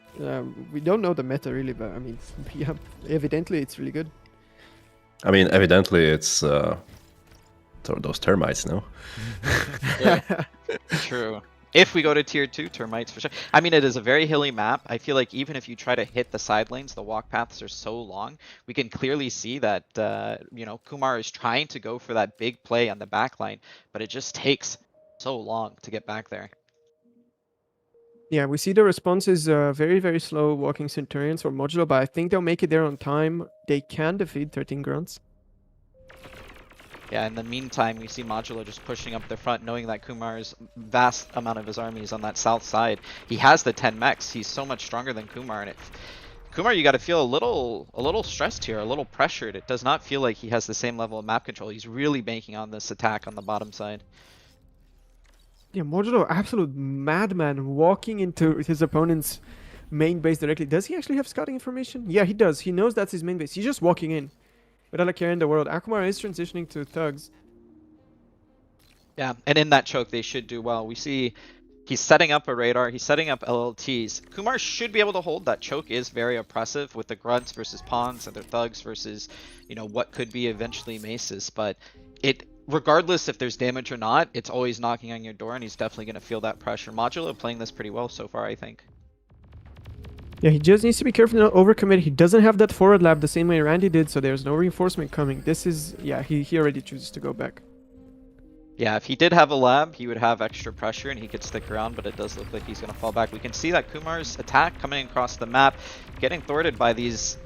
we don't know the meta really, but I mean, yeah, evidently it's really good. I mean, evidently it's those termites, no? True. If we go to tier 2, termites for sure. I mean, it is a very hilly map. I feel like even if you try to hit the side lanes, the walk paths are so long. We can clearly see that, you know, Kumar is trying to go for that big play on the back line, but it just takes so long to get back there. Yeah, we see the response is very, very slow walking Centurions for Modulo, but I think they'll make it there on time. They can defeat 13 grunts. Yeah, in the meantime, we see Modulo just pushing up the front, knowing that Kumar's vast amount of his army is on that south side. He has the 10 mechs. He's so much stronger than Kumar, and Kumar, you got to feel a little stressed here, a little pressured. It does not feel like he has the same level of map control. He's really banking on this attack on the bottom side. Yeah, Modulo, absolute madman, walking into his opponent's main base directly. Does he actually have scouting information? Yeah, he does. He knows that's his main base. He's just walking in without a care in the world. Akumar is transitioning to thugs. Yeah, and in that choke, they should do well. We see he's setting up a radar. He's setting up LLTs. Kumar should be able to hold. That choke is very oppressive with the grunts versus pawns and their thugs versus, you know, what could be eventually maces. But regardless if there's damage or not, it's always knocking on your door, and he's definitely going to feel that pressure. Modulo playing this pretty well so far, I think. Yeah, he just needs to be careful not overcommit. He doesn't have that forward lab the same way Randy did, so there's no reinforcement coming. This is, yeah, he already chooses to go back. Yeah, if he did have a lab, he would have extra pressure and he could stick around, but it does look like he's going to fall back. We can see that Kumar's attack coming across the map, getting thwarted by these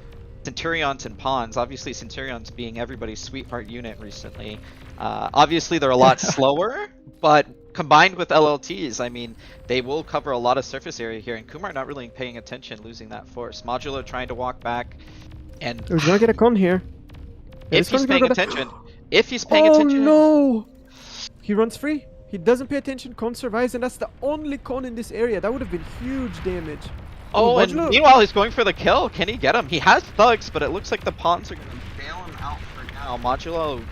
Centurions and Pawns. Obviously, Centurions being everybody's sweetheart unit recently. Obviously, they're a lot slower, but combined with LLTs, I mean, they will cover a lot of surface area here, and Kumar not really paying attention, losing that force. Modulo trying to walk back, and He's gonna get a con here. if he's paying attention, Oh no! He runs free. He doesn't pay attention. Con survives, and that's the only con in this area. That would have been huge damage. Oh, and Modulo- meanwhile, he's going for the kill. Can he get him? He has thugs, but it looks like the pawns are going to bail him out for now. Modulo,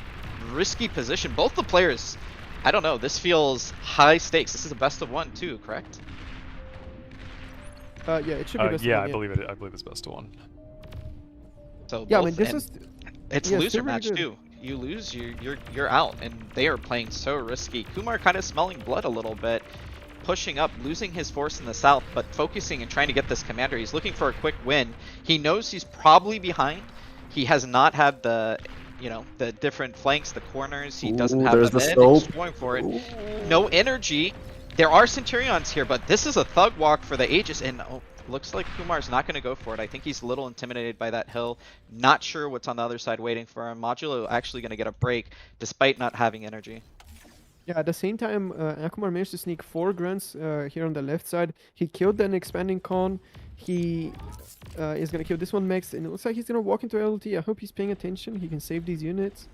risky position. Both the players, I don't know. This feels high stakes. This is a best of one, too, correct? Yeah, it should be best Yeah, one, I believe it's best of one. So Yeah, I both- mean, this and is... it's yeah, loser still really match good. too. You lose, you're out, and they are playing so risky. Kumar kind of smelling blood a little bit, pushing up, losing his force in the south, but focusing and trying to get this commander. He's looking for a quick win. He knows he's probably behind. He has not had the, you know, the different flanks, the corners. He doesn't have there's the the mid. scope. He's going for it. No energy. There are Centurions here, but this is a thug walk for the Aegis, and looks like Kumar's not going to go for it. I think he's a little intimidated by that hill. Not sure what's on the other side waiting for him. Modulo actually going to get a break despite not having energy. Yeah, at the same time, Akumar managed to sneak 4 grunts here on the left side. He killed an expanding con. He is going to kill this one next, and it looks like he's going to walk into LT. I hope he's paying attention. He can save these units.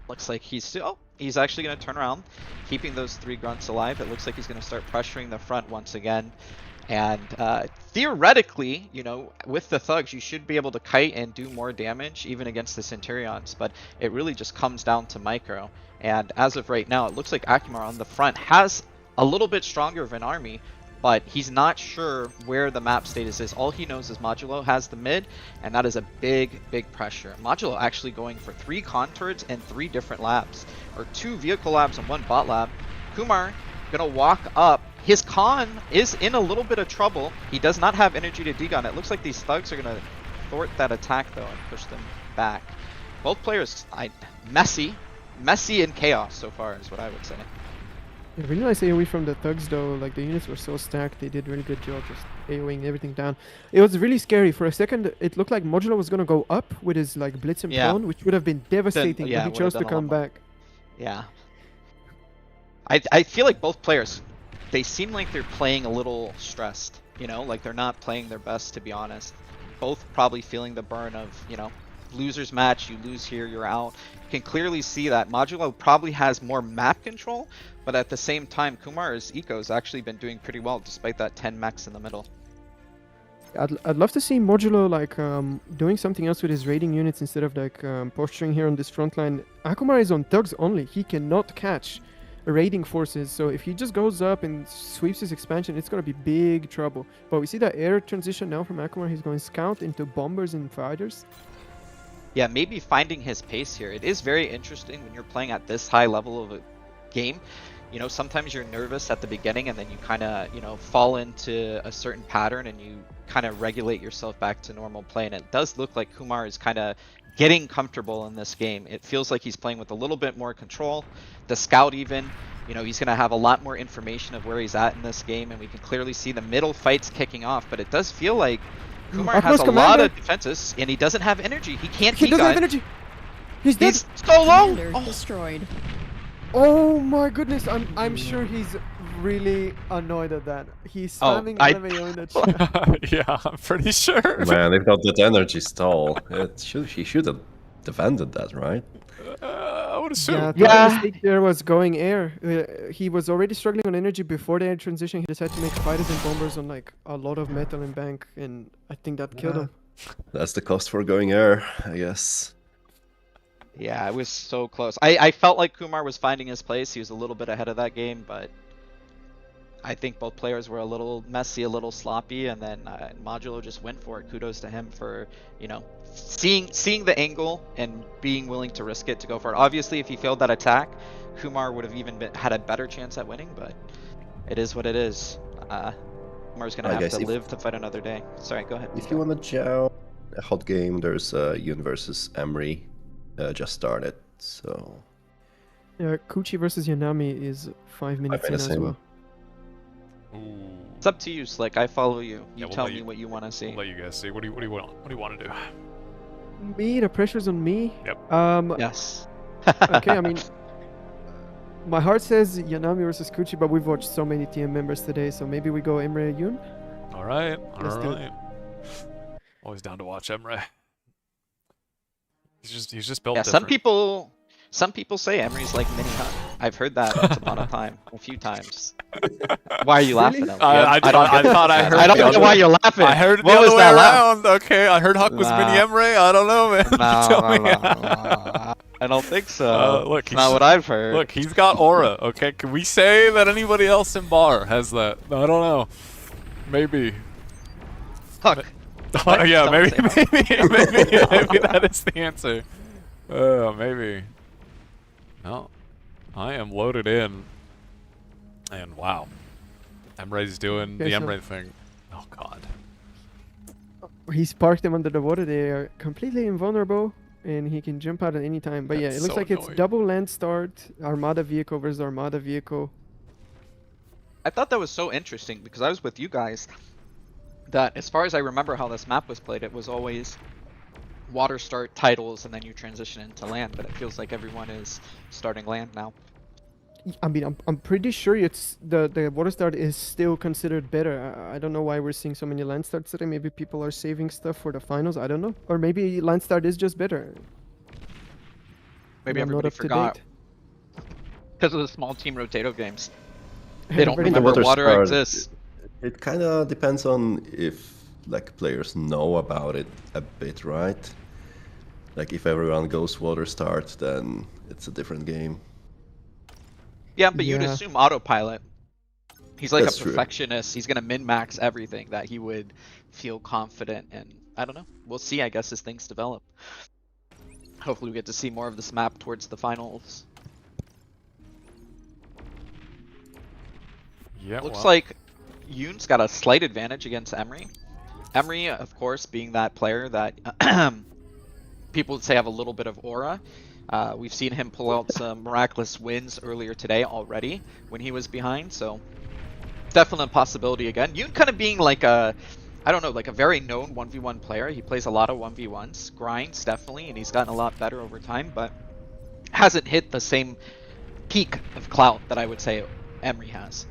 Looks like he's still... Oh, he's actually going to turn around, keeping those 3 grunts alive. It looks like he's going to start pressuring the front once again. And theoretically, you know, with the thugs, you should be able to kite and do more damage even against the Centurions, but it really just comes down to micro. And as of right now, it looks like Akumar on the front has a little bit stronger of an army, but he's not sure where the map status is. All he knows is Modulo has the mid, and that is a big, big pressure. Modulo actually going for 3 con turrets and 3 different labs, or 2 vehicle labs and 1 bot lab. Kumar gonna walk up. His con is in a little bit of trouble. He does not have energy to dig on. It looks like these thugs are going to thwart that attack, though, and push them back. Both players, messy and chaos so far is what I would say. Yeah, really nice AoE from the thugs, though. Like, the units were so stacked. They did really good job just AoEing everything down. It was really scary. For a second, it looked like Modulo was going to go up with his, like, blitz and pawn, which would have been devastating, yeah, but he would've chose to done a come lot more. back. Yeah. I feel like both players, they seem like they're playing a little stressed, you know, like they're not playing their best, to be honest. Both probably feeling the burn of, you know, losers match, you lose here, you're out. You can clearly see that Modulo probably has more map control, but at the same time, Kumar's eco's actually been doing pretty well despite that 10 mechs in the middle. I'd love to see Modulo, like, doing something else with his raiding units instead of, like, posturing here on this front line. Akumar is on thugs only. He cannot catch raiding forces, so if he just goes up and sweeps his expansion, it's gonna be big trouble. But we see that air transition now from Akumar. He's going scout into bombers and fighters. Yeah, maybe finding his pace here. It is very interesting when you're playing at this high level of a game. You know, sometimes you're nervous at the beginning and then you kind of, you know, fall into a certain pattern and you kind of regulate yourself back to normal play. And it does look like Kumar is kind of getting comfortable in this game. It feels like he's playing with a little bit more control. The scout even, you know, he's going to have a lot more information of where he's at in this game, and we can clearly see the middle fights kicking off, but it does feel like Kumar has a lot of defenses, and he doesn't have energy. He can't He doesn't have degun. energy. He's dead. He's so low! Commander Oh, destroyed. Oh my goodness, I'm sure he's really annoyed at that. He's Oh, spamming I- LMAO in the chat. Yeah, I'm pretty sure. Man, they've got that energy stall. He should have defended that, right? I would assume. Yeah, Yeah. the mistake there was going air. He was already struggling on energy before the air transition. He decided to make fighters and bombers on like a lot of metal and bank, and I think that killed him. That's the cost for going air, I guess. yeah, it was so close. I felt like Kumar was finding his place. He was a little bit ahead of that game, but I think both players were a little messy, a little sloppy, and then Modulo just went for it. Kudos to him for, you know, seeing the angle and being willing to risk it to go for it. Obviously, if he failed that attack, Kumar would have even had a better chance at winning, but it is what it is. Kumar's gonna have guess to if- live to fight another day. Sorry, go ahead. If you want to chow a hot game, there's Yun versus Emery just started, so Yeah, Kuchi versus Yanami is 5 minutes in minutes as in. well. Ooh. It's up to you, Slick. I follow you. You Yeah, we'll tell let me you- what you want to see. I'll let you guys see. What do you want? What do you want to do? Me, the pressure's on me. Yep. Yes. Okay, I mean, my heart says Yanami versus Kuchi, but we've watched so many TM members today, so maybe we go Emre Yun. All right. Let's All do it. right. Always down to watch Emre. He's just built Yeah, different. some people say Emery's like Mini Hunt. I've heard that once upon a time, a few times. Why are you laughing at me? I thought I heard I don't the know other- why you're laughing. I heard it the What other was way that laugh? around. Okay, I heard Huck was mini Nah. Emre. I don't know, man. Tell me. No, I don't think so. Look, It's he's- not what I've heard. Look, he's got aura. Okay, can we say that anybody else in bar has that? I don't know. Maybe. Huck. Yeah, Don't maybe, say that. maybe that is the answer. Maybe. No, I am loaded in, and wow, Emre's doing Okay, the so- Emre thing. Oh God. He's parked them under the water. They are completely invulnerable, and he can jump out at any time. But yeah, That's it looks so like it's annoying. double land start, Armada vehicle versus Armada vehicle. I thought that was so interesting because I was with you guys. That as far as I remember how this map was played, it was always water start titles and then you transition into land. But it feels like everyone is starting land now. I mean, I'm pretty sure it's the water start is still considered better. I don't know why we're seeing so many land starts today. Maybe people are saving stuff for the finals. I don't know. Or maybe land start is just better. Maybe I'm not everybody up to forgot date. because of the small team Rotato games. They don't Everybody The remember water water start- exists. It kind of depends on if like players know about it a bit, right? Like if everyone goes water start, then it's a different game. Yeah, but you'd Yeah. assume autopilot. He's like That's a true. perfectionist. He's gonna min-max everything that he would feel confident in. I don't know. We'll see, I guess, as things develop. Hopefully we get to see more of this map towards the finals. Yeah. Looks well, like Yoon's got a slight advantage against Emery. Emery, of course, being that player that people would say have a little bit of aura. We've seen him pull out some miraculous wins earlier today already when he was behind, so definitely a possibility again. Yoon kind of being like a, I don't know, like a very known 1v1 player. He plays a lot of 1v1s, grinds definitely, and he's gotten a lot better over time, but hasn't hit the same peak of clout that I would say Emery has.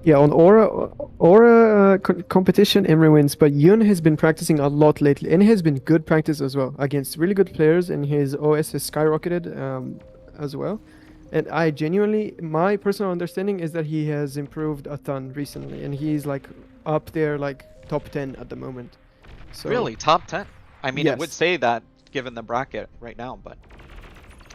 Yeah, on Aura competition, Emre wins, but Yun has been practicing a lot lately, and it has been good practice as well against really good players, and his OS has skyrocketed as well. And I genuinely, my personal understanding is that he has improved a ton recently, and he's like up there, like top 10 at the moment. So Really, top 10? I mean, it would Yes. say that given the bracket right now, but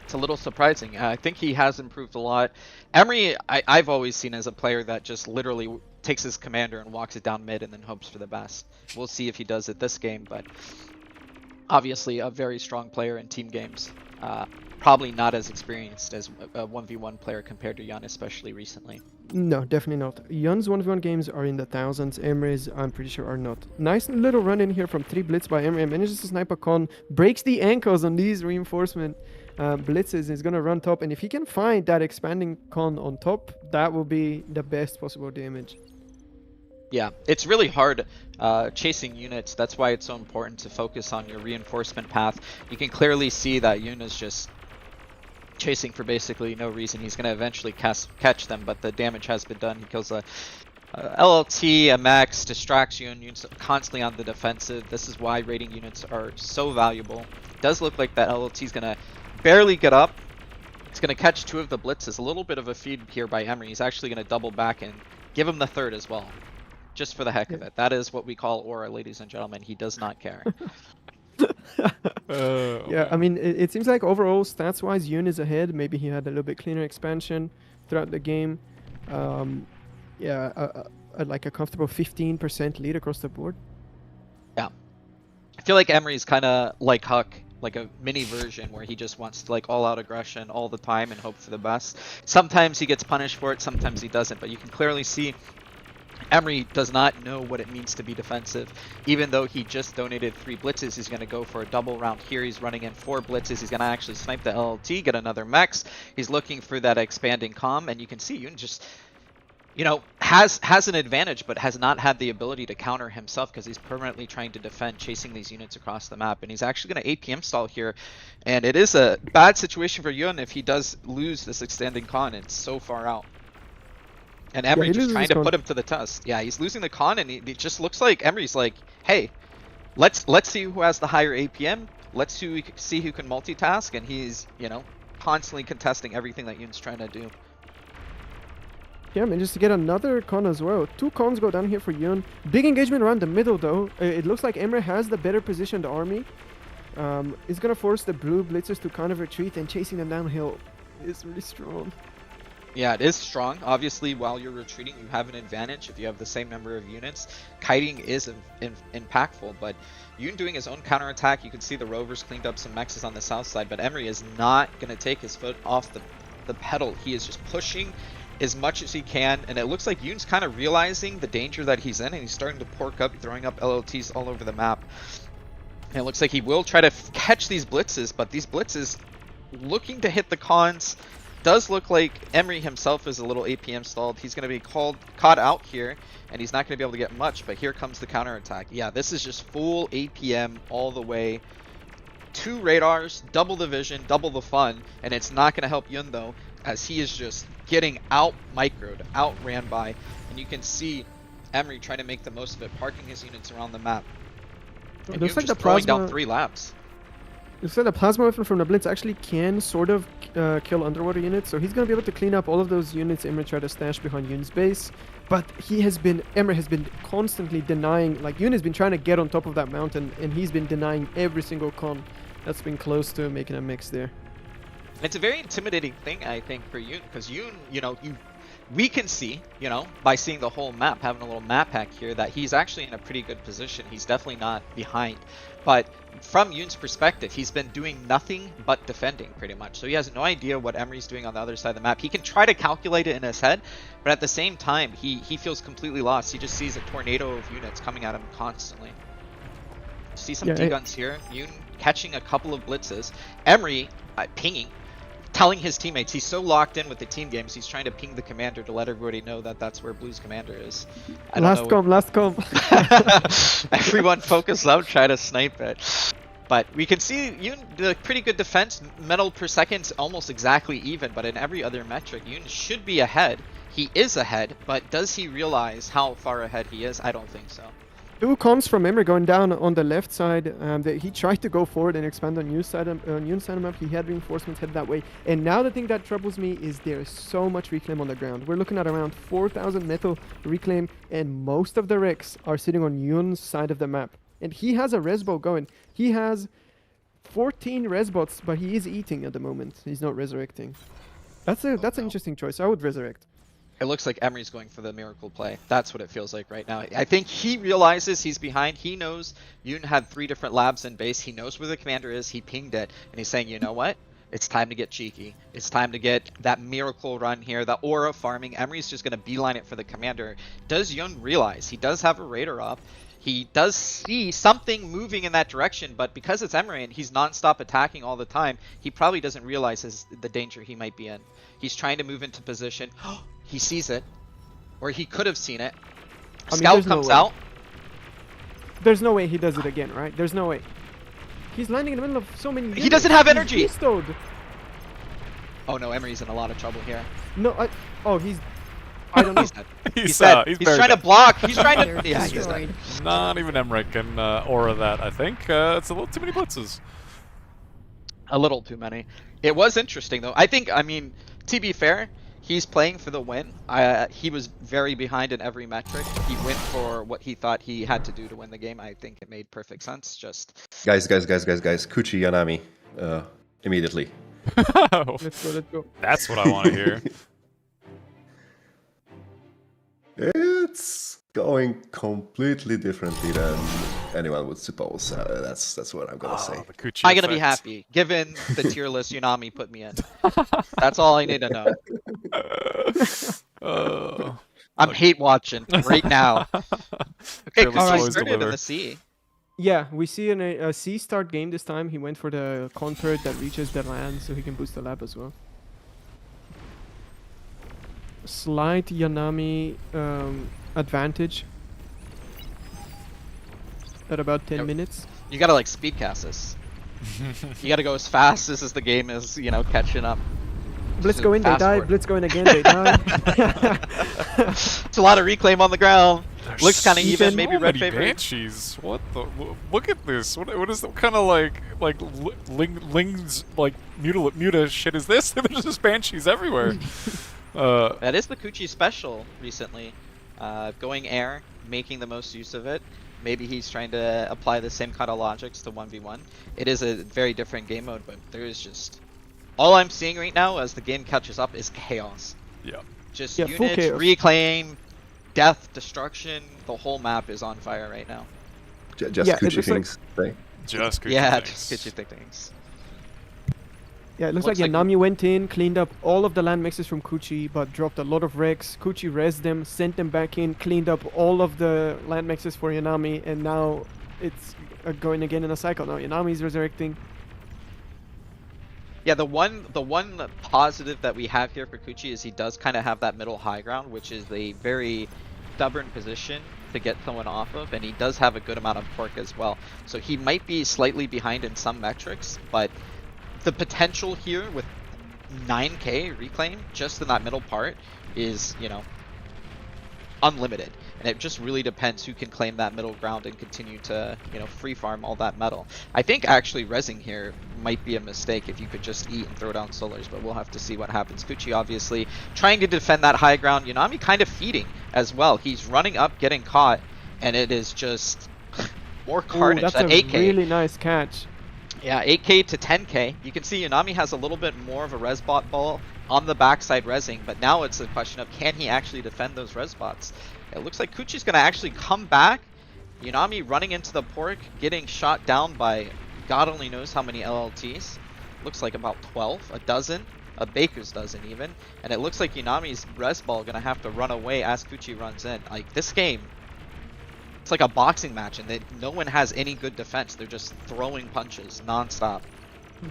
it's a little surprising. I think he has improved a lot. Emery, I've always seen as a player that just literally takes his commander and walks it down mid and then hopes for the best. We'll see if he does it this game, but obviously a very strong player in team games. Probably not as experienced as a 1v1 player compared to Yan, especially recently. No, definitely not. Yun's 1v1 games are in the thousands. Emre's, I'm pretty sure, are not. Nice little run in here from 3 blitz by Emre. Manages to snipe a con, breaks the ankles on these reinforcement blitzes. He's gonna run top, and if he can find that expanding con on top, that will be the best possible damage. Yeah, it's really hard chasing units. That's why it's so important to focus on your reinforcement path. You can clearly see that Yoon is just chasing for basically no reason. He's going to eventually catch them, but the damage has been done. He kills a LLT, a max, distracts Yoon. Yoon's constantly on the defensive. This is why raiding units are so valuable. It does look like that LLT is going to barely get up. It's going to catch 2 of the blitzes. A little bit of a feed here by Emery. He's actually going to double back and give him the 3rd as well. Just for the heck of it. That is what we call aura, ladies and gentlemen. He does not care. Yeah, I mean, it seems like overall stats-wise, Yoon is ahead. Maybe he had a little bit cleaner expansion throughout the game. Like a comfortable 15% lead across the board. Yeah. I feel like Emery's kind of like Huck, like a mini version where he just wants to like all-out aggression all the time and hope for the best. Sometimes he gets punished for it, sometimes he doesn't, but you can clearly see Emery does not know what it means to be defensive. Even though he just donated 3 blitzes, he's going to go for a double round here. He's running in 4 blitzes. He's going to actually snipe the LLT, get another mech. He's looking for that expanding comm, and you can see Yoon just, you know, has an advantage, but has not had the ability to counter himself because he's permanently trying to defend, chasing these units across the map. And he's actually going to APM stall here, and it is a bad situation for Yoon if he does lose this extending con. It's so far out. And Emery just trying to put him to the test. Yeah, he's losing the con, and it just looks like Emery's like, hey, let's see who has the higher APM. Let's see who can multitask, and he's, you know, constantly contesting everything that Yoon's trying to do. Yeah, man, just to get another con as well. 2 cons go down here for Yoon. Big engagement around the middle, though. It looks like Emery has the better positioned army. It's going to force the blue blitzers to kind of retreat, and chasing them downhill is really strong. Yeah, it is strong. Obviously, while you're retreating, you have an advantage if you have the same number of units. Kiting is impactful, but Yoon doing his own counterattack, you can see the rovers cleaned up some mexes on the south side, but Emery is not going to take his foot off the pedal. He is just pushing as much as he can, and it looks like Yoon's kind of realizing the danger that he's in, and he's starting to pork up, throwing up LLTs all over the map. And it looks like he will try to catch these blitzes, but these blitzes looking to hit the cons. Does look like Emery himself is a little APM stalled. He's going to be caught out here, and he's not going to be able to get much, but here comes the counterattack. Yeah, this is just full APM all the way. 2 radars, double the vision, double the fun, and it's not going to help Yoon, though, as he is just getting out-microed, outran by, and you can see Emery trying to make the most of it, parking his units around the map. And looks like just the throwing plasma down 3 labs. Looks like the plasma weapon from the Blitz actually can sort of kill underwater units, so he's going to be able to clean up all of those units Emery tried to stash behind Yoon's base. But Emery has been constantly denying, like Yoon has been trying to get on top of that mountain, and he's been denying every single con that's been close to making a mix there. It's a very intimidating thing, I think, for Yoon, because Yoon, you know, we can see, you know, by seeing the whole map, having a little map hack here, that he's actually in a pretty good position. He's definitely not behind. But from Yoon's perspective, he's been doing nothing but defending, pretty much. So he has no idea what Emery's doing on the other side of the map. He can try to calculate it in his head, but at the same time, he feels completely lost. He just sees a tornado of units coming at him constantly. See some D-guns here. Yoon catching a couple of blitzes. Emery pinging, telling his teammates, he's so locked in with the team games, he's trying to ping the commander to let everybody know that that's where Blue's commander is. Last com. Everyone focus up, try to snipe it. But we can see Yoon did a pretty good defense. Metal per second almost exactly even, but in every other metric, Yoon should be ahead. He is ahead, but does he realize how far ahead he is? I don't think so. 2 cons from Emery going down on the left side. He tried to go forward and expand on Yoon's side of the map. He had reinforcements headed that way. And now the thing that troubles me is there's so much reclaim on the ground. We're looking at around 4,000 metal reclaim, and most of the wrecks are sitting on Yoon's side of the map. And he has a resbow going. He has 14 resbots, but he is eating at the moment. He's not resurrecting. That's an interesting choice. I would resurrect. It looks like Emery's going for the miracle play. That's what it feels like right now. I think he realizes he's behind. He knows Yoon had 3 different labs in base. He knows where the commander is. He pinged it, and he's saying, you know what? It's time to get cheeky. It's time to get that miracle run here, the aura farming. Emery's just going to beeline it for the commander. Does Yoon realize he does have a radar up? He does see something moving in that direction, but because it's Emery and he's non-stop attacking all the time, he probably doesn't realize the danger he might be in. He's trying to move into position. He sees it, or he could have seen it. Scout there's no comes way. out. There's no way he does it again, right? There's no way. He's landing in the middle of so many. He doesn't have He's energy. beastoed. Oh no, Emery's in a lot of trouble here. No, oh, he's. I don't know. He's dead. He's He's dead. he's He's very trying to dead. block. He's trying to. They're Yeah, he's destroyed. dead. Not even Emmerich can aura that, I think. It's a little too many blitzes. A little too many. It was interesting though. I mean, to be fair, he's playing for the win. He was very behind in every metric. He went for what he thought he had to do to win the game. I think it made perfect sense. Just Guys, Kuchi Yanami, immediately. Let's go. That's what I want to hear. It's going completely differently than anyone would suppose. That's what I'm gonna say. The Kuchi I'm gonna be effect. happy given the tier list Unami put me in. That's all I need to know. I'm hate watching right now. Okay, Fearless Kuchi always started in deliver. the C. Yeah, we see a C start game this time. He went for the convert that reaches the land, so he can boost the lab as well. Slight Yanami advantage at about 10 Yep. minutes. You gotta like speed cast this. You gotta go as fast as the game is, catching up. Blitz Just go in, they fast die. forward. Blitz go in again, they die. It's a lot of reclaim on the ground. Looks kind of even, so maybe red many favor. banshees. What the? Look at this. What is the kind of like lings like muta shit is this? There's just banshees everywhere. That is the Kuchi special recently. Going air, making the most use of it. Maybe he's trying to apply the same kind of logics to 1v1. It is a very different game mode, but there is just... All I'm seeing right now as the game catches up is chaos. Yeah. Just Yeah, full units, chaos. reclaim, death, destruction. The whole map is on fire right now. Just Yeah, it Kuchi looks like- things. Right? Just Kuchi Yeah, things. just Kuchi things. Yeah, it looks Looks like like- Yanami went in, cleaned up all of the land mixes from Kuchi, but dropped a lot of wrecks. Kuchi rezzed them, sent them back in, cleaned up all of the land mixes for Yanami, and now it's going again in a cycle. Now Yanami's resurrecting. Yeah, the one positive that we have here for Kuchi is he does kind of have that middle high ground, which is a very stubborn position to get someone off of, and he does have a good amount of torque as well. So he might be slightly behind in some metrics, but the potential here with 9k reclaim just in that middle part is, unlimited. And it just really depends who can claim that middle ground and continue to, free farm all that metal. I think actually rezzing here might be a mistake if you could just eat and throw down solars, but we'll have to see what happens. Kuchi obviously trying to defend that high ground. Yanami kind of feeding as well. He's running up, getting caught, and it is just more Ooh, carnage. that's At a 8k. really nice catch. Yeah, 8k to 10k. You can see Yanami has a little bit more of a res bot ball on the backside rezzing, but now it's a question of can he actually defend those res bots? It looks like Kuchi's gonna actually come back. Yanami running into the pork, getting shot down by God only knows how many LLTs. Looks like about 12, a dozen, a baker's dozen even. And it looks like Yanami's res ball gonna have to run away as Kuchi runs in. Like this game, it's like a boxing match, and no one has any good defense. They're just throwing punches non-stop.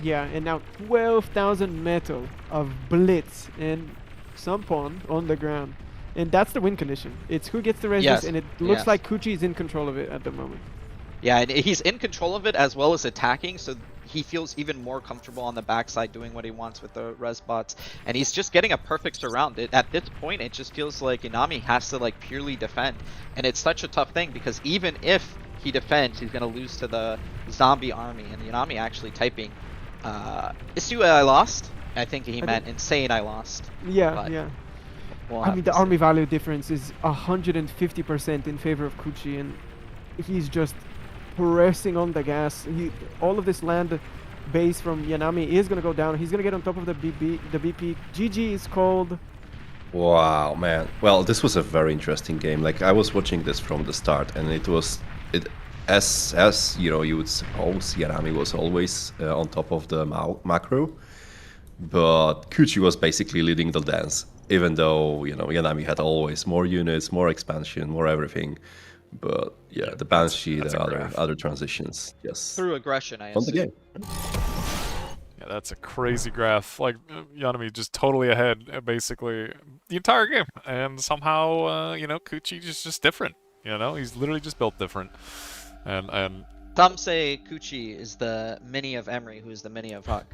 Yeah, and now 12,000 metal of blitz and some pawn on the ground. And that's the win condition. It's who gets the res, Yes, and it looks yes. like Kuchi is in control of it at the moment. Yeah, and he's in control of it as well as attacking, so he feels even more comfortable on the backside doing what he wants with the res bots. And he's just getting a perfect surround. At this point, it just feels like Inami has to like purely defend. And it's such a tough thing because even if he defends, he's going to lose to the zombie army. And Inami actually typing, Isu I lost? I think he meant insane I lost. Yeah, But yeah. We'll I have mean, to the see. army value difference is 150% in favor of Kuchi, and he's just pressing on the gas. All of this land base from Yanami is gonna go down. He's gonna get on top of the BP. GG is called. Wow, man. Well, this was a very interesting game. Like I was watching this from the start, and as you would suppose, Yanami was always on top of the macro, but Kuchi was basically leading the dance. Even though Yanami had always more units, more expansion, more everything, but yeah, the Banshee, that's the a graph. other transitions, yes, Through aggression, I on the assume. game. Yeah, that's a crazy graph. Like Yanami just totally ahead, basically the entire game, and somehow Kuchi is just different. You know, he's literally just built different. And Some say Kuchi is the mini of Emery, who is the mini of Huck.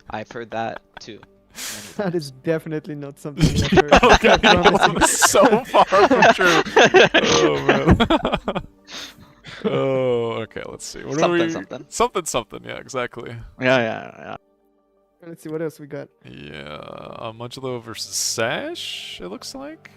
I've heard that too. many That times. is definitely not something I've heard. okay, I promise you. so far from true. Oh man. Oh, okay. Let's see. What Something, are we? something. Something. Yeah, exactly. Yeah. Let's see what else we got. Yeah, Modulo versus Sash. It looks like.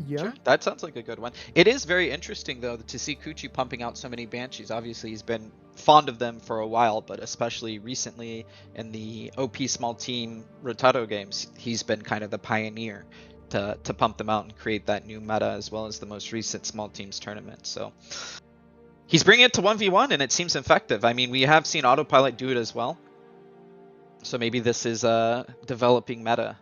Yeah. Sure, that sounds like a good one. It is very interesting though to see Kuchi pumping out so many Banshees. Obviously, he's been fond of them for a while, but especially recently in the OP small team Rotado games, he's been kind of the pioneer to pump them out and create that new meta, as well as the most recent small teams tournament. So he's bringing it to 1v1, and it seems effective. I mean, we have seen Autopilot do it as well. So maybe this is a developing meta.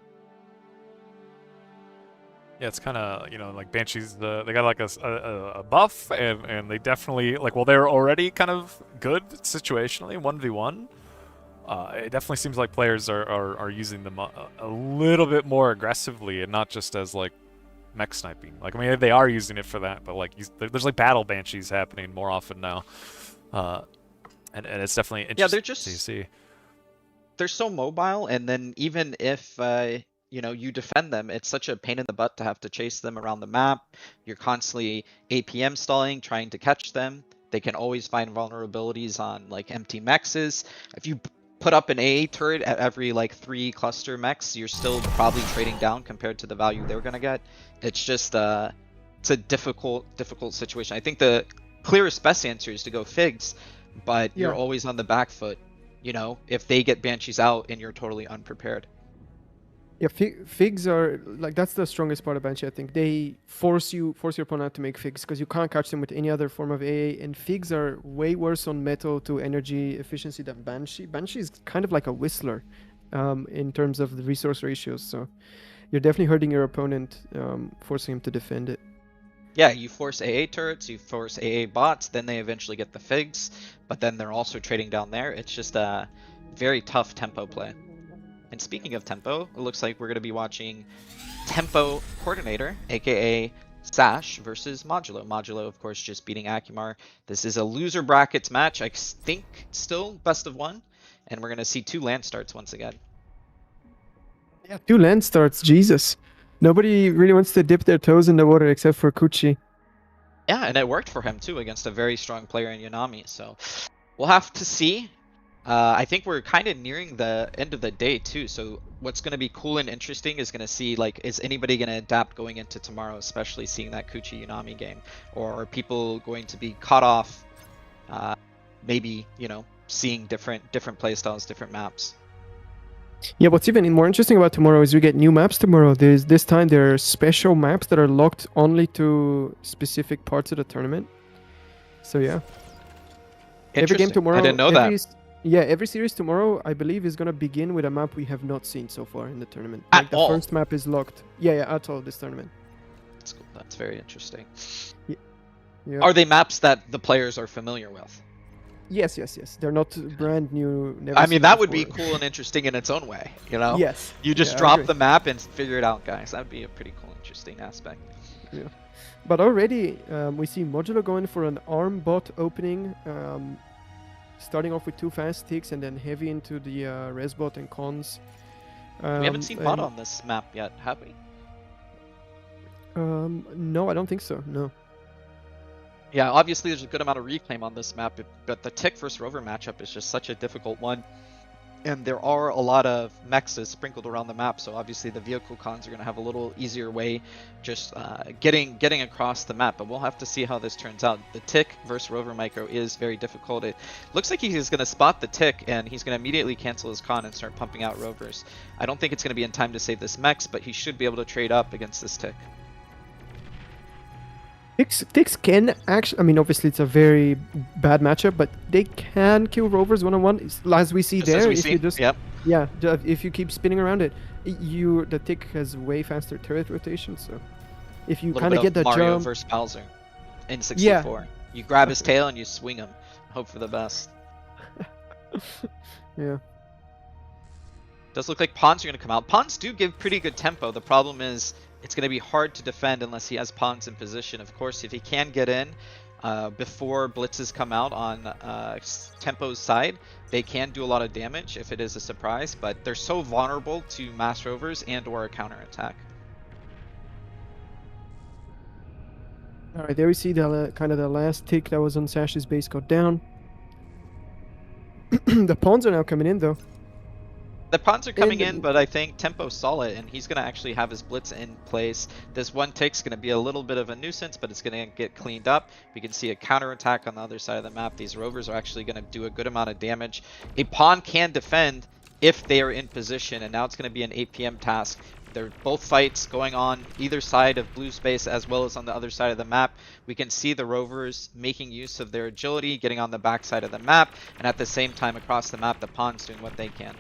Yeah, it's kind of, you know, like Banshees, they got like a buff, and they definitely, like, well, they're already kind of good situationally, 1v1. It definitely seems like players are using them a little bit more aggressively and not just as, like, mech sniping. Like, I mean, they are using it for that, but, like, there's, like, battle Banshees happening more often now. And it's definitely interesting they're just... to see. They're so mobile, and then even if you know, you defend them, it's such a pain in the butt to have to chase them around the map. You're constantly APM stalling, trying to catch them. They can always find vulnerabilities on like empty mexes. If you put up an AA turret at every like 3 cluster mechs, you're still probably trading down compared to the value they're gonna get. It's just it's a difficult situation. I think the clearest best answer is to go Figs, but you're always on the back foot. You know, if they get Banshees out and you're totally unprepared. Yeah, figs are like, that's the strongest part of Banshee. I think they force your opponent to make figs because you can't catch them with any other form of AA. And figs are way worse on metal to energy efficiency than Banshee. Banshee is kind of like a whistler, in terms of the resource ratios. So you're definitely hurting your opponent, forcing him to defend it. Yeah, you force AA turrets, you force AA bots, then they eventually get the figs, but then they're also trading down there. It's just a very tough tempo play. And speaking of tempo, it looks like we're going to be watching Tempo Coordinator, aka Sash, versus Modulo. Modulo, of course, just beating Akumar. This is a loser brackets match. I think still best of 1, and we're going to see 2 land starts once again. Yeah, 2 land starts, Jesus. Nobody really wants to dip their toes in the water except for Kuchi. Yeah, and it worked for him too against a very strong player in Yanami. So we'll have to see. I think we're kind of nearing the end of the day too. So what's going to be cool and interesting is going to see, like, is anybody going to adapt going into tomorrow, especially seeing that Kuchi Yanami game, or are people going to be caught off? Maybe, you know, seeing different playstyles, different maps. Yeah, what's even more interesting about tomorrow is we get new maps tomorrow. This time there are special maps that are locked only to specific parts of the tournament. So yeah. Every game tomorrow. I didn't know that. Yeah, every series tomorrow, I believe, is gonna begin with a map we have not seen so far in the tournament. At Like the all? first map is locked. Yeah, at all this tournament. That's cool. That's very interesting. Yeah. Are they maps that the players are familiar with? Yes. They're not brand new. Never I seen mean, that would be before. cool and interesting in its own way, you know? Yes. You just Yeah, I drop agree. the map and figure it out, guys. That would be a pretty cool, interesting aspect. Yeah. But already we see Modulo going for an arm bot opening, starting off with 2 fast ticks and then heavy into the res bot and cons. We haven't seen bot and- on this map yet, have we? No, I don't think so. No. Yeah, obviously there's a good amount of reclaim on this map, but the Tick versus Rover matchup is just such a difficult one. And there are a lot of mechs sprinkled around the map, so obviously the vehicle cons are going to have a little easier way just getting across the map. But we'll have to see how this turns out. The Tick versus Rover micro is very difficult. It looks like he's going to spot the Tick, and he's going to immediately cancel his con and start pumping out Rovers. I don't think it's going to be in time to save this mechs, but he should be able to trade up against this Tick. Ticks can actually, I mean, obviously it's a very bad matchup, but they can kill Rovers one-on-one, as we see Just there. as we if see. you just, Yep. yeah, if you keep spinning around it, the Tick has way faster turret rotation. So if you kind of get the Mario jump, versus Bowser in 64. You grab his tail and you swing him. Hope for the best. yeah, Does look like pawns are going to come out. Pawns do give pretty good tempo. The problem is it's going to be hard to defend unless he has pawns in position. Of course, if he can get in before blitzes come out on Tempo's side, they can do a lot of damage if it is a surprise, but they're so vulnerable to mass rovers and or a counterattack. All right, there we see the kind of the last tick that was on Sash's base go down. The pawns are now coming in though. The pawns are coming And- in, but I think Tempo saw it, and he's going to actually have his blitz in place. This one tick's going to be a little bit of a nuisance, but it's going to get cleaned up. We can see a counterattack on the other side of the map. These rovers are actually going to do a good amount of damage. A pawn can defend if they are in position, and now it's going to be an 8 PM task. They're both fights going on either side of blue space as well as on the other side of the map. We can see the rovers making use of their agility, getting on the back side of the map, and at the same time across the map, the pawns doing what they can.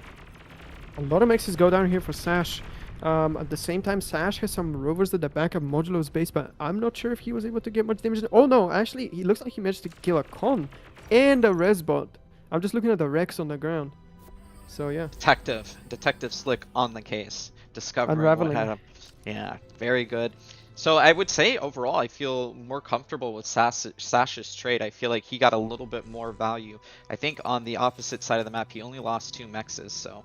A lot of mexes go down here for Sash. At the same time, Sash has some rovers at the back of Modulo's base, but I'm not sure if he was able to get much damage. Oh no, actually, he looks like he managed to kill a con and a resbot. I'm just looking at the wrecks on the ground. So yeah. Detective Slick on the case, discovering Unraveling. what had. Yeah, very good. So I would say overall, I feel more comfortable with Sash's trade. I feel like he got a little bit more value. I think on the opposite side of the map, he only lost 2 mexes, so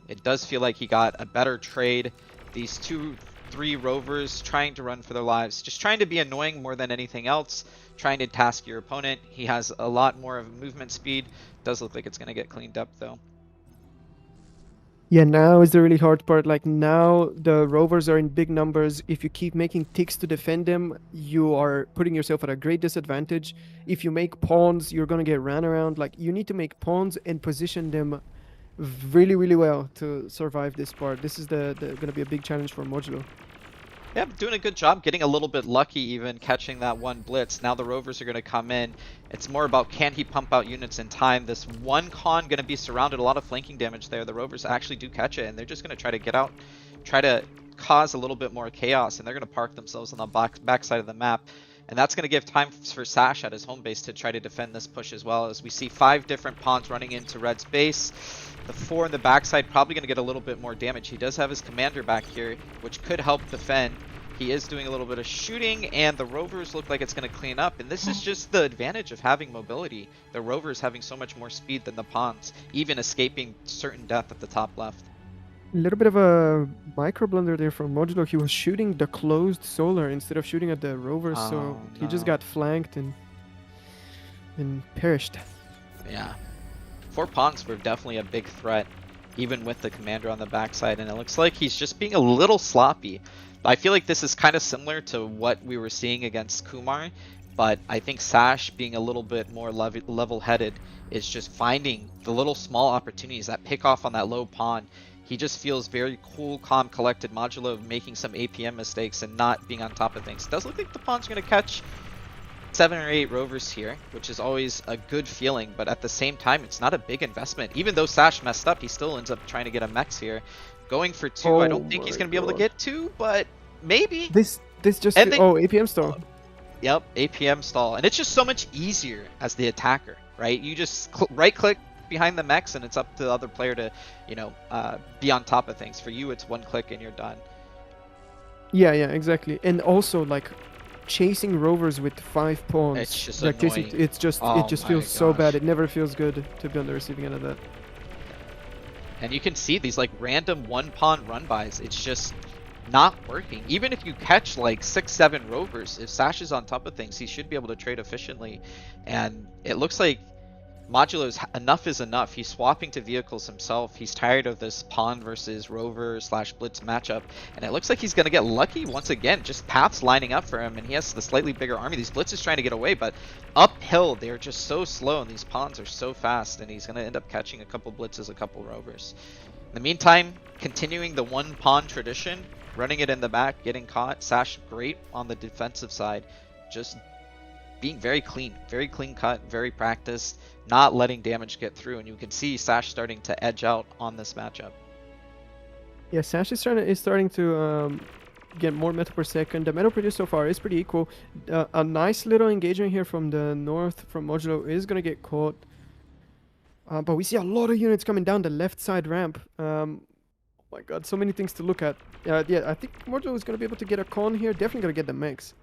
it does feel like he got a better trade. These 2-3 rovers trying to run for their lives, just trying to be annoying more than anything else, trying to task your opponent. He has a lot more of movement speed. Does look like it's going to get cleaned up though. Yeah, now is the really hard part. Like now the rovers are in big numbers. If you keep making ticks to defend them, you are putting yourself at a great disadvantage. If you make pawns, you're gonna get ran around. Like you need to make pawns and position them really, really well to survive this part. This is gonna be a big challenge for Modulo. Yeah, doing a good job, getting a little bit lucky even, catching that one blitz. Now the rovers are going to come in. It's more about can he pump out units in time. This one con going to be surrounded, a lot of flanking damage there. The rovers actually do catch it, and they're just going to try to get out, try to cause a little bit more chaos, and they're going to park themselves on the back side of the map. And that's going to give time for Sash at his home base to try to defend this push as well, as we see 5 different pawns running into Red's base. The 4 in the backside probably going to get a little bit more damage. He does have his commander back here, which could help defend. He is doing a little bit of shooting, and the rovers look like it's going to clean up. And this is just the advantage of having mobility. The rovers having so much more speed than the pawns, even escaping certain death at the top left. A little bit of a micro blunder there from Modulo. He was shooting the closed solar instead of shooting at the rovers, so he just no. got flanked and perished. Yeah. 4 pawns were definitely a big threat, even with the commander on the backside, and it looks like he's just being a little sloppy. I feel like this is kind of similar to what we were seeing against Kumar, but I think Sash being a little bit more level-headed is just finding the little small opportunities that pick off on that low pawn. He just feels very cool, calm, collected, Modulo making some APM mistakes and not being on top of things. It does look like the pawn's going to catch 7 or 8 rovers here, which is always a good feeling, but at the same time, it's not a big investment. Even though Sash messed up, he still ends up trying to get a mex here. Going for 2, I don't think he's going to be able to get 2, but maybe. This just And they- APM stall. Yep, APM stall. And it's just so much easier as the attacker, right? You just right-click behind the mechs, and it's up to the other player to, you know, be on top of things. For you, it's one click and you're done. Yeah, exactly. And also like chasing rovers with 5 pawns. It's just like this, annoying. it just Oh feels my so gosh. bad. It never feels good to be on the receiving end of that. And you can see these like random 1-pawn run-bys. It's just not working. Even if you catch like 6-7 rovers, if Sash is on top of things, he should be able to trade efficiently. And it looks like Modulo's enough is enough. He's swapping to vehicles himself. He's tired of this pawn versus rover / blitz matchup. And it looks like he's going to get lucky once again. Just paths lining up for him. And he has the slightly bigger army. These blitzes trying to get away. But uphill, they're just so slow. And these pawns are so fast. And he's going to end up catching a couple blitzes, a couple rovers. In the meantime, continuing the 1-pawn tradition. Running it in the back, getting caught. Sash great on the defensive side. Just being very clean cut, very practiced, not letting damage get through, and you can see Sash starting to edge out on this matchup. Yeah, Sash is starting to get more metal per second. The metal produced so far is pretty equal. A nice little engagement here from the north from Modulo is gonna get caught, but we see a lot of units coming down the left side ramp. my god, so many things to look at. Yeah, I think Mojo is going to be able to get a con here. Definitely going to get the mix.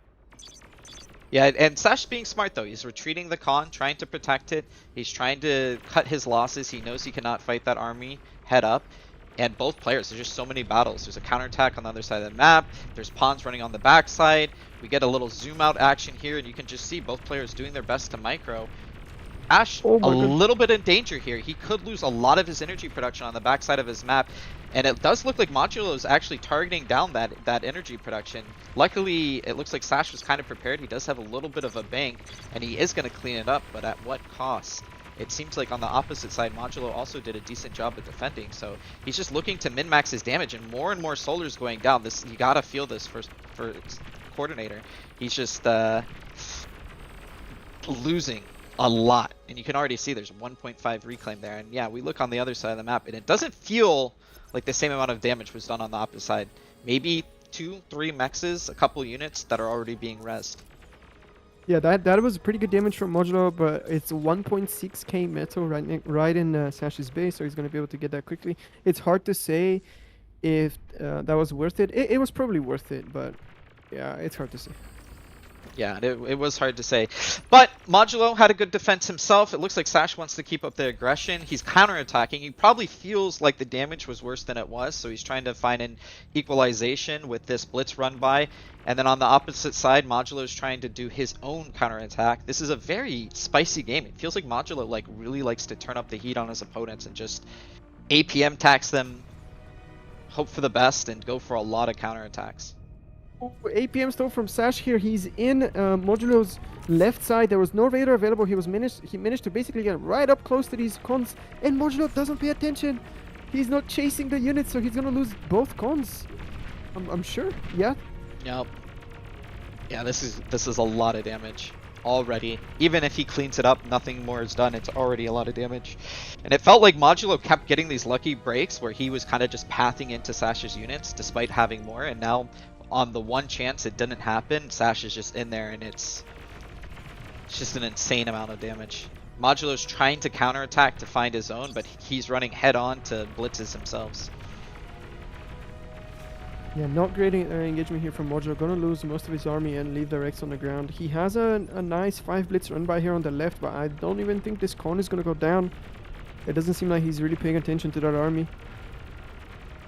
Yeah, and Sash being smart though. He's retreating the con, trying to protect it. He's trying to cut his losses. He knows he cannot fight that army head up. And both players, there's just so many battles. There's a counterattack on the other side of the map. There's pawns running on the backside. We get a little zoom out action here, and you can just see both players doing their best to micro. Ash, a little bit in danger here. He could lose a lot of his energy production on the backside of his map. And it does look like Modulo is actually targeting down that energy production. Luckily, it looks like Sash was kind of prepared. He does have a little bit of a bank, and he is going to clean it up, but at what cost? It seems like on the opposite side, Modulo also did a decent job at defending, so he's just looking to min-max his damage, and more solars going down. This, you gotta feel this for Coordinator. He's just losing a lot, and you can already see there's 1.5 reclaim there. And yeah, we look on the other side of the map, and it doesn't feel like the same amount of damage was done on the opposite side. Maybe 2-3 mexes, a couple units that are already being rezzed. Yeah, that was pretty good damage from Modulo, but it's 1.6k metal right in Sash's base, so he's going to be able to get that quickly. It's hard to say if that was worth it. It was probably worth it, but yeah, it's hard to say. Yeah, it was hard to say. But Modulo had a good defense himself. It looks like Sash wants to keep up the aggression. He's counterattacking. He probably feels like the damage was worse than it was, so he's trying to find an equalization with this blitz run by. And then on the opposite side, Modulo is trying to do his own counterattack. This is a very spicy game. It feels like Modulo really likes to turn up the heat on his opponents and just APM tax them, hope for the best, and go for a lot of counterattacks. APM stole from Sash here. He's in Modulo's left side. There was no radar available. He managed to basically get right up close to these cons, and Modulo doesn't pay attention. He's not chasing the units, so he's gonna lose both cons. I'm sure. Yeah. Yep. Yeah, this is a lot of damage already. Even if he cleans it up, nothing more is done. It's already a lot of damage. And it felt like Modulo kept getting these lucky breaks where he was kind of just pathing into Sash's units despite having more, and now on the one chance it didn't happen, Sash is just in there, and it's just an insane amount of damage. Modulo's trying to counterattack to find his own, but he's running head on to blitzes himself. Yeah, not great engagement here from Modulo. Gonna lose most of his army and leave the Rex on the ground. He has a nice 5 blitz run by here on the left, but I don't even think this con is gonna go down. It doesn't seem like he's really paying attention to that army.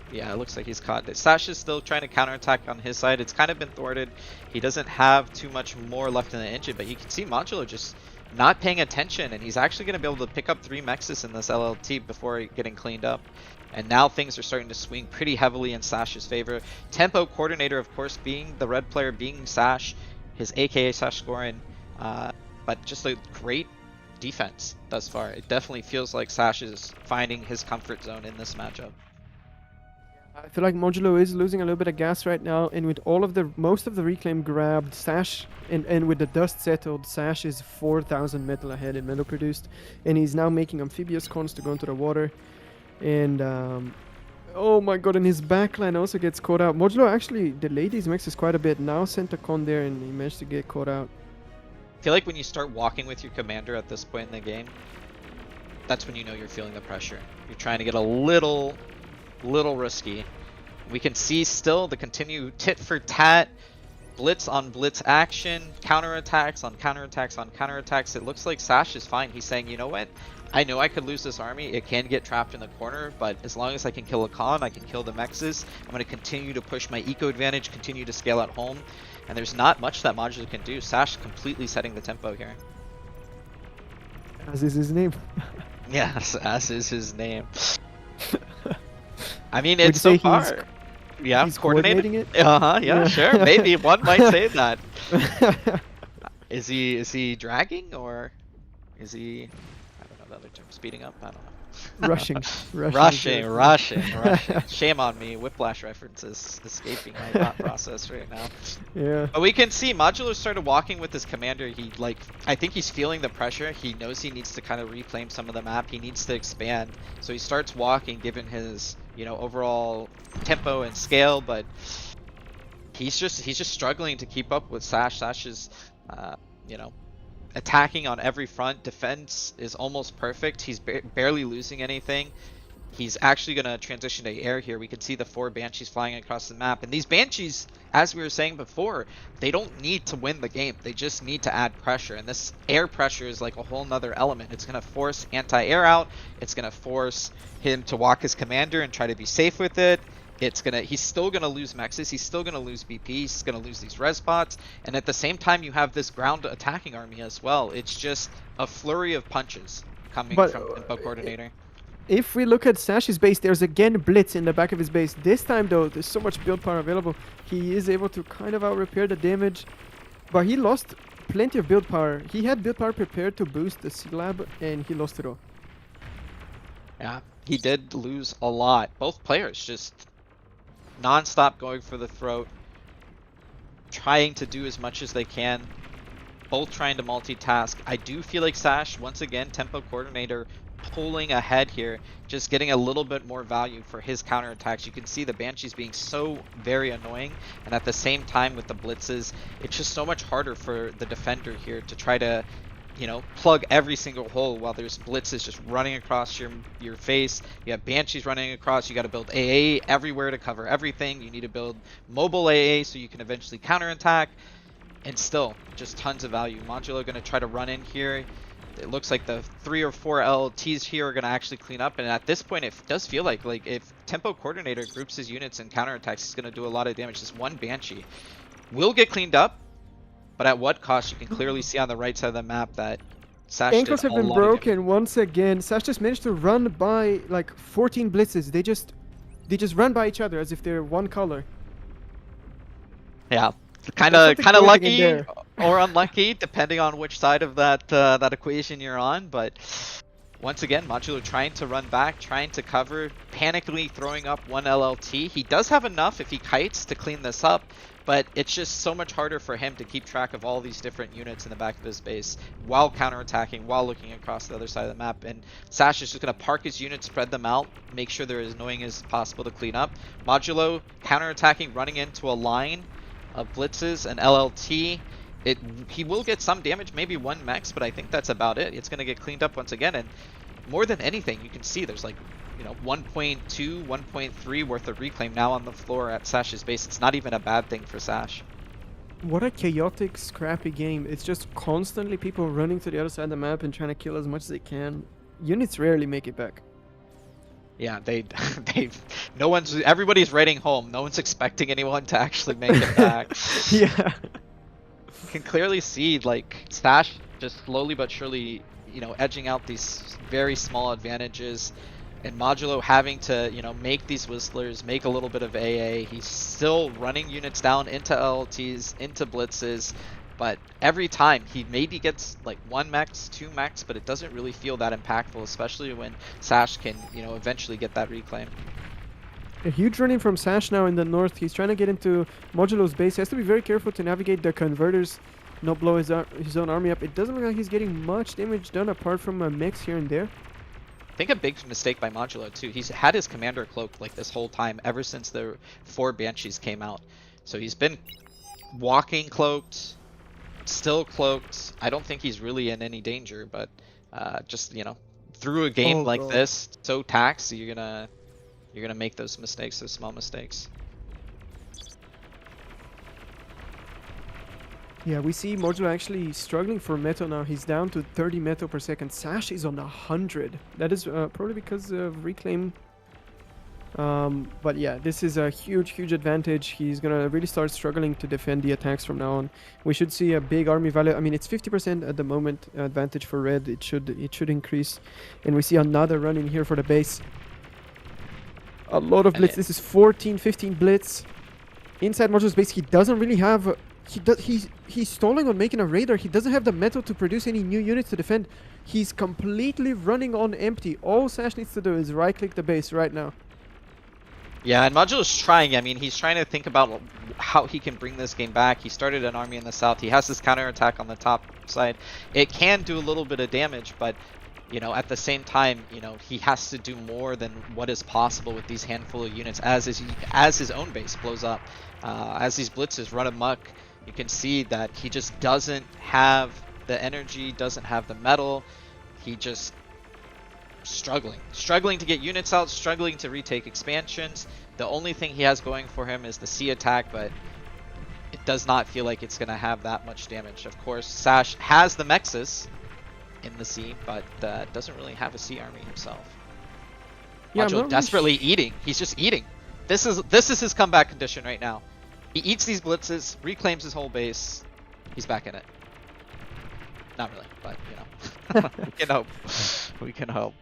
Yeah, it looks like he's caught it. Sash is still trying to counterattack on his side. It's kind of been thwarted. He doesn't have too much more left in the engine, but you can see Modulo just not paying attention, and he's actually going to be able to pick up 3 mexes in this LLT before getting cleaned up. And now things are starting to swing pretty heavily in Sash's favor. Tempo Coordinator, of course, being the red player, being Sash, his AKA Sash scoring, but just a great defense thus far. It definitely feels like Sash is finding his comfort zone in this matchup. I feel like Modulo is losing a little bit of gas right now, and with most of the reclaim grabbed, Sash and with the dust settled, Sash is 4,000 metal ahead in metal produced, and he's now making amphibious cons to go into the water. And oh my god, and his backline also gets caught out. Modulo actually delayed his mexes quite a bit, now sent a con there, and he managed to get caught out. I feel like when you start walking with your commander at this point in the game, that's when you know you're feeling the pressure. You're trying to get a little risky. We can see still the continued tit for tat, blitz on blitz action, counterattacks on counterattacks on counterattacks. It looks like Sash is fine. He's saying, you know what? I know I could lose this army. It can get trapped in the corner, but as long as I can kill a con, I can kill the mexes. I'm going to continue to push my eco advantage, continue to scale at home, and there's not much that Modulo can do. Sash completely setting the tempo here. As is his name. Yes, as is his name. I mean, it's so far. Yeah, he's coordinating it. Yeah, sure. Maybe one might say that. Is he dragging, or is he? I don't know the other term. Speeding up. I don't know. Rushing. Shame on me. Whiplash references escaping my thought process right now. Yeah. But we can see Modulo started walking with his commander. I think he's feeling the pressure. He knows he needs to kind of reclaim some of the map. He needs to expand. So he starts walking, given his overall tempo and scale. But he's just struggling to keep up with Sash. Sash is, attacking on every front. Defense is almost perfect. He's barely losing anything. He's actually going to transition to air here. We can see the 4 Banshees flying across the map. And these Banshees, as we were saying before, they don't need to win the game. They just need to add pressure. And this air pressure is like a whole nother element. It's going to force anti-air out. It's going to force him to walk his commander and try to be safe with it. He's still going to lose mexes. He's still going to lose BP. He's going to lose these res spots. And at the same time, you have this ground attacking army as well. It's just a flurry of punches coming from Tempo Coordinator. If we look at Sash's base, there's again Blitz in the back of his base. This time though, there's so much build power available. He is able to kind of out-repair the damage, but he lost plenty of build power. He had build power prepared to boost the C-Lab, and he lost it all. Yeah, he did lose a lot. Both players just non-stop going for the throat, trying to do as much as they can, both trying to multitask. I do feel like Sash, once again, Tempo Coordinator, pulling ahead here, just getting a little bit more value for his counterattacks. You can see the Banshees being so very annoying, and at the same time with the blitzes, it's just so much harder for the defender here to try to, you know, plug every single hole while there's blitzes just running across your face. You have Banshees running across. You got to build AA everywhere to cover everything. You need to build mobile AA so you can eventually counterattack, and still just tons of value. Modulo going to try to run in here. It looks like the 3 or 4 LTs here are going to actually clean up, and at this point it does feel like if Tempo Coordinator groups his units and counterattacks, he's going to do a lot of damage. This one Banshee will get cleaned up, but at what cost? You can clearly see on the right side of the map that Sash Ankles did have been broken once again. Sash just managed to run by like 14 blitzes. They just run by each other as if they're one color. Yeah, kind of lucky or unlucky, depending on which side of that equation you're on. But once again, Modulo trying to run back, trying to cover, panically throwing up 1 LLT. He does have enough if he kites to clean this up, but it's just so much harder for him to keep track of all these different units in the back of his base while counterattacking, while looking across the other side of the map. And Sash is just going to park his units, spread them out, make sure they're as annoying as possible to clean up. Modulo counterattacking, running into a line of blitzes and LLT. He will get some damage, maybe 1 max, but I think that's about it. It's going to get cleaned up once again, and more than anything, you can see there's like, you know, 1.2, 1.3 worth of reclaim now on the floor at Sash's base. It's not even a bad thing for Sash. What a chaotic, scrappy game. It's just constantly people running to the other side of the map and trying to kill as much as they can. Units rarely make it back. Yeah, everybody's raiding home. No one's expecting anyone to actually make it back. Yeah. You can clearly see like Sash just slowly but surely, you know, edging out these very small advantages, and Modulo having to, you know, make these whistlers, make a little bit of AA. He's still running units down into LLTs, into blitzes, but every time he maybe gets like 1 max, 2 max, but it doesn't really feel that impactful, especially when Sash can, you know, eventually get that reclaim. A huge running from Sash now in the north. He's trying to get into Modulo's base. He has to be very careful to navigate the converters, not blow his own army up. It doesn't look like he's getting much damage done apart from a mix here and there. I think a big mistake by Modulo too. He's had his commander cloaked like this whole time, ever since the 4 Banshees came out. So he's been walking cloaked, still cloaked. I don't think he's really in any danger, but just, you know, through a game like this, so taxed, you're gonna make those mistakes, those small mistakes. Yeah, we see Modulo actually struggling for metal now. He's down to 30 metal per second. Sash is on 100. That is probably because of reclaim. But yeah, this is a huge advantage. He's gonna really start struggling to defend the attacks from now on. We should see a big army value. I mean, it's 50% at the moment advantage for red. It should increase, and we see another run in here for the base. A lot of blitz. This is 14, 15 blitz inside Modulo's base. He doesn't really have. He's stalling on making a radar. He doesn't have the metal to produce any new units to defend. He's completely running on empty. All Sash needs to do is right-click the base right now. Yeah, and Modulo's trying. I mean, he's trying to think about how he can bring this game back. He started an army in the south. He has this counterattack on the top side. It can do a little bit of damage, but, you know, at the same time, you know, he has to do more than what is possible with these handful of units as his own base blows up. As these blitzes run amok, you can see that he just doesn't have the energy, doesn't have the metal. He just struggling to get units out, struggling to retake expansions. The only thing he has going for him is the sea attack, but it does not feel like it's going to have that much damage. Of course, Sash has the mexes in the sea, but doesn't really have a sea army himself. Yeah, I'm Module not really desperately eating. He's just eating. This is his comeback condition right now. He eats these blitzes, reclaims his whole base. He's back in it. Not really, but you know, we can hope. We can hope.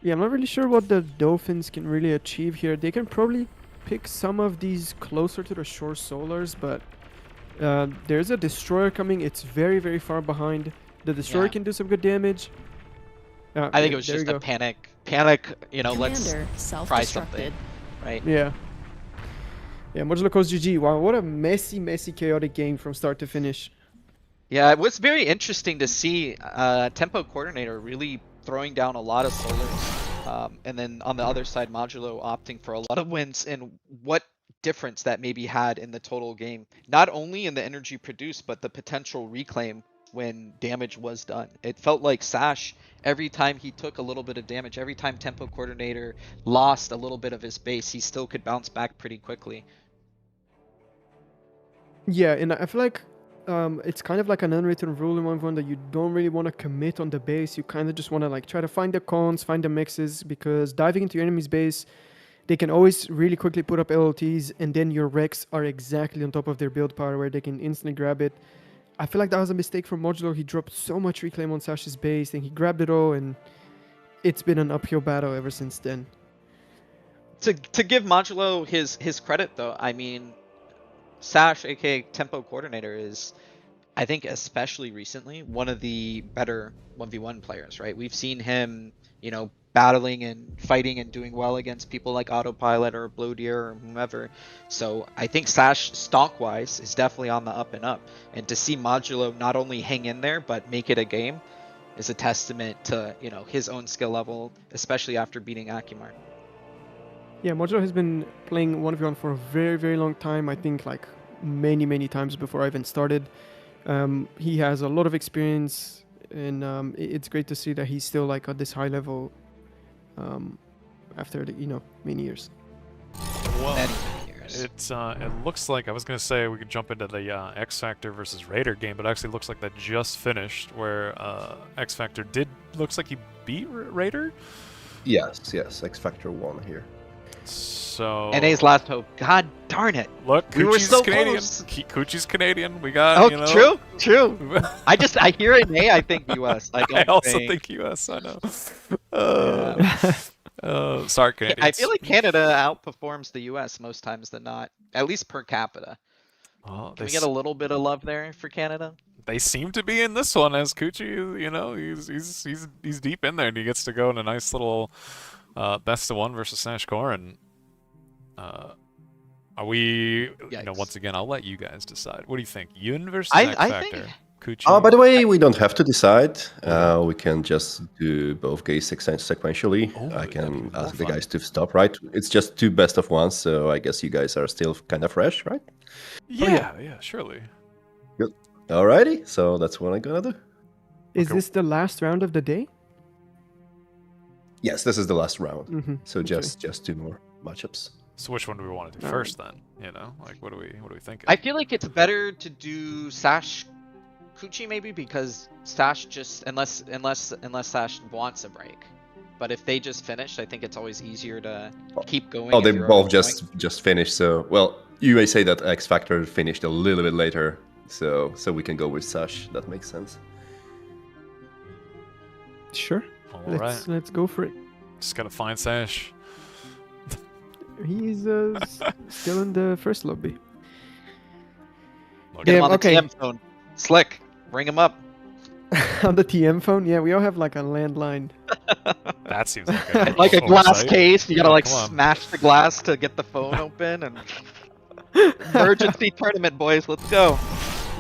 Yeah, I'm not really sure what the Dolphins can really achieve here. They can probably pick some of these closer to the shore solars, but there's a destroyer coming. It's very, very far behind. The destroyer Yeah. can do some good damage. I think it was there just you a go. panic. You know, let's Commander try self-destructed. something, right? Yeah. Yeah, Modular Coast GG. Wow, what a messy, chaotic game from start to finish. Yeah, it was very interesting to see Tempo Coordinator really throwing down a lot of solars, and then on the other side, Modulo opting for a lot of wins, and what difference that maybe had in the total game. Not only in the energy produced, but the potential reclaim when damage was done. It felt like Sash, every time he took a little bit of damage, every time Tempo Coordinator lost a little bit of his base, he still could bounce back pretty quickly. Yeah, and I feel like it's kind of like an unwritten rule in 1v1 that you don't really want to commit on the base. You kind of just want to like try to find the cons, find the mixes, because diving into your enemy's base, they can always really quickly put up LLTs, and then your Rex are exactly on top of their build power where they can instantly grab it. I feel like that was a mistake from Modulo. He dropped so much reclaim on Sash's base, and he grabbed it all, and it's been an uphill battle ever since then. To give Modulo his credit though, I mean, Sash, aka Tempo Coordinator, is, I think especially recently, one of the better 1v1 players, right? We've seen him, you know, battling and fighting and doing well against people like Autopilot or Blowdeer or whomever. So I think Sash, stock-wise, is definitely on the up and up. And to see Modulo not only hang in there, but make it a game, is a testament to, you know, his own skill level, especially after beating Akimar. Yeah, Modulo has been playing 1v1 for a very, very long time. I think like many times before I even started. He has a lot of experience, and it's great to see that he's still like at this high level after the, you know, many years. Well, Many years. it looks like, I was gonna say we could jump into the X Factor versus Raider game, but it actually looks like that just finished, where X Factor looks like he beat Raider. Yes, X Factor won here. So NA's last hope. God darn it. look, We were Coochie's so Canadian. close. Coochie's Canadian. We got, Oh, you know. true. I hear NA, I think US. I don't I also think US. I know. Sorry, Canadians. I feel like Canada outperforms the US most times than not, at least per capita. Well, Can we get a little bit of love there for Canada? they seem to be in this one, as Coochie, you know, he's deep in there, and he gets to go in a nice little best of one versus Sash Corin. Are we? You know, Yikes. once again, I'll let you guys decide. What do you think, Yun versus I X Factor? think- Coochie. Oh, by the way, we don't have to decide. We can just do both games sequentially. Oh, I that'd can be more ask the fun. guys to stop, right? It's just two best of ones, so I guess you guys are still kind of fresh, right? Yeah, surely. Alrighty, so that's what I'm gonna do. Is Okay. this the last round of the day? Yes, this is the last round. Mm-hmm. So just two more matchups. So which one do we want to do first then? You know, like what do we think? I feel like it's better to do Sash Coochie maybe, because Sash just unless Sash wants a break. But if they just finished, I think it's always easier to keep going. Oh, if they you're both already going. just finished. So, well, you may say that X Factor finished a little bit later, so we can go with Sash. That makes sense. Sure. All Let's right, let's go for it. just gotta find Sash. He's still in the first lobby. Look, Get him Damn, on the okay. TM phone. Slick, bring him up. On the TM phone, yeah, we all have like a landline. that seems like a, Like a glass oversight. case, you gotta Yeah, like come on. smash the glass to get the phone open and emergency tournament, boys. Let's go.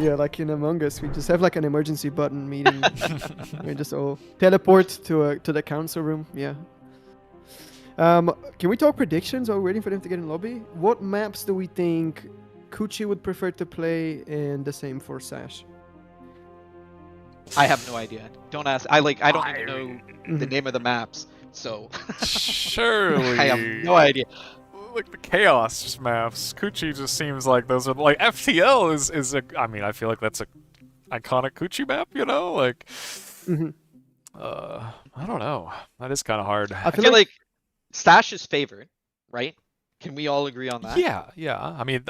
Yeah, like in Among Us, we just have like an emergency button meeting. We just all teleport to the council room. Yeah. Can we talk predictions while we're waiting for them to get in lobby? What maps do we think Coochie would prefer to play, and the same for Sash? I have no idea. Don't ask. I don't even know the Mhm. name of the maps. So Surely. I have no idea. Like the chaos maps, Kuchi just seems like those are like FTL is a. I mean, I feel like that's a iconic Kuchi map. You know, like. Mhm. I don't know. That is kind of hard. I feel like Stash is favored, right? Can we all agree on that? Yeah. I mean,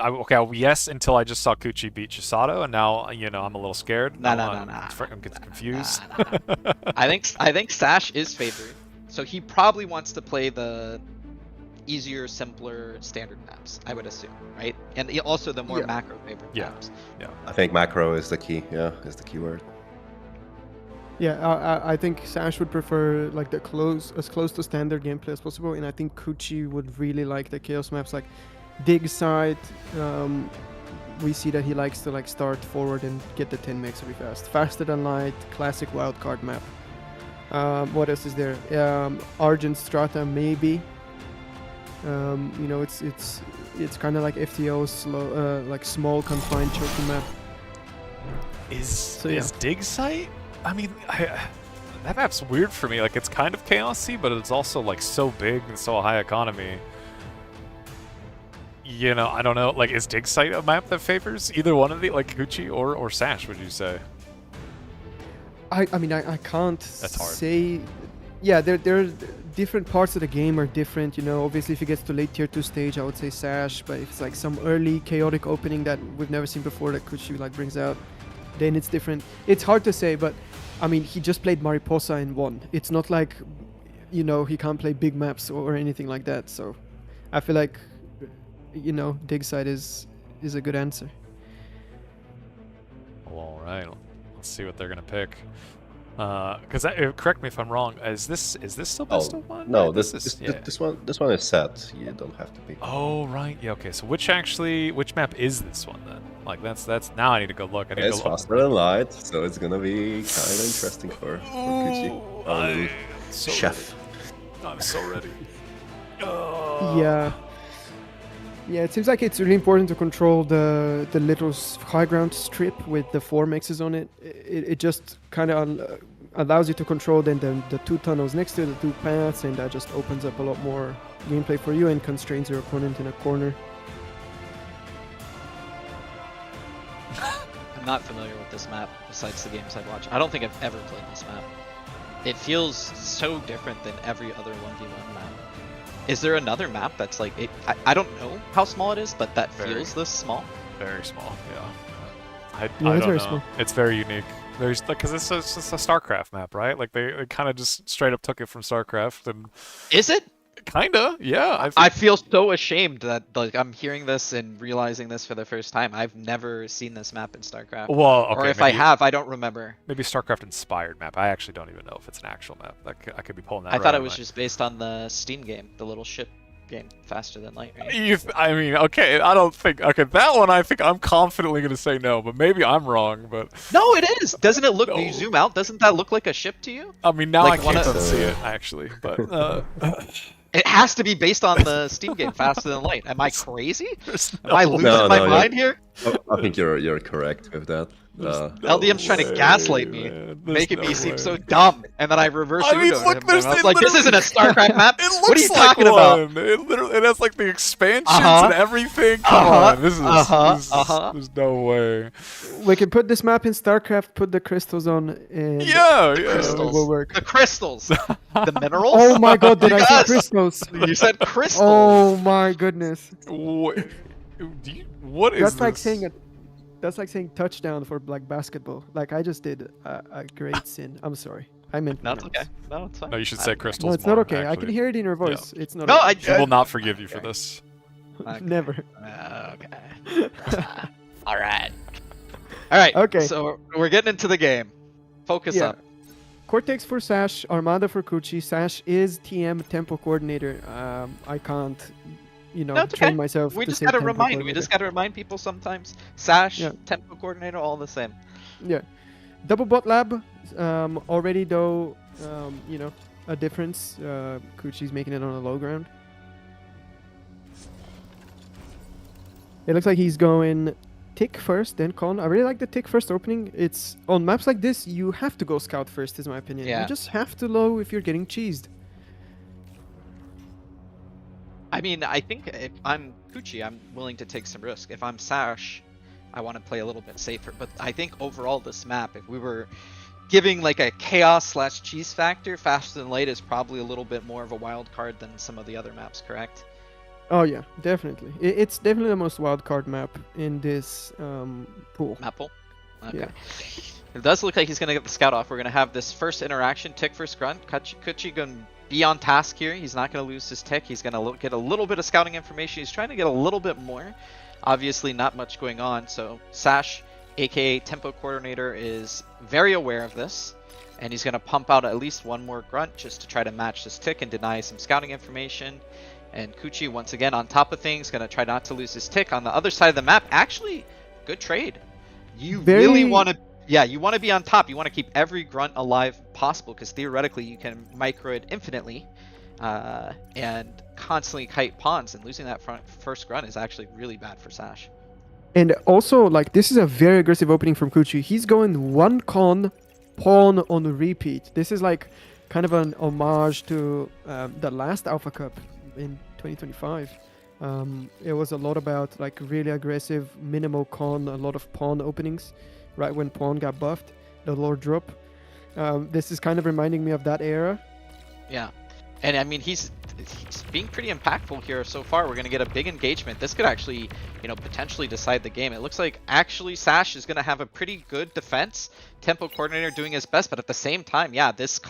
yes, until I just saw Kuchi beat Chisato, and now I'm a little scared. No. I'm getting confused. Nah. I think Stash is favored, so he probably wants to play the easier, simpler standard maps. I would assume, right? And also the more macro favorite maps. I think macro is the key. Yeah, is the keyword. Yeah, I think Sash would prefer like as close to standard gameplay as possible, and I think Kuchi would really like the chaos maps like Dig Site. We see that he likes to like start forward and get the 10 megs really fast. Faster Than Light, classic wildcard map. What else is there? Argent Strata maybe. You know, it's kind of like FTO slow, like small confined choking map. Is Dig Site? I mean, that map's weird for me. Like, it's kind of chaosy, but it's also like so big and so high economy. You know, I don't know. Like, is Dig Site a map that favors either one of the, like Kuchi or Sash? Would you say? I mean, I can't That's hard. say. Yeah, there different parts of the game are different. You know, obviously if it gets to late tier 2 stage, I would say Sash. But if it's like some early chaotic opening that we've never seen before that Kuchi like brings out, then it's different. It's hard to say, but I mean, he just played Mariposa and won. It's not like, you know, he can't play big maps or anything like that. So I feel like, you know, Dig Site is a good answer. Well, all right. Let's see what they're gonna pick. Because correct me if I'm wrong. Is this still best of one? No, Right, this one is set. You don't have to pick. Oh right, yeah. Okay, so which map is this one then? Like that's now I need to go look. I need It's to go look. Faster Than Light, so it's gonna be kind of interesting for Kuchi. I'm so Chef. ready. I'm so ready. Yeah. Yeah, it seems like it's really important to control the little high ground strip with the 4 mixes on it. It just kind of allows you to control then the 2 tunnels next to the 2 paths, and that just opens up a lot more gameplay for you and constrains your opponent in a corner. I'm not familiar with this map besides the games I've watched. I don't think I've ever played this map. It feels so different than every other 1v1 map. Is there another map that's like it? I don't know how small it is, but that feels this small. Very small, yeah. I it's don't very know. small. It's very unique. There's like because it's just a StarCraft map, right? Like they kind of just straight up took it from StarCraft and. Is it? Kinda, yeah. I feel so ashamed that like I'm hearing this and realizing this for the first time. I've never seen this map in StarCraft. Well, okay, or if I have, I don't remember. Maybe StarCraft inspired map. I actually don't even know if it's an actual map. I could be pulling that. I right thought out it of was just based on the Steam game, the little ship game, Faster Than Light. Right? I mean, okay, I don't think. Okay, that one I think I'm confidently gonna say no, but maybe I'm wrong. But no, it is. Doesn't it look? No. Do you zoom out? Doesn't that look like a ship to you? I mean, now Like I one can't of- see it actually, but. It has to be based on the Steam game, Faster Than Light. Am I crazy? There's Am I losing No, my no, mind here? I think you're correct with that. LDM's trying to gaslight me, man. There's making no me seem way. so dumb, and then I reverse I mean, Uno'd look, him, there's and I was it like, "This isn't a literally- StarCraft map. It What are looks you like talking about?" one. It has like the expansions Uh-huh. and everything. Come Uh-huh. on, this is Uh-huh. there's no way. We can put this map in StarCraft, put the crystals on, and Yeah. it Crystals. will work. The crystals, the minerals. Oh my god, did I say Yes! crystals? You said crystals. Oh my goodness. What is That's like this? saying that's like saying touchdown for like basketball. Like I just did a great sin. I'm sorry. I meant No, it's minerals. okay. No, it's fine. No, you should say crystals. No, it's not more, okay. I can actually. hear it in your voice. It's not No, okay. We will not forgive you for this. Okay. Never. Okay. All right. All right. Okay. So we're getting into the game. Focus Yeah. up. Cortex for Sash, Armada for Kuchi. Sash is TM tempo coordinator. I can't, No, it's train okay. myself. We to just say gotta tempo remind. We coordinator. just gotta remind people sometimes. Sash, Yeah. tempo coordinator, all the same. Yeah. Double bot lab. Already though, a difference. Kuchi's making it on a low ground. It looks like he's going tick first, then con. I really like the tick first opening. It's on maps like this, you have to go scout first, is my opinion. Yeah. You just have to low if you're getting cheesed. I mean, I think if I'm Kuchi, I'm willing to take some risk. If I'm Sash, I want to play a little bit safer. But I think overall this map, if we were giving like a chaos / cheese factor, Faster Than Light is probably a little bit more of a wild card than some of the other maps, correct? Oh yeah, definitely. It's definitely the most wild card map in this pool. Map pool? Okay. Yeah. It does look like he's going to get the scout off. We're going to have this first interaction, tick first grunt. Kuchi going to be on task here. He's not going to lose his tick. He's going to get a little bit of scouting information. He's trying to get a little bit more. Obviously not much going on. So Sash, aka Tempo Coordinator, is very aware of this. And he's going to pump out at least one more grunt just to try to match this tick and deny some scouting information. And Kuchi, once again, on top of things, going to try not to lose his tick. On the other side of the map, actually, good trade. You really want to... Yeah, you want to be on top. You want to keep every grunt alive possible, because theoretically you can micro it infinitely and constantly kite pawns, and losing that first grunt is actually really bad for Sash. And also, like, this is a very aggressive opening from Kuchi. He's going one pawn on repeat. This is like kind of an homage to the last Alpha Cup in 2025. It was a lot about like really aggressive minimal con, a lot of pawn openings. Right when pawn got buffed, the Lord drop. This is kind of reminding me of that era. Yeah, and I mean he's being pretty impactful here so far. We're gonna get a big engagement. This could actually, potentially decide the game. It looks like actually Sash is gonna have a pretty good defense. Tempo Coordinator doing his best, but at the same time, yeah, this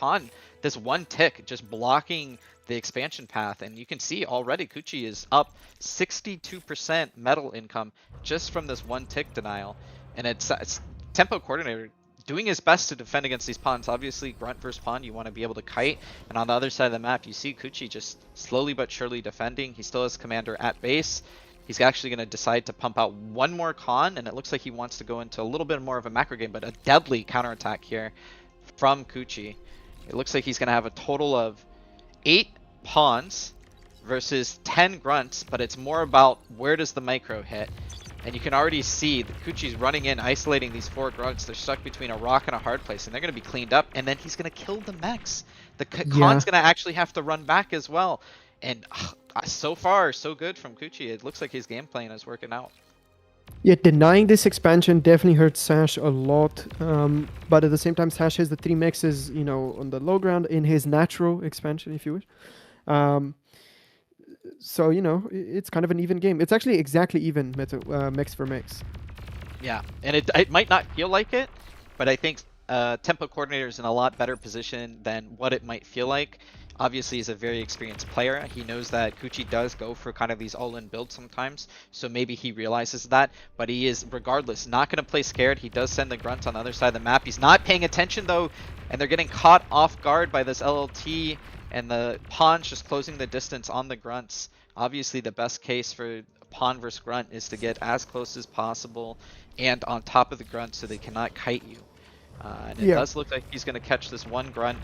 one tick just blocking the expansion path, and you can see already Kuchi is up 62% metal income just from this one tick denial. And it's Tempo Coordinator doing his best to defend against these pawns. Obviously, grunt versus pawn, you want to be able to kite. And on the other side of the map, you see Kuchi just slowly but surely defending. He still has commander at base. He's actually going to decide to pump out one more con, and it looks like he wants to go into a little bit more of a macro game, but a deadly counterattack here from Kuchi. It looks like he's going to have a total of 8 pawns versus 10 grunts, but it's more about where does the micro hit. And you can already see that Kuchi's running in, isolating these 4 grunts. They're stuck between a rock and a hard place, and they're going to be cleaned up. And then he's going to kill the mechs. The Khan's going to actually have to run back as well. And so far, so good from Kuchi. It looks like his game plan is working out. Yeah, denying this expansion definitely hurts Sash a lot. But at the same time, Sash has the 3 mexes, on the low ground in his natural expansion, if you wish. So, it's kind of an even game. It's actually exactly even mex for mex. Yeah, and it might not feel like it, but I think Tempo Coordinator is in a lot better position than what it might feel like. Obviously, he's a very experienced player. He knows that Kuchi does go for kind of these all-in builds sometimes, so maybe he realizes that, but he is, regardless, not going to play scared. He does send the grunt on the other side of the map. He's not paying attention, though, and they're getting caught off guard by this LLT, and the pawns just closing the distance on the grunts. Obviously, the best case for pawn versus grunt is to get as close as possible and on top of the grunt so they cannot kite you. And it does look like he's going to catch this one grunt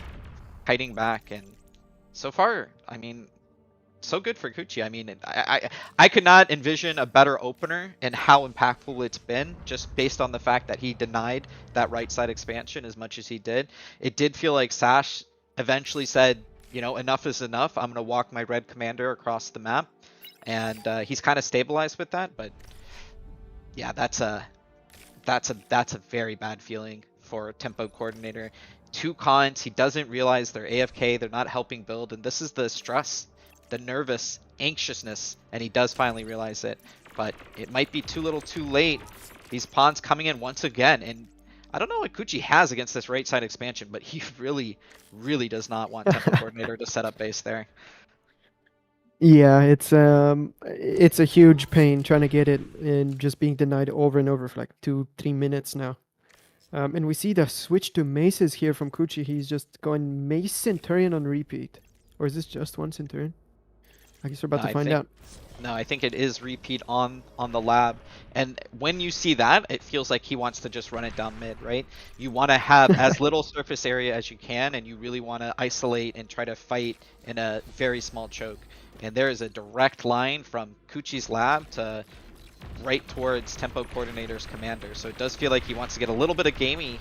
kiting back, and so far, I mean, so good for Kuchi. I mean, I could not envision a better opener and how impactful it's been just based on the fact that he denied that right side expansion as much as he did. It did feel like Sash eventually said, enough is enough. I'm going to walk my red commander across the map. And he's kind of stabilized with that. But yeah, that's a very bad feeling for Tempo Coordinator. 2 cons. He doesn't realize they're AFK. They're not helping build. And this is the stress, the nervous anxiousness. And he does finally realize it. But it might be too little too late. These pawns coming in once again. And I don't know what Kuchi has against this right side expansion, but he really, really does not want Tempo Coordinator to set up base there. Yeah, it's a huge pain trying to get it and just being denied over and over for like 2-3 minutes now. And we see the switch to maces here from Kuchi. He's just going Mace Centurion on repeat. Or is this just one Centurion? I guess we're about to find out. No, I think it is repeat on the lab. And when you see that, it feels like he wants to just run it down mid, right? You want to have as little surface area as you can, and you really want to isolate and try to fight in a very small choke. And there is a direct line from Kuchi's lab to right towards Tempo Coordinator's commander. So it does feel like he wants to get a little bit of gamey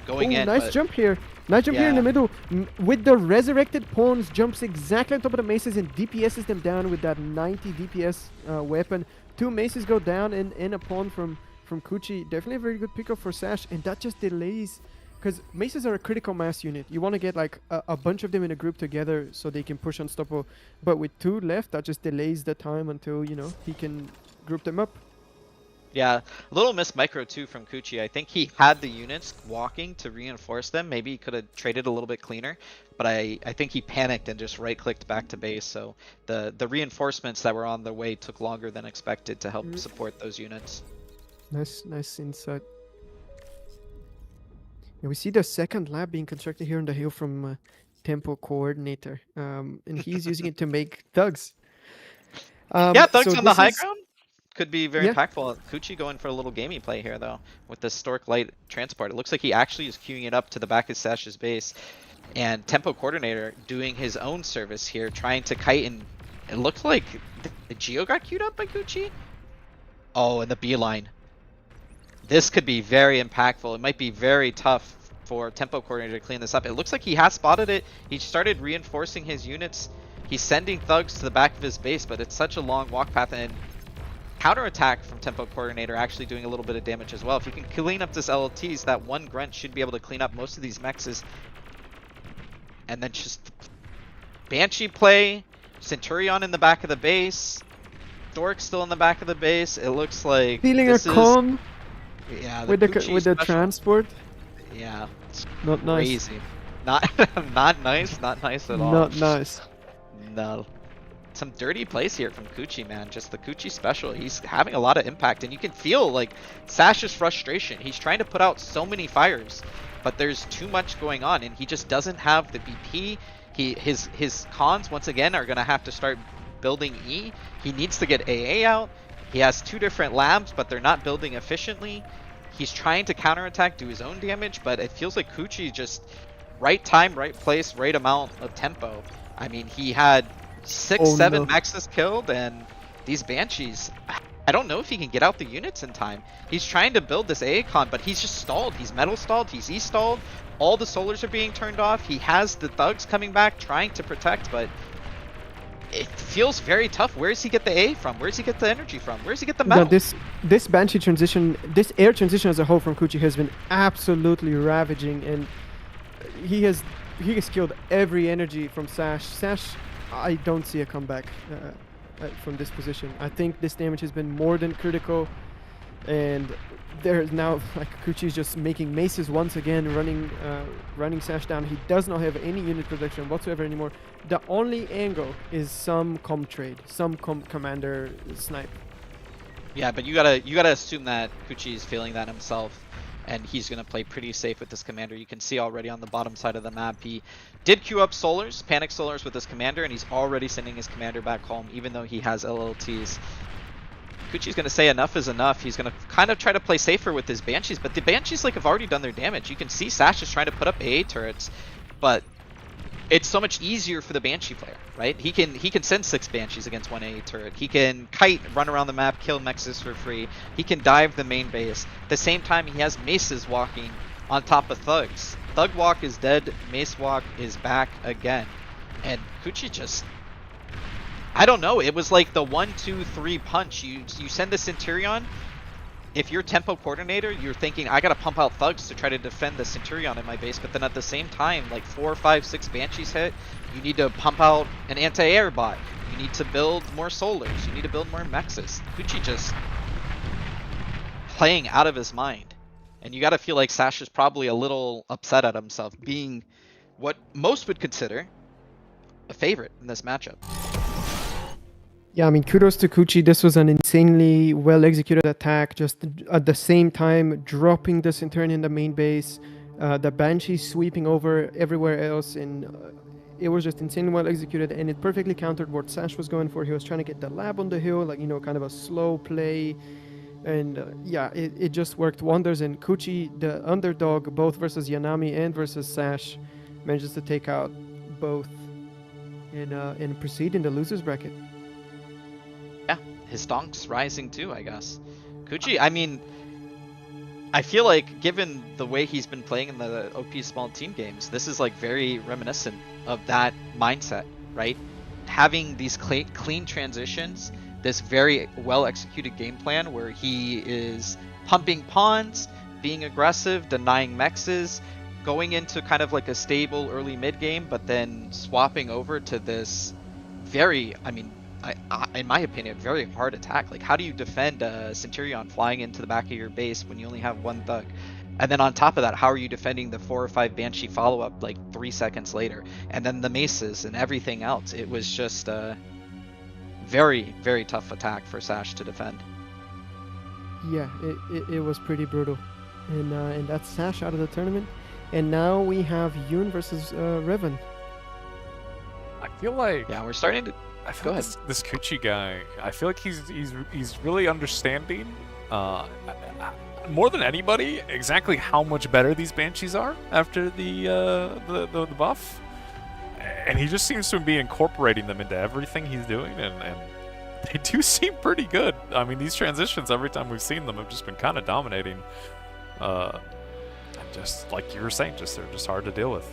going in. Nice jump here. Nice jump here in the Yeah. middle with the resurrected pawns, jumps exactly on top of the maces and DPSs them down with that 90 DPS weapon. 2 maces go down and a pawn from Kuchi. Definitely a very good pickup for Sash, and that just delays, because maces are a critical mass unit. You want to get like a bunch of them in a group together so they can push Unstoppable. But with 2 left, that just delays the time until, you know, he can group them up. Yeah, a little miss micro too from Kuchi. I think he had the units walking to reinforce them. Maybe he could have traded a little bit cleaner, but I think he panicked and just right-clicked back to base. So the reinforcements that were on the way took longer than expected to help support those units. Nice insight. Yeah, we see the second lab being constructed here on the hill from Tempo Coordinator, and he's using it to make thugs. Yeah, thugs so on the this high is- ground could be very Yeah. impactful. Kuchi going for a little gamey play here though with the Stork Light transport. It looks like he actually is queuing it up to the back of Sash's base, and Tempo Coordinator doing his own service here, trying to kite, and it looked like the Geo got queued up by Kuchi. Oh, and the beeline. This could be very impactful. It might be very tough for Tempo Coordinator to clean this up. It looks like he has spotted it. He started reinforcing his units. He's sending thugs to the back of his base, but it's such a long walk path, and counterattack from Tempo Coordinator actually doing a little bit of damage as well. If you can clean up this LLTs, that one grunt should be able to clean up most of these mexes. And then just Banshee play, Centurion in the back of the base, Stork still in the back of the base. It looks like Stealing a this is, con yeah, with the Kuchi special. transport. Yeah, it's Not nice. crazy. Not not nice, not nice at all. Not nice. No. Some dirty plays here from Kuchi, man. Just the Kuchi special. He's having a lot of impact, and you can feel like Sash's frustration. He's trying to put out so many fires, but there's too much going on, and he just doesn't have the BP. His cons once again are gonna have to start building E. He needs to get AA out. He has 2 different labs, but they're not building efficiently. He's trying to counterattack, do his own damage, but it feels like Kuchi just right time, right place, right amount of tempo. I mean, he had 6-7 Maxes killed, and these Banshees, I don't know if he can get out the units in time. He's trying to build this AA con, but he's just stalled. He's metal stalled, he's E stalled, all the solars are being turned off. He has the thugs coming back trying to protect, but it feels very tough. Where does he get the A from? Where does he get the energy from? Where does he get the metal? No, this Banshee transition, this air transition as a whole from Kuchi has been absolutely ravaging, and he has killed every energy from Sash. Sash, I don't see a comeback from this position. I think this damage has been more than critical, and there's now like Kuchi's just making maces once again, running Sash down. He does not have any unit protection whatsoever anymore. The only angle is some com trade, some commander snipe. Yeah, but you gotta assume that Kuchi is feeling that himself, and he's gonna play pretty safe with this commander. You can see already on the bottom side of the map, he did queue up solars, panic solars with his commander, and he's already sending his commander back home, even though he has LLTs. Kuchi's gonna say enough is enough. He's gonna kind of try to play safer with his Banshees, but the Banshees like have already done their damage. You can see Sash is trying to put up AA turrets, but it's so much easier for the Banshee player, right? He can send 6 Banshees against 1 AA turret. He can kite, run around the map, kill Mexes for free. He can dive the main base. At the same time, he has maces walking on top of thugs. Thug walk is dead, mace walk is back again. And Kuchi just, I don't know, it was like the 1-2-3 punch. You send the Centurion. If you're Tempo Coordinator, you're thinking, I gotta pump out thugs to try to defend the Centurion in my base, but then at the same time, like 4, 5, 6 Banshees hit, you need to pump out an anti-air bot. You need to build more solars. You need to build more mexes. Kuchi just playing out of his mind. And you gotta feel like Sash is probably a little upset at himself, being what most would consider a favorite in this matchup. Yeah, I mean, kudos to Kuchi. This was an insanely well-executed attack. Just at the same time, dropping the Centurion in the main base, the Banshee sweeping over everywhere else, and it was just insanely well-executed, and it perfectly countered what Sash was going for. He was trying to get the lab on the hill, like, you know, kind of a slow play, and yeah, it just worked wonders, and Kuchi, the underdog, both versus Yanami and versus Sash, manages to take out both and proceed in the loser's bracket. Yeah, his donks rising too, I guess. Kuchi, I mean, I feel like, given the way he's been playing in the OP small team games, this is like very reminiscent of that mindset, right? Having these clean transitions, this very well executed game plan where he is pumping pawns, being aggressive, denying mexes, going into kind of like a stable early mid game, but then swapping over to this very, I mean, in my opinion, very hard attack. Like, how do you defend a Centurion flying into the back of your base when you only have one thug? And then on top of that, how are you defending the 4 or 5 Banshee follow-up like 3 seconds later? And then the maces and everything else. It was just a very, very tough attack for Sash to defend. Yeah, it was pretty brutal. And that's Sash out of the tournament. And now we have Yoon versus Revan. I feel like Yeah, we're starting to... I feel like this Kuchi guy. I feel like he's really understanding, more than anybody, exactly how much better these Banshees are after the buff, and he just seems to be incorporating them into everything he's doing, and they do seem pretty good. I mean, these transitions every time we've seen them have just been kind of dominating. Just like you were saying, they're just hard to deal with.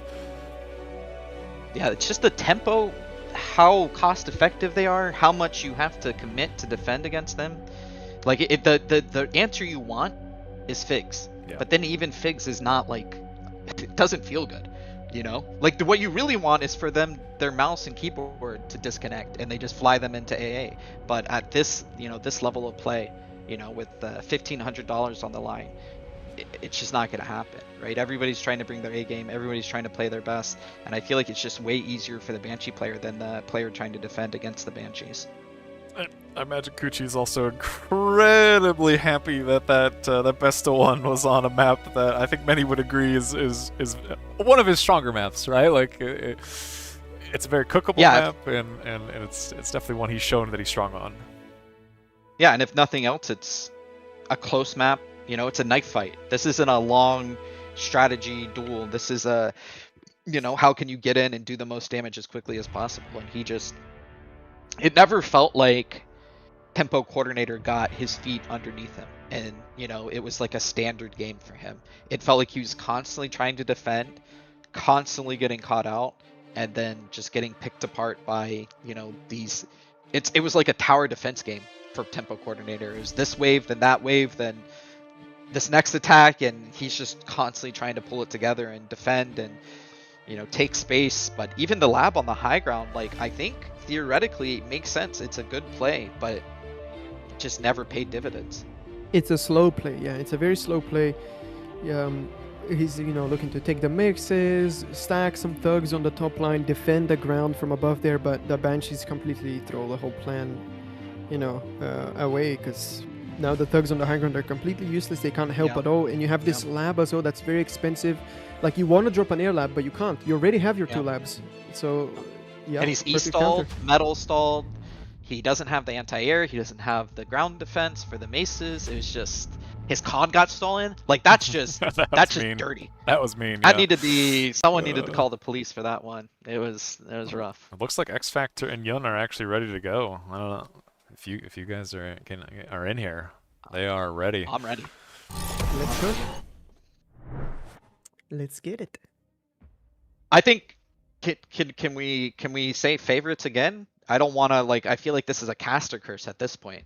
Yeah, it's just the tempo, how cost effective they are, how much you have to commit to defend against them. Like, the answer you want is Figs. Yeah. But then even Figs is not like, it doesn't feel good, you know? Like, what you really want is for them, their mouse and keyboard to disconnect and they just fly them into AA. But at this, this level of play, with $1,500 on the line, it's just not going to happen, right? Everybody's trying to bring their A game, everybody's trying to play their best, and I feel like it's just way easier for the Banshee player than the player trying to defend against the Banshees. I imagine Kuchi is also incredibly happy that best of one was on a map that I think many would agree is one of his stronger maps, right? Like it's a very cookable map, and it's definitely one he's shown that he's strong on. Yeah, and if nothing else, it's a close map. It's a knife fight. This isn't a long strategy duel. This is a, how can you get in and do the most damage as quickly as possible? And it never felt like Tempo Coordinator got his feet underneath him. And, it was like a standard game for him. It felt like he was constantly trying to defend, constantly getting caught out, and then just getting picked apart by, it was like a tower defense game for Tempo Coordinator. It was this wave, then that wave, then this next attack, and he's just constantly trying to pull it together and defend and take space. But even the lab on the high ground, like, I think theoretically it makes sense, it's a good play, but it just never paid dividends. It's a slow play. Yeah, it's a very slow play. He's looking to take the mixes, stack some thugs on the top line, defend the ground from above there, but the Banshees completely throw the whole plan away, because now the thugs on the high ground are completely useless. They can't help at all. And you have this lab as well that's very expensive. Like, you want to drop an air lab, but you can't. You already have your 2 labs. So, yeah. And he's E-stalled, metal stalled. He doesn't have the anti-air. He doesn't have the ground defense for the maces. It was just, his con got stolen. Like, that's just, that's just mean. dirty. That was mean, yeah. Someone needed to call the police for that one. It was rough. It looks like X Factor and Yun are actually ready to go. I don't know. If you guys are in here, they are ready. I'm ready. Let's go. Let's get it. I think can we say favorites again? I don't want to, I feel like this is a caster curse at this point.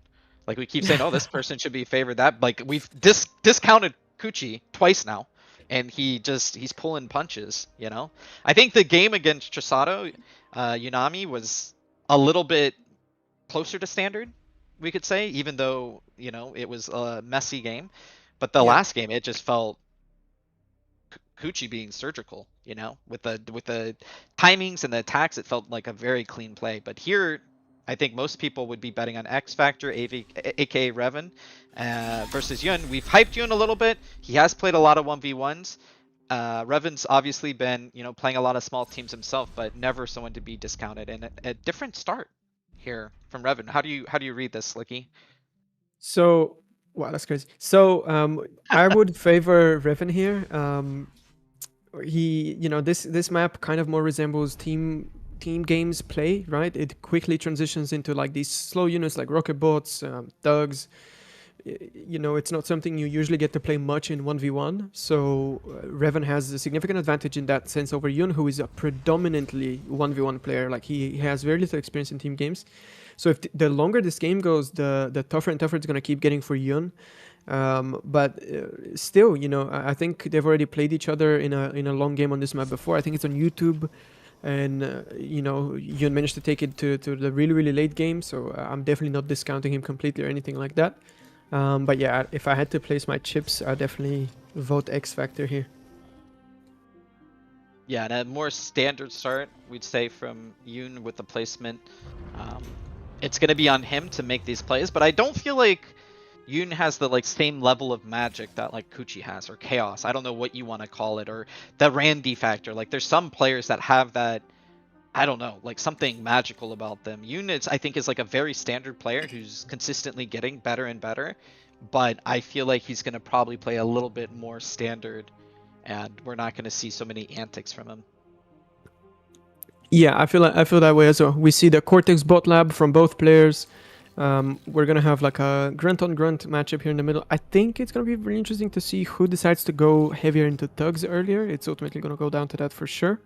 Like, we keep saying, oh, this person should be favored. That, like, we've discounted Kuchi twice now, and he's pulling punches. I think the game against Trisato, Yunami, was a little bit closer to standard, we could say, even though it was a messy game. But the last game, it just felt Kuchi being surgical, with the timings and the attacks. It felt like a very clean play. But here, I think most people would be betting on X Factor, aka Revan, versus Yun. We've hyped Yun a little bit. He has played a lot of 1v1s. Revan's obviously been playing a lot of small teams himself, but never someone to be discounted. And a different start here from Revan. How do you read this, Slicky? So, wow, that's crazy. So I would favor Revan here. He, this map kind of more resembles team games play, right? It quickly transitions into like these slow units like rocket bots, thugs, you know, it's not something you usually get to play much in 1v1. So Revan has a significant advantage in that sense over Yun, who is a predominantly 1v1 player. Like he has very little experience in team games. So if the longer this game goes, the tougher and tougher it's going to keep getting for Yun. But still, you know, I think they've already played each other in a long game on this map before. I think it's on YouTube. And you know, Yun managed to take it to the really late game, so I'm definitely not discounting him completely or anything like that. But yeah, if I had to place my chips, I'd definitely vote X Factor here. Yeah, and a more standard start, we'd say, from Yoon with the placement. It's going to be on him to make these plays, but I don't feel like Yoon has the like same level of magic that like Kuchi has, or chaos. I don't know what you want to call it, or the Randy factor. Like there's some players that have that, I don't know, like something magical about them. Yoon, I think, is like a very standard player who's consistently getting better and better, but I feel like he's going to probably play a little bit more standard, and we're not going to see so many antics from him. Yeah, I feel that way as well. We see the Cortex bot lab from both players. We're gonna have like a grunt on grunt matchup here in the middle. I think it's gonna be really interesting to see who decides to go heavier into thugs earlier. It's ultimately gonna go down to that for sure.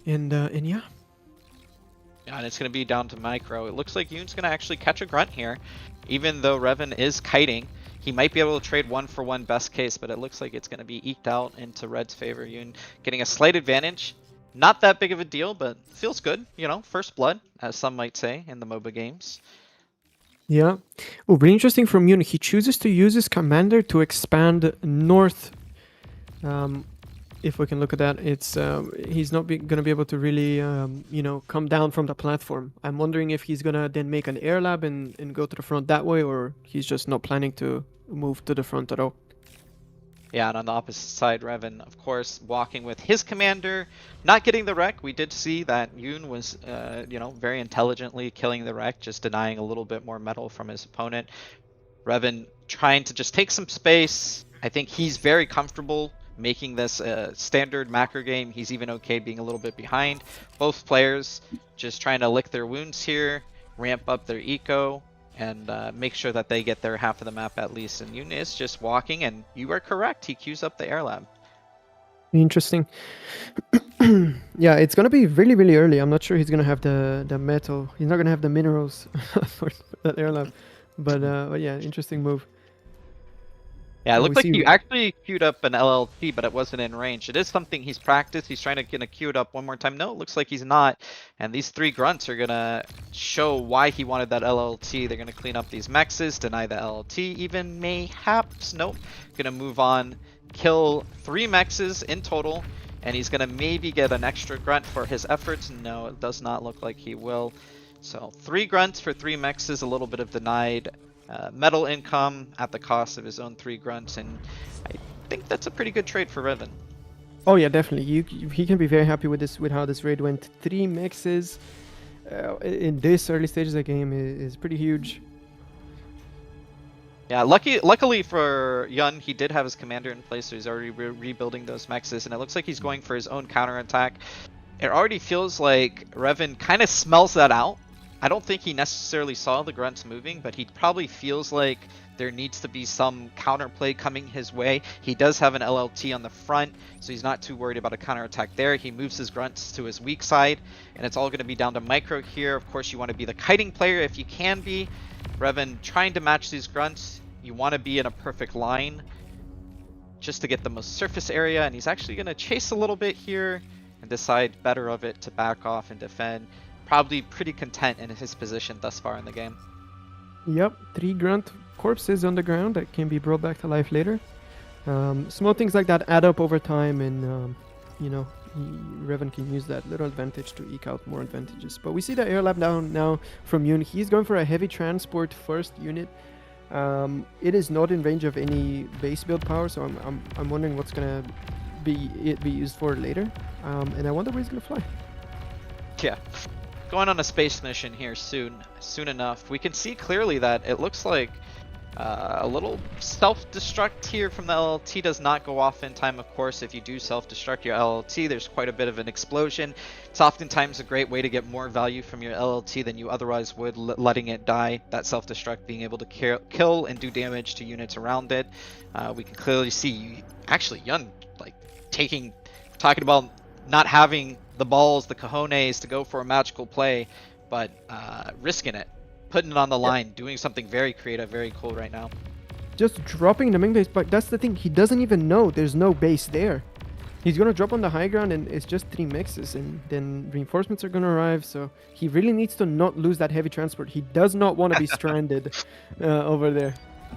And yeah. Yeah, and it's going to be down to micro. It looks like Yoon's going to actually catch a grunt here. Even though Revan is kiting, he might be able to trade 1-for-1 best case, but it looks like it's going to be eked out into Red's favor. Yoon getting a slight advantage. Not that big of a deal, but feels good. You know, first blood, as some might say in the MOBA games. Yeah. Oh, really interesting from Yoon. He chooses to use his commander to expand north. If we can look at that, it's he's not going to be able to really, you know, come down from the platform. I'm wondering if he's going to then make an air lab and go to the front that way, or he's just not planning to move to the front at all. Yeah, and on the opposite side, Revan, of course, walking with his commander, not getting the wreck. We did see that Yoon was, you know, very intelligently killing the wreck, just denying a little bit more metal from his opponent. Revan trying to just take some space. I think he's very comfortable making this a standard macro game. He's even okay being a little bit behind. Both players just trying to lick their wounds here, ramp up their eco, and make sure that they get their half of the map at least. And Yoon is just walking, and you are correct. He queues up the air lab. Interesting. Yeah, it's gonna be really early. I'm not sure he's gonna have the metal. He's not gonna have the minerals for that air lab. But yeah, interesting move. Yeah, it Oh, looked we like see- he actually queued up an LLT, but it wasn't in range. It is something he's practiced. He's trying to get a queue it up one more time. No, it looks like he's not. And these three grunts are going to show why he wanted that LLT. They're going to clean up these mexes, deny the LLT even, mayhaps. Nope. Going to move on, kill 3 mexes in total, and he's going to maybe get an extra grunt for his efforts. No, it does not look like he will. So 3 grunts for 3 mexes, a little bit of denied metal income at the cost of his own 3 grunts, and I think that's a pretty good trade for Revan. Oh yeah, definitely. He can be very happy with this, with how this raid went. 3 mixes in this early stages of the game is pretty huge. Yeah, luckily for Yun, he did have his commander in place, so he's already rebuilding those mexes, and it looks like he's going for his own counterattack. It already feels like Revan kind of smells that out. I don't think he necessarily saw the grunts moving, but he probably feels like there needs to be some counterplay coming his way. He does have an LLT on the front, so he's not too worried about a counterattack there. He moves his grunts to his weak side, and it's all going to be down to micro here. Of course, you want to be the kiting player if you can be. Revan trying to match these grunts. You want to be in a perfect line just to get the most surface area, and he's actually going to chase a little bit here and decide better of it to back off and defend. Probably pretty content in his position thus far in the game. Yep, 3 grunt corpses on the ground that can be brought back to life later. Small things like that add up over time, and you know, Revan can use that little advantage to eke out more advantages. But we see the air lab down now from Yoon. He's going for a heavy transport first unit. It is not in range of any base build power, so I'm wondering what's gonna be used for later. And I wonder where he's gonna fly. Yeah. Going on a space mission here soon enough. We can see clearly that it looks like A little self-destruct here from the LLT does not go off in time, of course. If you do self-destruct your LLT, there's quite a bit of an explosion. It's oftentimes a great way to get more value from your LLT than you otherwise would letting it die. That self-destruct being able to kill and do damage to units around it. We can clearly see, actually, Yun, like, talking about not having the balls, the cojones to go for a magical play, but risking it. Putting it on the line, doing something very creative, very cool right now. Just dropping the main base, but that's the thing. He doesn't even know there's no base there. He's gonna drop on the high ground, and it's just 3 mixes, and then reinforcements are gonna arrive. So he really needs to not lose that heavy transport. He does not want to be stranded over there.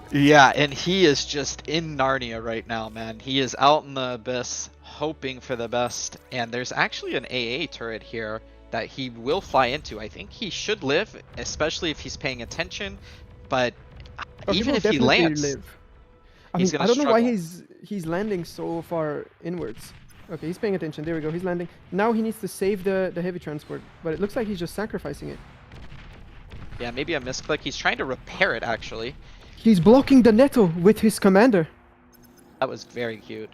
Yeah, and he is just in Narnia right now, man. He is out in the abyss, hoping for the best. And there's actually an AA turret here that he will fly into. I think he should live, especially if he's paying attention. But even if he lands, he's gonna I don't know why struggle. he's landing so far inwards. Okay, he's paying attention. There we go. He's landing. Now he needs to save the heavy transport, but it looks like he's just sacrificing it. Yeah, maybe a misclick. He's trying to repair it, actually. He's blocking the Netto with his commander. That was very cute.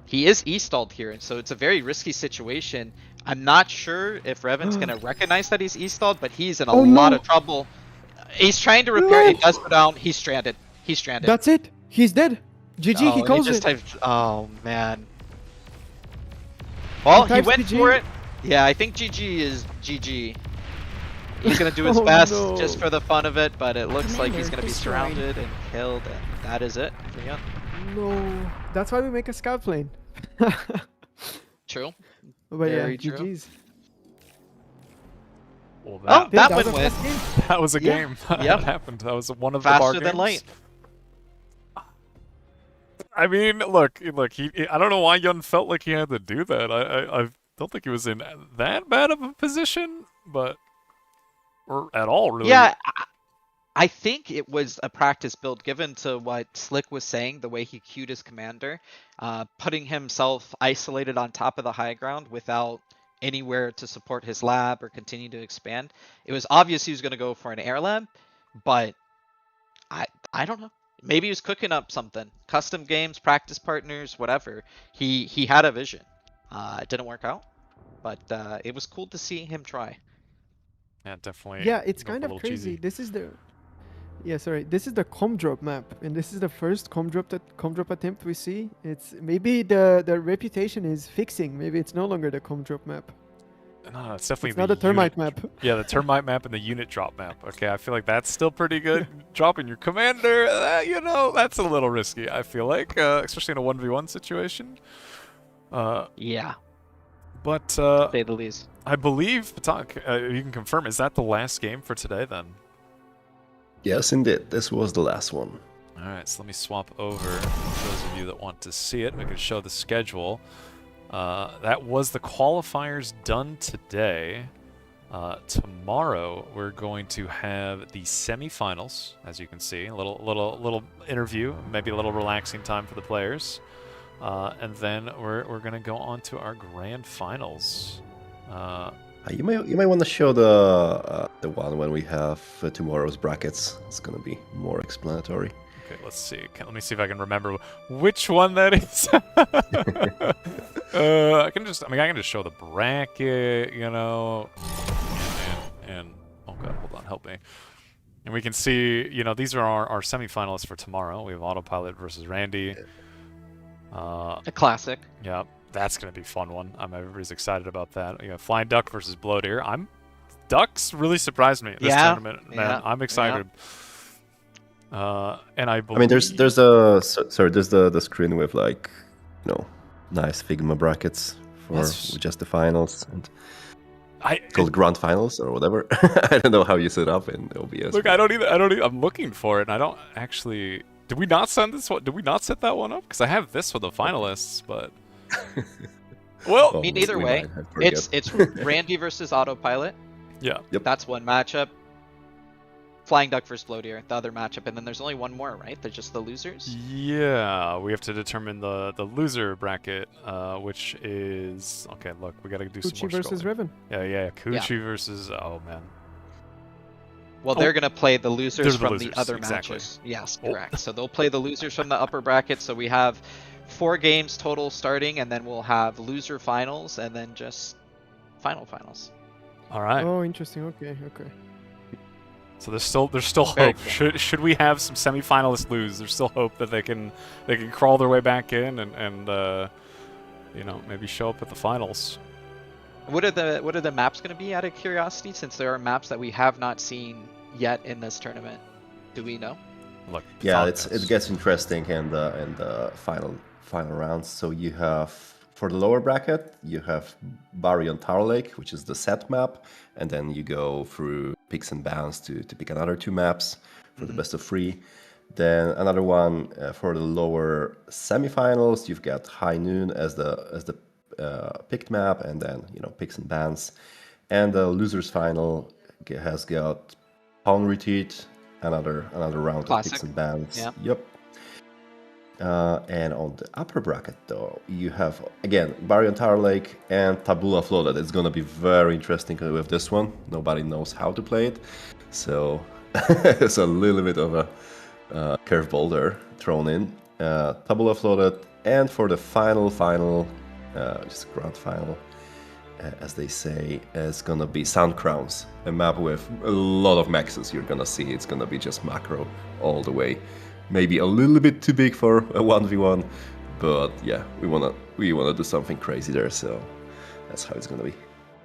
He is E-stalled here, and so it's a very risky situation. I'm not sure if Revan's going to recognize that he's E-stalled, but he's in a lot of trouble. He's trying to repair. It does go down. He's stranded. He's stranded. That's it. He's dead. GG, he calls it. Oh, man. Well, he went GG. for it. Yeah, I think GG is GG. He's going to do his best just for the fun of it, but it looks like he's going to be surrounded and killed, and that is it for Yun. No. That's why we make a scout plane. True. But Very yeah, true. GG's. Well, Oh, that was one a went. fast game. that was a Yeah. game. That Yep. happened. That was one of the bar Faster than games. light. I mean, look. I don't know why Yun felt like he had to do that. I don't think he was in that bad of a position, but or at all really. Yeah, I think it was a practice build given to what Slick was saying, the way he queued his commander, putting himself isolated on top of the high ground without anywhere to support his lab or continue to expand. It was obvious he was going to go for an air lab, but I don't know. Maybe he was cooking up something. Custom games, practice partners, whatever. He had a vision. It didn't work out, but it was cool to see him try. Yeah, definitely. Yeah, it's a kind of little crazy. cheesy. This is the this is the com drop map, and this is the first com drop attempt we see. It's maybe the reputation is fixing. Maybe it's no longer the com drop map. No, it's definitely It's not a termite unit- map. Yeah, the termite map and the unit drop map. Okay, I feel like that's still pretty good. Dropping your commander, that's a little risky. I feel like, especially in a 1v1 situation. Yeah, But to say the least. I believe, Patak, you can confirm, is that the last game for today then? Yes, indeed. This was the last one. All right, so let me swap over for those of you that want to see it. We can show the schedule. That was the qualifiers done today. Tomorrow we're going to have the semifinals, as you can see. A little interview, maybe a little relaxing time for the players, and then we're gonna go on to our grand finals. You might want to show the one when we have tomorrow's brackets. It's gonna be more explanatory. Okay, let's see. Let me see if I can remember which one that is. I can just show the bracket, and oh god, hold on, help me. And we can see, these are our semifinalists for tomorrow. We have Autopilot versus Randy. A classic. Yeah, that's gonna be a fun one. Everybody's excited about that. Flying Duck versus Bloateer. Ducks really surprised me this tournament, man. Yeah, I'm excited. And I believe. I mean, there's the screen with nice Figma brackets for just the finals and called grand finals or whatever. I don't know how you set up in OBS. Look, I don't either. I'm looking for it, and I don't actually. Did we not send this one? Did we not set that one up? Because I have this for the finalists, but. Well, Oh, I mean, either we way, might have forget. it's Randy versus Autopilot. yeah. Yep. That's one matchup. Flying Duck versus Bloateer, the other matchup, and then there's only one more, right? They're just the losers. Yeah, we have to determine the loser bracket, which is okay. Look, we gotta do some Kuchi more versus scrolling. Revan. Yeah, Kuchi versus. Oh man. Well, Oh. they're gonna play the losers They're the from losers, the other exactly. matches. Yes, Oh. correct. So they'll play the losers from the upper bracket. So we have 4 games total starting, and then we'll have loser finals, and then just finals. All right. Oh, interesting. Okay, okay. So there's still Very hope. cool. Should we have some semifinalists lose, there's still hope that they can crawl their way back in and you know, maybe show up at the finals. What are the maps gonna be, out of curiosity? Since there are maps that we have not seen yet in this tournament, do we know? Look, Yeah, Pathon knows. it gets interesting in the final rounds. So you have, for the lower bracket, you have Barry on Tower Lake, which is the set map, and then you go through picks and bans to pick another 2 maps for the best of 3. Then another one for the lower semifinals, you've got High Noon as the picked map, and then, you know, picks and bans. And the losers final has got Pawn Retreat, another round Classic. of picks and bans. Yeah. Yep. And on the upper bracket, though, you have, again, Barry on Tower Lake and Tabula Flooded. It's going to be very interesting with this one. Nobody knows how to play it. So it's a little bit of a curveball there thrown in. Tabula Flooded. And for the final, just grand final, as they say, it's going to be Sound Crowns. A map with a lot of maxes you're going to see. It's going to be just macro all the way. Maybe a little bit too big for a 1v1, but yeah, we wanna do something crazy there, so that's how it's gonna be.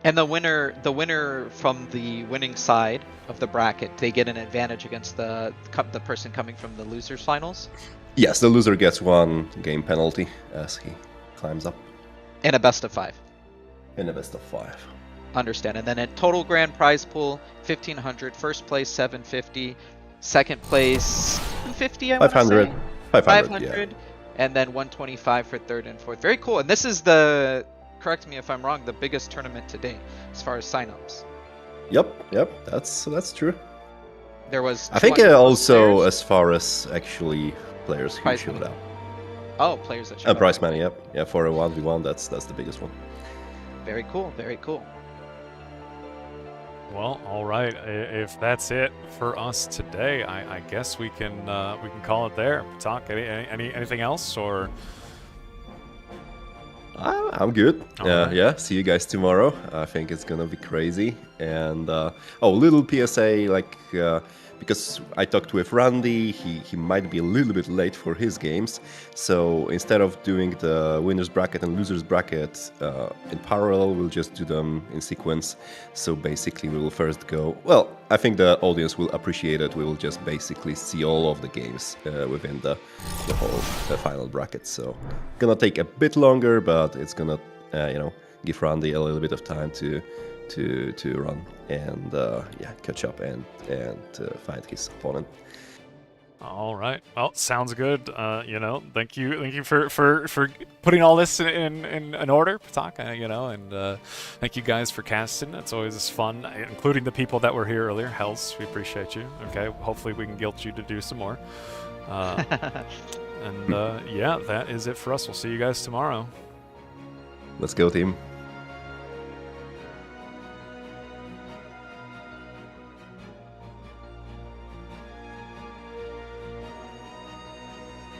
And the winner from the winning side of the bracket, they get an advantage against the person coming from the losers finals. Yes, the loser gets 1 game penalty as he climbs up In a best of 5. in a best of 5. Understand. And then a total grand prize pool, 1,500. First place, 750. Second place, 750. I want to 500. say. 500, yeah. 500. And then 125 for third and fourth. Very cool. And this is the, correct me if I'm wrong, the biggest tournament to date as far as signups. Yep, that's true. There was. I think 20 also players. as far as actually players who Prize showed money. up. Oh, players that showed And up. prize money, yep. Yeah, for a 1v1, that's the biggest one. Very cool. Very cool. Well, all right. If that's it for us today, I guess we can call it there. Talk anything else or? I'm good. Alright. Yeah, see you guys tomorrow. I think it's gonna be crazy. And little PSA, like because I talked with Randy, he might be a little bit late for his games. So instead of doing the winners bracket and losers bracket in parallel, we'll just do them in sequence. So basically, we will first go. Well, I think the audience will appreciate it. We will just basically see all of the games within the whole final bracket. So gonna take a bit longer, but it's gonna give Randy a little bit of time to run and catch up and find his opponent. All right. Well, sounds good. Thank you for putting all this in order, Pataka. And thank you guys for casting. It's always fun, including the people that were here earlier. Hells, we appreciate you. Okay, hopefully we can guilt you to do some more. And that is it for us. We'll see you guys tomorrow. Let's go, team.